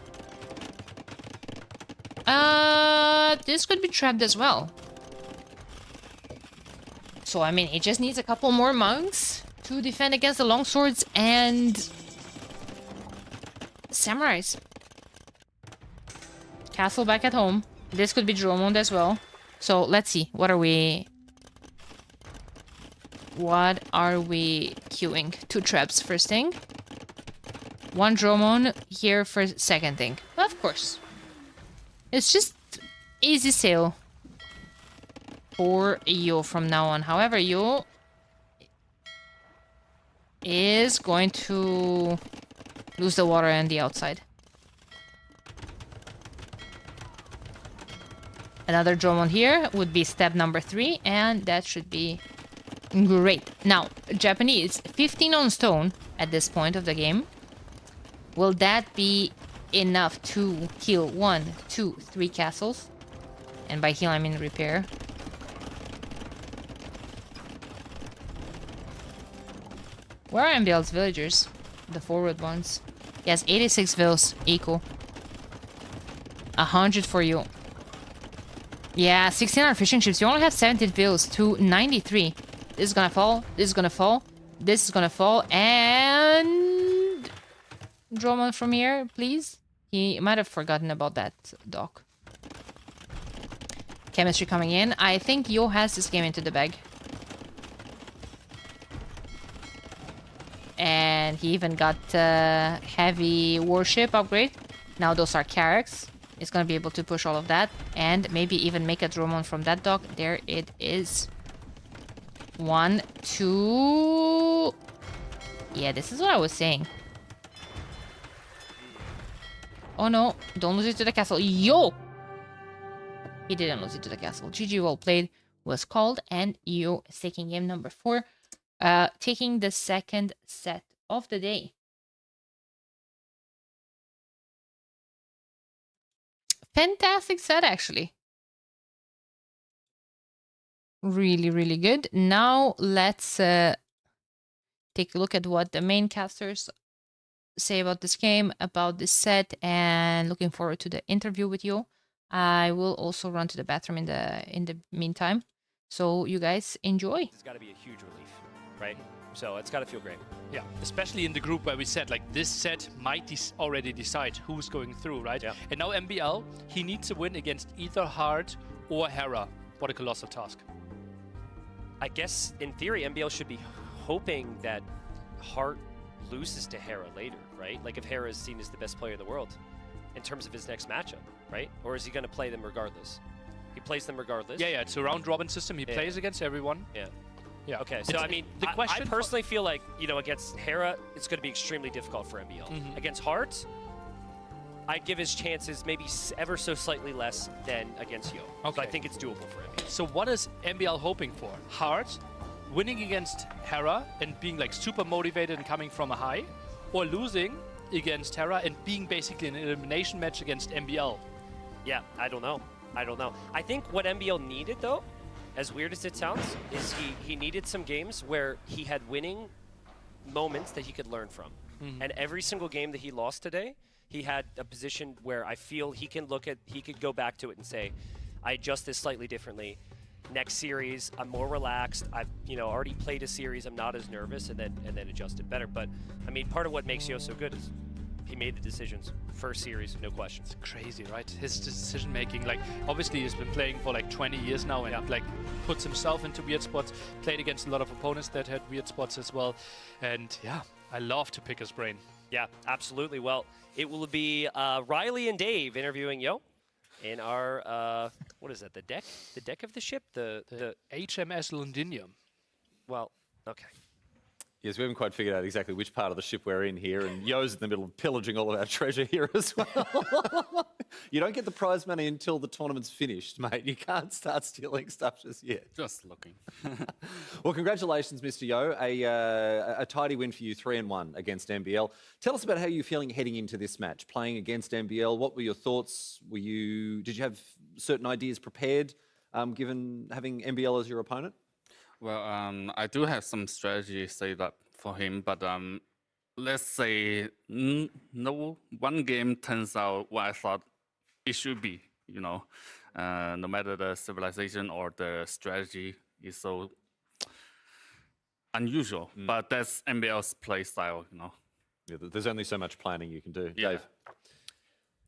This could be trapped as well. So, I mean, it just needs a couple more monks to defend against the longswords and samurais. Castle back at home. This could be Drummond as well. So, let's see. What are we queuing? 2 traps first thing. 1 Drummond here for second thing. Of course. It's just easy sale for Yo from now on. However, Yo is going to lose the water on the outside. Another Drummond here would be step number 3, and that should be great. Now, Japanese, 15 on stone at this point of the game. Will that be enough to heal 1, 2, 3 castles? And by heal, I mean repair. Where are MBL's villagers? The forward ones. Yes, 86 vills, equal. 100 for you. Yeah, 1600 fishing ships. You only have 17 vills to 93. This is gonna fall. This is gonna fall. This is gonna fall. And Drummond from here, please. He might have forgotten about that dock. Chemistry coming in. I think Yo has this game into the bag. And he even got heavy warship upgrade. Now those are Carracks. He's gonna be able to push all of that. And maybe even make a Drummond from that dock. There it is. 1, 2... Yeah, this is what I was saying. Oh no, don't lose it to the castle. Yo! He didn't lose it to the castle. GG, well played was called. And Yo is taking game number 4. Taking the second set of the day. Fantastic set, actually. Really, really good. Now let's take a look at what the main casters say about this game, about this set, and looking forward to the interview with you. I will also run to the bathroom in the meantime. So you guys enjoy. It's got to be a huge relief, right? So it's got to feel great. Yeah, especially in the group where we said like this set might already decide who's going through, right? Yeah. And now MBL, he needs to win against either Hart or Hera. What a colossal task. I guess in theory, MBL should be hoping that Hart loses to Hera later, right? Like if Hera is seen as the best player in the world in terms of his next matchup, right? Or is he going to play them regardless? He plays them regardless. Yeah, it's a round robin system. He plays against everyone. Yeah. Yeah. Okay, so I mean, the question I personally feel like, you know, against Hera, it's going to be extremely difficult for MBL. Against Hart, I'd give his chances maybe ever so slightly less than against Yo. Okay. So I think it's doable for MBL. So what is MBL hoping for? Hart winning against Hera and being like super motivated and coming from a high, or losing against Hera and being basically an elimination match against MBL? Yeah, I don't know. I think what MBL needed, though, as weird as it sounds, is he needed some games where he had winning moments that he could learn from. And every single game that he lost today, he had a position where I feel he could go back to it and say, I adjust this slightly differently. Next series, I'm more relaxed. I've already played a series. I'm not as nervous, and then adjust it better. But I mean, part of what makes Yo so good is he made the decisions. First series, no questions. Crazy, right? His decision making, like obviously he's been playing for like 20 years now and like puts himself into weird spots, played against a lot of opponents that had weird spots as well. And yeah, I love to pick his brain. Yeah, absolutely. Well, it will be Riley and Dave interviewing Yo in our, what is that, the deck? The deck of the ship? The HMS Londinium. Well, okay. Yes, we haven't quite figured out exactly which part of the ship we're in here, and Yo's in the middle of pillaging all of our treasure here as well. You don't get the prize money until the tournament's finished, mate. You can't start stealing stuff just yet. Just looking. Well, congratulations, Mr. Yo. A tidy win for you, 3-1 against MBL. Tell us about how you're feeling heading into this match, playing against MBL. What were your thoughts? Did you have certain ideas prepared, given having MBL as your opponent? Well, I do have some strategy saved up for him, but let's say no one game turns out what I thought it should be. No matter the civilization or the strategy is so unusual, but that's MBL's play style. Yeah, there's only so much planning you can do. Yeah. Dave?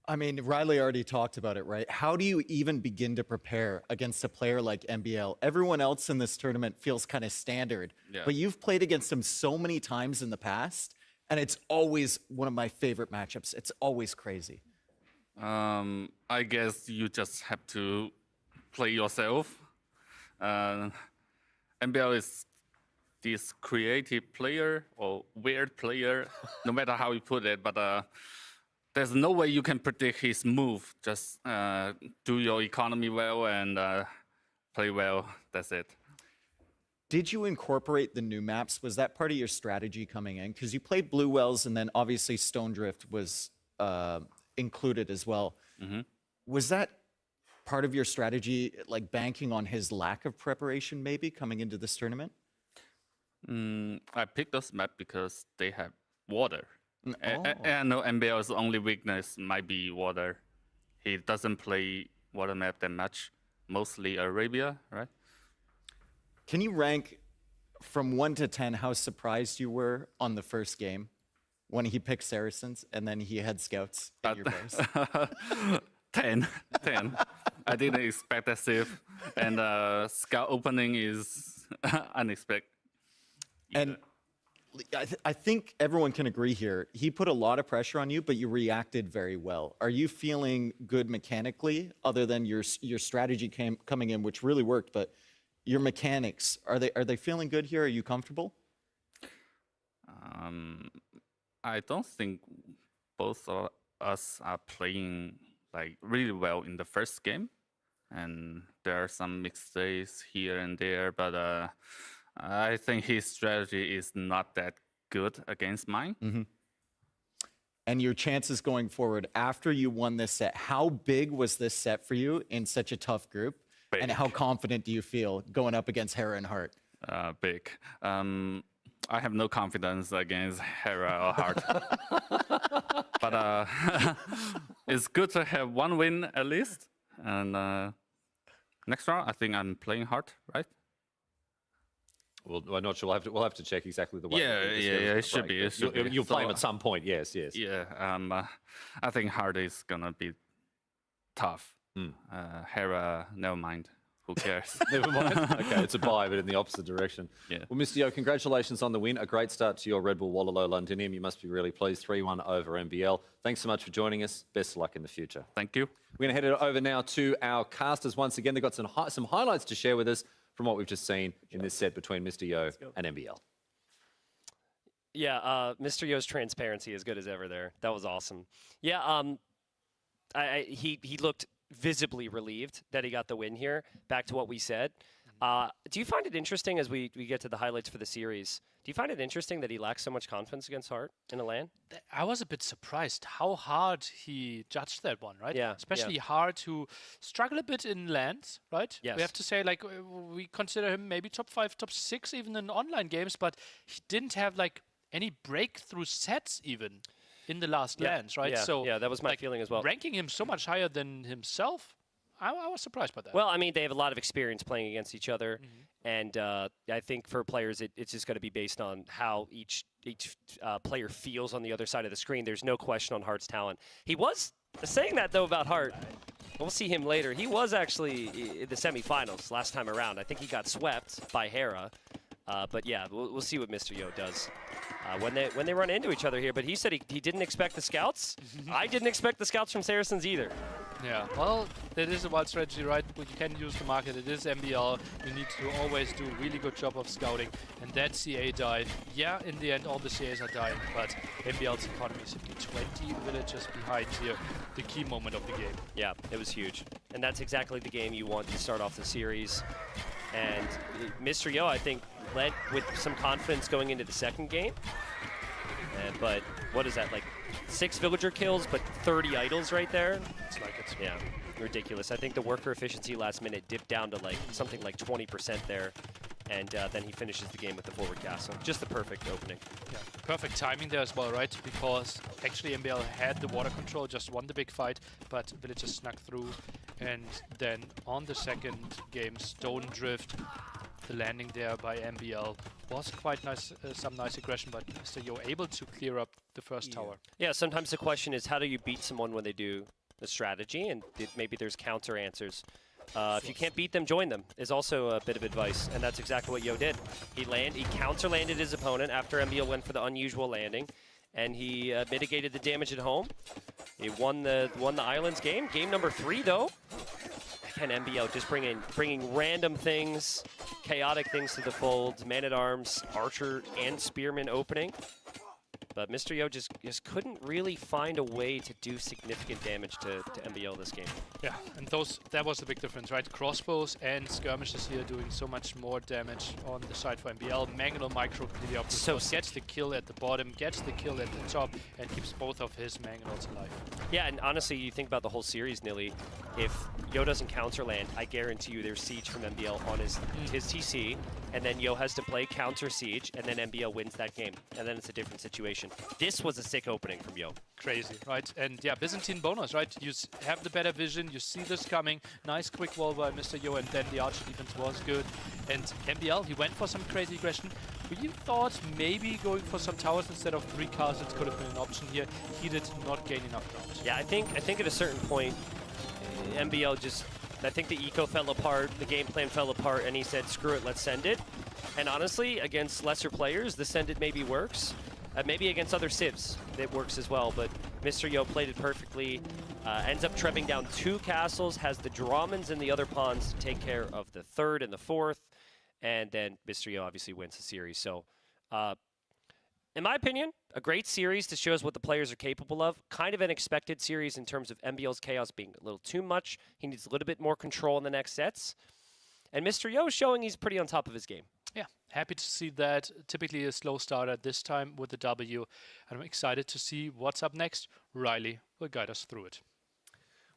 I mean, Riley already talked about it, right? How do you even begin to prepare against a player like MBL? Everyone else in this tournament feels kind of standard, but you've played against him so many times in the past, and it's always one of my favorite matchups. It's always crazy. I guess you just have to play yourself. MBL is this creative player or weird player, no matter how you put it, but there's no way you can predict his move. Just do your economy well and play well. That's it. Did you incorporate the new maps? Was that part of your strategy coming in? Because you played Blue Wells and then obviously Stone Drift was included as well. Was that part of your strategy, like banking on his lack of preparation maybe coming into this tournament? I picked this map because they have water. Oh. And I know MBL's only weakness might be water. He doesn't play water map that much, mostly Arabia, right? Can you rank from 1 to 10 how surprised you were on the first game when he picked Saracens and then he had scouts in your base? 10. I didn't expect that save. And scout opening is unexpected. And I think everyone can agree here. He put a lot of pressure on you, but you reacted very well. Are you feeling good mechanically, other than your strategy coming in, which really worked? But your mechanics, are they feeling good here? Are you comfortable? I don't think both of us are playing like really well in the first game, and there are some mistakes here and there, but. I think his strategy is not that good against mine. and your chances going forward after you won this set. How big was this set for you in such a tough group? Big. And how confident do you feel going up against Hera and Hart? Big. I have no confidence against Hera or Hart. But it's good to have one win at least. And next round, I think I'm playing Hart, right? Well, I'm not sure. We'll have to check exactly the way. Yeah, it should be. It should be. You'll play him at some point. Yes. Yeah. I think Hart is gonna be tough. Hera, never mind. Who cares? Never mind. Okay, it's a bye, but in the opposite direction. Yeah. Well, Mr. Yo, congratulations on the win. A great start to your Red Bull Wololo Londinium. You must be really pleased. 3-1 over MBL. Thanks so much for joining us. Best of luck in the future. Thank you. We're going to head over now to our casters once again. They've got some highlights to share with us from what we've just seen in this set between Mr. Yo and MBL. Yeah, Mr. Yo's transparency as good as ever there. That was awesome. Yeah, he looked visibly relieved that he got the win here. Back to what we said. Do you find it interesting as we get to the highlights for the series? Do you find it interesting that he lacks so much confidence against Hart in a LAN? I was a bit surprised how hard he judged that one, right? Yeah. Especially Hart, who struggle a bit in LANs, right? Yes. We have to say, like, we consider him maybe top 5, top 6 even in online games, but he didn't have, like, any breakthrough sets even in the last LANs, right? Yeah, so that was my feeling as well. Ranking him so much higher than himself, I was surprised by that. Well, I mean, they have a lot of experience playing against each other, and I think for players, it's just going to be based on how each player feels on the other side of the screen. There's no question on Hart's talent. He was saying that, though, about Hart. We'll see him later. He was actually in the semifinals last time around. I think he got swept by Hera. But yeah, we'll see what Mr. Yo does when they run into each other here. But he said he didn't expect the scouts. I didn't expect the scouts from Saracens either. Yeah, well, that is a wild strategy, right? But you can use the market. It is MBL. You need to always do a really good job of scouting. And that CA died. Yeah, in the end, all the CAs are dying. But MBL's economy is simply 20 villagers behind here. The key moment of the game. Yeah, it was huge. And that's exactly the game you want to start off the series. And Mr. Yo, I think, led with some confidence going into the second game. But what is that, like 6 villager kills, but 30 idols right there? It's like it's yeah, ridiculous. I think the worker efficiency last minute dipped down to like something like 20% there. And then he finishes the game with the forward castle. Just the perfect opening. Yeah, perfect timing there as well, right? Because actually MBL had the water control, just won the big fight, but villagers snuck through. And then on the second game, Stone Drift, the landing there by MBL was quite nice, some nice aggression, but Mr. Yo able to clear up the first tower. Yeah, sometimes the question is how do you beat someone when they do a strategy, and maybe there's counter answers. If you can't beat them, join them is also a bit of advice, and that's exactly what Yo did. He counter landed his opponent after MBL went for the unusual landing, and he mitigated the damage at home. He won the islands game. Game number 3 though. Again, MBL just bringing random things, chaotic things to the fold. Man-at-Arms, Archer, and Spearman opening. But Mr. Yo just couldn't really find a way to do significant damage to MBL this game. Yeah, and that was the big difference, right? Crossbows and skirmishes here doing so much more damage on the side for MBL. Mangonel Micro clearly up. So gets the kill at the bottom, gets the kill at the top, and keeps both of his Mangonels alive. Yeah, and honestly, you think about the whole series, Nilly. If Yo doesn't counter land, I guarantee you there's siege from MBL on his TC, and then Yo has to play counter siege, and then MBL wins that game, and then it's a different situation. This was a sick opening from Yo. Crazy, right? And yeah, Byzantine bonus, right? You have the better vision, you see this coming. Nice quick wall by Mr. Yo, and then the Archer defense was good. And MBL, he went for some crazy aggression. We thought maybe going for some towers instead of 3 castles could have been an option here. He did not gain enough ground. Yeah, I think at a certain point, MBL I think the eco fell apart, the game plan fell apart, and he said, screw it, let's send it. And honestly, against lesser players, the send it maybe works. Maybe against other civs, it works as well, but Mr. Yo played it perfectly, ends up trebbing down 2 castles, has the Dramans and the other pawns to take care of the 3rd and the 4th, and then Mr. Yo obviously wins the series. So, in my opinion, a great series to show us what the players are capable of. Kind of an expected series in terms of MBL's chaos being a little too much. He needs a little bit more control in the next sets. And Mr. Yo is showing he's pretty on top of his game. Yeah, happy to see that. Typically a slow starter this time with the W. And I'm excited to see what's up next. Riley will guide us through it.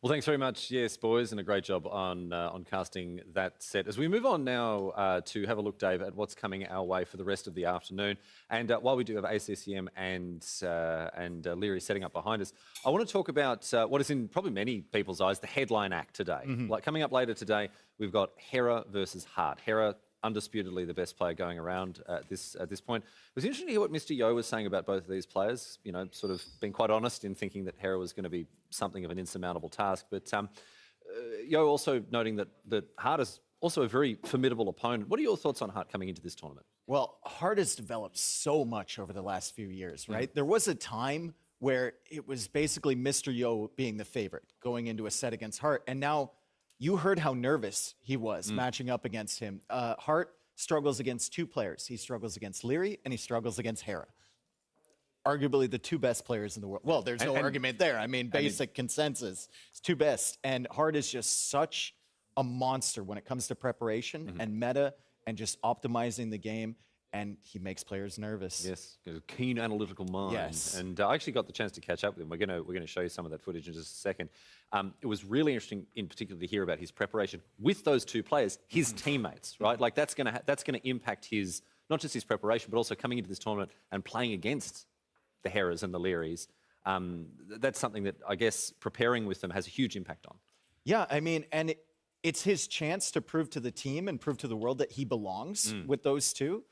Well, thanks very much, yes, boys, and a great job on casting that set. As we move on now to have a look, Dave, at what's coming our way for the rest of the afternoon, and while we do have ACCM and Leary setting up behind us, I want to talk about what is in probably many people's eyes the headline act today. Like coming up later today, we've got Hera versus Hart. Hera, undisputedly the best player going around at this point. It was interesting to hear what Mr. Yo was saying about both of these players. You know, sort of being quite honest in thinking that Hera was going to be something of an insurmountable task. But Yo also noting that Hart is also a very formidable opponent. What are your thoughts on Hart coming into this tournament? Well, Hart has developed so much over the last few years, right? There was a time where it was basically Mr. Yo being the favorite going into a set against Hart, and now you heard how nervous he was matching up against him. Hart struggles against two players. He struggles against Leary and he struggles against Hera. Arguably the two best players in the world. Well, there's no argument there. I mean, basic consensus. It's two best. And Hart is just such a monster when it comes to preparation and meta and just optimizing the game. And he makes players nervous. Yes, a keen analytical mind. Yes. And I actually got the chance to catch up with him. We're going to show you some of that footage in just a second. It was really interesting, in particular, to hear about his preparation with those two players, his teammates, right? Like that's going to impact his not just his preparation, but also coming into this tournament and playing against the Heras and the Learys. That's something that I guess preparing with them has a huge impact on. Yeah, I mean, and it's his chance to prove to the team and prove to the world that he belongs with those two.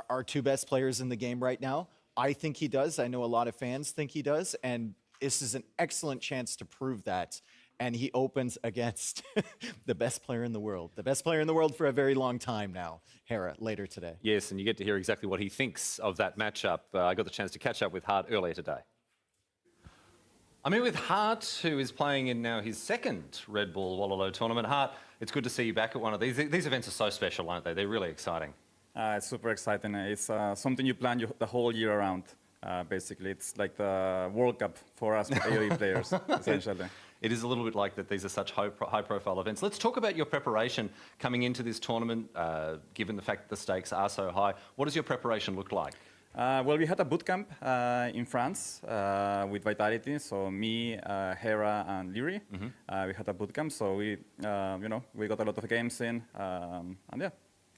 Our two best players in the game right now. I think he does. I know a lot of fans think he does. And this is an excellent chance to prove that. And he opens against the best player in the world. The best player in the world for a very long time now, Hera, later today. Yes, and you get to hear exactly what he thinks of that matchup. I got the chance to catch up with Hart earlier today. I'm here with Hart, who is playing in now his second Red Bull Wololo tournament. Hart, it's good to see you back at one of these. These events are so special, aren't they? They're really exciting. It's super exciting. It's something you plan the whole year around, basically. It's like the World Cup for us AoE players, essentially. It is a little bit like that. These are such high-profile events. Let's talk about your preparation coming into this tournament, given the fact that the stakes are so high. What does your preparation look like? Well, we had a boot camp in France with Vitality. So me, Hera, and Leary. We had a boot camp. So we got a lot of games in, and yeah.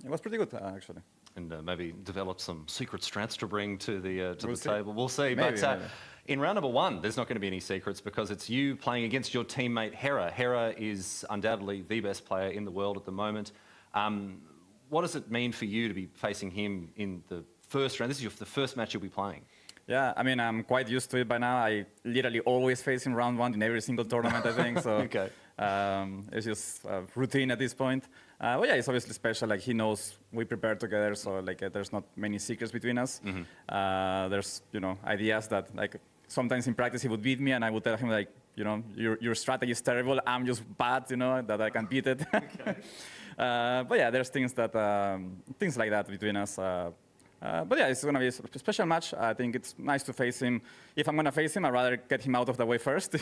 It was pretty good, actually. And maybe develop some secret strats to bring to the table. We'll see. Maybe, but in round number one, there's not going to be any secrets because it's you playing against your teammate Hera. Hera is undoubtedly the best player in the world at the moment. What does it mean for you to be facing him in the first round? This is the first match you'll be playing. Yeah, I mean, I'm quite used to it by now. I literally always face him round one in every single tournament, I think. So okay. It's just routine at this point. But yeah, it's obviously special. Like he knows we prepare together, so like there's not many secrets between us. There's ideas that like sometimes in practice he would beat me, and I would tell him like your strategy is terrible. I'm just bad, that I can beat it. Okay. But yeah, there's things like that between us. But yeah, it's going to be a special match. I think it's nice to face him. If I'm going to face him, I'd rather get him out of the way first,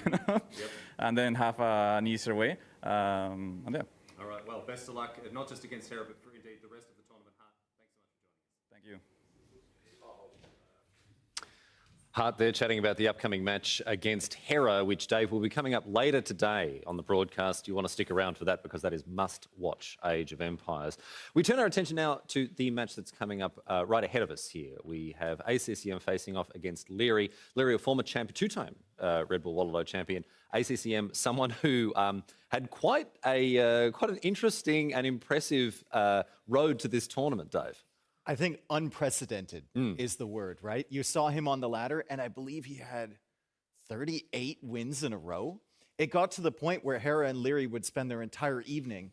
and then have an easier way. And yeah. All right, well, best of luck, not just against Hera, but for indeed the rest of the tournament. Hart, thanks so much for joining us. Thank you. Hart there chatting about the upcoming match against Hera, which, Dave, will be coming up later today on the broadcast. You want to stick around for that because that is must-watch Age of Empires. We turn our attention now to the match that's coming up right ahead of us here. We have ACCM facing off against Leary. Leary, a former champion, two-time Red Bull Wololo champion. ACCM, someone who had quite an interesting and impressive road to this tournament, Dave. I think unprecedented is the word, right? You saw him on the ladder, and I believe he had 38 wins in a row. It got to the point where Hera and Leary would spend their entire evening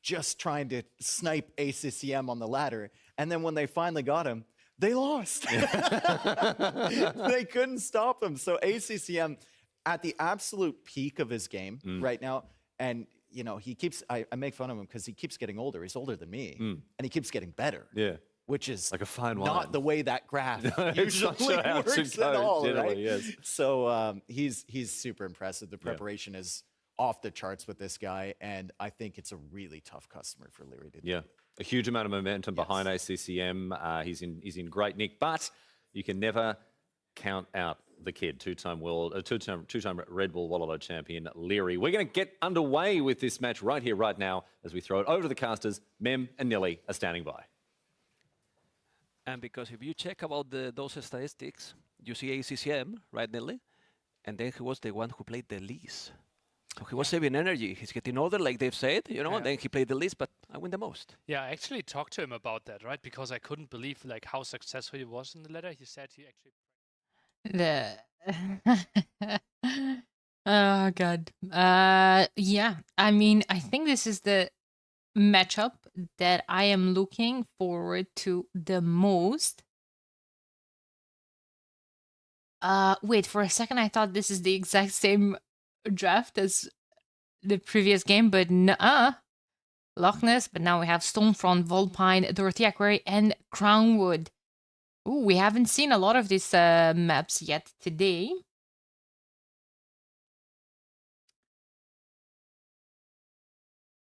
just trying to snipe ACCM on the ladder. And then when they finally got him, they lost. They couldn't stop him. So ACCM at the absolute peak of his game right now. And he keeps, I make fun of him because he keeps getting older. He's older than me, and he keeps getting better. Yeah. Which is like a fine not wine. The way that graph usually works at all, right? Yes. So he's super impressive. The preparation is off the charts with this guy, and I think it's a really tough customer for Leary to do. Yeah. a huge amount of momentum behind ACCM. He's in great nick, but you can never count out the kid, two-time Red Bull Wololo champion Leary. We're going to get underway with this match right here, right now, as we throw it over to the casters. Mem and Nilly are standing by. And because if you check about those statistics, you see ACCM, right, Nelly? And then he was the one who played the least. So he was saving energy. He's getting older, like they've said, you know, and then he played the least, but I win the most. Yeah, I actually talked to him about that, right? Because I couldn't believe like how successful he was in the letter. He said he actually... Oh, God. Yeah, I mean, I think this is the matchup that I am looking forward to the most. Wait, for a second I thought this is the exact same draft as the previous game, but nuh-uh. Loch Ness, but now we have Stonefront, Volpine, Dorothea Quarry, and Crownwood. Ooh, we haven't seen a lot of these maps yet today.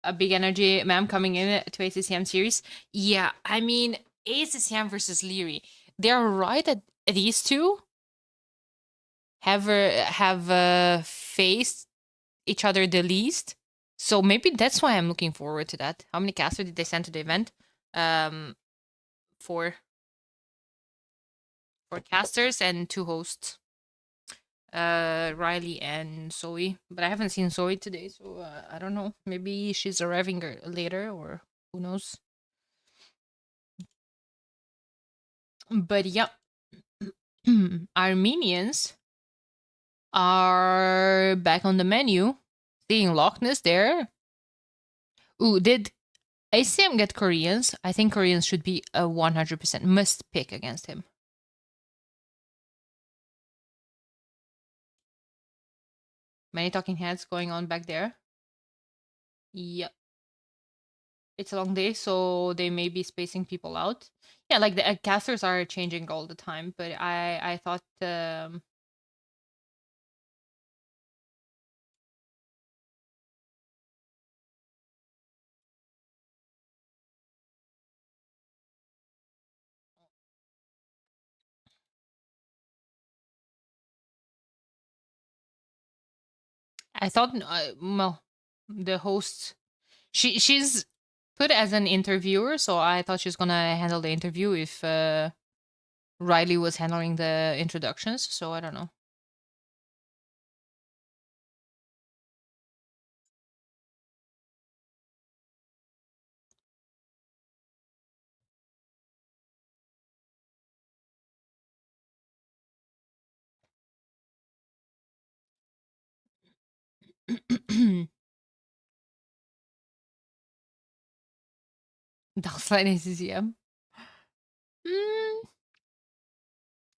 A big energy ma'am coming in to ACCM series. Yeah, I mean, ACCM versus Leary. They're right that these two have faced each other the least. So maybe that's why I'm looking forward to that. How many casters did they send to the event? Four casters and 2 hosts. Riley and Zoe, but I haven't seen Zoe today, so I don't know. Maybe she's arriving later, or who knows. But yeah, Armenians are back on the menu. Seeing Loch Ness there. Ooh, did ACM get Koreans? I think Koreans should be a 100% must pick against him. Many talking heads going on back there. Yep. It's a long day, so they may be spacing people out. Yeah, like the casters are changing all the time, but I thought well, the host, she's put as an interviewer, so I thought she's gonna handle the interview if Riley was handling the introductions. So I don't know. Darkslide ACCM.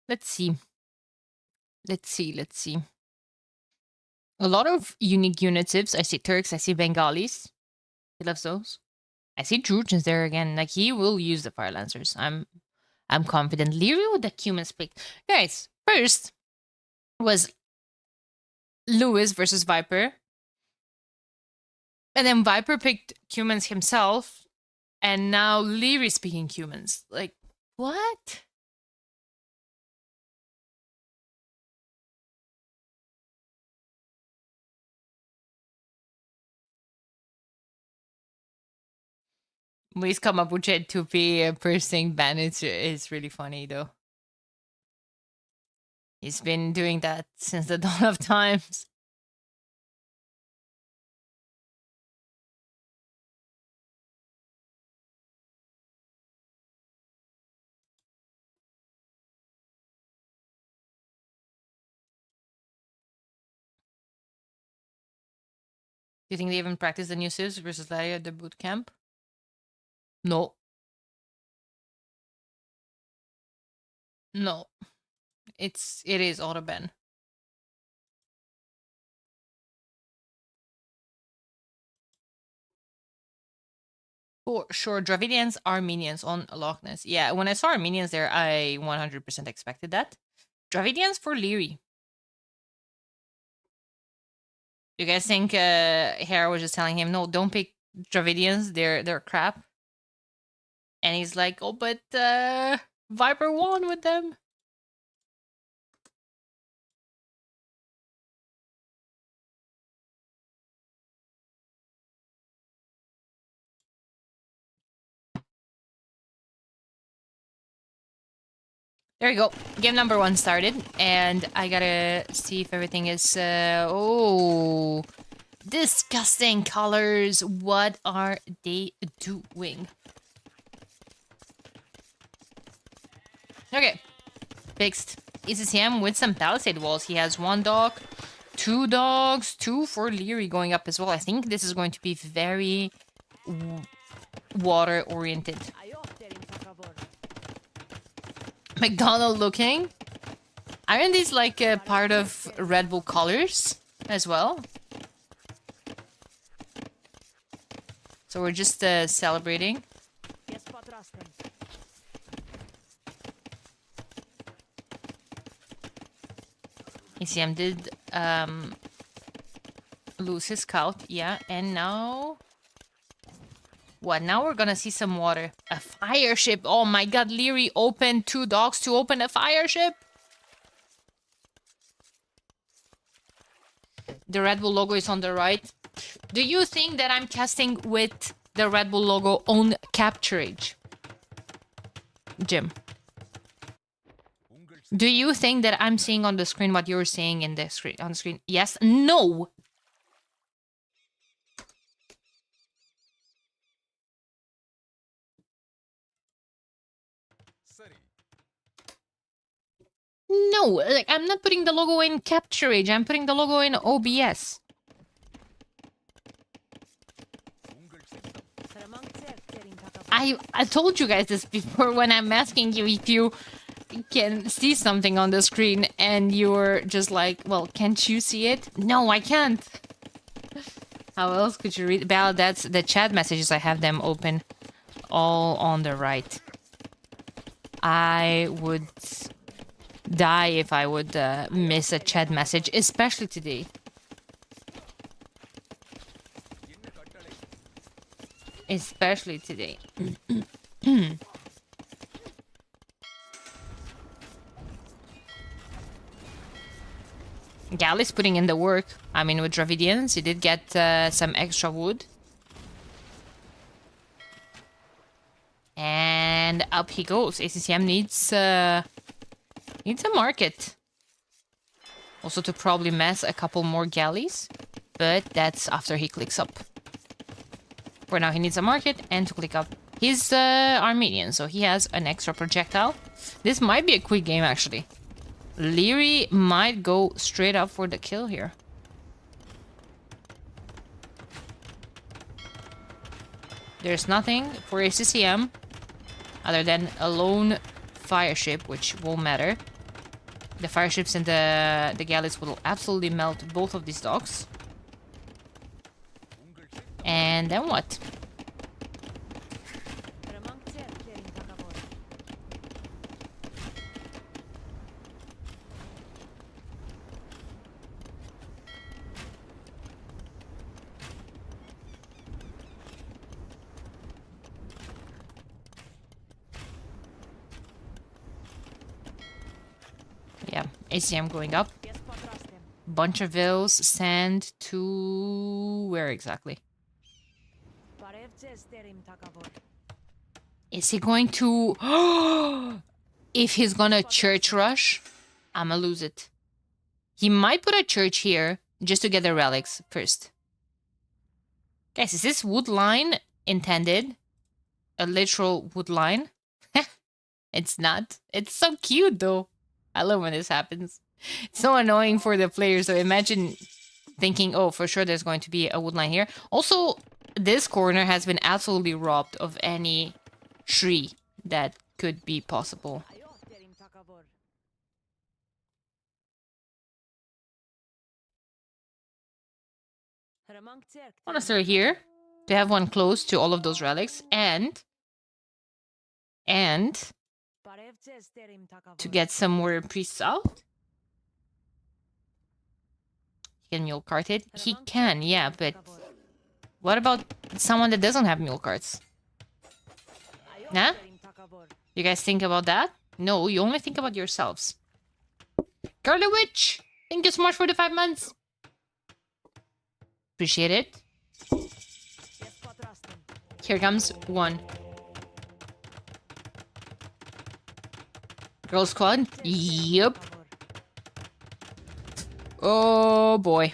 Let's see. Let's see. A lot of unique unitives. I see Turks, I see Bengalis. He loves those. I see Georgians there again. Like, he will use the Fire Lancers. I'm confident. Leary with the Cuman pick. Guys, first was Lewis versus Viper. And then Viper picked Cumans himself. And now Leary's picking Cumans. Like, what? Please come up with Jet 2P first thing ban. It's really funny though. He's been doing that since the dawn of times. Do you think they even practice the new civs versus Larry at the boot camp? No. No. It is auto ban. For sure, Dravidians, Armenians on Loch Ness. Yeah, when I saw Armenians there, I 100% expected that. Dravidians for Leary. You guys think Hera was just telling him, no, don't pick Dravidians, they're crap? And he's like, oh, but Viper won with them. There you go. Game number 1 started, and I gotta see if everything is, oh, disgusting colors. What are they doing? Okay, fixed. ECCM with some palisade walls. He has 1 dog, 2 dogs, 2 for Leary going up as well. I think this is going to be very water-oriented. McDonald looking. Aren't these like a part of Red Bull colors as well? So we're just celebrating. ECM did lose his scout, yeah, and now... What, now we're gonna see some water. A fire ship! Oh my god, Leary opened 2 dogs to open a fire ship! The Red Bull logo is on the right. Do you think that I'm casting with the Red Bull logo on capturage? Jim. Do you think that I'm seeing on the screen what you're seeing in the screen on the screen? Yes? No! No, like, I'm not putting the logo in capturage. I'm putting the logo in OBS. I told you guys this before when I'm asking you if you can see something on the screen and you're just like, well, can't you see it? No, I can't. How else could you read? Well, that's the chat messages. I have them open all on the right. I would die if I would miss a chat message, especially today. Especially today. Gal is putting in the work. I mean, with Dravidians, he did get some extra wood. And up he goes. ACCM needs a market. Also to probably mass a couple more galleys. But that's after he clicks up. For now, he needs a market and to click up. He's Armenian, so he has an extra projectile. This might be a quick game, actually. Leary might go straight up for the kill here. There's nothing for ACCM other than a lone fire ship, which won't matter. The fire ships and the galleys will absolutely melt both of these dogs. And then what? Yeah, ACM going up. Bunch of vills, sand to... where exactly? Is he going to... If he's gonna church rush, I'ma lose it. He might put a church here just to get the relics first. Guys, is this wood line intended? A literal wood line? It's not. It's so cute though. I love when this happens. It's so annoying for the players. So imagine thinking, oh, for sure there's going to be a wood line here. Also, this corner has been absolutely robbed of any tree that could be possible. Monastery here. To have one close to all of those relics. And to get some more priests out. He can mule cart it. He can, yeah, but what about someone that doesn't have mule carts? Nah? You guys think about that? No, you only think about yourselves. Girly Witch! Thank you so much for the 5 months. Appreciate it. Here comes one. Girl squad? Yep. Oh boy.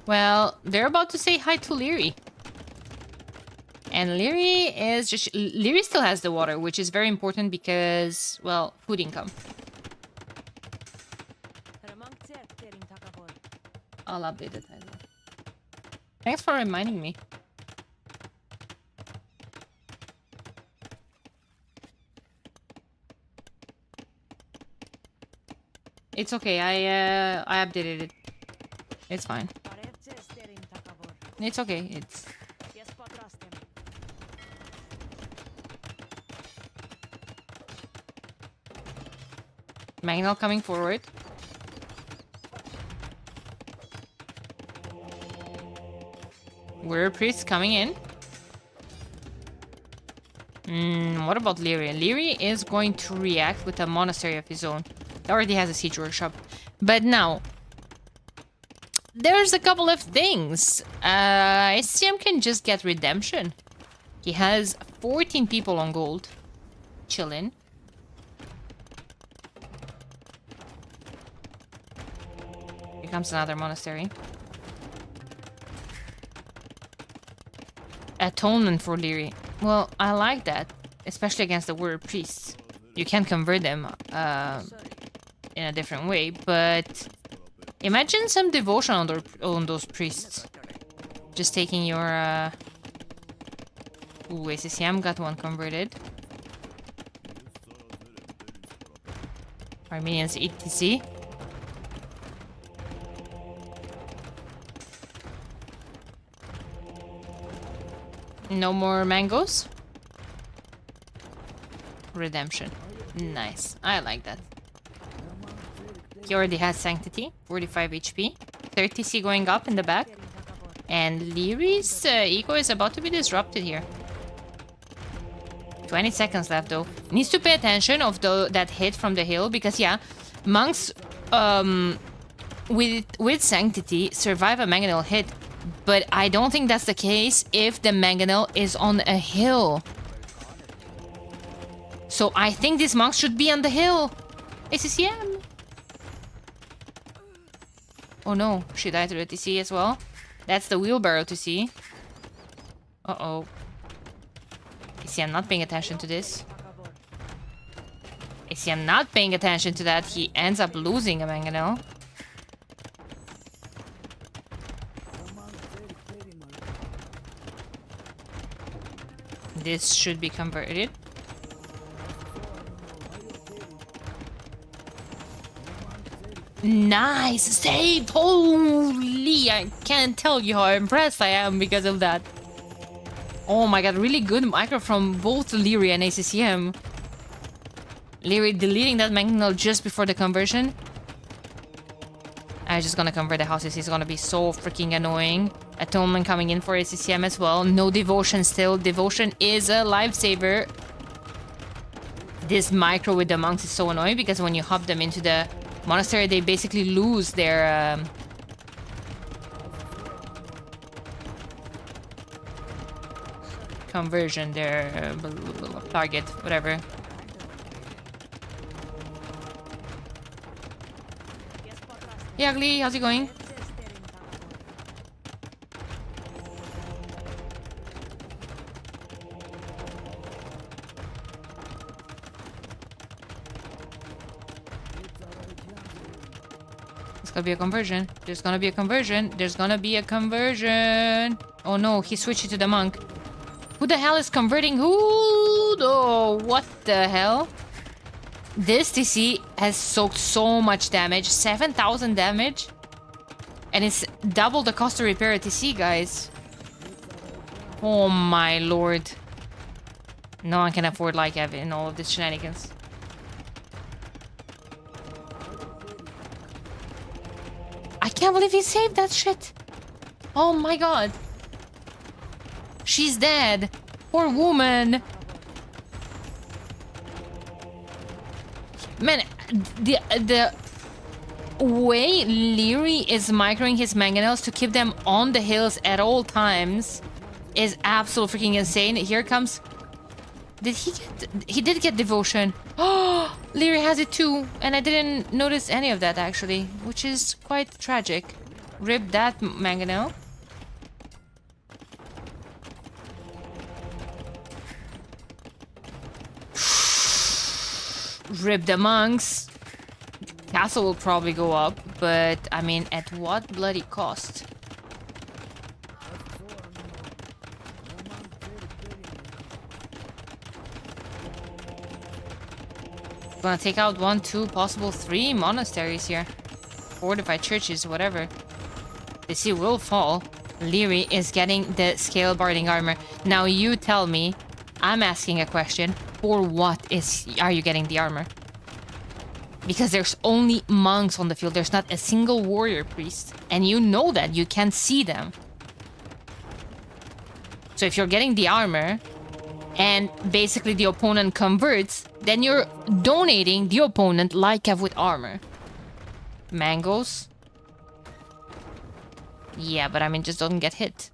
Well, they're about to say hi to Leary. And Leary is just... Leary still has the water, which is very important because, well, food income. I'll update the title. Thanks for reminding me. It's okay, I updated it. It's fine. It's okay, it's... Magnol coming forward. Warrior Priest coming in. What about Leary? Leary is going to react with a monastery of his own. He already has a siege workshop. But now, there's a couple of things. SCM can just get redemption. He has 14 people on gold. Chillin'. Here comes another monastery. Atonement for Leary. Well, I like that. Especially against the warrior priests. You can convert them in a different way, but imagine some devotion on those priests. Just taking your... Ooh, ACCM got one converted. Armenians ETC. No more mangoes. Redemption. Nice. I like that. He already has Sanctity. 45 HP. 30 C going up in the back. And Leary's ego is about to be disrupted here. 20 seconds left though. Needs to pay attention of that hit from the hill. Because yeah, monks with Sanctity survive a mangonel hit. But I don't think that's the case if the mangonel is on a hill. So I think these monks should be on the hill. ACCM. Oh no, she died to the TC as well. That's the wheelbarrow to see. Uh-oh. ACM not paying attention to this. ACM not paying attention to that. He ends up losing a mangonel. This should be converted. Nice save! Holy! I can't tell you how impressed I am because of that. Oh my god, really good micro from both Leary and ACCM. Leary deleting that mangonel just before the conversion. I'm just gonna convert the houses. He's gonna be so freaking annoying. Atonement coming in for ACCM as well. No devotion still. Devotion is a lifesaver. This micro with the monks is so annoying because when you hop them into the monastery, they basically lose their... conversion, their target, whatever. Hey Ugly, how's it going? There's gonna be a conversion. There's gonna be a conversion. There's gonna be a conversion. Oh no, he switched it to the monk. Who the hell is converting who? Oh, what the hell? This TC has soaked so much damage. 7,000 damage. And it's double the cost to repair a TC, guys. Oh my lord. No one can afford like Evan in all of these shenanigans. can't believe he saved that shit. Oh my god. She's dead. Poor woman. Man, the way Leary is microing his mangonels to keep them on the hills at all times is absolutely freaking insane. Here comes... Did he get... He did get devotion. Oh, Leary has it too. And I didn't notice any of that actually, which is quite tragic. Rip that mangonel. Rip the monks. Castle will probably go up, but I mean, at what bloody cost? Gonna take out 1, 2, possible 3 monasteries here. Fortified churches, whatever. The sea will fall. Leary is getting the scale barding armor. Now you tell me, I'm asking a question. For what are you getting the armor? Because there's only monks on the field. There's not a single warrior priest. And you know that. You can't see them. So if you're getting the armor and basically the opponent converts, then you're donating the opponent like Kev with armor. Mangoes. Yeah, but I mean, just don't get hit.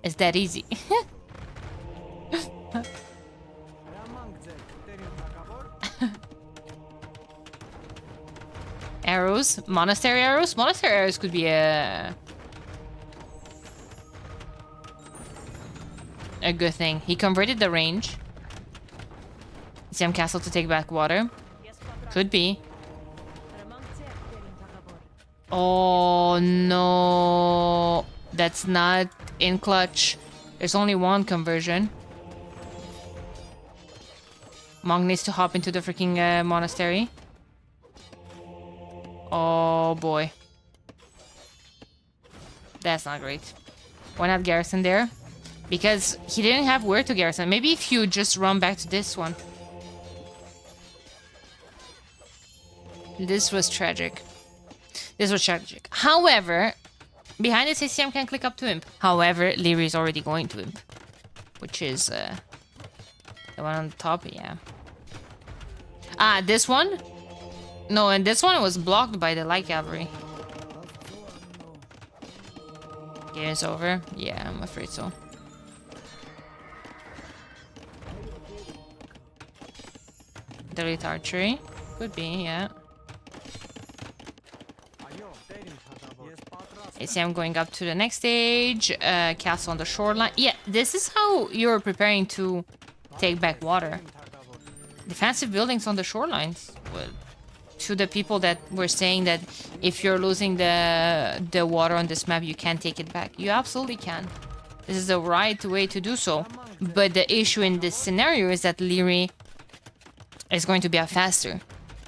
It's that easy. Arrows. Monastery arrows? Monastery arrows could be a good thing. He converted the range. Siam Castle to take back water. Could be. Oh no. That's not in clutch. There's only one conversion. Monk needs to hop into the freaking monastery. Oh boy. That's not great. Why not garrison there? Because he didn't have where to garrison. Maybe if you just run back to this one. This was tragic. This was tragic. However, behind this ACM can click up to Imp. However, Leary is already going to Imp. Which is the one on the top, yeah. Ah, this one? No, and this one was blocked by the light cavalry. Game is over? Yeah, I'm afraid so. Delete archery. Could be, yeah. ACM going up to the next stage. Castle on the shoreline. Yeah, this is how you're preparing to take back water. Defensive buildings on the shorelines. Well, to the people that were saying that if you're losing the water on this map, you can't take it back. You absolutely can. This is the right way to do so. But the issue in this scenario is that Leary is going to be out faster.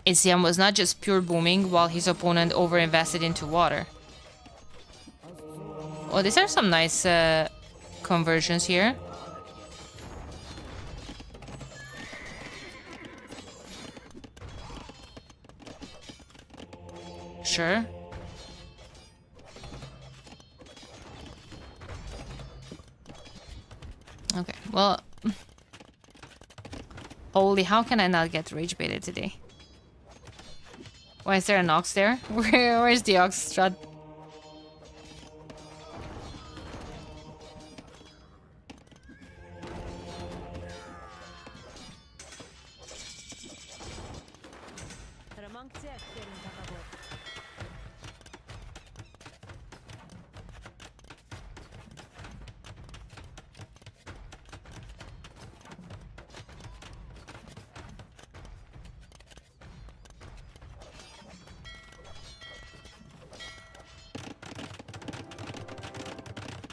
ACM was not just pure booming while his opponent over-invested into water. Oh, these are some nice conversions here. Sure. Okay, well... Holy, how can I not get rage baited today? Why is there an ox there? Where's the ox strut?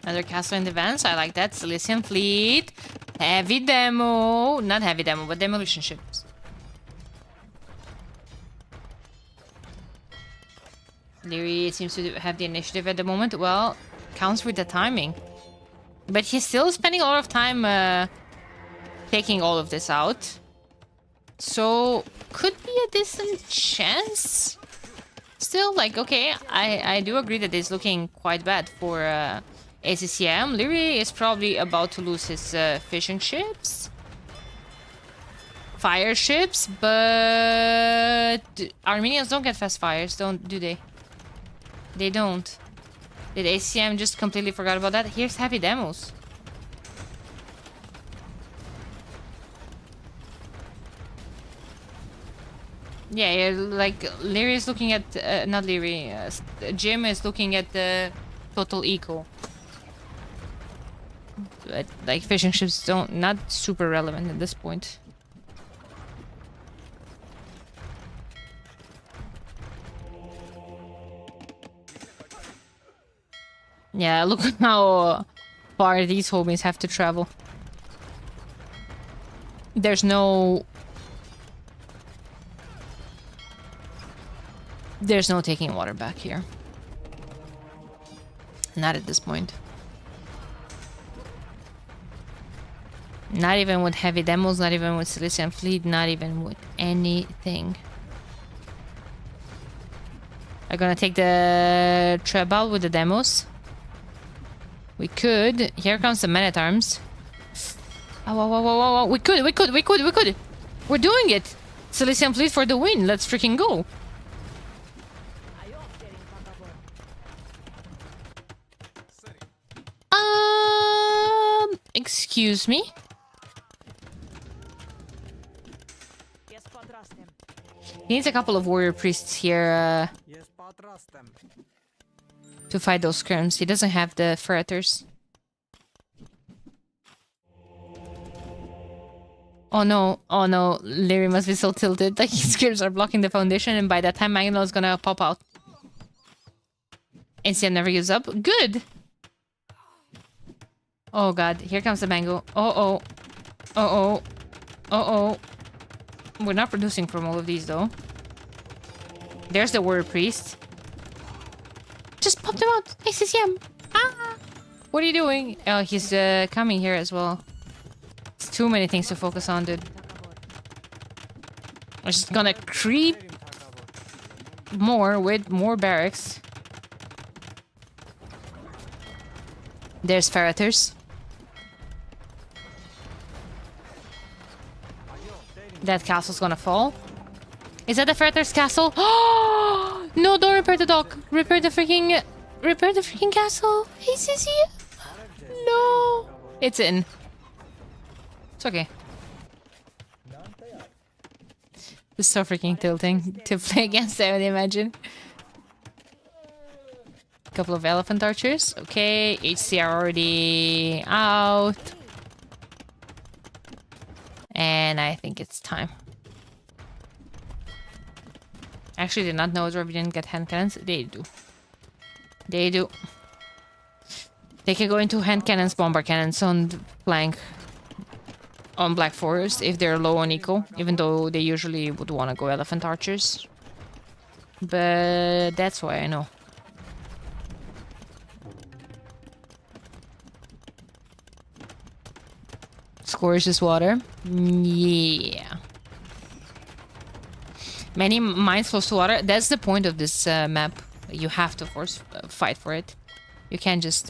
Another castle in the vans. I like that. Silesian fleet. Heavy demo. Not heavy demo, but demolition ships. Leary seems to have the initiative at the moment. Well, counts with the timing. But he's still spending a lot of time taking all of this out. So, could be a decent chance. Still still, like, okay, I do agree that it's looking quite bad for ACCM. Leary is probably about to lose his fishing ships. Fire ships, but Armenians don't get fast fires, do they? They don't. Did ACM just completely forgot about that? Here's heavy demos. Yeah, like Leary is looking at not Leary. Jim is looking at the total eco. But like fishing ships not super relevant at this point. Yeah, look at how far these homies have to travel. There's no taking water back here. Not at this point. Not even with heavy demos, not even with Silesian Fleet, not even with anything. I'm gonna take the treble with the demos. We could. Here comes the men-at-arms. Oh. We could. We're doing it. Silesian Fleet for the win. Let's freaking go. Excuse me? He needs a couple of warrior priests here to fight those skirms. He doesn't have the ferreters. Oh no, Leary must be so tilted. Like his skirms are blocking the foundation, and by that time Magnol is gonna pop out. NCM never gives up. Good! Oh god, here comes the mango. Uh oh. We're not producing from all of these though. There's the warrior priest. Just pop them out! ACCM! Ah! What are you doing? Oh, he's coming here as well. It's too many things to focus on, dude. I'm just gonna creep more with more barracks. There's ferreters. That castle's gonna fall. Is that the ferreter's castle? Oh no! Don't repair the dock. Repair the freaking castle. ACC. No, it's in. It's okay. It's so freaking tilting to play against, I would imagine. Couple of elephant archers. Okay, HCR already out. And I think it's time. Actually, did not know we didn't get hand cannons. They do. They do. They can go into hand cannons, bomber cannons on the flank on Black Forest if they're low on eco, even though they usually would want to go elephant archers. But that's why I know. Scourge's water. Yeah. Many mines close to water. That's the point of this map. You have to force fight for it. You can't just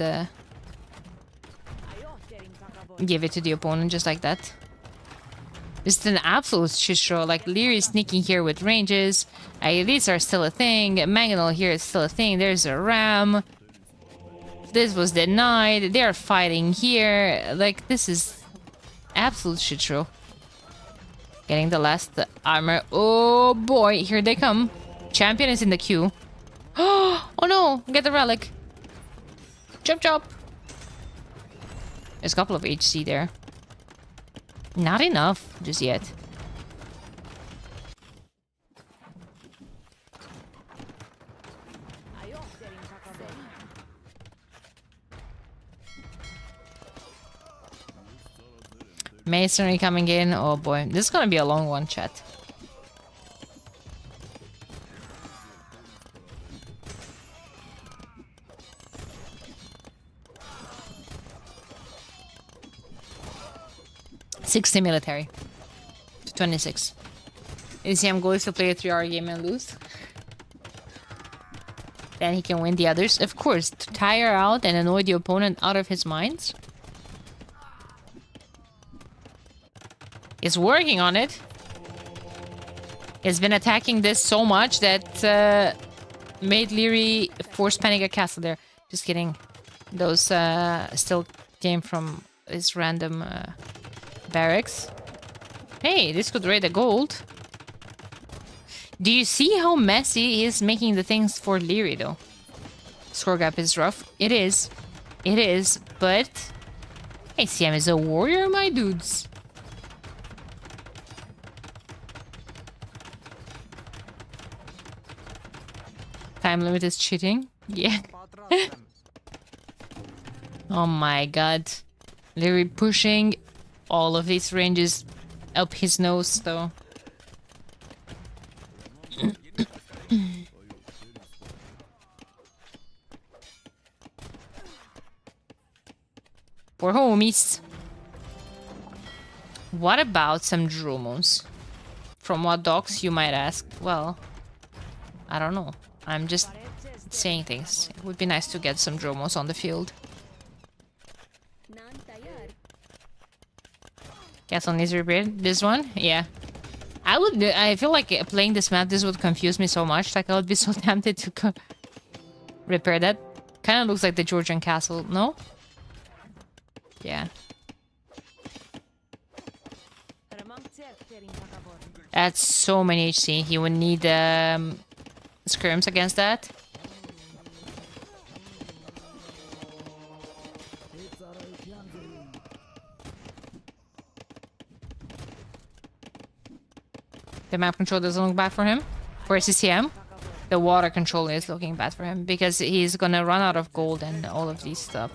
give it to the opponent just like that. It's an absolute shit show. Like Leary sneaking here with ranges. These are still a thing. Mangonel here is still a thing. There's a ram. This was denied. They are fighting here. Like this is absolute shit show. Getting the last armor. Oh boy, here they come. Champion is in the queue. Oh no, get the relic. Chop. There's a couple of HC there. Not enough just yet. Masonry coming in. Oh boy, this is gonna be a long one, chat. $60 military to 26. ACM goes to play a 3-hour game and lose. Then he can win the others. Of course, to tire out and annoy the opponent out of his mind. He's working on it. He's been attacking this so much that made Leary force panic a castle there. Just kidding. Those still came from his random barracks. Hey, this could raid the gold. Do you see how messy he is making the things for Leary, though? Score gap is rough. It is. It is, but... ACM is a warrior, my dudes. Time limit is cheating. Yeah. Oh my god. Leary pushing all of these ranges up his nose, though. For homies. What about some Dromos? From what docks, you might ask? Well, I don't know. I'm just saying things. It would be nice to get some Dromos on the field. Castle needs repaired. This one? Yeah. I feel like playing this map, this would confuse me so much. Like, I would be so tempted to repair that. Kind of looks like the Georgian castle, no? Yeah. That's so many HC. He would need skirms against that. The map control doesn't look bad for him. For CCM, the water control is looking bad for him because he's gonna run out of gold and all of these stuff.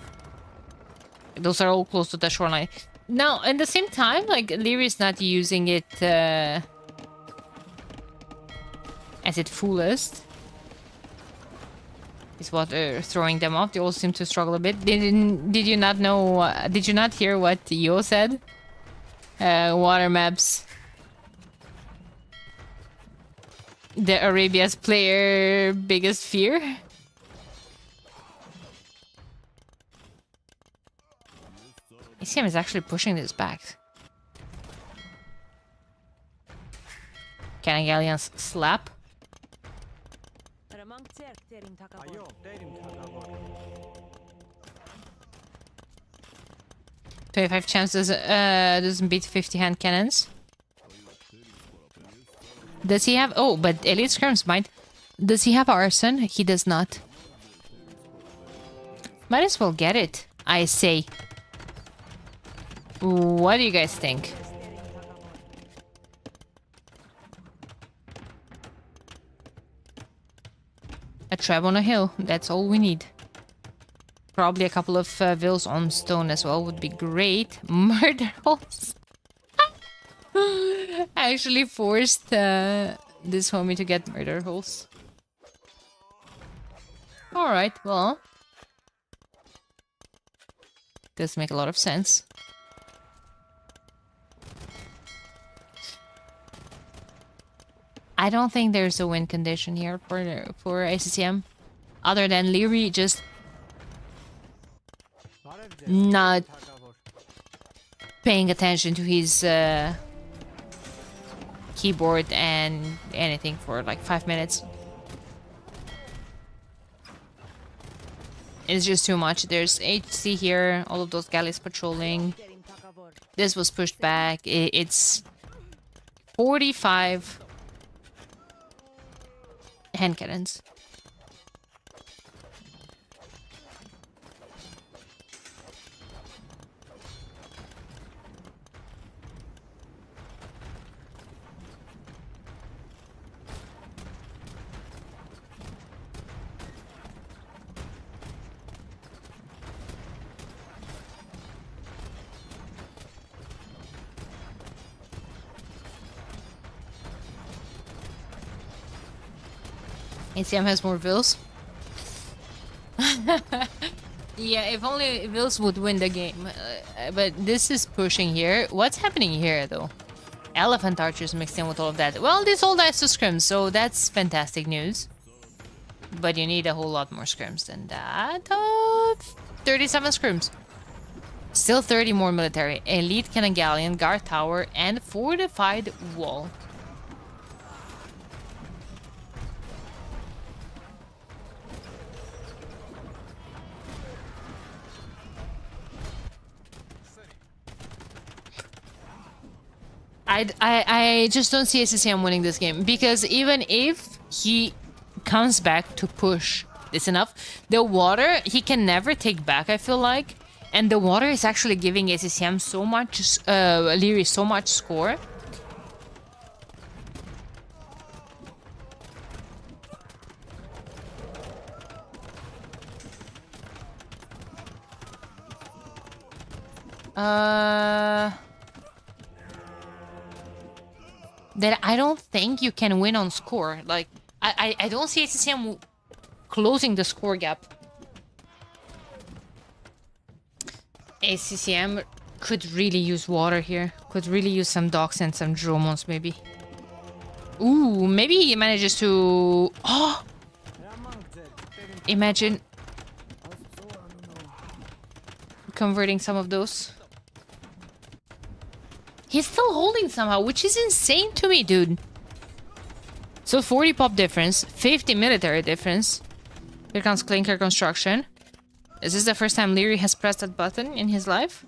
Those are all close to the shoreline. Now, at the same time, like, Leary is not using it as its fullest. Is what throwing them off. They all seem to struggle a bit. Did you not know? Did you not hear what Yo said? Water maps. The Arabia's player biggest fear. ACM is actually pushing this back. Can Galleons slap? 25 chances doesn't beat 50 hand cannons. Does he have... Oh, but Elite Skirms might. Does he have Arson? He does not. Might as well get it, I say. What do you guys think? A trap on a hill. That's all we need. Probably a couple of vills on stone as well would be great. Murder holes. I actually forced this homie to get murder holes. Alright, well. Does make a lot of sense. I don't think there's a win condition here for ACCM. Other than Leary just not paying attention to his keyboard and anything for like 5 minutes. It's just too much. There's HC here, all of those galleys patrolling. This was pushed back. It's 45 hand cannons. ACM has more vills. Yeah, if only vills would win the game. But this is pushing here. What's happening here, though? Elephant archers mixed in with all of that. Well, this all dies to scrim, so that's fantastic news. But you need a whole lot more scrims than that. 37 scrims. Still 30 more military. Elite cannon galleon, guard tower, and fortified wall. I just don't see SCCM winning this game, because even if he comes back to push this enough, the water he can never take back, I feel like, and the water is actually giving SCCM so much, Leary so much score. That I don't think you can win on score. Like, I don't see SCCM closing the score gap. SCCM could really use water here. Could really use some docks and some dromons, maybe. Ooh, maybe he manages to... Oh! Imagine converting some of those. He's still holding somehow, which is insane to me, dude. So 40 pop difference, 50 military difference. Here comes Clinker Construction. Is this the first time Leary has pressed that button in his life?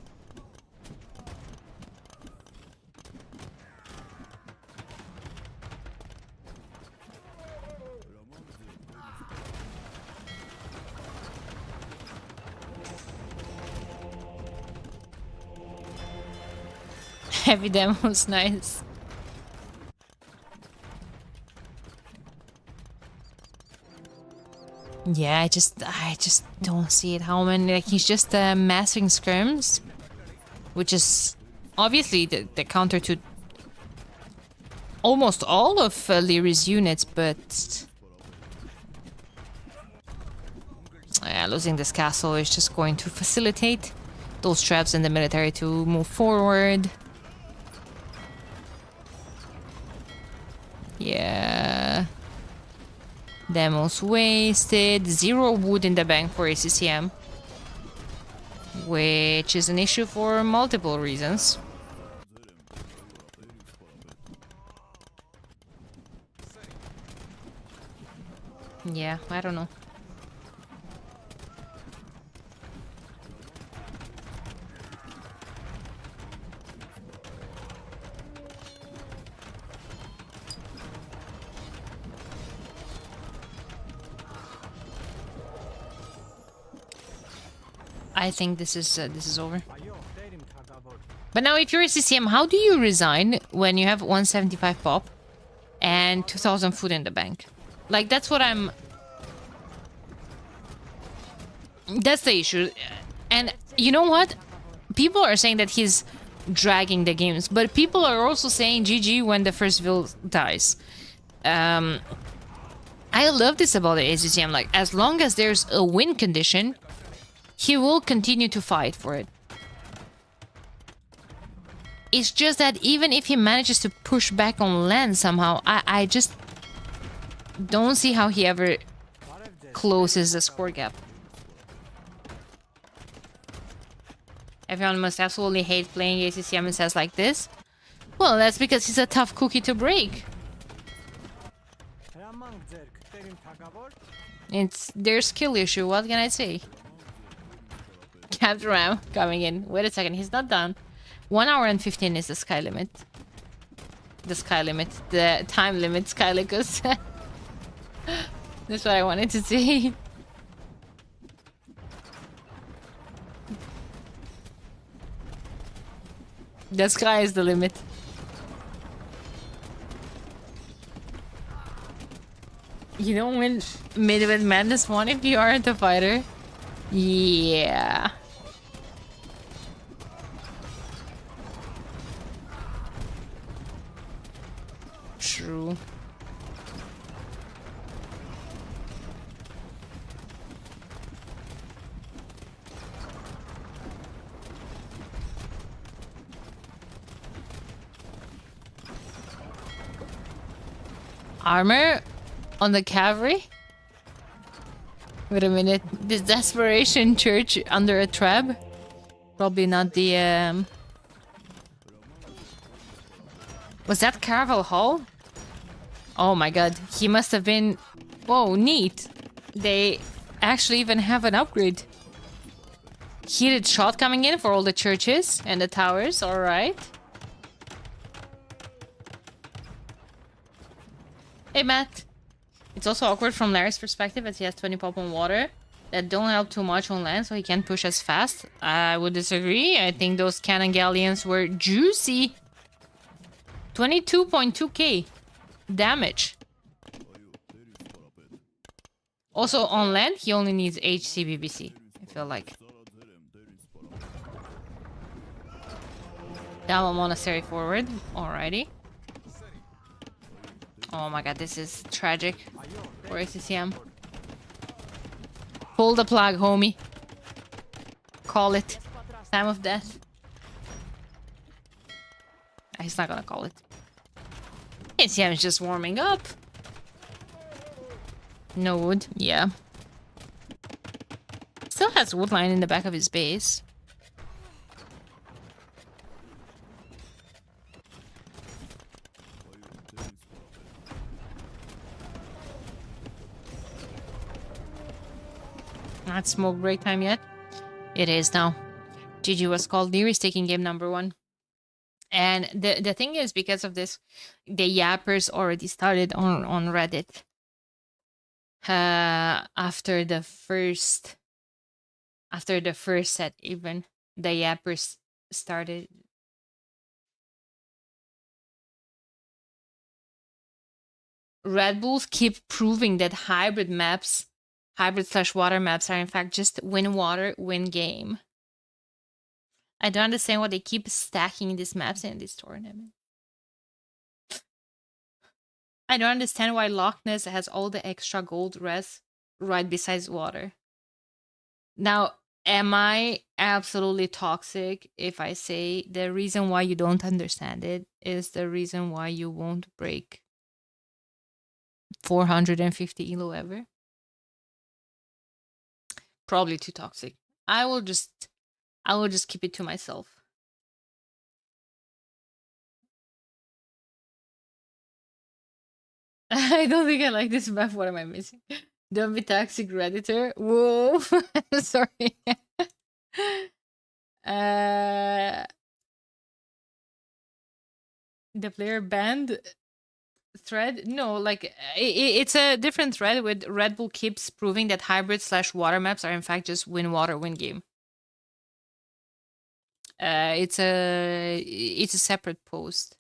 Heavy demos, nice. Yeah, I just don't see it. How many? Like, he's just mastering scrims, which is obviously the counter to almost all of Leary's units, but yeah, losing this castle is just going to facilitate those traps in the military to move forward. Yeah. Demos wasted. 0 wood in the bank for ACCM. Which is an issue for multiple reasons. Yeah, I don't know. I think this is over. But now, if you're a CCM, how do you resign when you have 175 pop and 2,000 food in the bank? Like, that's what I'm... That's the issue. And you know what? People are saying that he's dragging the games, but people are also saying GG when the first Vil dies. I love this about the ACCM. Like, as long as there's a win condition, he will continue to fight for it. It's just that even if he manages to push back on land somehow, I just don't see how he ever closes the score gap. Everyone must absolutely hate playing ACCM in sets like this. Well, that's because he's a tough cookie to break. It's their skill issue, what can I say? Captain Ram coming in. Wait a second, he's not done. 1 hour and 15 is the sky limit. The sky limit. The time limit, Skylicus. That's what I wanted to see. The sky is the limit. You don't win mid with Madness 1 if you aren't a fighter. Yeah. True. Armor on the cavalry? Wait a minute. This desperation church under a trap? Probably not the Was that Caravel Hall? Oh my god. He must have been... Whoa, neat. They actually even have an upgrade. Heated shot coming in for all the churches and the towers. Alright. Hey, Matt. It's also awkward from Larry's perspective as he has 20 pop on water that don't help too much on land, so he can't push as fast. I would disagree. I think those cannon galleons were juicy. 22.2k damage. Also, on land, he only needs HCBBC, I feel like. Down Monastery forward. Alrighty. Oh my god, this is tragic for ACCM. Pull the plug, homie. Call it. Time of death. He's not gonna call it. ACM is just warming up. No wood, yeah. Still has wood line in the back of his base. Not smoke break time yet. It is now. GG was called. Leary's taking game number 1. And the thing is, because of this, the yappers already started on Reddit. After the first set, even the yappers started. Red Bulls keep proving that hybrid/water maps are in fact just win water, win game. I don't understand why they keep stacking these maps in this tournament. I don't understand why Loch Ness has all the extra gold res right besides water. Now, am I absolutely toxic if I say the reason why you don't understand it is the reason why you won't break 450 elo ever? Probably too toxic. I will just keep it to myself. I don't think I like this map. What am I missing? Don't be toxic, Redditor. Whoa. Sorry. The player banned thread? No, like it's a different thread with Red Bull keeps proving that hybrid/water maps are in fact just win water, win game. It's a separate post.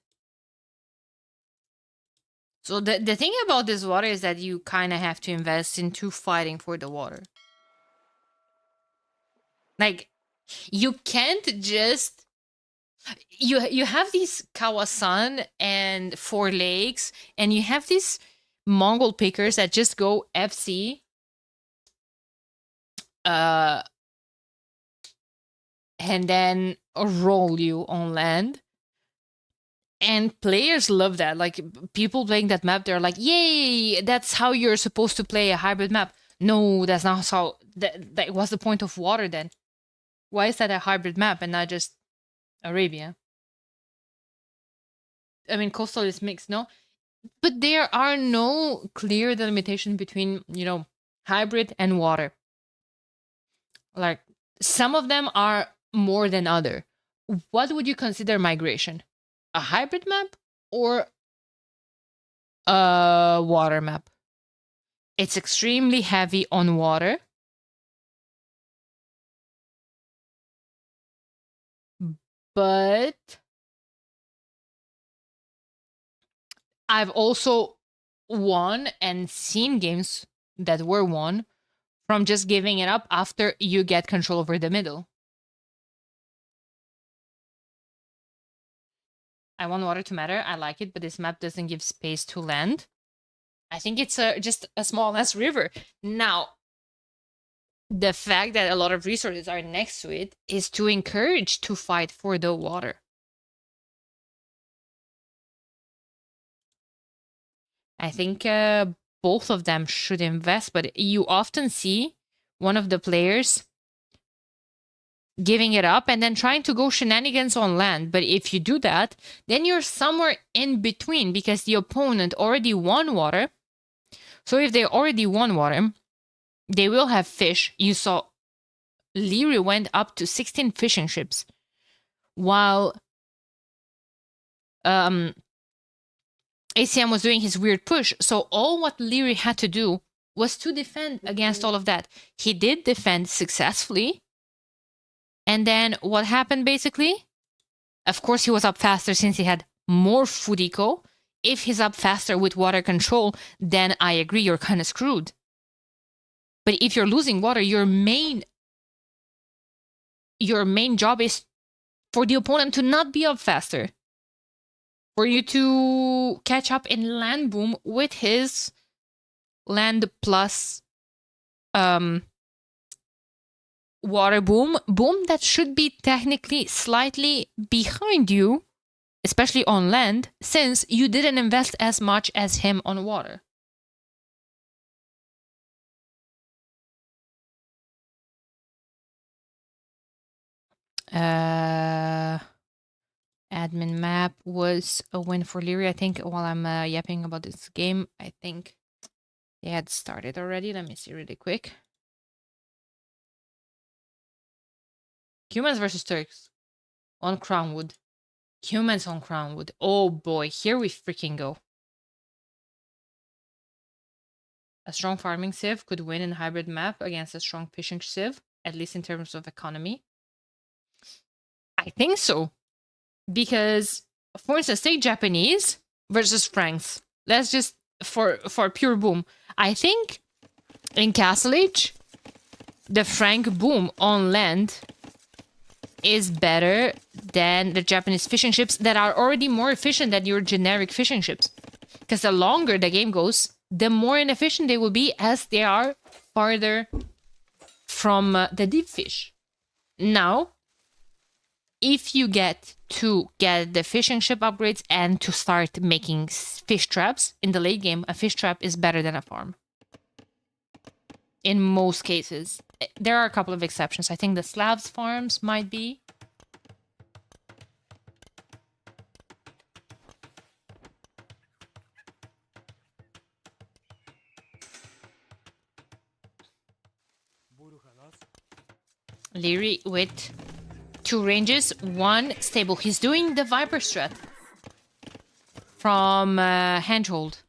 So the thing about this water is that you kind of have to invest into fighting for the water. Like, you can't just... You have these Kawasan and Four Lakes, and you have these Mongol pickers that just go FC. And then roll you on land. And players love that. Like, people playing that map, they're like, yay, that's how you're supposed to play a hybrid map. No, that's not how... What's the point of water then? Why is that a hybrid map and not just Arabia? I mean, coastal is mixed, no? But there are no clear delimitation between, hybrid and water. Like, some of them are more than other. What would you consider migration? A hybrid map or a water map? It's extremely heavy on water. But I've also won and seen games that were won from just giving it up after you get control over the middle. I want water to matter. I like it, but this map doesn't give space to land. I think it's just a small-ass river. Now, the fact that a lot of resources are next to it is to encourage to fight for the water. I think both of them should invest, but you often see one of the players giving it up and then trying to go shenanigans on land. But if you do that, then you're somewhere in between because the opponent already won water. So if they already won water, they will have fish. You saw Leary went up to 16 fishing ships, while ACM was doing his weird push. So all what Leary had to do was to defend against all of that. He did defend successfully. And then what happened basically? Of course, he was up faster since he had more food eco. If he's up faster with water control, then I agree, you're kind of screwed. But if you're losing water, your main job is for the opponent to not be up faster. For you to catch up in land boom with his land plus water boom that should be technically slightly behind you, especially on land, since you didn't invest as much as him on water. Admin map was a win for Leary. I think while I'm yapping about this game, I think they had started already. Let me see really quick. Humans versus Turks on Crownwood. Humans on Crownwood. Oh boy, here we freaking go. A strong farming civ could win in a hybrid map against a strong fishing civ, at least in terms of economy. I think so. Because, for instance, take Japanese versus Franks. Let's just, for pure boom. I think in Castle Age, the Frank boom on land is better than the Japanese fishing ships that are already more efficient than your generic fishing ships. Because the longer the game goes, the more inefficient they will be as they are farther from the deep fish. Now, if you get to get the fishing ship upgrades and to start making fish traps in the late game, a fish trap is better than a farm. In most cases. There are a couple of exceptions. I think the Slavs farms might be. Leary with 2 ranges, 1 stable. He's doing the Viper strat from Handhold.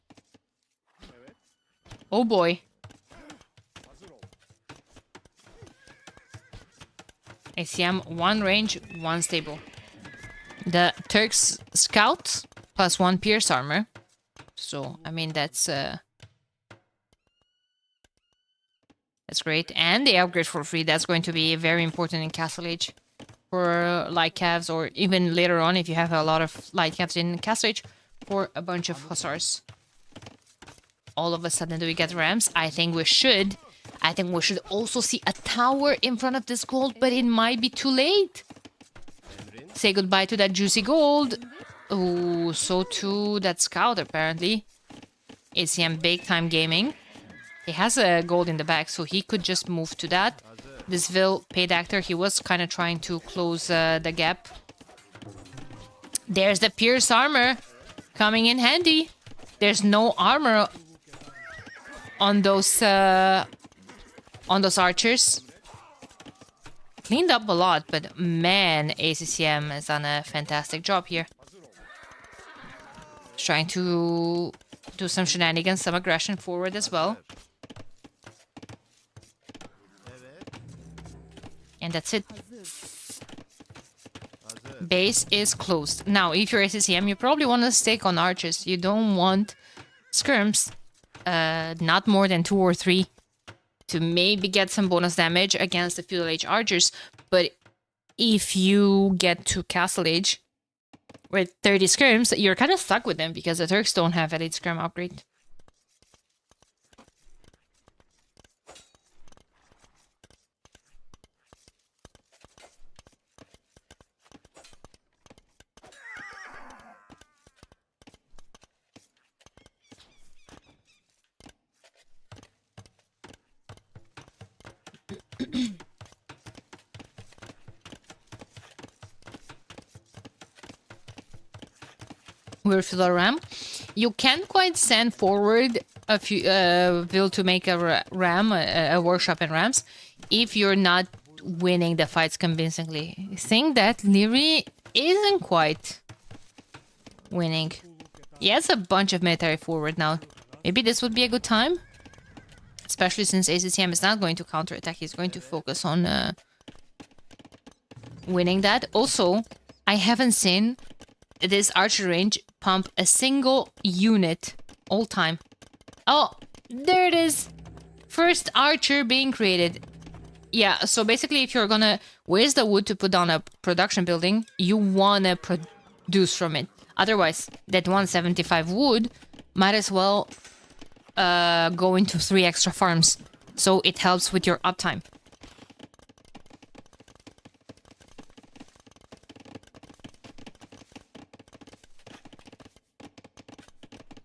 Oh boy. ACM, 1 range, 1 stable. The Turks scout plus 1 pierce armor. So, I mean, that's great. And they upgrade for free. That's going to be very important in Castle Age. For light calves, or even later on if you have a lot of light calves in Castle Age, for a bunch of hussars. All of a sudden, do we get rams? I think we should. I think we should also see a tower in front of this gold, but it might be too late. Say goodbye to that juicy gold. Oh, so too that scout, apparently. ACM big time gaming. He has a gold in the back, so he could just move to that. This Vil paid actor, he was kind of trying to close the gap. There's the pierce armor coming in handy. There's no armor on those archers. Cleaned up a lot, but man, ACCM has done a fantastic job here. Trying to do some shenanigans, some aggression forward as well. And that's it. Base is closed. Now, if you're ACCM, you probably want to stick on archers. You don't want skirms, not more than 2 or 3, to maybe get some bonus damage against the Feudal Age archers. But if you get to Castle Age with 30 skirms, you're kind of stuck with them because the Turks don't have Elite Skirm upgrade. with the ram. You can't quite send forward a few will to make a ram, a workshop and rams, if you're not winning the fights convincingly. I think that Leary isn't quite winning. He has a bunch of military forward now. Maybe this would be a good time, especially since ACCM is not going to counterattack. He's going to focus on winning that. Also, I haven't seen this archer range pump a single unit all time. Oh, there it is. First archer being created. Yeah, so basically if you're gonna waste the wood to put down a production building, you wanna produce from it. Otherwise, that 175 wood might as well go into 3 extra farms. So it helps with your uptime.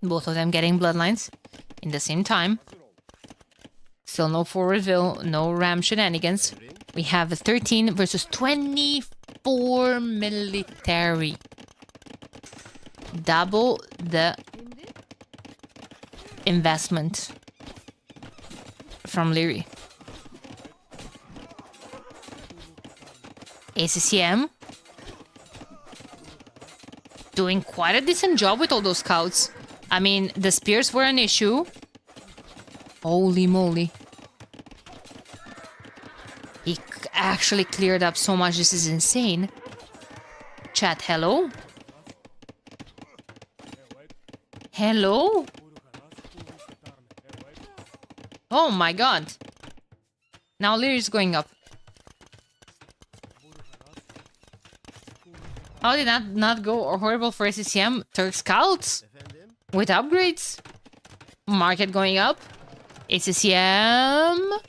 Both of them getting bloodlines in the same time. Still no forwardville, no ram shenanigans. We have a 13 versus 24 military. Double the investment from Leary. ACCM doing quite a decent job with all those scouts. I mean, the spears were an issue. Holy moly. He actually cleared up so much. This is insane. Chat, hello? Hello? Oh my god. Now Leary's going up. How did that not go horrible for SCCM? Turk scouts? With upgrades? Market going up? SCCM?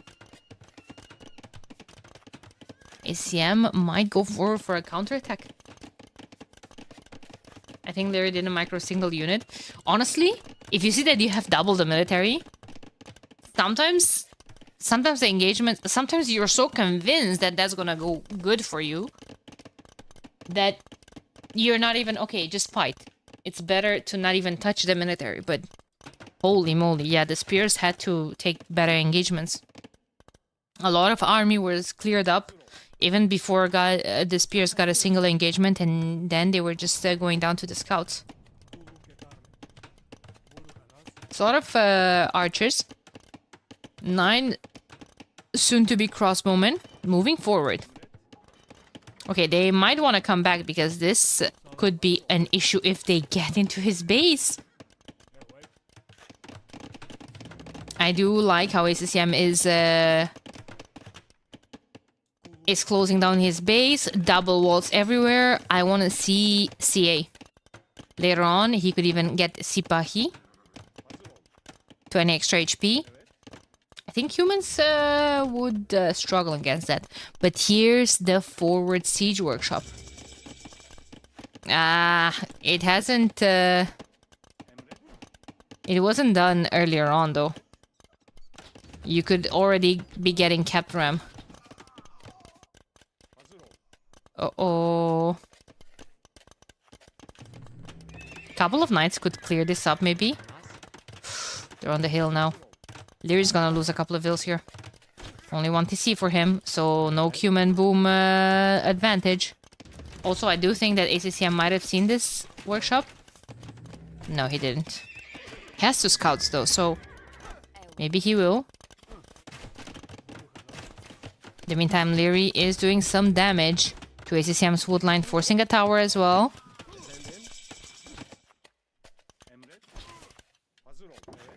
SCM might go forward for a counterattack. I think Larry did a micro single unit. Honestly, if you see that you have double the military, sometimes the engagement, sometimes you're so convinced that that's gonna go good for you that you're not even, okay, just fight. It's better to not even touch the military, but holy moly, yeah, the spears had to take better engagements. A lot of army was cleared up even before the spears got a single engagement, and then they were just going down to the scouts. It's a lot of archers. 9 soon-to-be crossbowmen moving forward. Okay, they might want to come back because this could be an issue if they get into his base. I do like how ACCM is closing down his base. Double walls everywhere. I want to see CA. Later on, he could even get Sipahi. 20 extra HP. I think humans would struggle against that. But here's the forward siege workshop. It hasn't... it wasn't done earlier on, though. You could already be getting capped ram. Uh-oh. Couple of knights could clear this up, maybe. They're on the hill now. Leary's gonna lose a couple of vills here. Only 1 TC for him, so no Cuman boom advantage. Also, I do think that ACCM might have seen this workshop. No, he didn't. He has 2 scouts, though, so maybe he will. In the meantime, Leary is doing some damage to ACCM's wood line, forcing a tower as well.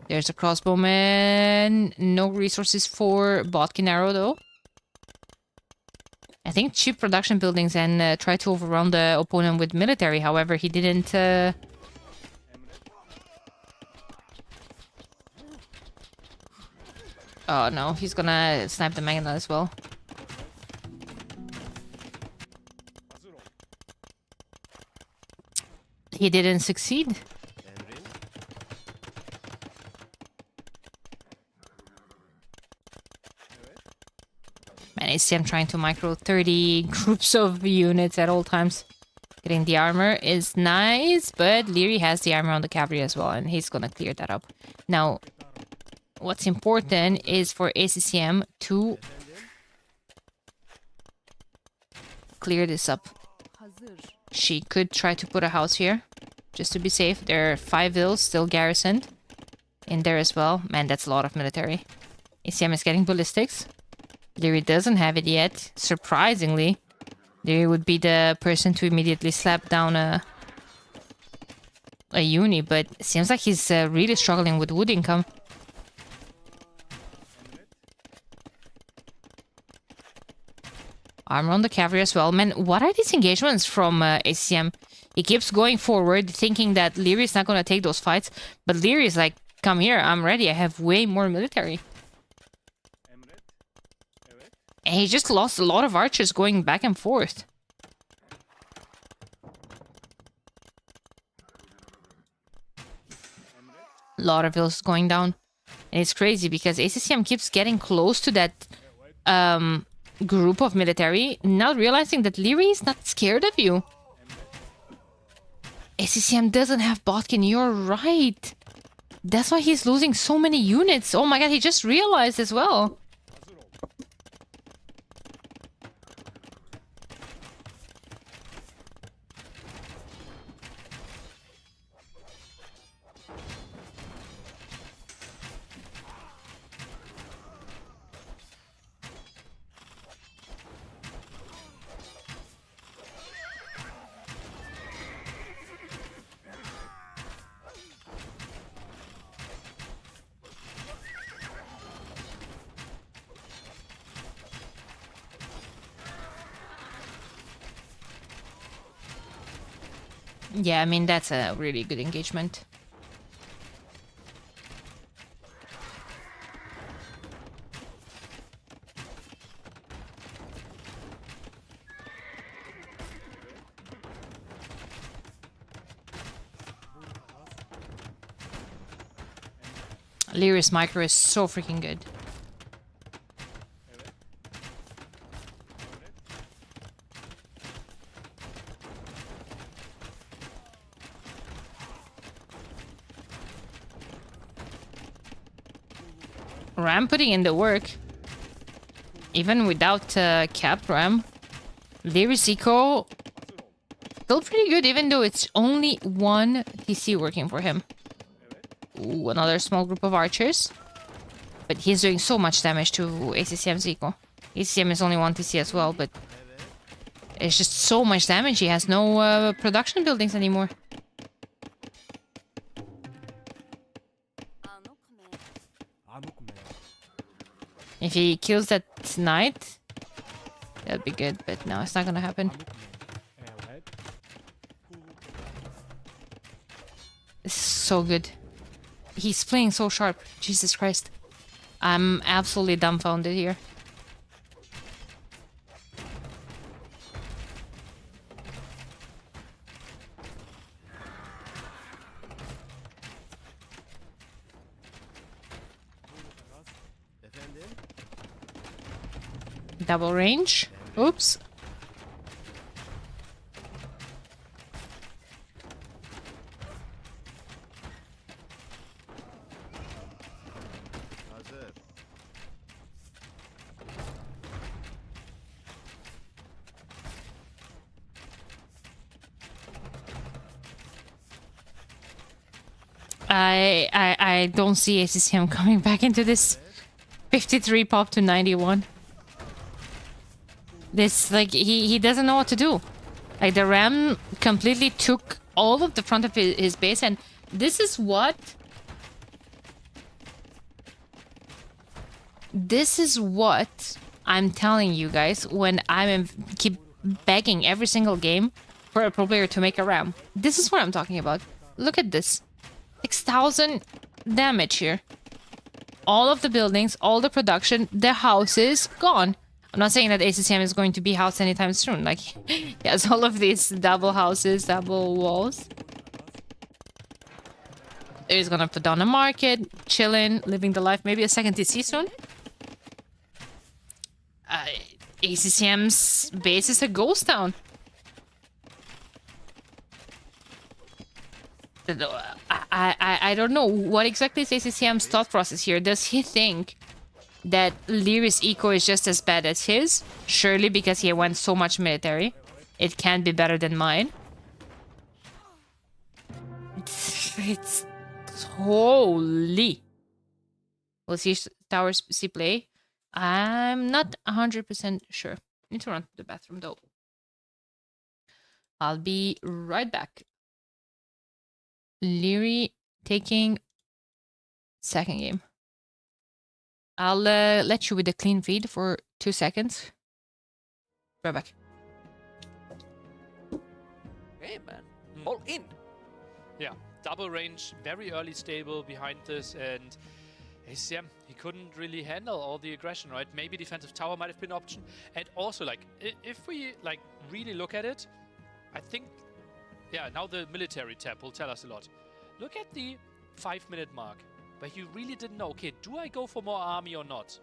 There's a crossbowman. No resources for Botkin arrow, though. I think cheap production buildings and try to overrun the opponent with military. However, he didn't... Oh no, he's gonna snipe the Magna as well. He didn't succeed. Man, I see I'm trying to micro 30 groups of units at all times. Getting the armor is nice, but Leary has the armor on the cavalry as well, and he's gonna clear that up. Now, what's important is for ACCM to clear this up. She could try to put a house here, just to be safe. There are 5 vills still garrisoned in there as well. Man, that's a lot of military. ACM is getting ballistics. Leary doesn't have it yet, surprisingly. Leary would be the person to immediately slap down a uni, but it seems like he's really struggling with wood income. Armor on the cavalry as well. Man, what are these engagements from ACM? He keeps going forward, thinking that Leary is not going to take those fights, but Leary is like, come here, I'm ready, I have way more military. And he just lost a lot of archers going back and forth. A lot of vills going down. And it's crazy because ACCM keeps getting close to that group of military, not realizing that Leary is not scared of you. ACCM doesn't have Botkin, you're right. That's why he's losing so many units. Oh my god, he just realized as well. Yeah, I mean, that's a really good engagement. Leary's micro is so freaking good. Ram putting in the work. Even without capped Ram. Leary's eco still pretty good, even though it's only 1 TC working for him. Ooh, another small group of archers. But he's doing so much damage to ACCM's eco. ACCM is only 1 TC as well, but it's just so much damage. He has no production buildings anymore. If he kills that knight, that'd be good, but no, it's not gonna happen. This is so good. He's playing so sharp. Jesus Christ. I'm absolutely dumbfounded here. Double range. Oops. I don't see ACCM coming back into this. 53 pop to 91. This, like, he doesn't know what to do. Like, the Ram completely took all of the front of his base, and this is what... This is what I'm telling you guys when I keep begging every single game for a pro player to make a Ram. This is what I'm talking about. Look at this. 6,000 damage here. All of the buildings, all the production, the houses, gone. I'm not saying that ACCM is going to be housed anytime soon. Like, he has all of these double houses, double walls. He's gonna put down a market, chilling, living the life. Maybe a second TC soon. ACCM's base is a ghost town. I don't know what exactly is ACCM's thought process here. Does he think that Lyri's eco is just as bad as his? Surely, because he went so much military, it can't be better than mine. It's holy. We'll see towers see play. I'm not 100% sure. Need to run to the bathroom though. I'll be right back. Lyri taking second game. I'll let you with the clean feed for 2 seconds. Right back. Hey man, all in. Yeah, double range, very early stable behind this, and ACM, he couldn't really handle all the aggression, right? Maybe defensive tower might have been an option. And also, like, if we, like, really look at it, I think, yeah, now the military tab will tell us a lot. Look at the 5-minute mark, where he really didn't know, okay, do I go for more army or not?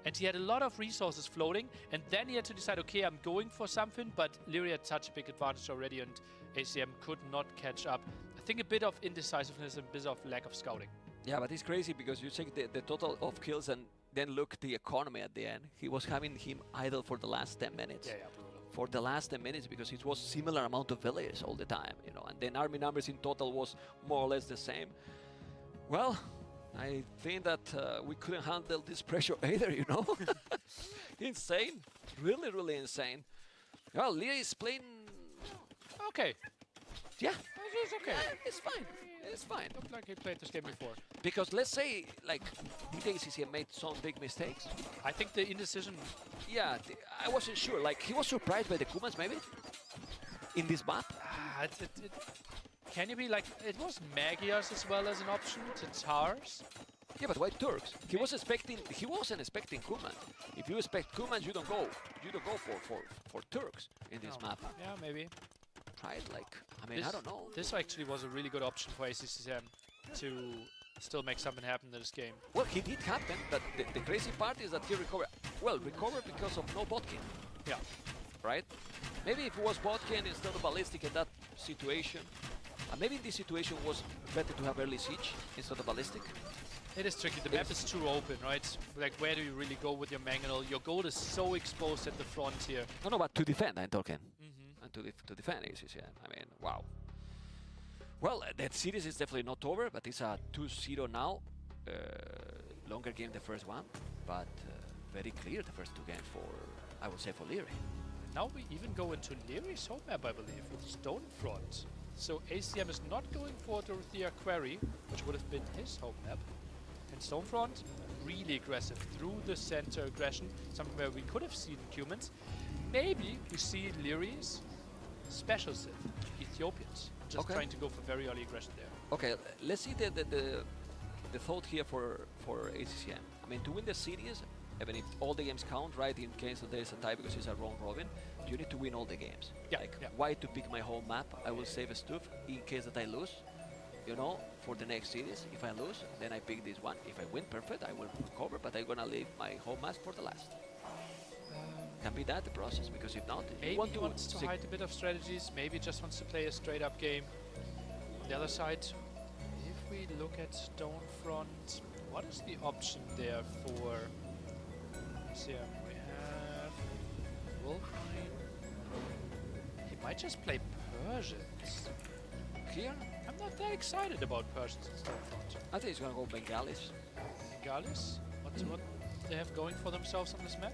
And he had a lot of resources floating, and then he had to decide, okay, I'm going for something, but Lyri had such a big advantage already, and ACM could not catch up. I think a bit of indecisiveness and a bit of lack of scouting. Yeah, but it's crazy because you check the total of kills and then look the economy at the end. He was having him idle for the last 10 minutes. Yeah, brutal. For the last 10 minutes because it was similar amount of villagers all the time, you know, and then army numbers in total was more or less the same. Well, I think that we couldn't handle this pressure either, you know. Insane, really, really insane. Well, Lyri is playing. Okay. Yeah. It's okay. Yeah, it's fine. It's fine. Looked like he played this game before. Because let's say, like, did ACCM made some big mistakes? I think the indecision. Yeah, I wasn't sure. Like, he was surprised by the Kumans, maybe? In this map? Can you be like, it was Magiars as well as an option to Tars? Yeah, but why Turks? He wasn't expecting Kumans. If you expect Kumans, you don't go for Turks in this map. Yeah, maybe. Try it, like, I mean, I don't know. This actually was a really good option for ACCM to still make something happen in this game. Well, he did happen, but the crazy part is that he recovered. Well, recovered because of no botkin. Yeah. Right? Maybe if it was botkin instead of ballistic in that situation, maybe in this situation was better to have early siege instead of ballistic. It is tricky. The map is too open, right? Like, where do you really go with your mangonel? Your goal is so exposed at the front here. No, but to defend, I'm talking. And to defend ACCM. I mean, wow. Well, that series is definitely not over, but it's a 2-0 now. Longer game the first one, but very clear the first 2 games for, I would say, for Lyri. Now we even go into Lyri's home map, I believe, with Stonefront. So ACM is not going for Dorothea Quarry, which would have been his home map. And Stonefront, really aggressive through the center aggression, something where we could have seen humans. Maybe we see Lyri's special Sith, Ethiopians, just trying to go for very early aggression there. Okay, let's see the thought here for ACCM. I mean, to win the series, even if all the games count, right, in case that there is a tie because it's a round robin, you need to win all the games. Yeah, like, why to pick my home map? I will save a stuff in case that I lose, you know, for the next series. If I lose, then I pick this one. If I win, perfect, I will recover, but I'm gonna leave my home map for the last. Can be that the process, because if not, maybe you want he wants to hide a bit of strategies, maybe just wants to play a straight up game. On the other side, if we look at Stonefront, what is the option there for ACM? We have Wolfine. He might just play Persians. Here? I'm not that excited about Persians in Stonefront. I think he's gonna go Bengalis. Bengalis? What they have going for themselves on this map?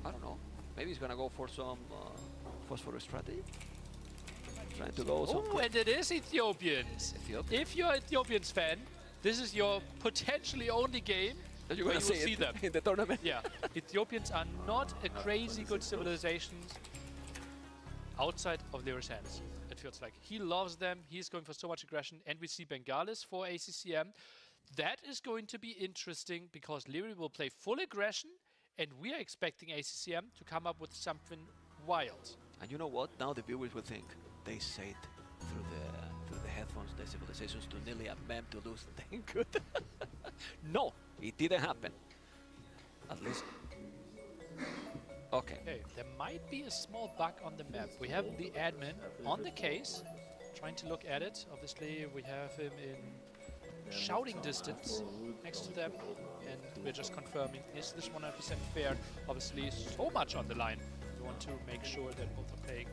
I don't know. Maybe he's gonna go for some phosphorus strategy. Trying to go some. Oh, and it is Ethiopians. If you're an Ethiopians fan, this is your potentially only game that you're where gonna you will see them in the tournament. Yeah, Ethiopians are not a crazy good civilization outside of Lyri's hands. It feels like he loves them. He's going for so much aggression, and we see Bengalis for ACCM. That is going to be interesting because Lyri will play full aggression. And we are expecting ACCM to come up with something wild. And you know what? Now the viewers will think they said through the headphones the civilizations to nearly a mem to lose. Thank good. No, it didn't happen. At least. Okay. There might be a small bug on the map. We have the admin on the case, trying to look at it. Obviously, we have him in shouting distance next to them, and we're just confirming, is this 100% fair? Obviously, so much on the line. We want to make sure that both are playing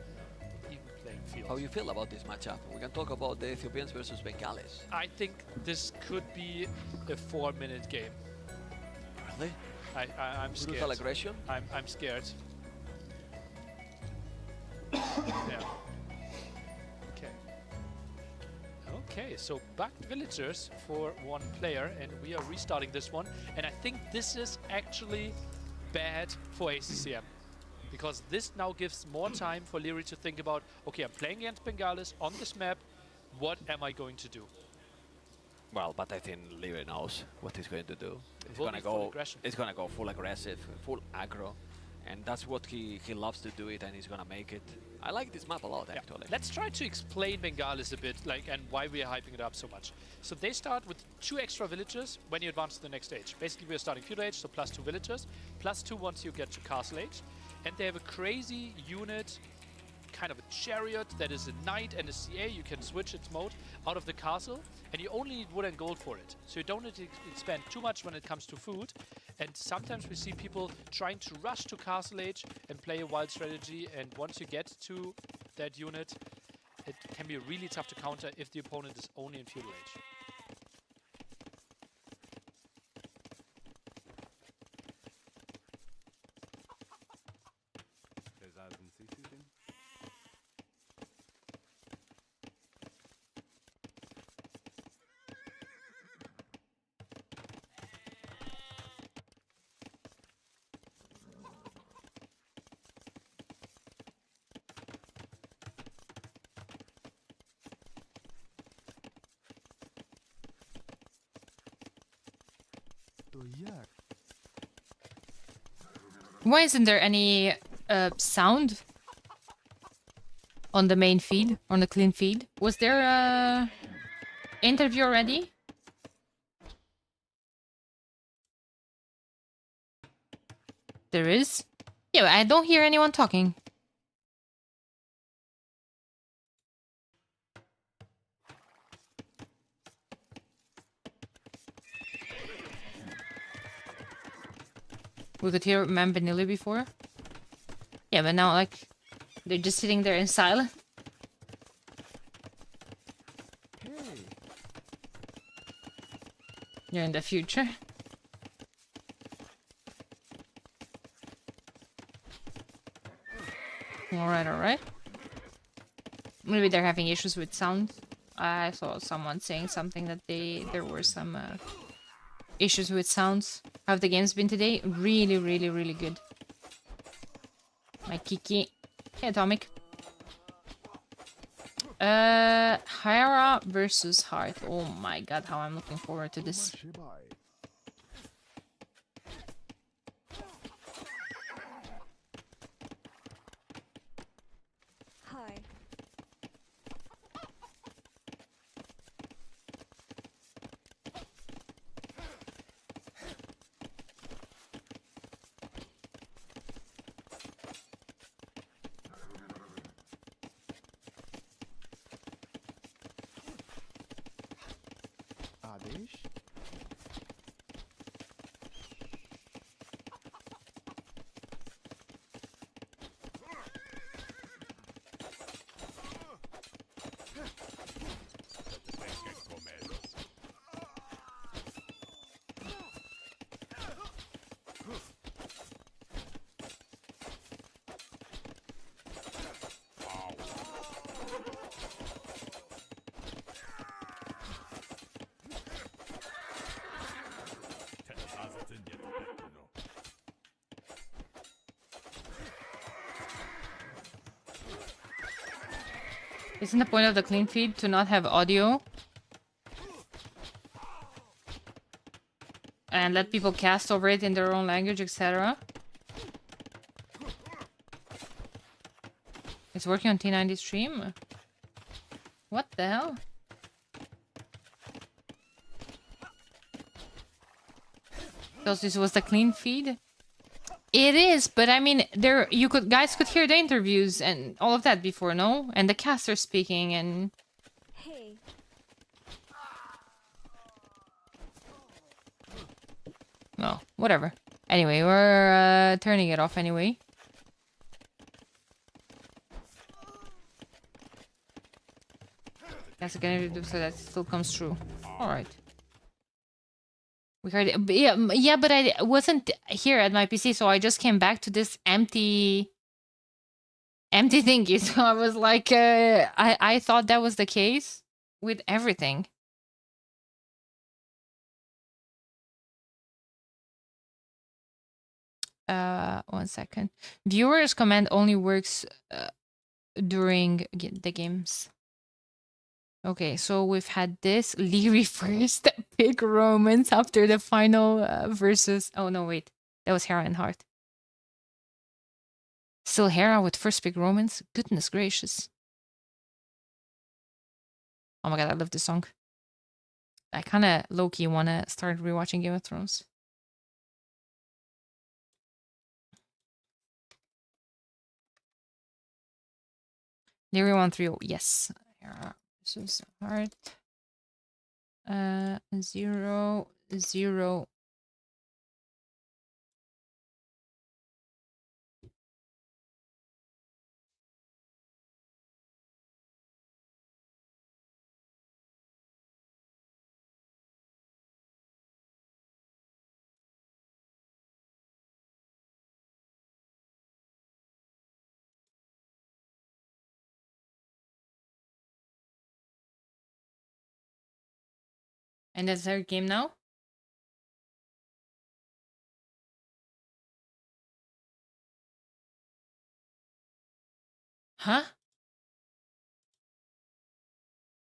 even playing field. How you feel about this matchup? We can talk about the Ethiopians versus Bengalis. I think this could be a 4-minute game. Really? I'm scared. Brutal aggression? I'm scared. Yeah. Okay, so backed villagers for one player, and we are restarting this one. And I think this is actually bad for ACCM, because this now gives more time for Leary to think about, okay, I'm playing against Bengalis on this map, what am I going to do? Well, but I think Leary knows what he's going to do. He's Will gonna be full go. aggression. He's gonna go full aggressive, full aggro, and that's what he loves to do it, and he's gonna make it. I like this map a lot, actually. Let's try to explain Bengalis a bit, and why we are hyping it up so much. So they start with 2 extra villagers when you advance to the next stage. Basically, we are starting feudal age, so +2 villagers, +2 once you get to castle age, and they have a crazy unit, kind of a chariot that is a knight and a CA. You can switch its mode out of the castle, and you only need wood and gold for it. So you don't need to spend too much when it comes to food. And sometimes we see people trying to rush to castle age and play a wild strategy, and once you get to that unit, it can be really tough to counter if the opponent is only in feudal age. Why isn't there any sound on the main feed, on the clean feed? Was there a interview already? There is? Yeah, but I don't hear anyone talking. We could hear Man Vanilla before. Yeah, but now, like, they're just sitting there in silence. You're in the future. Alright, alright. Maybe they're having issues with sound. I saw someone saying something that there were some issues with sounds. How have the games been today? Really, really, really good. My Kiki. Hey, Atomic. Hyra versus Heart. Oh my god, how I'm looking forward to this. Hi. Adesh? Isn't the point of the clean feed to not have audio? And let people cast over it in their own language, etc. It's working on T90 stream? What the hell? Because this was the clean feed? It is, but I mean, guys could hear the interviews and all of that before, no? And the caster speaking, and Well, whatever. Anyway, we're turning it off anyway. That's gonna do so that still comes true. Alright. We heard it. Yeah, but I wasn't here at my PC, so I just came back to this empty thingy. So I was like, I thought that was the case with everything. One second. Viewers command only works during the games. Okay, so we've had this Leary first, big Romans after the final versus. Oh no, wait, that was Hera and Hart. Still Hera with first big Romans. Goodness gracious! Oh my god, I love this song. I kind of low-key want to start rewatching Game of Thrones. Leary 130. Yes. Hera versus Hart. 0-0. And that's their game now? Huh?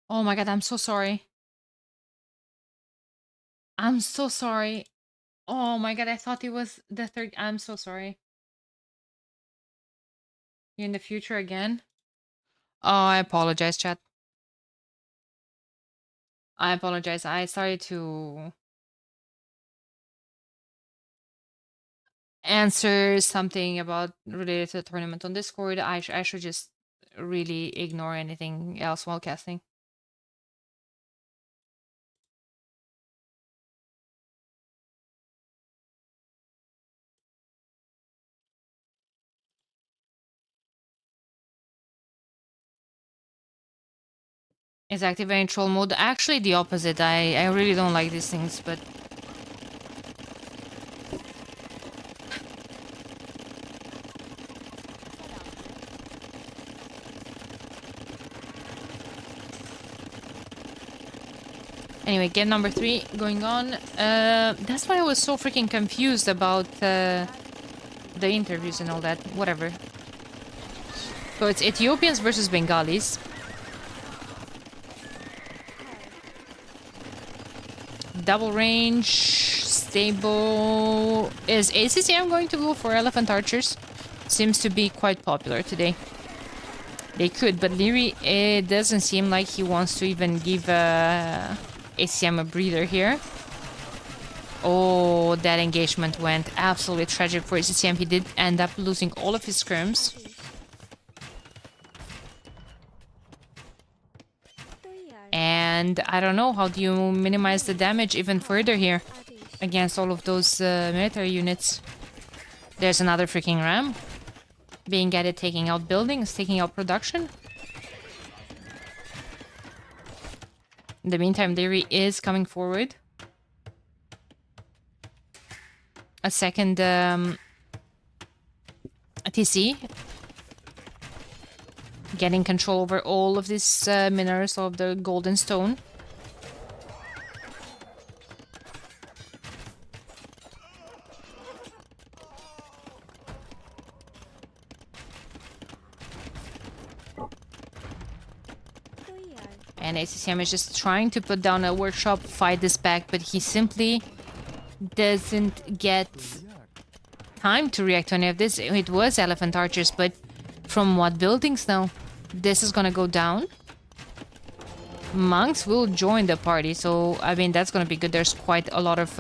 Oh my god, I'm so sorry. I'm so sorry. Oh my god, I thought it was the third. I'm so sorry. You're in the future again? Oh, I apologize, chat. I apologize. I started to answer something about related to the tournament on Discord. I should just really ignore anything else while casting. Is activating troll mode actually the opposite? I really don't like these things, but anyway, game number 3 going on. That's why I was so freaking confused about the interviews and all that. Whatever. So it's Ethiopians versus Bengalis. Double range, stable. Is ACCM going to go for Elephant Archers? Seems to be quite popular today. They could, but Leary, it doesn't seem like he wants to even give ACM a breather here. Oh, that engagement went absolutely tragic for ACCM. He did end up losing all of his skirms. And I don't know, how do you minimize the damage even further here against all of those military units? There's another freaking ram being added, taking out buildings, taking out production. In the meantime, Leary is coming forward. A second TC. Getting control over all of these minerals of the golden stone. And ACCM is just trying to put down a workshop, fight this back, but he simply doesn't get time to react to any of this. It was Elephant Archers, but from what buildings now? This is gonna go down. Monks will join the party, so I mean that's gonna be good. There's quite a lot of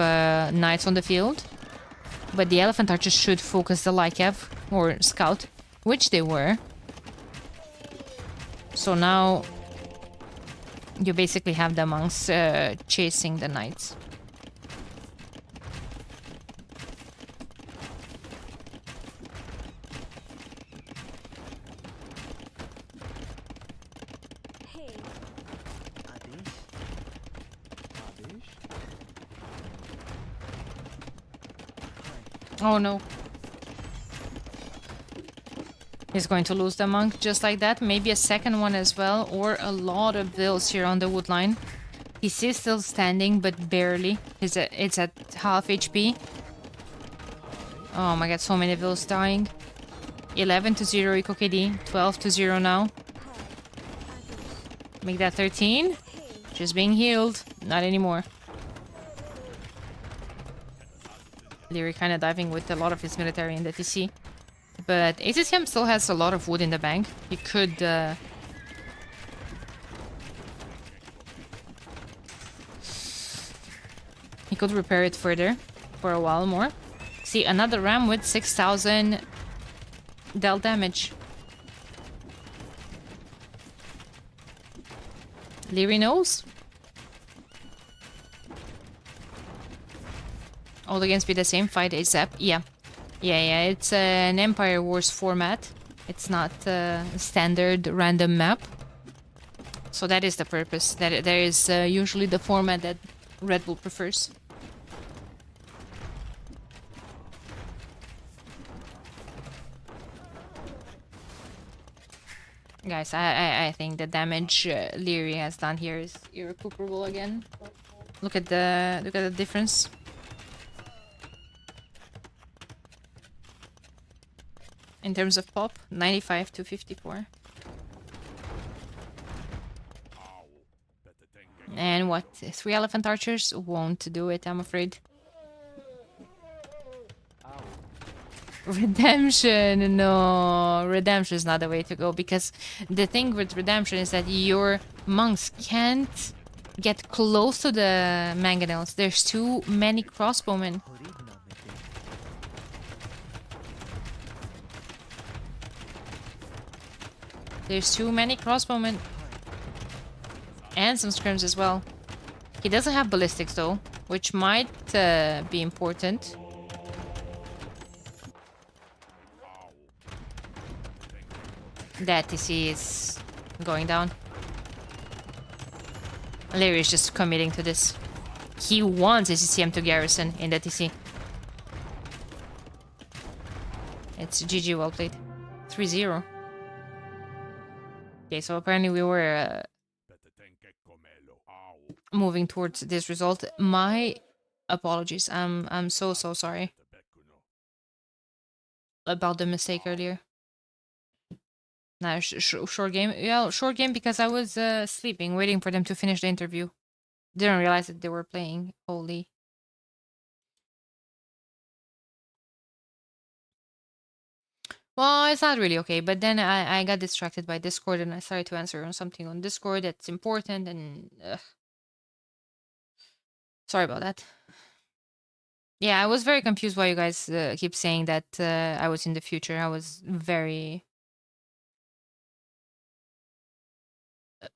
knights on the field, but the Elephant Archers should focus the Lycav or Scout, which they were. So now you basically have the monks chasing the knights. Oh no. He's going to lose the monk just like that. Maybe a second one as well, or a lot of vills here on the wood line. He's still standing, but barely. It's at half HP. Oh my god, so many vills dying. 11 to 0 eco KD. 12 to 0 now. Make that 13. Just being healed. Not anymore. Leary kind of diving with a lot of his military in the TC. But ACCM still has a lot of wood in the bank. He could... he could repair it further for a while more. See, another ram with 6,000 dealt damage. Leary knows. All the games be the same. Fight ASAP. Yeah. Yeah. It's an Empire Wars format. It's not a standard random map. So that is the purpose. That there is usually the format that Red Bull prefers. Guys, I think the damage Leary has done here is irrecuperable again. Look at the difference. In terms of pop, 95 to 54. And what? 3 elephant archers won't do it, I'm afraid. Redemption, no, redemption is not the way to go, because the thing with redemption is that your monks can't get close to the mangonels. There's too many crossbowmen. There's too many crossbowmen. And some scrims as well. He doesn't have ballistics though, which might be important. That TC is going down. Larry is just committing to this. He wants ACCM to garrison in the TC. It's GG, well played. 3-0. Okay, so apparently we were moving towards this result. My apologies. I'm so sorry about the mistake earlier. Nah, short game. Yeah, short game because I was sleeping, waiting for them to finish the interview. Didn't realize that they were playing. Holy. Well, it's not really okay, but then I got distracted by Discord and I started to answer on something on Discord that's important and... Sorry about that. Yeah, I was very confused why you guys keep saying that I was in the future. I was very...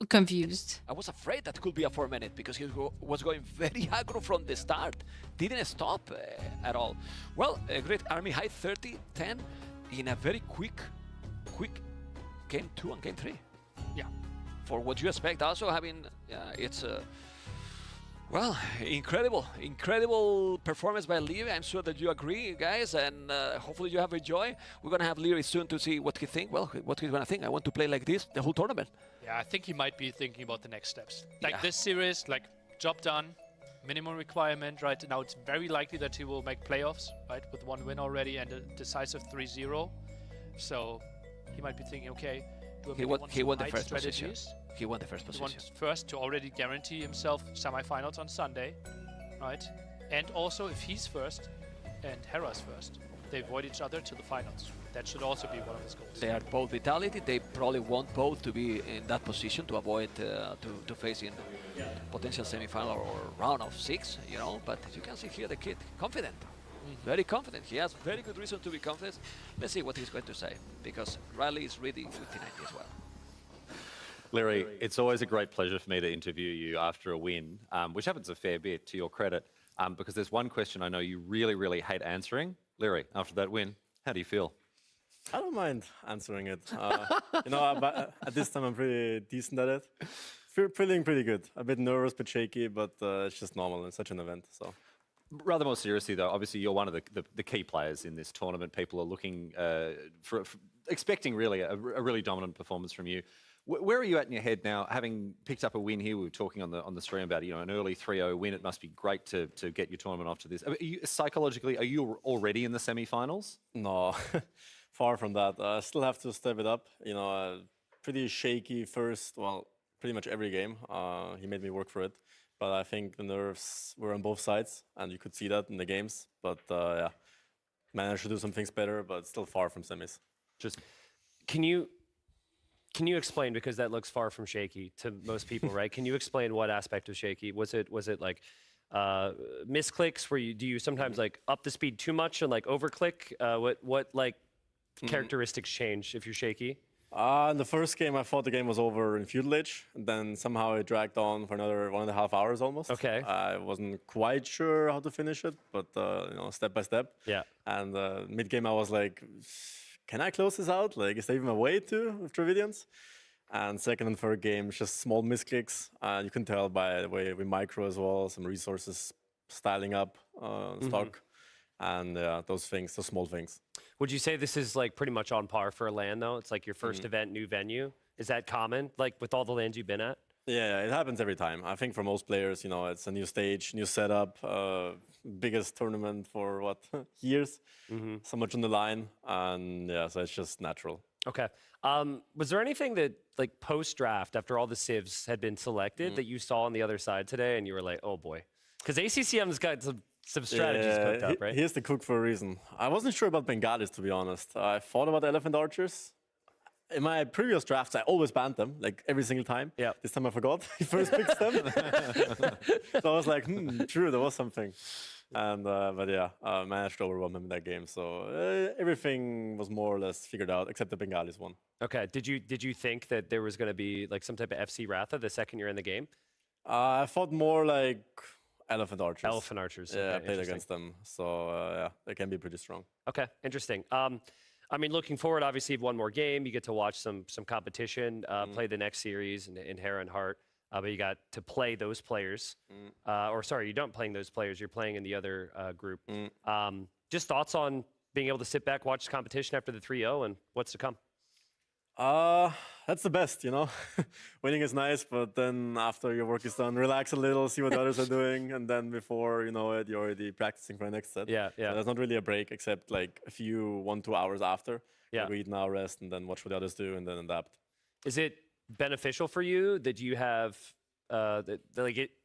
confused. I was afraid that could be a 4-minute because he was going very aggro from the start. Didn't stop at all. Well, a great army high 30-10 in a very quick game 2 and game 3. Yeah. For what you expect also having, it's well, incredible performance by Leary. I'm sure that you agree, guys, and hopefully you have enjoyed. We're gonna have Leary soon to see what he think. Well, what he's gonna think. I want to play like this the whole tournament. Yeah, I think he might be thinking about the next steps. Like this series, like job done, minimum requirement, right? Now it's very likely that he will make playoffs, right? With 1 win already and a decisive 3-0. So he might be thinking, okay, do he won the first position. He won the first position. He won first to already guarantee himself semifinals on Sunday, right? And also, if he's first and Hera's first, they avoid each other to the finals. That should also be one of his goals. They are both vitality. They probably want both to be in that position to avoid to face in potential semifinal or round of 6, you know. But you can see here the kid confident, very confident. He has very good reason to be confident. Let's see what he's going to say, because Riley is ready with T90 as well. Larry, it's always a great pleasure for me to interview you after a win, which happens a fair bit, to your credit, because there's one question I know you really hate answering. Larry, after that win, how do you feel? I don't mind answering it. You know, but at this time I'm pretty decent at it. Feeling pretty good. A bit nervous, but shaky, but it's just normal in such an event. So Rather more seriously, though, obviously you're one of the key players in this tournament. People are looking for expecting really a really dominant performance from you. Where are you at in your head now, having picked up a win here? We were talking on the stream about an early 3-0 win. It must be great to get your tournament off to this. Psychologically, are you already in the semi-finals? No, far from that. I still have to step it up. Pretty shaky first. Well, pretty much every game. He made me work for it. But I think the nerves were on both sides, and you could see that in the games. But yeah, managed to do some things better, but still far from semis. Just can you explain, because that looks far from shaky to most people, right? Can you explain what aspect of shaky? Was it like misclicks where do you sometimes like up the speed too much and like overclick? What like characteristics change if you're shaky? In the first game, I thought the game was over in feudal age, and then somehow it dragged on for another 1.5 hours almost. Okay. I wasn't quite sure how to finish it, but step by step. Yeah. And mid game, I was like, can I close this out? Like, is there even a way to with Dravidians? And second and third game, just small misclicks. You can tell by the way we micro as well, some resources styling up stock, and those small things. Would you say this is like pretty much on par for a LAN though? It's like your first event, new venue. Is that common, like with all the LANs you've been at? Yeah, it happens every time. I think for most players, it's a new stage, new setup, biggest tournament for what, years, so much on the line, and yeah, so it's just natural. Okay. Was there anything that, like post-draft, after all the civs had been selected, that you saw on the other side today and you were like, oh boy? Because ACCM's got some strategies cooked up, right? Here's the cook for a reason. I wasn't sure about Bengalis, to be honest. I thought about Elephant Archers. In my previous drafts, I always banned them, like every single time. Yeah. This time I forgot. He first picked them. So I was like, true, there was something. And but yeah, I managed to overwhelm him in that game. So everything was more or less figured out, except the Bengalis one. Okay. Did you think that there was going to be like some type of FC Ratha the second you're in the game? I thought more like Elephant Archers. Elephant Archers. Yeah, Okay, I played against them. So yeah, they can be pretty strong. Okay, interesting. I mean, looking forward, obviously, you have one more game. You get to watch some competition, play the next series in Hera and Heart. But you got to play those players. Or sorry, you don't playing those players. You're playing in the other group. Just thoughts on being able to sit back, watch the competition after the 3-0 and what's to come? That's the best, Winning is nice, but then after your work is done, relax a little, see what others are doing, and then before you know it, you're already practicing for the next set. Yeah, yeah. So there's not really a break, except like a few 1-2 hours after. Yeah. Like, read now, rest, and then watch what the others do, and then adapt. Is it beneficial for you that you have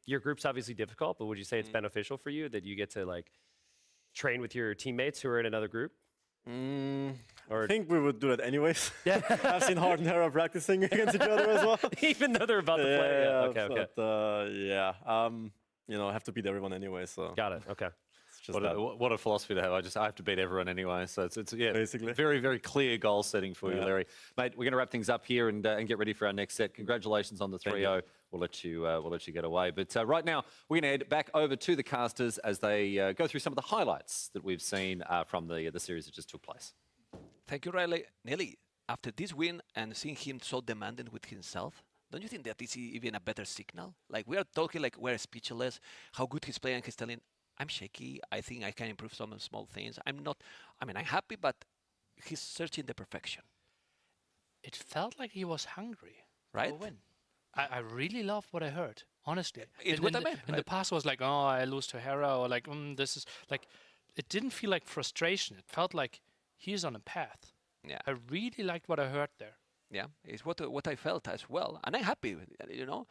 your group's obviously difficult, but would you say it's beneficial for you that you get to like train with your teammates who are in another group? I think we would do that anyways. Yeah. I've seen Hart and Hera practicing against each other as well. Even though they're about to play. Yeah. Okay, okay. But, yeah, I have to beat everyone anyway, so. Got it, okay. What a philosophy to have. I have to beat everyone anyway. So it's yeah, basically very, very clear goal setting for you, Larry. Mate, we're going to wrap things up here and get ready for our next set. Congratulations on the 3-0. We'll let you get away. But right now, we're going to head back over to the casters as they go through some of the highlights that we've seen from the series that just took place. Thank you, Riley. Nelly, after this win and seeing him so demanding with himself, don't you think that is even a better signal? Like, we are talking like we're speechless, how good he's playing, he's telling, I'm shaky, I think I can improve some small things. I'm happy, but he's searching the perfection. It felt like he was hungry. Right? To win. I really love what I heard, honestly. It's what I meant. In the past, was like, oh, I lose to Hera, or like, this is like, it didn't feel like frustration. It felt like he's on a path. Yeah. I really liked what I heard there. Yeah, it's what I felt as well. And I'm happy with it,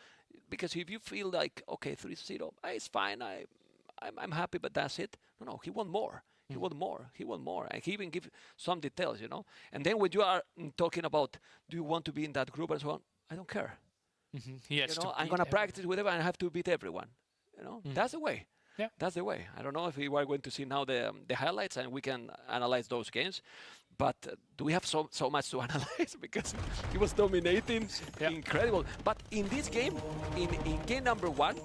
because if you feel like, okay, 3-0, it's fine, I'm happy, but that's it. No, he want more. He want more. He want more. And he even give some details, And then when you are talking about, do you want to be in that group and so on, I don't care. I'm going to practice with everyone. I have to beat everyone. That's the way. Yeah. That's the way. I don't know if we are going to see now the highlights and we can analyze those games. But do we have so much to analyze? Because he was dominating. Incredible. But in this game, in game number 1,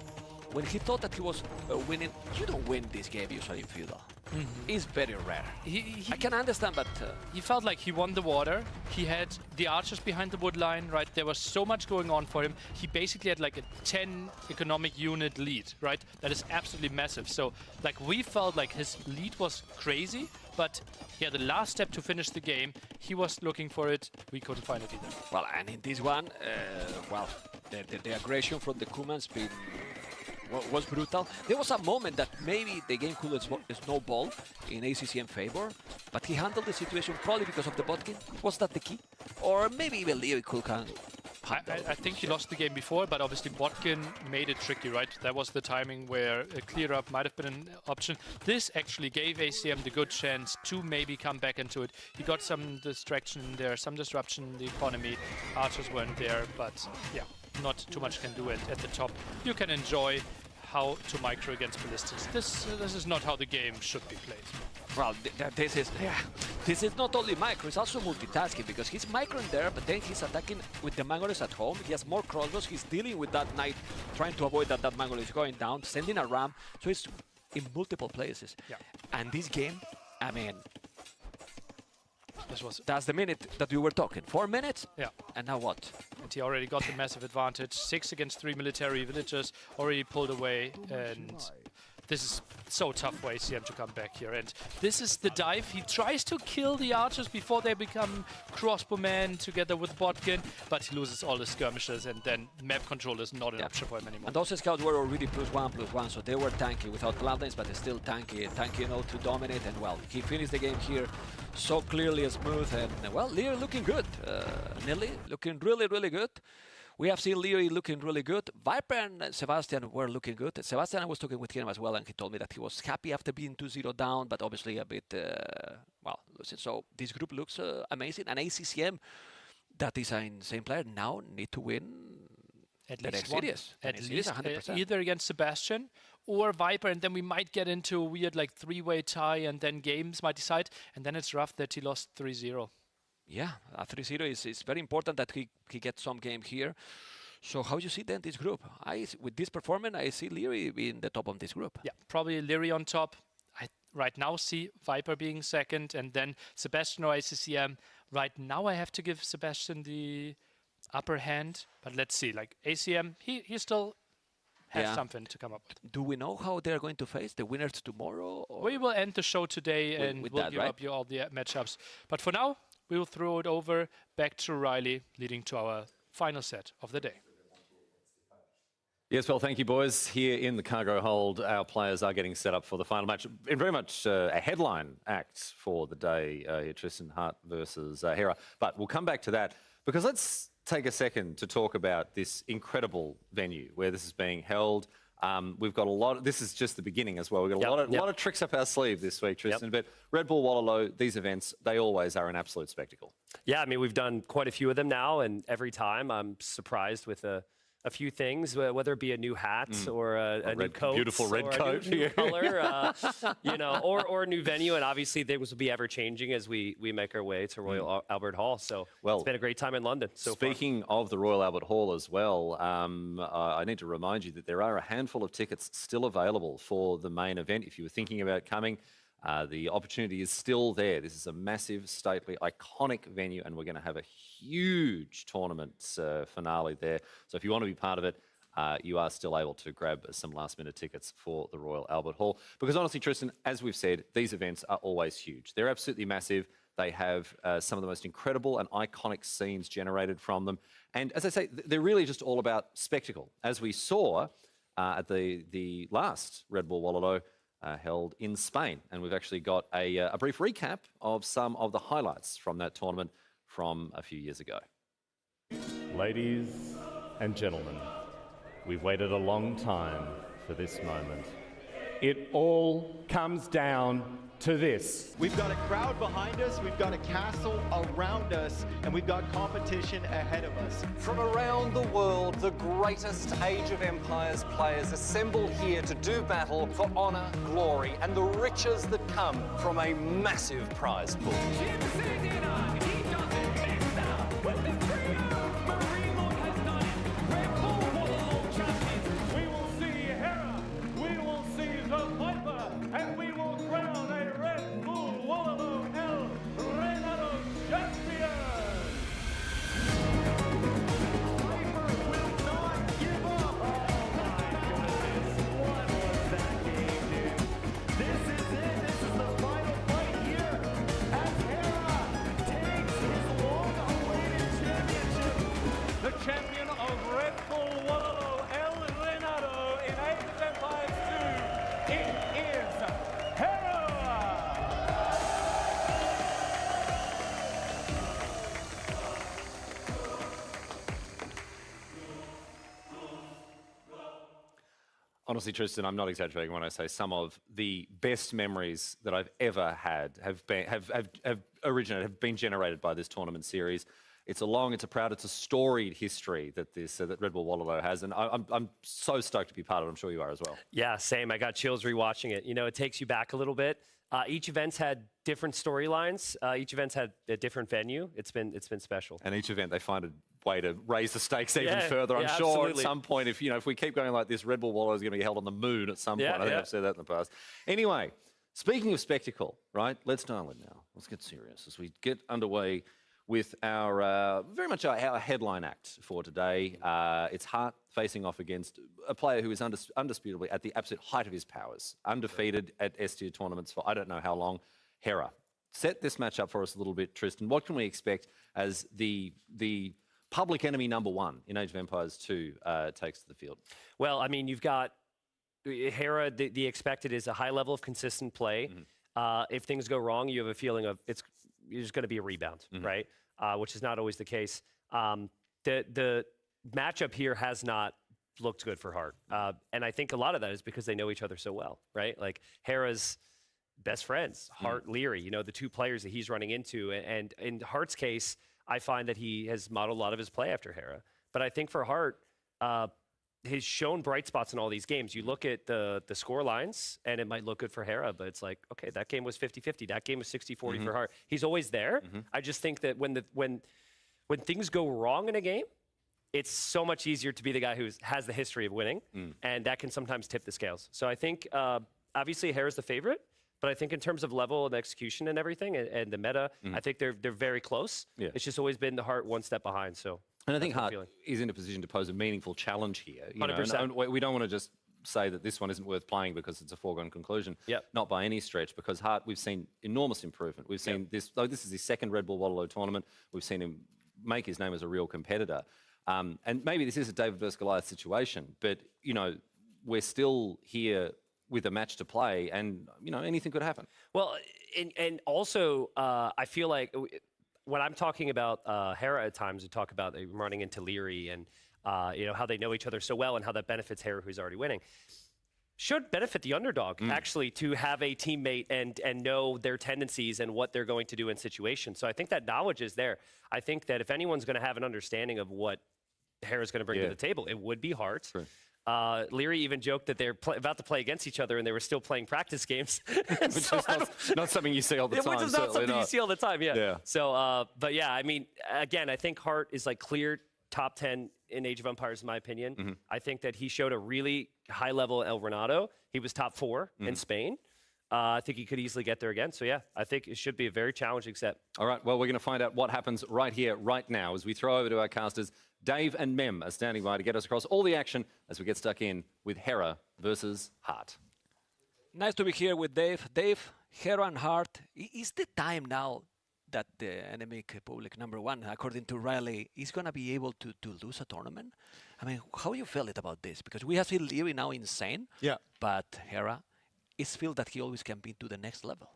when he thought that he was winning, you don't win this game usually in Feudal. It's very rare. I can understand, but he felt like he won the water. He had the archers behind the wood line, right? There was so much going on for him. He basically had like a 10 economic unit lead, right? That is absolutely massive. So like we felt like his lead was crazy, but yeah, the last step to finish the game, he was looking for it. We couldn't find it either. Well, and in this one, well, the aggression from the Kumans was brutal. There was a moment that maybe the game could snowball in ACCM favor, but he handled the situation probably because of the botkin. Was that the key? Or maybe even Leo could handle. I think he lost the game before, but obviously Botkin made it tricky, right? That was the timing where a clear up might have been an option. This actually gave ACM the good chance to maybe come back into it. He got some distraction in there, some disruption in the economy. Archers weren't there, but yeah, not too much can do it at the top. You can enjoy how to micro against ballistics. This is not how the game should be played. Well, this is not only micro, it's also multitasking, because he's microing there, but then he's attacking with the Mangolers at home. He has more crossbows, he's dealing with that knight, trying to avoid that Mangoler is going down, sending a ram, so it's in multiple places. Yeah. And this game, I mean, that's the minute that we were talking. 4 minutes? Yeah. And now what? And he already got the massive advantage. 6 against 3 military villagers, already pulled away, and this is so tough for ACM to come back here. And this is the dive. He tries to kill the archers before they become crossbowmen together with Botkin, but he loses all the skirmishes, and then map control is not an option for him anymore. And those scouts were already +1/+1, so they were tanky without bloodlines, but still tanky enough to dominate. And well, he finished the game here so clearly smooth, and well, Leo looking good. Nelly looking really, really good. We have seen Leo looking really good. Viper and Sebastian were looking good. Sebastian, I was talking with him as well, and he told me that he was happy after being 2-0 down, but obviously a bit, well, losing. So this group looks amazing. And ACCM, that is an insane player, now need to win at the least next series. At least 100%. Either against Sebastian or Viper, and then we might get into a weird like 3-way tie, and then games might decide, and then it's rough that he lost 3-0. Yeah, a 3-0 is very important that he gets some game here. So how you see then this group? With this performance, I see Leary being the top of this group. Yeah, probably Leary on top. I right now see Viper being second, and then Sebastian or ACCM. Right now I have to give Sebastian the upper hand, but let's see. Like ACM, he still has something to come up with. Do we know how they're going to face the winners tomorrow? Or? We will end the show today, and we'll give up you all the matchups. But for now, we will throw it over back to Riley, leading to our final set of the day. Yes, well, thank you, boys. Here in the cargo hold, our players are getting set up for the final match. In very much a headline act for the day, Tristan Hart versus Hera. But we'll come back to that, because let's take a second to talk about this incredible venue where this is being held. We've got a lot. This is just the beginning as well. We've got a lot of tricks up our sleeve this week, Tristan. But Red Bull Wololo, these events, they always are an absolute spectacle. Yeah, I mean, we've done quite a few of them now, and every time I'm surprised with a few things, whether it be a new hat or a new coat, beautiful red coat, a new color, you know, or a new venue. And obviously, things will be ever changing as we make our way to Royal Albert Hall. So it's been a great time in London. So speaking of the Royal Albert Hall as well, I need to remind you that there are a handful of tickets still available for the main event. If you were thinking about coming, the opportunity is still there. This is a massive, stately, iconic venue, and we're going to have a huge tournament finale there. So if you want to be part of it, you are still able to grab some last-minute tickets for the Royal Albert Hall. Because honestly, Tristan, as we've said, these events are always huge. They're absolutely massive. They have some of the most incredible and iconic scenes generated from them. And as I say, they're really just all about spectacle. As we saw at the last Red Bull Wololo, held in Spain. And we've actually got a brief recap of some of the highlights from that tournament from a few years ago. Ladies and gentlemen, we've waited a long time for this moment. It all comes down to this. We've got a crowd behind us, we've got a castle around us, and we've got competition ahead of us. From around the world, the greatest Age of Empires players assemble here to do battle for honor, glory, and the riches that come from a massive prize pool. We will see Hera honestly, Tristan, I'm not exaggerating when I say some of the best memories that I've ever had have been generated by this tournament series. It's a long, it's a proud, it's a storied history that that Red Bull Wololo has, and I'm so stoked to be part of it. I'm sure you are as well. Yeah, same. I got chills rewatching it. You know, it takes you back a little bit. Each event's had different storylines. Each event's had a different venue. It's been special. And each event they find a way to raise the stakes even Yeah, further. I'm yeah, sure absolutely. at some point, if we keep going like this, Red Bull Wololo is going to be held on the moon at some point. I think I've said that in the past. Anyway, speaking of spectacle, right? Let's dial in now. Let's get serious as we get underway with our very much our headline act for today. It's Hart facing off against a player who is undisputably at the absolute height of his powers, undefeated at S-tier tournaments for I don't know how long. Hera. Set this match up for us a little bit, Tristan. What can we expect as the public enemy number one in Age of Empires 2 takes to the field? Well, I mean, you've got Hera. The expected is a high level of consistent play. If things go wrong, you have a feeling of there's going to be a rebound, right? Which is not always the case. The matchup here has not looked good for Hart. And I think a lot of that is because they know each other so well, right? Like Hera's best friends, Hart, Leary, you know, the two players that he's running into. And in Hart's case, I find that he has modeled a lot of his play after Hera. But I think for Hart, he's shown bright spots in all these games. You look at the score lines, and it might look good for Hera, but it's like, okay, that game was 50-50. That game was 60-40 for Hart. He's always there. I just think that when things go wrong in a game, it's so much easier to be the guy who has the history of winning, and that can sometimes tip the scales. So I think, obviously, Hera's the favorite, but I think in terms of level and execution and everything, and the meta, I think they're very close. Yeah. It's just always been the Hart one step behind. So. And I think Hart is in a position to pose a meaningful challenge here. You know, 100%. and we don't want to just say that this one isn't worth playing because it's a foregone conclusion. Yep. Not by any stretch, because Hart, we've seen enormous improvement. We've seen this, though this is his second Red Bull Wololo tournament, we've seen him make his name as a real competitor. And maybe this is a David versus Goliath situation, but, you know, we're still here with a match to play, and, you know, anything could happen. Well, and also, I feel like when I'm talking about Hera at times, we talk about running into Leary and you know, how they know each other so well and how that benefits Hera, who's already winning. Should benefit the underdog, actually, to have a teammate and know their tendencies and what they're going to do in situations. So I think that knowledge is there. I think that if anyone's going to have an understanding of what Hera's going to bring to the table, it would be Hart. Sure. Leary even joked that they're about to play against each other and they were still playing practice games. Which is not something you see all the time. Which is not something you see all the time, Yeah. So, but yeah, I mean, again, I think Hart is like clear top 10 in Age of Empires, in my opinion. I think that he showed a really high level El Renado. He was top 4 in Spain. I think he could easily get there again. So yeah, I think it should be a very challenging set. All right, well, we're going to find out what happens right here, right now, as we throw over to our casters. Dave and Mem are standing by to get us across all the action as we get stuck in with Hera versus Hart. Nice to be here with Dave. Dave, Hera and Hart, is the time now that the enemic public number one, according to Riley, is going to be able to lose a tournament? I mean, how you feel it about this? Because we have seen Leary now insane, but Hera, it's feel that he always can be to the next level.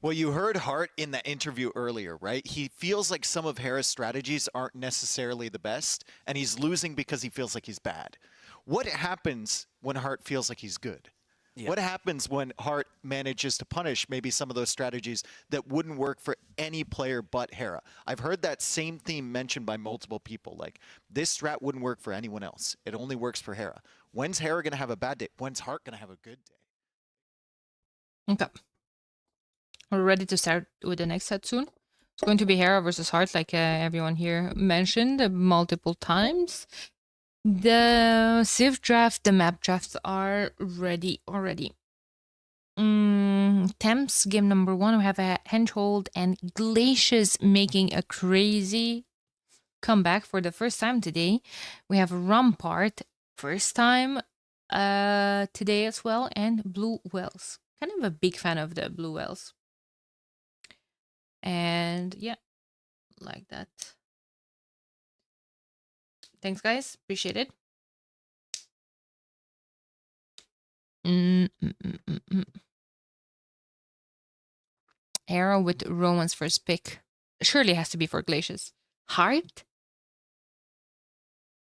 Well, you heard Hart in that interview earlier, right? He feels like some of Hera's strategies aren't necessarily the best, and he's losing because he feels like he's bad. What happens when Hart feels like he's good? Yeah. What happens when Hart manages to punish maybe some of those strategies that wouldn't work for any player but Hera? I've heard that same theme mentioned by multiple people, like this strat wouldn't work for anyone else. It only works for Hera. When's Hera going to have a bad day? When's Hart going to have a good day? Okay. We're ready to start with the next set soon. It's going to be Hera versus Hart, like everyone here mentioned multiple times. The Civ draft, the map drafts are ready already. Temps, game number 1, we have a Henchhold and Glacius making a crazy comeback for the first time today. We have Rampart, first time today as well, and Blue Wells. Kind of a big fan of the Blue Wells. And yeah, like that. Thanks, guys. Appreciate it. Hera with Roman's first pick. Surely has to be for Glacius. Hart?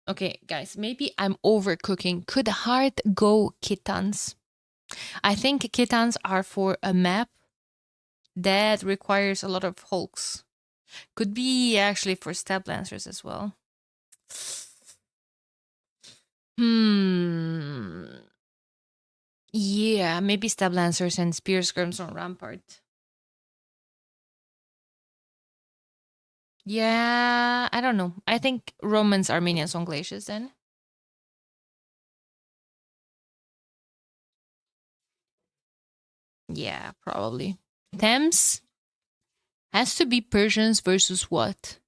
Okay, guys, maybe I'm overcooking. Could Heart go Kittens? I think Kittens are for a map that requires a lot of hulks. Could be actually for Stab Lancers as well. Yeah, maybe Stab Lancers and Spear Skirms on Rampart. Yeah, I don't know. I think Romans, Armenians on Glaciers then. Yeah, probably. Thames has to be Persians versus what?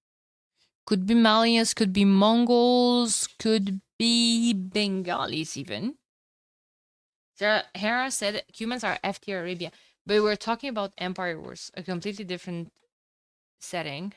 Could be Malians, could be Mongols, could be Bengalis even. Sarah Hera said humans are F tier Arabia, but we're talking about Empire Wars, a completely different setting.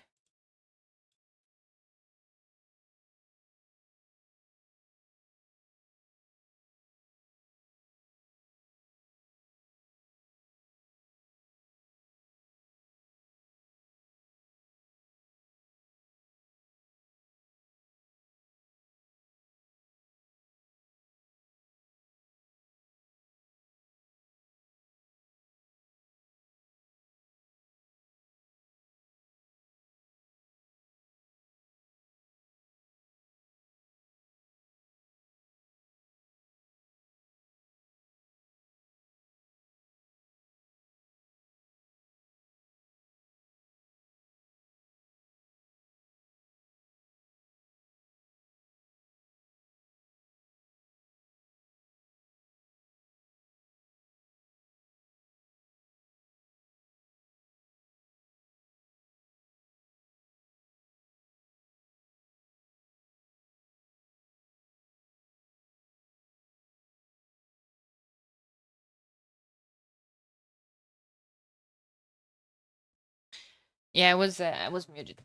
Yeah, I was muted.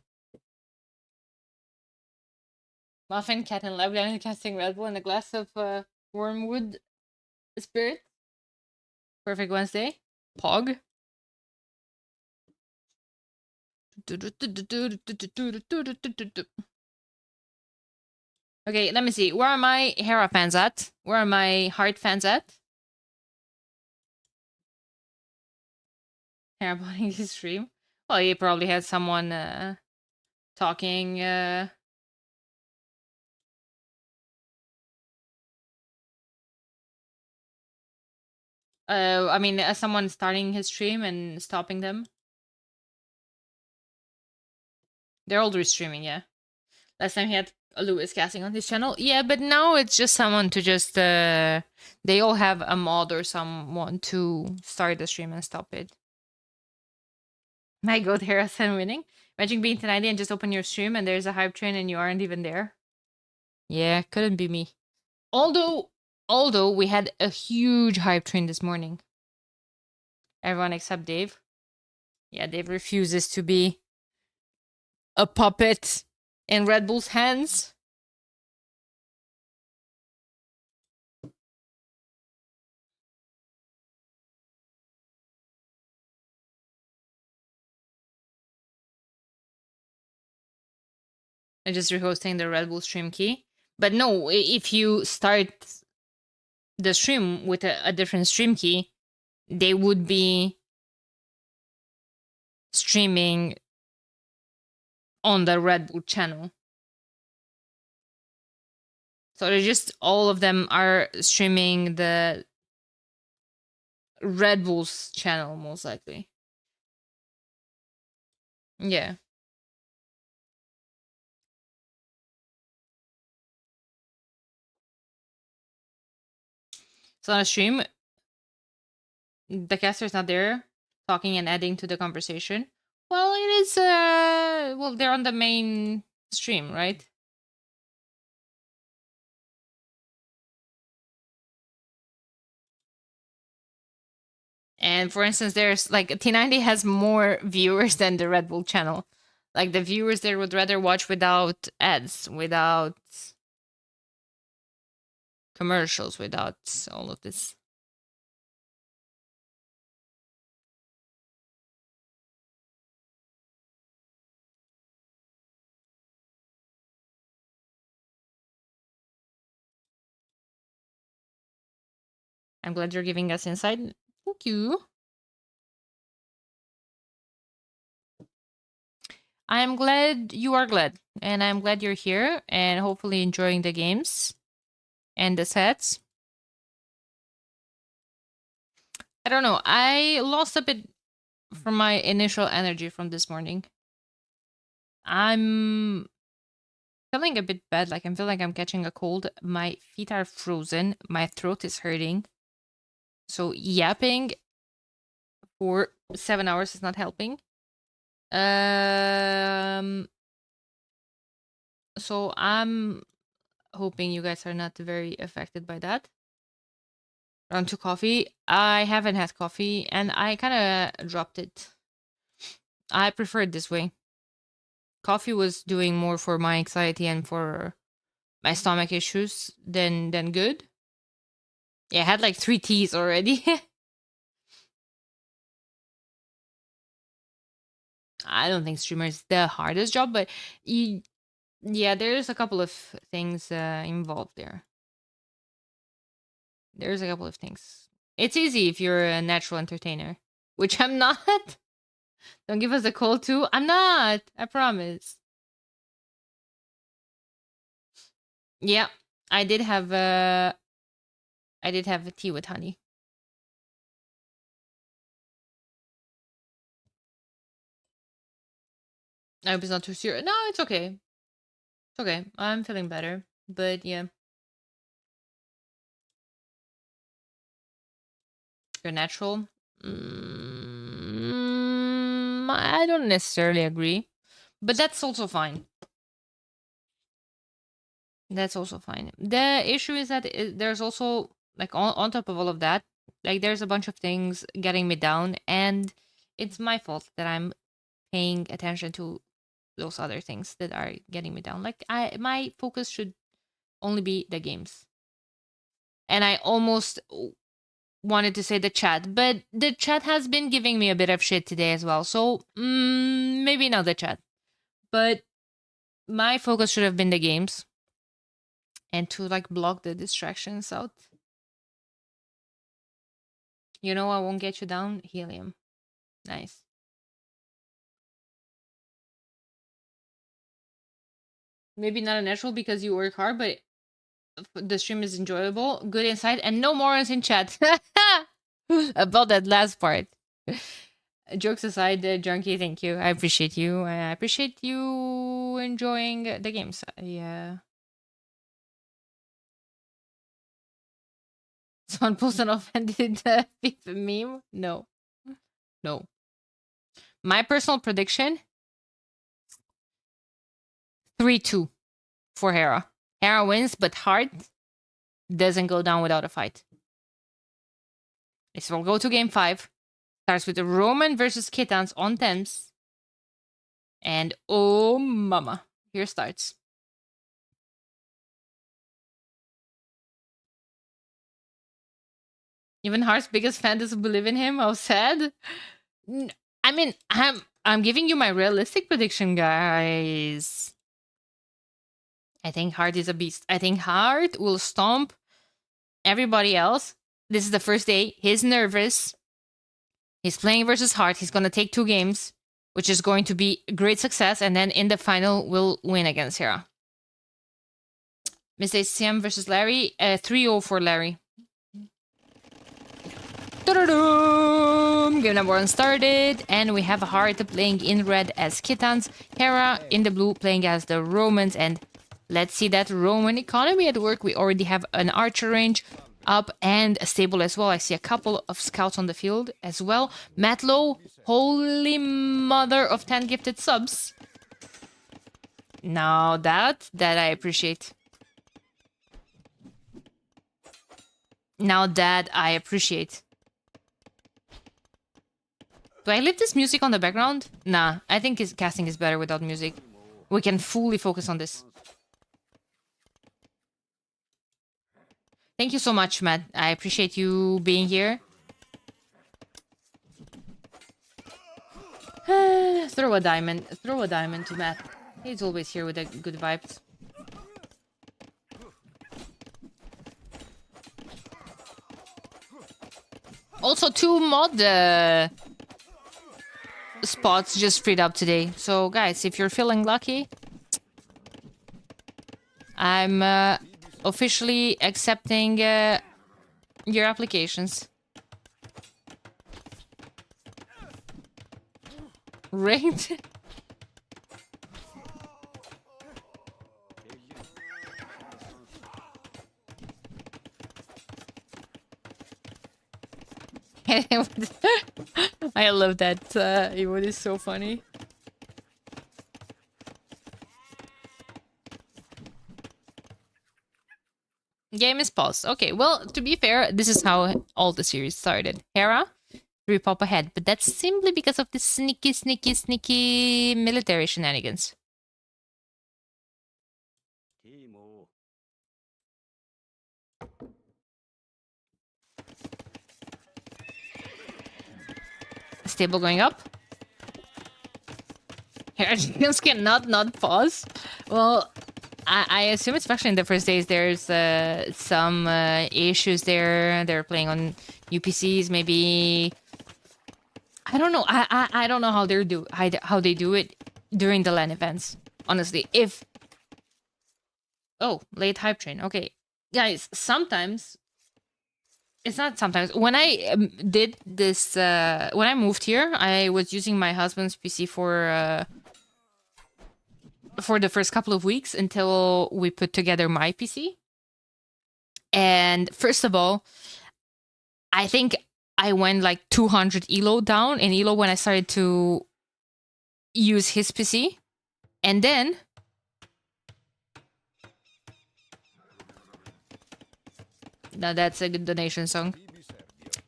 Muffin, cat, and lab and casting Red Bull and a glass of wormwood spirit. Perfect Wednesday. Pog. Okay, let me see. Where are my Hera fans at? Where are my Heart fans at? Hera botting his stream. Well, he probably had someone talking. I mean, someone starting his stream and stopping them. They're all restreaming, yeah. Last time he had Lewis casting on his channel. Yeah, but now it's just someone to just they all have a mod or someone to start the stream and stop it. My god, Harrison winning. Imagine being 1090 and just open your stream and there's a hype train and you aren't even there. Yeah, couldn't be me. Although we had a huge hype train this morning. Everyone except Dave. Yeah, Dave refuses to be a puppet in Red Bull's hands. And just rehosting the Red Bull stream key. But no, if you start the stream with a different stream key, they would be streaming on the Red Bull channel. So they just all of them are streaming the Red Bull's channel, most likely. Yeah. So on a stream, the caster is not there talking and adding to the conversation. Well, it is well, they're on the main stream, right? And for instance, there's like T90 has more viewers than the Red Bull channel. Like the viewers there would rather watch without ads, without commercials, without all of this. I'm glad you're giving us insight. Thank you. I'm glad you are glad, and I'm glad you're here, and hopefully enjoying the games and the sets. I don't know. I lost a bit from my initial energy from this morning. I'm feeling a bit bad. Like, I feel like I'm catching a cold. My feet are frozen. My throat is hurting. So yapping for 7 hours is not helping. So I'm hoping you guys are not very affected by that. Round 2 coffee. I haven't had coffee, and I kind of dropped it. I prefer it this way. Coffee was doing more for my anxiety and for my stomach issues than good. Yeah, I had like 3 teas already. I don't think streamer is the hardest job, but yeah, there's a couple of things involved there. There's a couple of things. It's easy if you're a natural entertainer, which I'm not. Don't give us a call too. I'm not. I promise. Yeah, I did have a tea with honey. I hope it's not too serious. No, it's okay. It's okay. I'm feeling better. But yeah. You're natural. I don't necessarily agree. But that's also fine. That's also fine. The issue is that there's also, like, on top of all of that, like, there's a bunch of things getting me down, and it's my fault that I'm paying attention to those other things that are getting me down. Like, my focus should only be the games. And I almost wanted to say the chat, but the chat has been giving me a bit of shit today as well. So maybe not the chat, but my focus should have been the games and to, like, block the distractions out. You know, I won't get you down. Helium. Nice. Maybe not a natural because you work hard, but the stream is enjoyable. Good insight, and no morons in chat about that last part. Jokes aside, Junkie, thank you. I appreciate you. I appreciate you enjoying the games. Yeah. Someone post an offended FIFA meme? No. No. My personal prediction, 3-2 for Hera. Hera wins, but Hart doesn't go down without a fight. So we'll go to game 5. Starts with Roman versus Kittans on Thames. And oh mama, here starts. Even Hart's biggest fan doesn't believe in him. How sad. I mean, I'm giving you my realistic prediction, guys. I think Hart is a beast. I think Hart will stomp everybody else. This is the first day. He's nervous. He's playing versus Hart. He's going to take 2 games, which is going to be a great success. And then in the final, we'll win against Hera. Miss ACM versus Larry. 3-0 for Larry. Game number 1 started, and we have Hart playing in red as Kittans, Hera in the blue playing as the Romans, and let's see that Roman economy at work. We already have an archer range up and a stable as well. I see a couple of scouts on the field as well. Matlow, holy mother of 10 gifted subs. Now that I appreciate. Now that I appreciate. Do I leave this music on the background? Nah, I think his casting is better without music. We can fully focus on this. Thank you so much, Matt. I appreciate you being here. Throw a diamond. Throw a diamond to Matt. He's always here with the good vibes. also 2 mod spots just freed up today. So guys, if you're feeling lucky, I'm officially accepting your applications. Ranked? I love that emote, is so funny. Game is paused. Okay, well, to be fair, this is how all the series started. Hera, 3 pop ahead, but that's simply because of the sneaky military shenanigans. Stable going up. Hera just cannot not pause. Well, I assume, especially in the first days, there's some issues there. They're playing on UPCs, maybe. I don't know. I don't know how they do it during the LAN events. Honestly, if late hype train. Okay, guys. Sometimes it's not sometimes. When I did this, when I moved here, I was using my husband's PC for the first couple of weeks until we put together my PC. And first of all, I think I went like 200 elo down in elo when I started to use his PC. And then now that's a good donation song.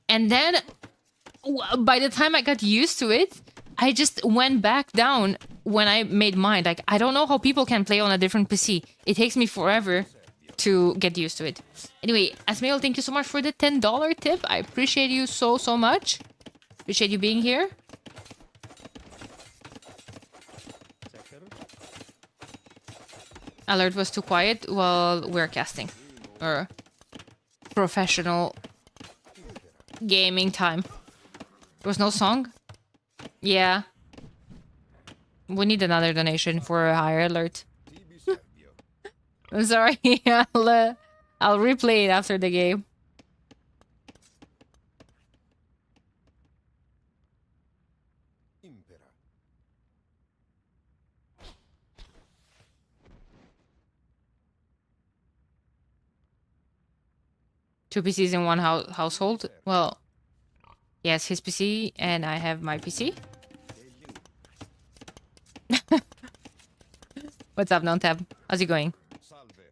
And then by the time I got used to it, I just went back down when I made mine. Like, I don't know how people can play on a different PC. It takes me forever to get used to it. Anyway, Asmail, thank you so much for the $10 tip. I appreciate you so much. Appreciate you being here. Alert was too quiet while we're casting. Or professional gaming time. There was no song? Yeah. We need another donation for a higher alert. I'm sorry. I'll replay it after the game. Two PCs in one household? Well, yes, his PC and I have my PC. What's up, non-tab? How's it going?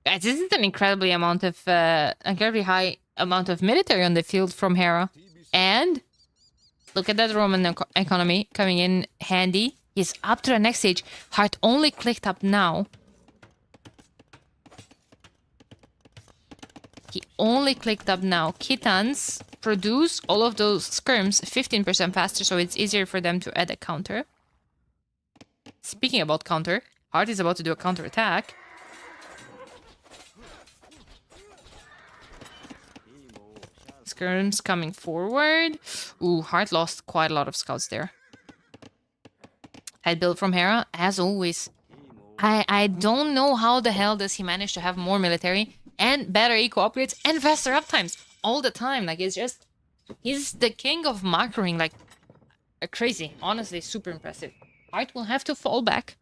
Guys, this is an incredibly high amount of military on the field from Hera. And look at that Roman economy coming in handy. He's up to the next stage. Heart only clicked up now. He only clicked up now. Kitans produce all of those skirms 15% faster, so it's easier for them to add a counter. Speaking about counter, Heart is about to do a counter attack. Skirms coming forward. Ooh, Heart lost quite a lot of scouts there. Head build from Hera, as always. I don't know how the hell does he manage to have more military and better eco upgrades and faster uptimes all the time. Like, it's just, he's the king of macroing, like crazy. Honestly, super impressive. Heart will have to fall back.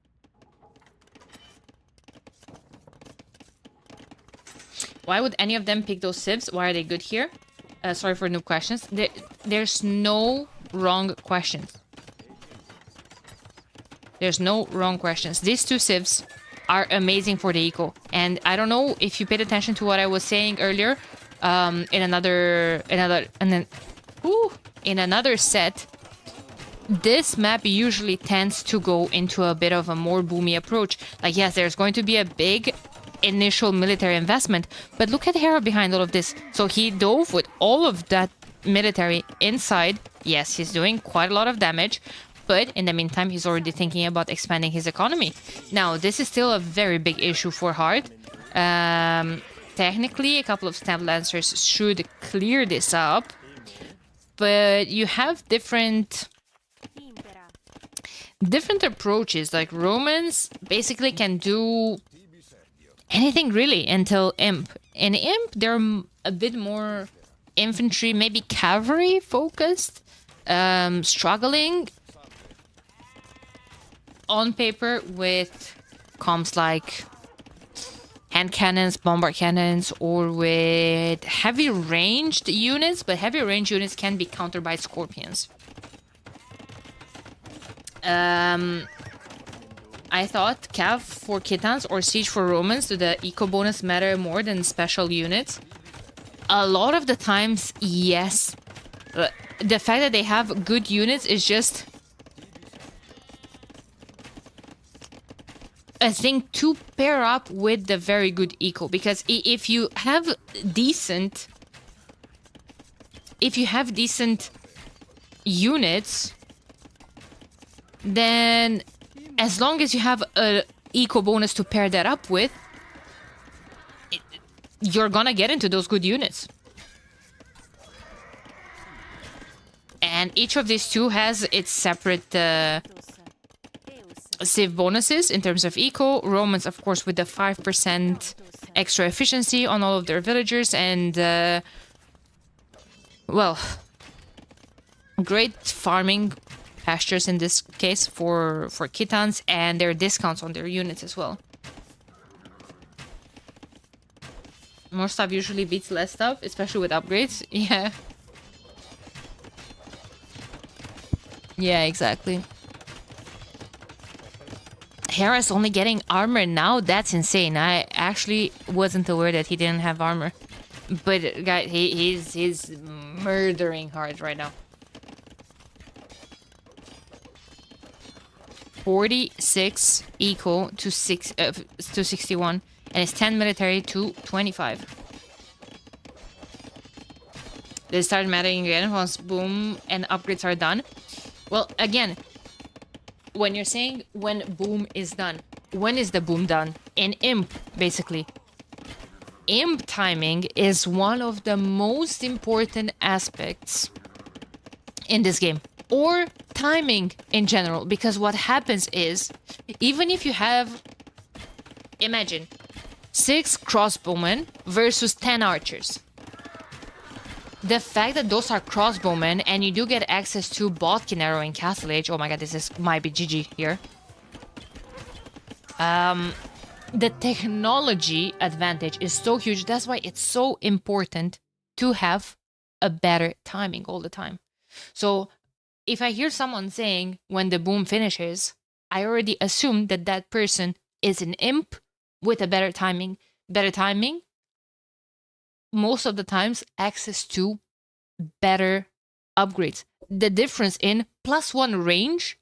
Why would any of them pick those civs? Why are they good here? Sorry for noob questions. There's no wrong questions. There's no wrong questions. These two civs are amazing for the eco. And I don't know if you paid attention to what I was saying earlier. In another set, this map usually tends to go into a bit of a more boomy approach. Like, yes, there's going to be a big initial military investment, but look at Hera behind all of this. So he dove with all of that military inside. Yes, he's doing quite a lot of damage, but in the meantime, he's already thinking about expanding his economy. Now, this is still a very big issue for Heart. Technically, a couple of Stamp Lancers should clear this up, but you have different approaches. Like Romans basically can do anything really until Imp. In Imp, they're a bit more infantry, maybe cavalry focused, struggling on paper with comms like hand cannons, bombard cannons, or with heavy ranged units, but heavy ranged units can be countered by scorpions. I thought Cav for Kitans or Siege for Romans, do the eco bonus matter more than special units? A lot of the times, yes. The fact that they have good units is just a thing to pair up with the very good eco, because if you have decent units, then as long as you have a eco bonus to pair that up with, you're gonna get into those good units. And each of these two has its separate civ bonuses in terms of eco. Romans, of course, with the 5% extra efficiency on all of their villagers, and well, great farming pastures in this case for Kitans, and their discounts on their units as well. More stuff usually beats less stuff, especially with upgrades. Yeah. Yeah, exactly. Hera's only getting armor now? That's insane. I actually wasn't aware that he didn't have armor. But guys, he's murdering hard right now. 46 eco to 61, and it's 10 military to 25. They start mattering again once boom and upgrades are done. Well, again, when you're saying when boom is done, when is the boom done? In Imp, basically. Imp timing is one of the most important aspects in this game, or timing in general, because what happens is, even if you have, imagine 6 crossbowmen versus 10 archers, the fact that those are crossbowmen and you do get access to Bodkin Arrow in Castle Age, oh my god, might be GG here. The technology advantage is so huge. That's why it's so important to have a better timing all the time. So if I hear someone saying when the boom finishes, I already assume that that person is an imp with a better timing. Better timing, most of the times, access to better upgrades. The difference in +1 range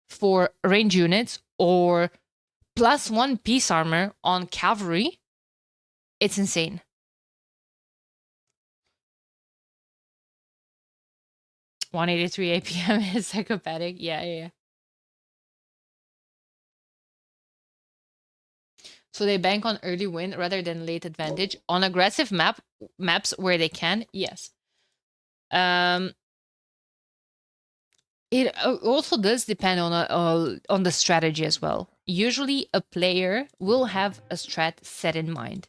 for range units or +1 piece armor on cavalry, it's insane. $183 APM is psychopathic. Yeah. So they bank on early win rather than late advantage on aggressive maps where they can. Yes. It also does depend on the strategy as well. Usually, a player will have a strat set in mind.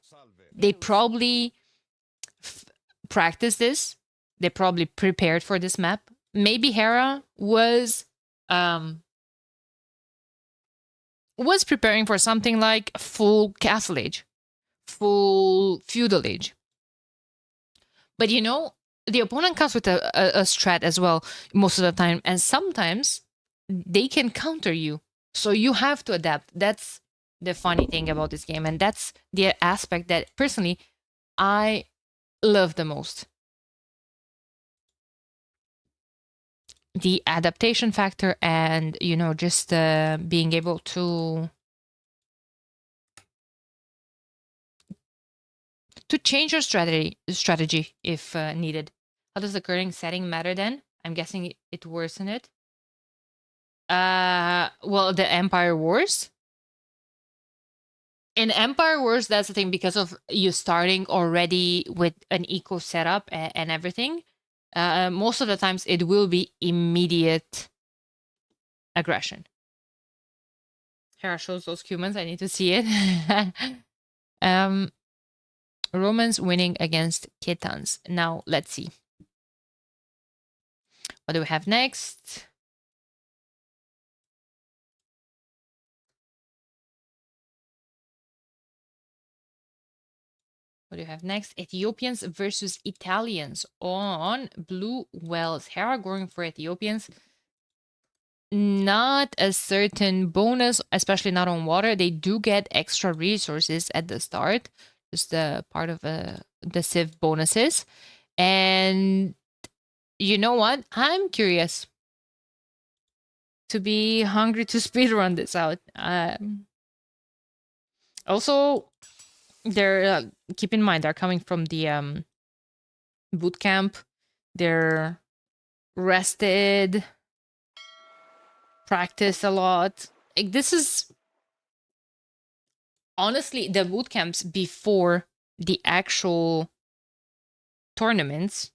They probably practice this. They probably prepared for this map. Maybe Hera was preparing for something like full Castle Age, full Feudal Age. But you know, the opponent comes with a strat as well most of the time, and sometimes they can counter you. So you have to adapt. That's the funny thing about this game, and that's the aspect that personally I love the most. The adaptation factor, and you know, just being able to change your strategy if needed. How does the current setting matter then? I'm guessing it worsened it. Well, the Empire Wars. In Empire Wars, that's the thing, because of you starting already with an eco setup and everything. Most of the times it will be immediate aggression. Hera shows those humans. I need to see it. Romans winning against Kitans. Now, let's see. What do we have next? What do you have next? Ethiopians versus Italians on Blue Wells. Hera going for Ethiopians. Not a certain bonus, especially not on water. They do get extra resources at the start. Just part of the Civ bonuses. And you know what? I'm curious to be hungry to speedrun this out. Also, they're keep in mind they're coming from the boot camp. They're rested, practice a lot. Like, this is honestly the boot camps before the actual tournaments.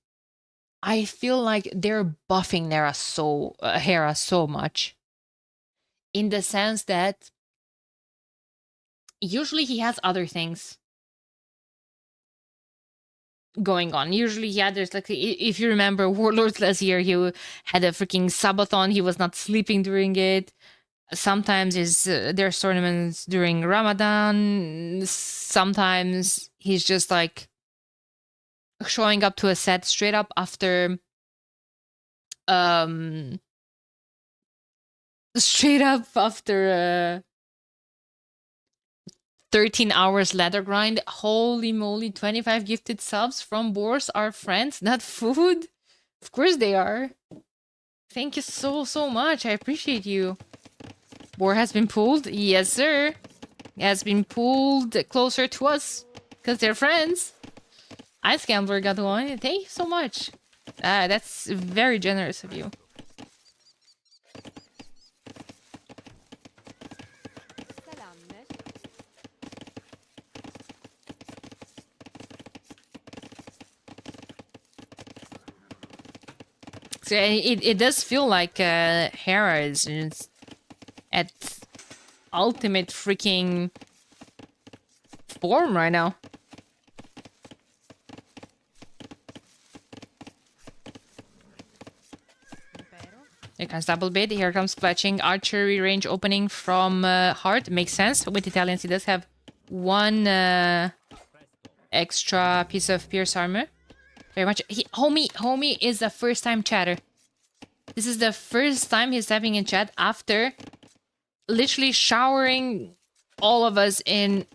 I feel like they're buffing Hera so much, in the sense that usually he has other things going on. Usually, yeah, there's like, if you remember Warlords last year, he had a freaking subathon. He was not sleeping during it. Sometimes there's tournaments during Ramadan. Sometimes he's just like showing up to a set straight up after 13 hours ladder grind. Holy moly, 25 gifted subs from Boris, our friends, not food. Of course they are. Thank you so much. I appreciate you. Bor has been pulled. Yes, sir. Has been pulled closer to us because they're friends. Ice Gambler got one. Thank you so much. That's very generous of you. So it does feel like Hera is at ultimate freaking form right now. Here comes double bid. Here comes clutching. Archery range opening from Heart. Makes sense. With Italians, he does have one extra piece of pierce armor. Very much. Homie is a first-time chatter. This is the first time he's tapping in chat after literally showering all of us in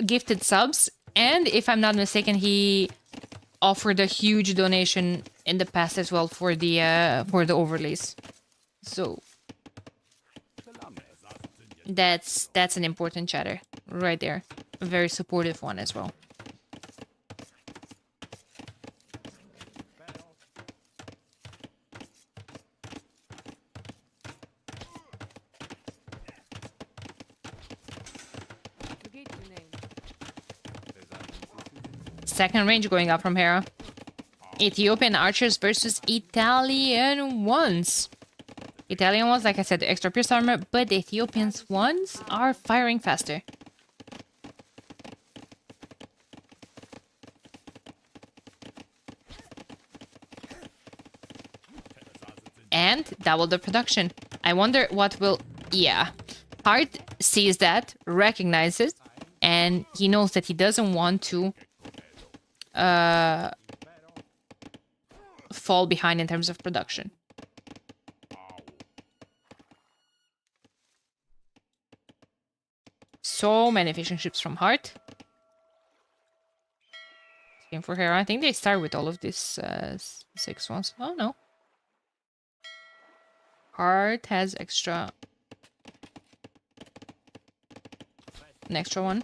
gifted subs. And if I'm not mistaken, he offered a huge donation in the past as well for the overlays. So that's an important chatter right there. A very supportive one as well. Second range going up from Hera. Ethiopian archers versus Italian ones. Italian ones, like I said, extra pierce armor, but the Ethiopians ones are firing faster. And double the production. I wonder what will... Yeah. Hart sees that, recognizes, and he knows that he doesn't want to fall behind in terms of production. So many efficient ships from Hart. Same for Hera. I think they start with all of these 6 ones. Oh no. Hart has extra. An extra one.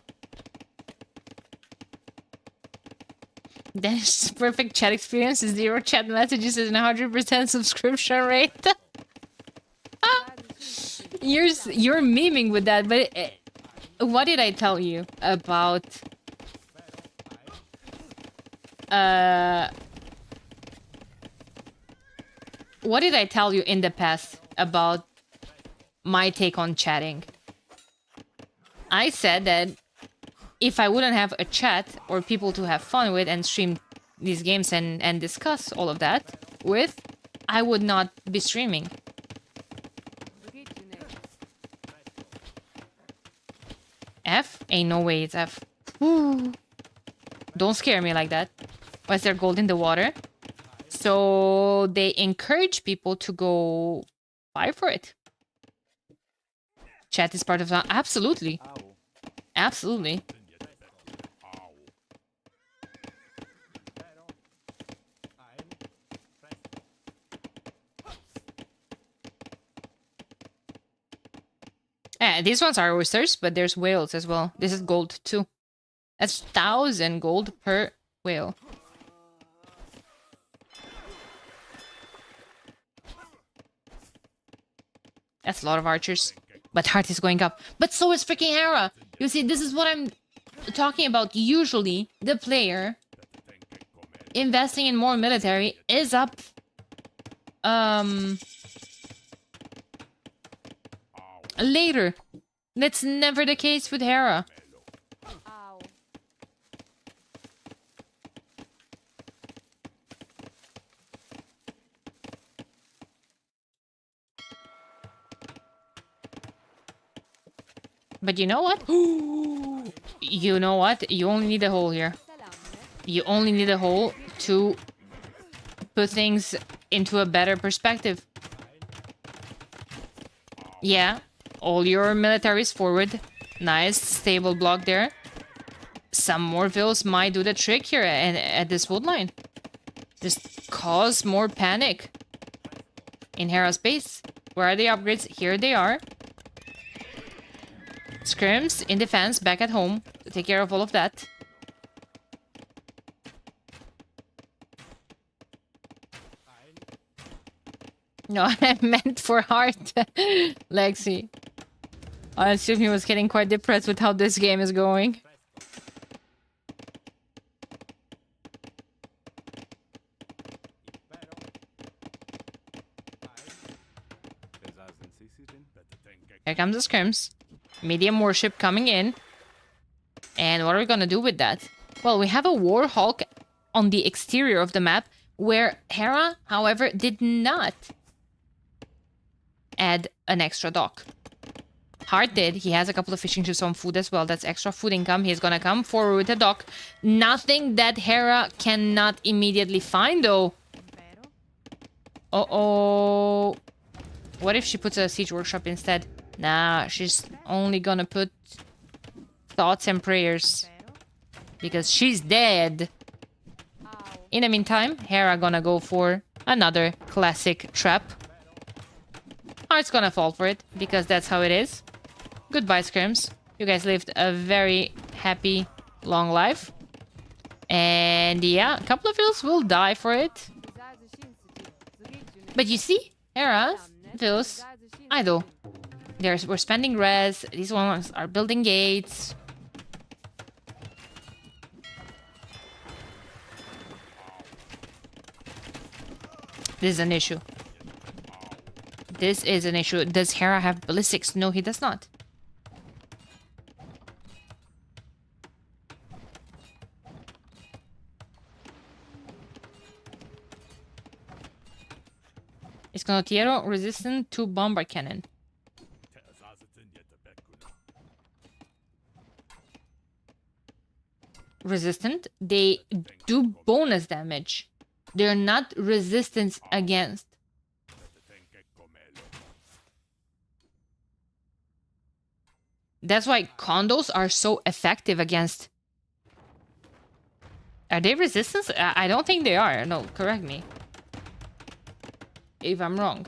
Danish's perfect chat experience is 0 chat messages and 100% subscription rate. You're memeing with that, but what did I tell you about What did I tell you in the past about my take on chatting? I said that if I wouldn't have a chat or people to have fun with and stream these games and discuss all of that with, I would not be streaming. F? Ain't no way it's F. Ooh. Don't scare me like that. Why is there gold in the water? So they encourage people to go buy for it. Chat is part of that. Absolutely. Absolutely. These ones are oysters, but there's whales as well. This is gold too. That's 1,000 gold per whale. That's a lot of archers. But heart is going up. But so is freaking Hera. You see, this is what I'm talking about. Usually, the player investing in more military is up. Later. That's never the case with Hera. But you know what? You know what? You only need a hole here. You only need a hole to put things into a better perspective. Yeah, all your militaries forward. Nice, stable block there. Some more vills might do the trick here at this wood line. Just cause more panic. In Hera's base. Where are the upgrades? Here they are. Scrims in defense, back at home to take care of all of that. No, I meant for heart, Lexi. I assume he was getting quite depressed with how this game is going. Here comes the scrims. Medium warship coming in. And what are we gonna do with that? Well, we have a Warhawk on the exterior of the map, where Hera, however, did not add an extra dock. Hart did. He has a couple of fishing ships on food as well. That's extra food income. He's gonna come forward with a dock. Nothing that Hera cannot immediately find, though. Uh-oh. What if she puts a siege workshop instead? Nah, she's only gonna put thoughts and prayers. Because she's dead. In the meantime, Hera gonna go for another classic trap. Heart's gonna fall for it, because that's how it is. Goodbye, Scrims. You guys lived a very happy, long life. And yeah, a couple of vills will die for it. But you see, Hera's vills idle. We're spending res. These ones are building gates. This is an issue. This is an issue. Does Hera have ballistics? No, he does not. Esconotiero resistant to bomber cannon. Resistant. They do bonus damage. They're not resistance against. That's why condos are so effective against. Are they resistance? I don't think they are. No, correct me if I'm wrong.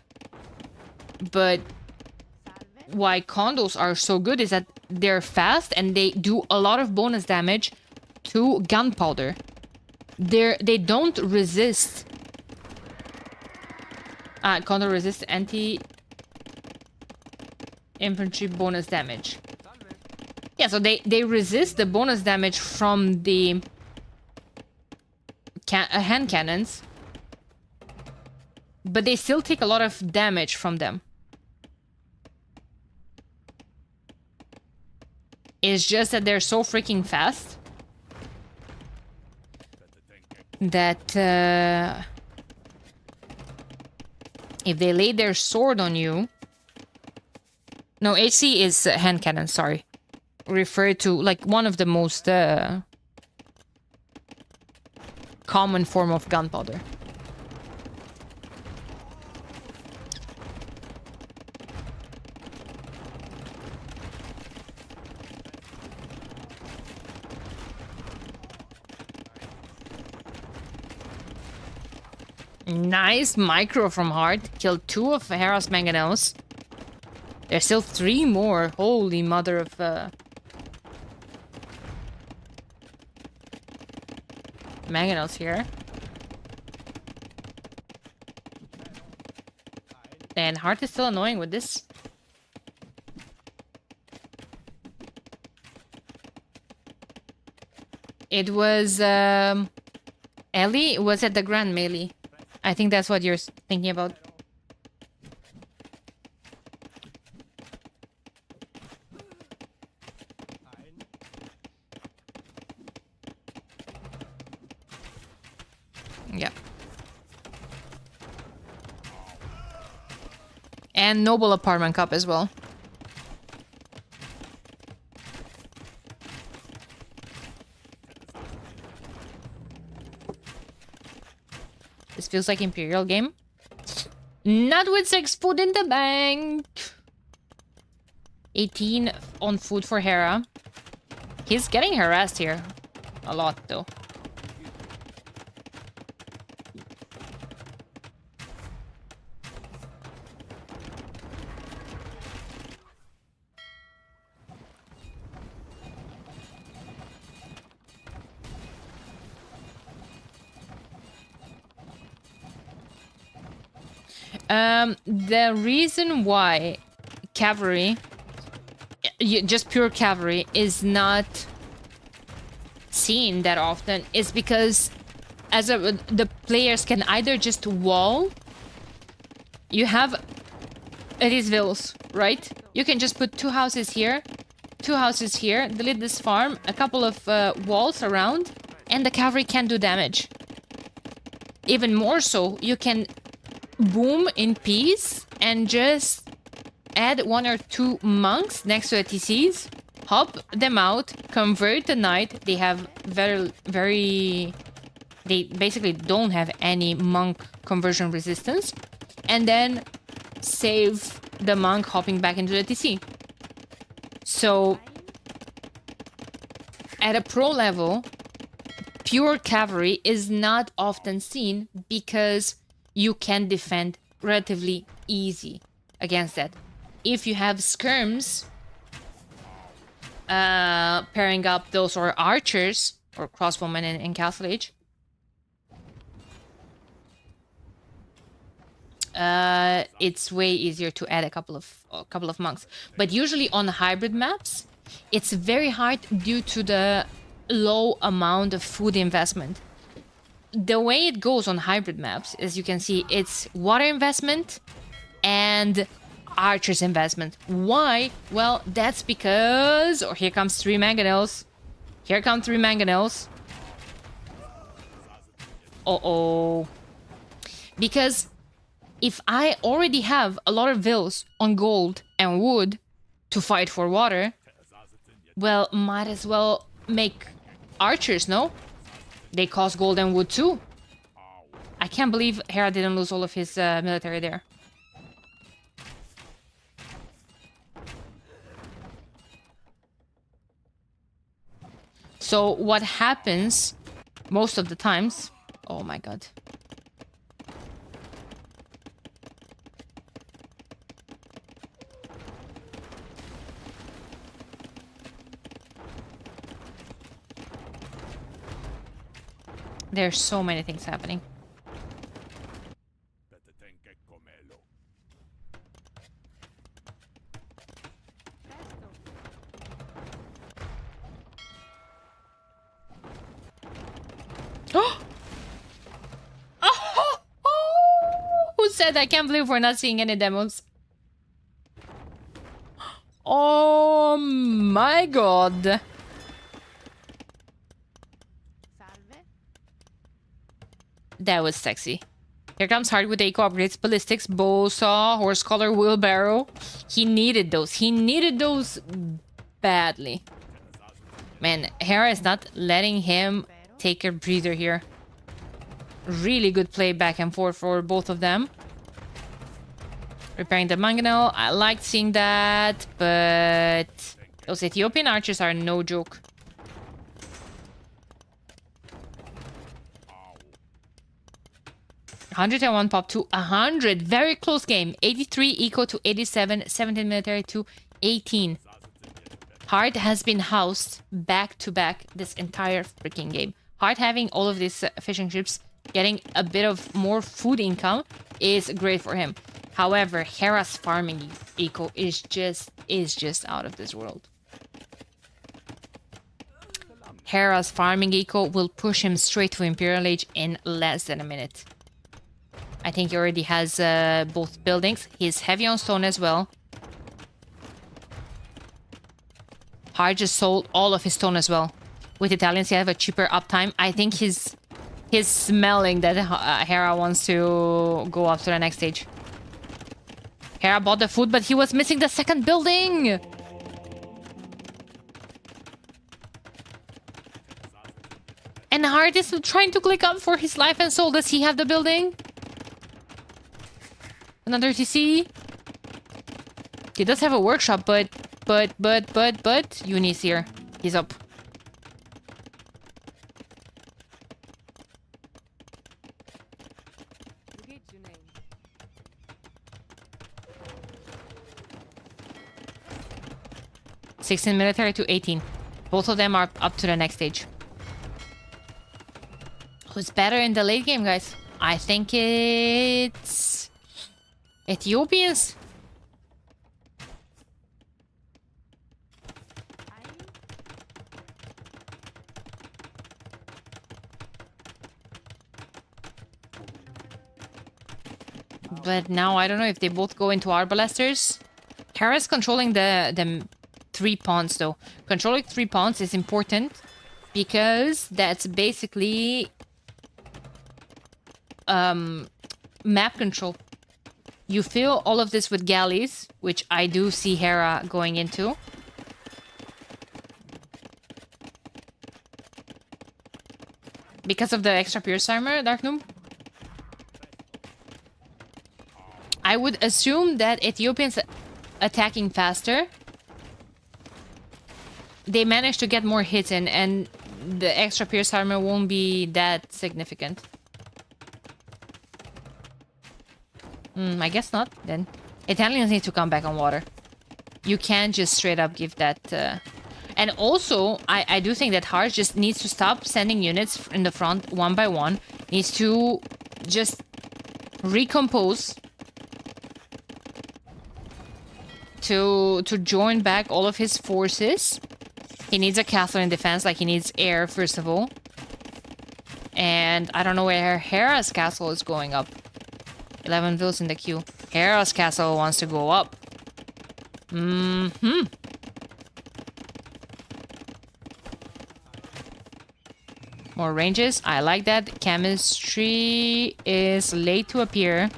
But why condos are so good is that they're fast and they do a lot of bonus damage to gunpowder. They don't resist. Condor resist anti-infantry bonus damage. Yeah, so they resist the bonus damage from the hand cannons. but they still take a lot of damage from them. It's just that they're so freaking fast that if they lay their sword on you... No, HC is hand cannon, sorry. Refer to, like, one of the most common form of gunpowder. Nice micro from Hart. Killed 2 of Hera's mangonels. There's still 3 more. Holy mother of... mangonels here. And Hart is still annoying with this. It was... Ellie was at the Grand Melee. I think that's what you're thinking about. Yeah. And Noble Apartment Cup as well. This feels like Imperial game. Not with 6 food in the bank. 18 on food for Hera. He's getting harassed here. A lot, though. The reason why cavalry, just pure cavalry, is not seen that often is because the players can either just wall. You have these villas, right? You can just put 2 houses here, 2 houses here, delete this farm, a couple of walls around, and the cavalry can do damage. Even more so, you can boom in peace and just add 1 or 2 monks next to the TCs, hop them out, convert the knight. They have they basically don't have any monk conversion resistance, and then save the monk hopping back into the TC. So at a pro level, pure cavalry is not often seen because you can defend relatively easy against that. If you have skirms, pairing up those or archers or crossbowmen in Castle Age, it's way easier to add a couple of monks. But usually on hybrid maps, it's very hard due to the low amount of food investment. The way it goes on hybrid maps, as you can see, it's water investment and archers investment. Why? Well, that's because... Oh, here comes 3 mangonels. Here come 3 mangonels. Uh-oh. Because if I already have a lot of vills on gold and wood to fight for water, well, might as well make archers, no? They cost gold and wood too. I can't believe Hera didn't lose all of his military there. So what happens most of the times... Oh my god. There's so many things happening. said, I can't believe we're not seeing any demos. Oh my god. That was sexy. Here comes Hard with Eco upgrades, ballistics, bow saw, horse collar, wheelbarrow. He needed those. He needed those badly. Man, Hera is not letting him take a breather here. Really good play back and forth for both of them. Repairing the mangonel. I liked seeing that, but those Ethiopian archers are no joke. $101 pop to 100. Very close game. 83 eco to 87. 17 military to 18. Hard has been housed back to back this entire freaking game. Hard having all of these fishing ships getting a bit of more food income is great for him. However, Hera's farming eco is just out of this world. Hera's farming eco will push him straight to Imperial Age in less than a minute. I think he already has both buildings. He's heavy on stone as well. Hard just sold all of his stone as well. With Italians, he have a cheaper uptime. I think he's smelling that Hera wants to go up to the next stage. Hera bought the food, but he was missing the second building. And Hard is trying to click up for his life and soul. Does he have the building? Another TC. He does have a workshop, but Uni's here. He's up. $16 military to 18. Both of them are up to the next stage. Who's better in the late game, guys? I think it's Ethiopians. But now I don't know if they both go into Arbalesters. Hera's controlling the 3 pawns though. Controlling 3 pawns is important because that's basically map control. You fill all of this with galleys, which I do see Hera going into. Because of the extra pierce armor, Dark Noob. I would assume that Ethiopians attacking faster, they managed to get more hits in, and the extra pierce armor won't be that significant. I guess not, then. Italians need to come back on water. You can't just straight up give that... And also, I do think that Hard just needs to stop sending units in the front one by one. Needs to just recompose to join back all of his forces. He needs a castle in defense, like he needs air, first of all. And I don't know where Hera's castle is going up. 11 vills in the queue. Hera's castle wants to go up. More ranges. I like that. Chemistry is late to appear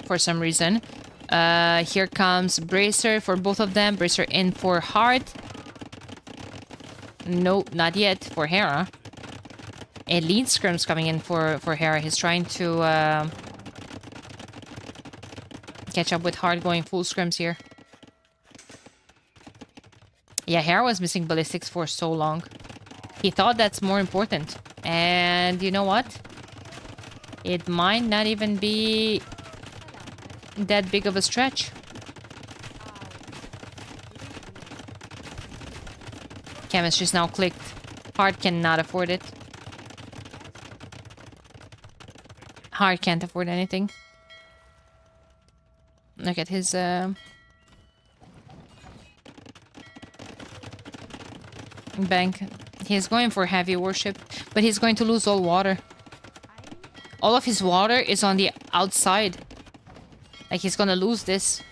for some reason. Here comes Bracer for both of them. Bracer in for Heart. Nope, not yet for Hera. Elite Skirm's coming in for Hera. He's trying to catch up with Hard, going full scrims here. Yeah, Hera was missing ballistics for so long. He thought that's more important. And you know what? It might not even be that big of a stretch. Chemistry's now clicked. Hard cannot afford it. Hard can't afford anything. Look at his bank. He's going for heavy warship, but he's going to lose all water. All of his water is on the outside. Like, he's gonna lose this.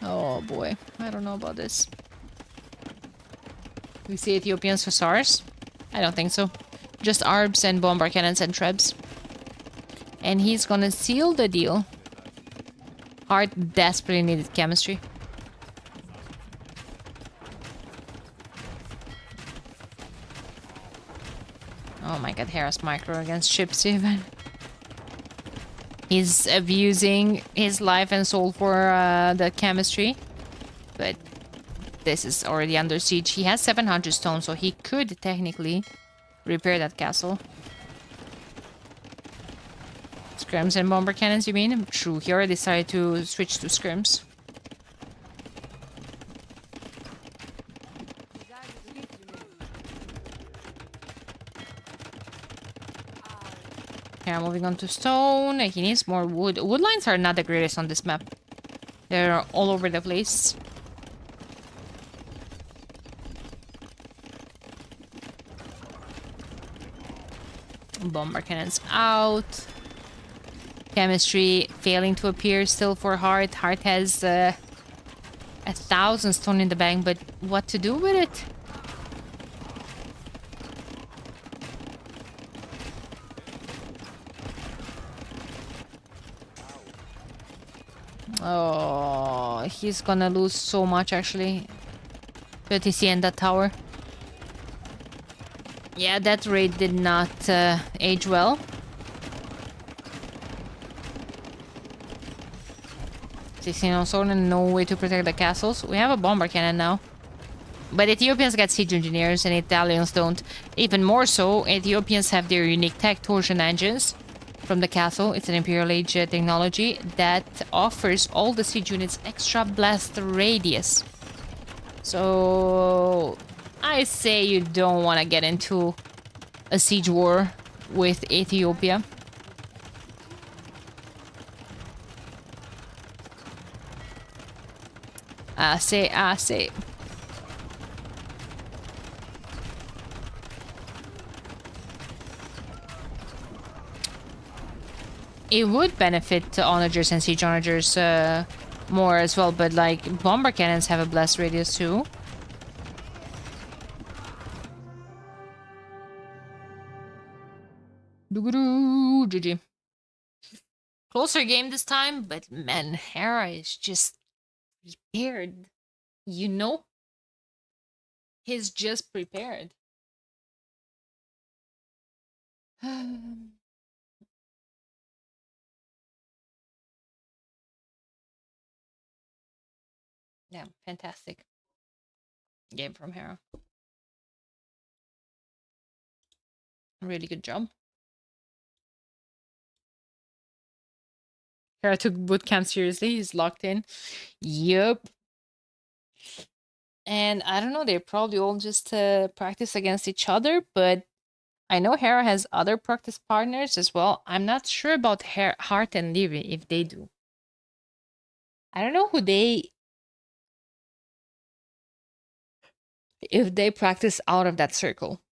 Oh boy, I don't know about this. We see Ethiopians for SARS? I don't think so. Just ARBs and bomber cannons and trebs. And he's gonna seal the deal. Hart desperately needed chemistry. Oh my god, Hera's micro against ships even. He's abusing his life and soul for the chemistry. But this is already under siege. He has 700 stone, so he could technically repair that castle. Scrims and bomber cannons, you mean? True, he already decided to switch to scrims. Yeah, moving on to stone. He needs more wood. Wood lines are not the greatest on this map. They're all over the place. Bomber cannons out. Chemistry failing to appear still for Hart. Hart has 1,000 stone in the bank, but what to do with it? Oh, he's gonna lose so much actually. But is he in that tower? Yeah, that raid did not age well. And no way to protect the castles. We have a bomber cannon now. But Ethiopians get siege engineers and Italians don't. Even more so, Ethiopians have their unique tech torsion engines from the castle. It's an Imperial Age technology that offers all the siege units extra blast radius. So I say you don't want to get into a siege war with Ethiopia. I say. It would benefit onagers and siege onagers more as well, but like bomber cannons have a blast radius too. GG. Closer game this time, but man, Hera is just prepared. You know? He's just prepared. Yeah, fantastic game from Hera. Really good job. Hera took bootcamp seriously. He's locked in. Yup. And I don't know, they probably all just practice against each other, but I know Hera has other practice partners as well. I'm not sure about Hart and Livy if they do. I don't know who if they practice out of that circle.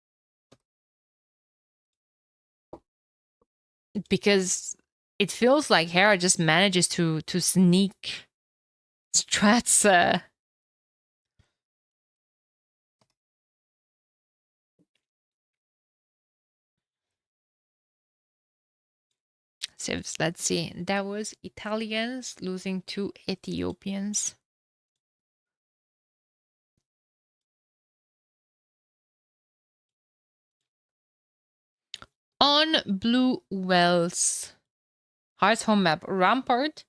Because it feels like Hera just manages to sneak strats. Civs, let's see. That was Italians losing to Ethiopians. On Blue Wells, Heart's home map, Rampart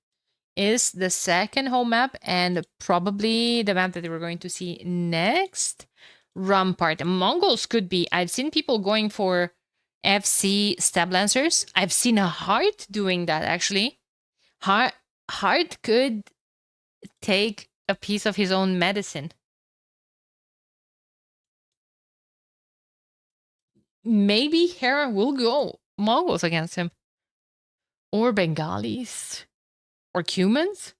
is the second home map and probably the map that we're going to see next. Rampart. Mongols could be. I've seen people going for FC stab lancers. I've seen a Heart doing that actually. Heart could take a piece of his own medicine. Maybe Hera will go Mongols against him. Or Bengalis. Or Cumans.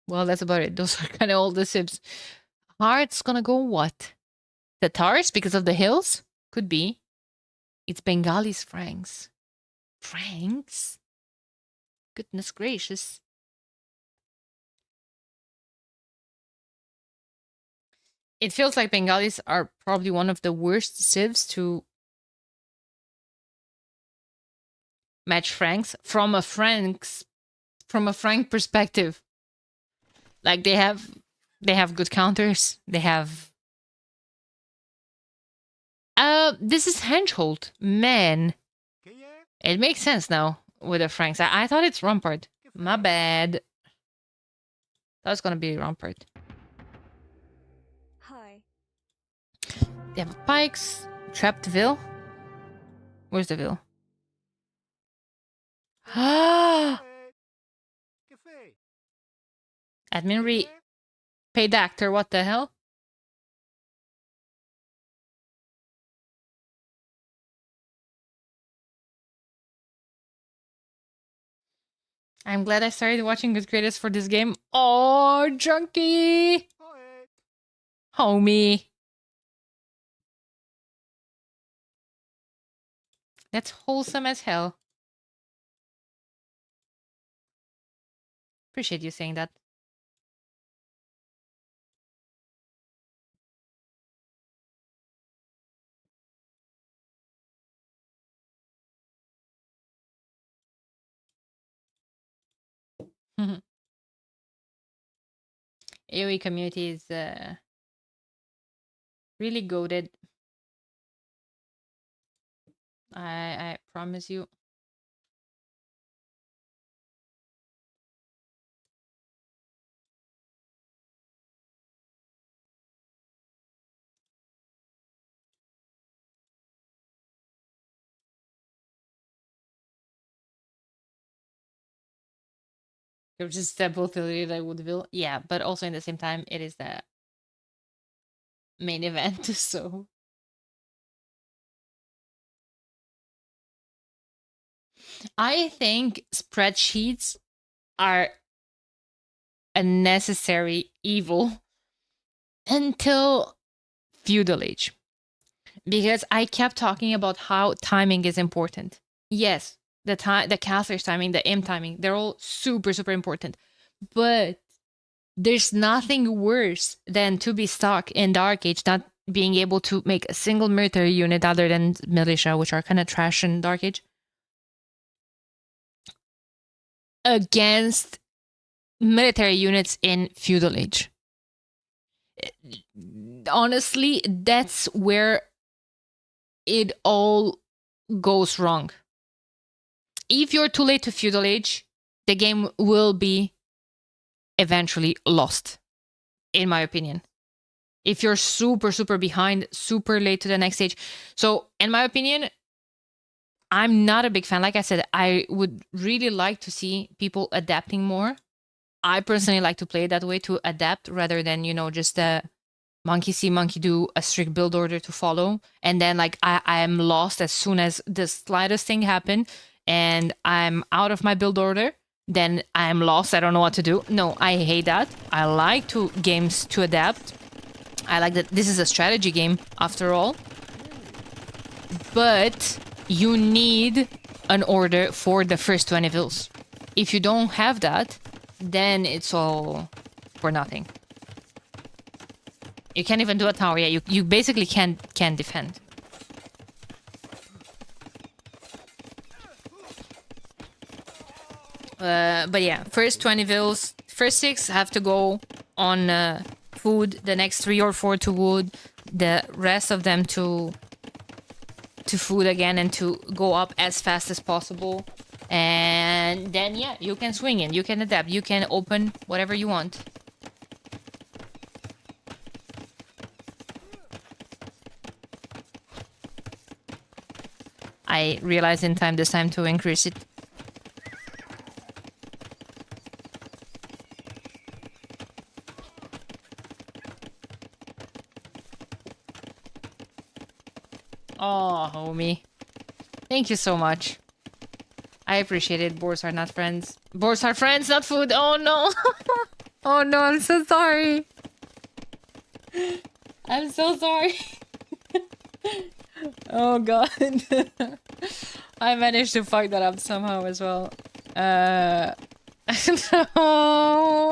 Well, that's about it. Those are kind of all the sips. Heart's gonna go what? Tatars because of the hills? Could be. It's Bengalis Franks. Franks? Goodness gracious. It feels like Bengalis are probably one of the worst civs to match Franks from a Frank perspective. Like they have good counters. They have this is Henchhold. Man. It makes sense now with the Franks. I thought it's Rampart. My bad. That was gonna be Rampart. Hi. They have pikes. Trapped Ville. Where's the Ville? Ah! Admin paid actor, what the hell? I'm glad I started watching good creators for this game. Oh, Junkie! Homie. That's wholesome as hell. Appreciate you saying that. AoE community is really goated. I promise you. You're just both related, I would will. Yeah, but also in the same time, it is the main event, so. I think spreadsheets are a necessary evil until feudal age. Because I kept talking about how timing is important. Yes, the caster's timing, the M timing, they're all super, super important. But there's nothing worse than to be stuck in Dark Age, not being able to make a single military unit other than militia, which are kind of trash in Dark Age, against military units in feudal age. Honestly, that's where it all goes wrong. If you're too late to feudal age, the game will be eventually lost, in my opinion. If you're super, super behind, super late to the next stage. So, in my opinion, I'm not a big fan. Like I said, I would really like to see people adapting more. I personally like to play it that way, to adapt rather than, just monkey see, monkey do, a strict build order to follow. And then I am lost as soon as the slightest thing happened and I'm out of my build order. Then I'm lost. I don't know what to do. No, I hate that. I like games to adapt. I like that this is a strategy game after all. But you need an order for the first 20 vills. If you don't have that, then it's all for nothing. You can't even do a tower. Yeah, you basically can't defend. But yeah, first 20 vills, first 6 have to go on food, the next 3 or 4 to wood, the rest of them to food again and to go up as fast as possible. And then yeah, you can swing in, you can adapt, you can open whatever you want. I realized in time this time to increase it. Oh, homie. Thank you so much. I appreciate it. Boars are not friends. Boars are friends, not food. Oh no. Oh no, I'm so sorry. I'm so sorry. Oh god. I managed to fuck that up somehow as well. No,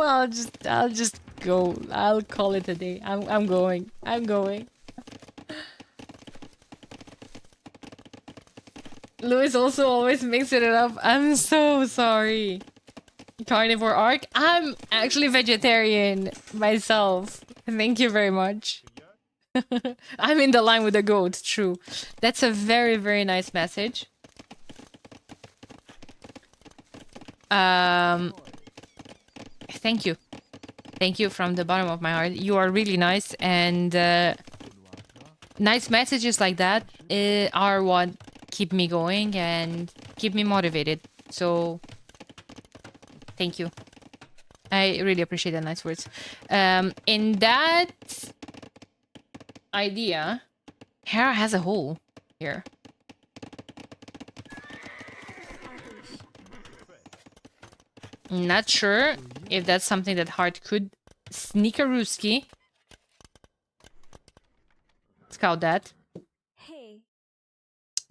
I'll just go. I'll call it a day. I'm going. I'm going. Louis also always mixing it up. I'm so sorry. Carnivore arc. I'm actually vegetarian myself. Thank you very much. I'm in the line with the goat, true. That's a very, very nice message. Thank you. Thank you from the bottom of my heart. You are really nice, and nice messages like that are what keep me going and keep me motivated. So, thank you. I really appreciate the nice words. In that idea, Hera has a hole here. Not sure if that's something that Hart could sneak a Ruski. Scout that. Hey.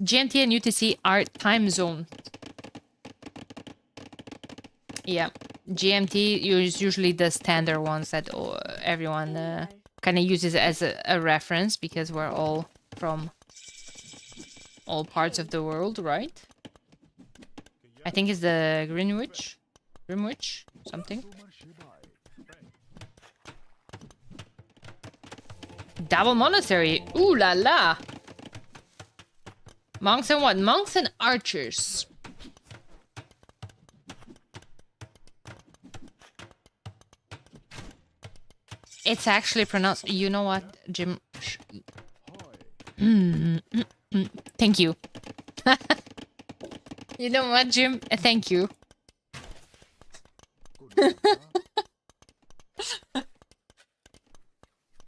GMT and UTC are time zone. Yeah. GMT is usually the standard ones that everyone kind of uses as a reference because we're all from all parts of the world, right? I think it's the Greenwich? Something. Double monastery. Ooh la la. Monks and what? Monks and archers. It's actually pronounced. You know what, Jim? Thank you. You know what, Jim? Thank you.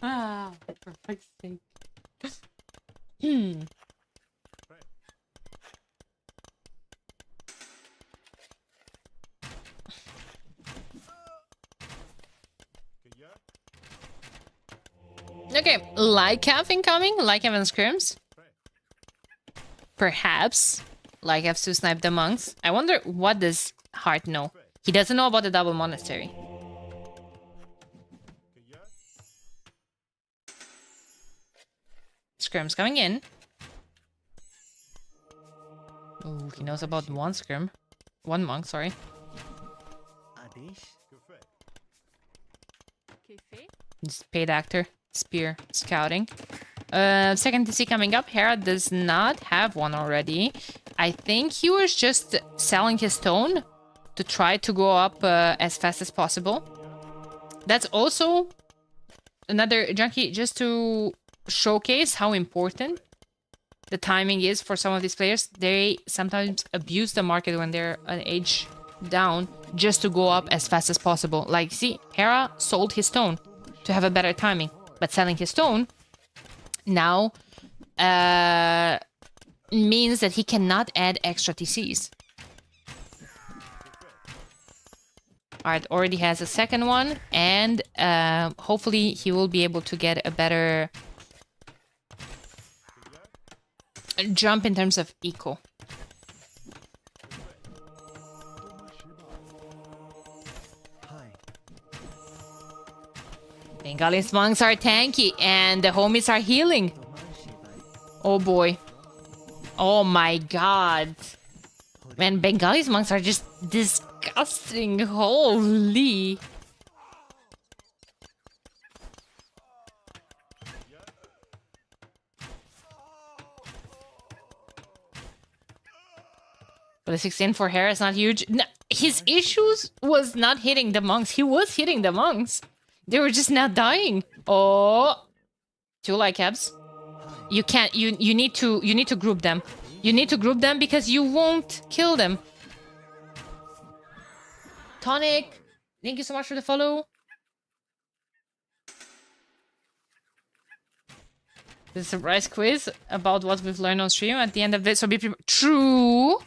Ah, for fuck's sake. Okay, Lycav incoming? Lycav and scrims? Perhaps Lycav to snipe the monks. I wonder what does Hart know? He doesn't know about the double monastery. Scrim's coming in. Ooh, he knows about one scrim. One monk, sorry. He's paid actor. Spear. Scouting. Second TC coming up. Hera does not have one already. I think he was just selling his stone to try to go up as fast as possible. That's also another junkie just to showcase how important the timing is for some of these players. They sometimes abuse the market when they're an age down just to go up as fast as possible. Like, see, Hera sold his stone to have a better timing, but selling his stone now means that he cannot add extra TCs. Alright, already has a second one, and hopefully he will be able to get a better jump in terms of eco. Bengalis monks are tanky, and the homies are healing. Oh boy. Oh my god. Man, Bengalis monks are just disgusting. Holy. But the 16 for Hera is not huge. No, his issues was not hitting the monks. He was hitting the monks. They were just not dying. Oh, 2 Lycabs. You can't. You need to group them. You need to group them because you won't kill them. Tonic, thank you so much for the follow. The surprise quiz about what we've learned on stream at the end of this. So be true.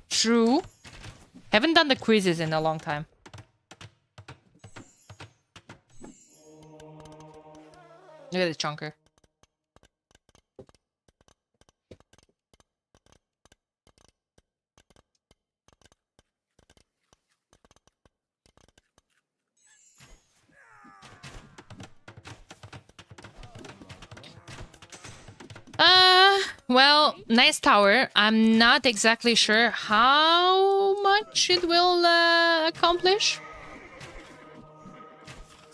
True. Haven't done the quizzes in a long time. Look at this chunker. Well, nice tower. I'm not exactly sure how much it will accomplish.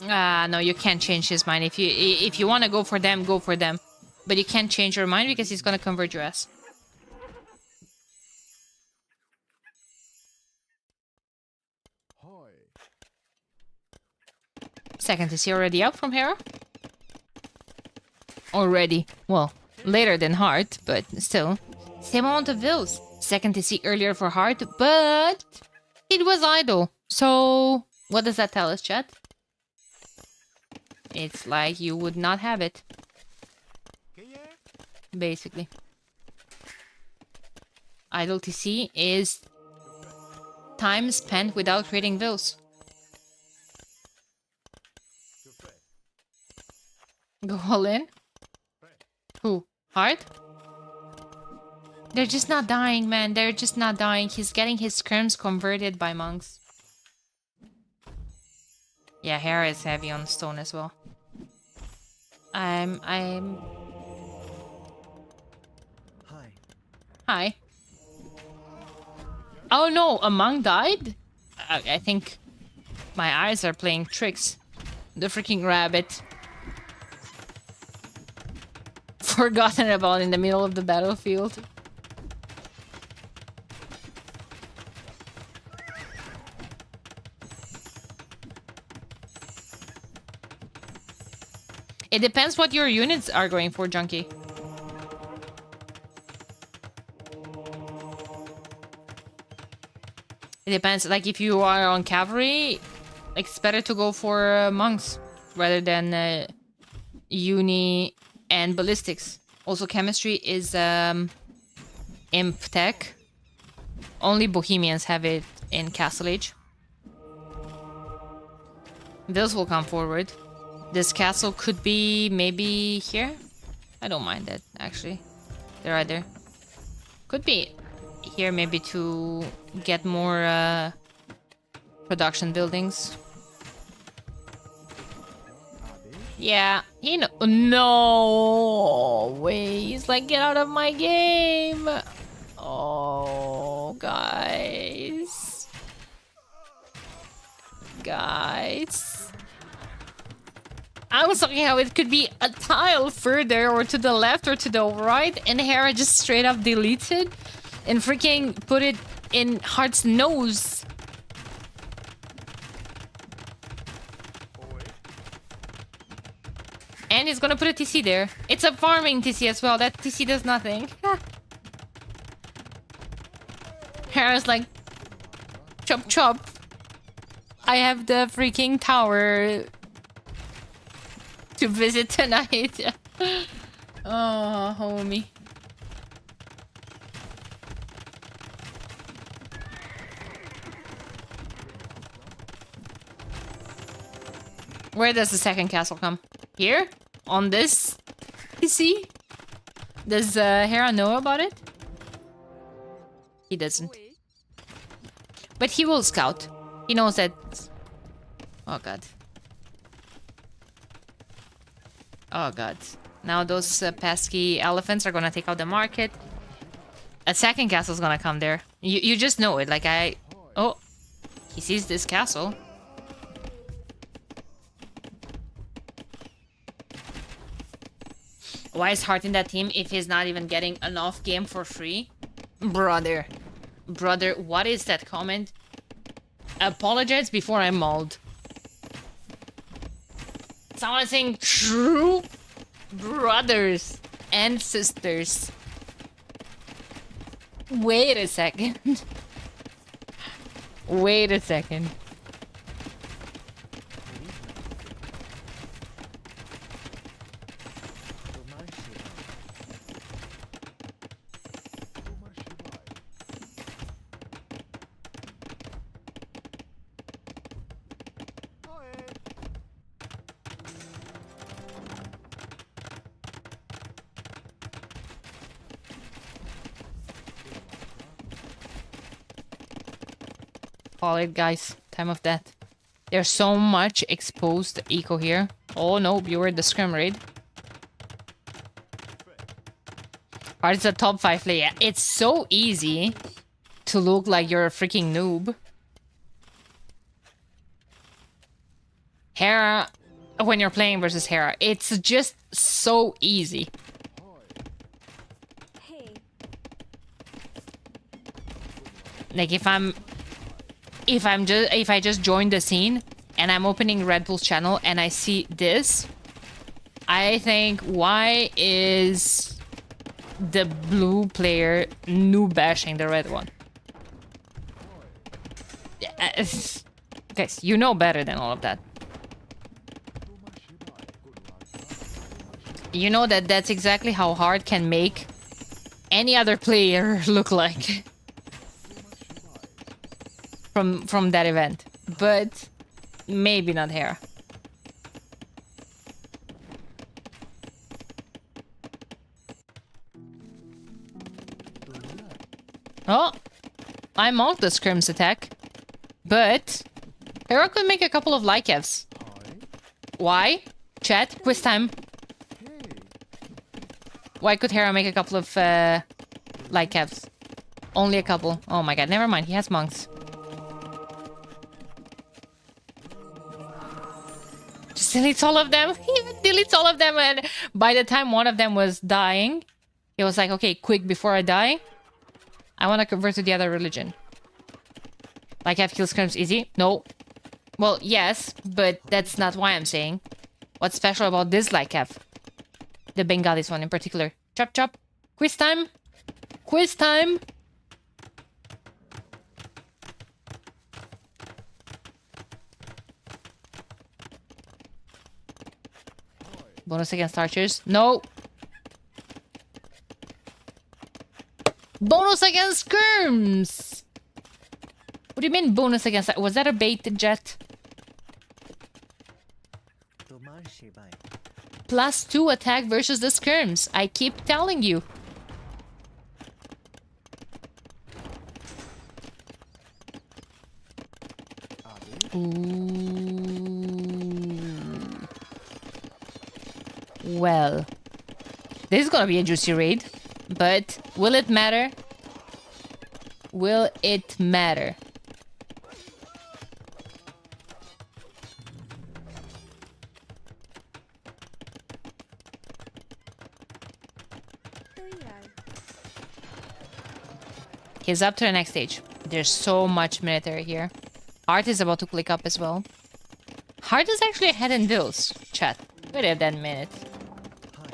No, you can't change his mind. If you want to go for them, go for them. But you can't change your mind because he's gonna convert your ass. Second, is he already out from Hera? Already. Well, later than Heart, but still. Same amount of vills. Second is he earlier for Heart, but it was idle. So, what does that tell us, chat? It's like you would not have it. Basically. Idle TC is time spent without creating vills. Go all in? Who? Heart? They're just not dying, man. They're just not dying. He's getting his scrims converted by monks. Yeah, Hera is heavy on stone as well. I'm... Hi. Oh no, a monk died? I think my eyes are playing tricks. The freaking rabbit. Forgotten about in the middle of the battlefield. It depends what your units are going for, Junkie. It depends. Like, if you are on cavalry, like, it's better to go for monks rather than uni and ballistics. Also, chemistry is imp tech. Only Bohemians have it in Castle Age. Those will come forward. This castle could be maybe here. I don't mind that, actually. They're right there. Could be here maybe to get more production buildings. Yeah, he no way. He's like, get out of my game. Oh, guys. Guys. I was talking how it could be a tile further or to the left or to the right, and Hera just straight up deletes it and freaking put it in Heart's nose. And he's gonna put a TC there. It's a farming TC as well. That TC does nothing. Hera's like, chop chop. I have the freaking tower to visit tonight. Oh, homie. Where does the second castle come? Here? On this PC? Does Hera know about it? He doesn't. But he will scout. He knows that... Oh god. Oh god. Now those pesky elephants are gonna take out the market. A second castle's gonna come there. You just know it. Like I... Oh. He sees this castle. Why is Hart in that team if he's not even getting an off game for free? Brother. Brother, what is that comment? Apologize before I'm mauled. Someone saying true brothers and sisters. Wait a second. Wait a second. Call it, guys. Time of death. There's so much exposed eco here. Oh no, you were the scrim raid. Heart is a top 5 player. It's so easy to look like you're a freaking noob. Hera, when you're playing versus Hera, it's just so easy. Like if I just joined the scene and I'm opening Red Bull's channel and I see this, I think, why is the blue player noob bashing the red one? Guys, you know better than all of that. You know that that's exactly how Hard can make any other player look like from that event, but maybe not Hera. Oh, I mocked the Skirm's attack, but Hera could make a couple of Lykevs. Why? Chat, quiz time. Why could Hera make a couple of Lykevs? Only a couple. Oh my god, never mind, he has monks. Just deletes all of them. He deletes all of them, and by the time one of them was dying, he was like, okay, quick, before I die, I want to convert to the other religion. Lykev kills Skirms easy? No. Well, yes, but that's not why I'm saying. What's special about this Lykev? The Bengalis one in particular. Chop chop. Quiz time. Quiz time. Bonus against archers. No. Bonus against Skirms. What do you mean bonus against... Was that a bait, Jet? +2 attack versus the Skirms. I keep telling you. Ooh. Well, this is gonna be a juicy raid, but will it matter? Will it matter? He's up to the next stage. There's so much military here. Heart is about to click up as well. Heart is actually ahead in bills. Chat. Wait a damn minute.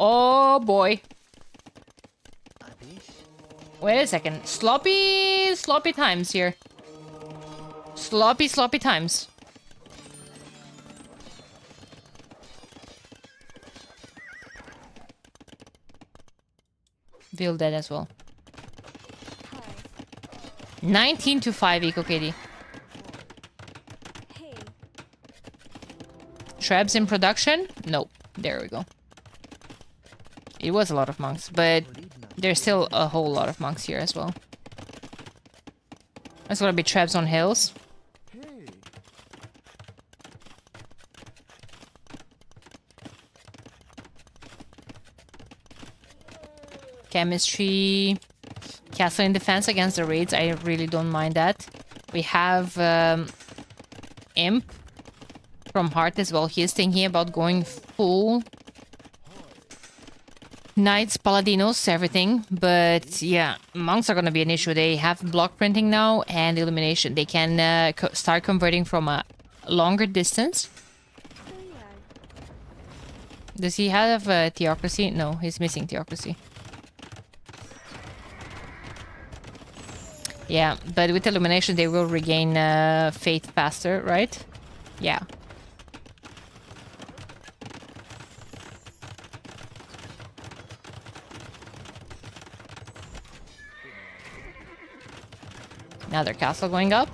Oh boy. Wait a second. Sloppy times here. Sloppy times. Bill dead as well. 19 to 5 Eco KD. Trebs in production? Nope. There we go. It was a lot of monks, but there's still a whole lot of monks here as well. There's gonna be Trebs on hills. Chemistry. Castle in defense against the raids. I really don't mind that. We have Imp from Heart as well. He is thinking about going full Knights, Paladinos, everything. But yeah, monks are going to be an issue. They have block printing now and illumination. They can start converting from a longer distance. Does he have Theocracy? No, he's missing Theocracy. Yeah, but with illumination they will regain faith faster, right? Yeah. Another castle going up.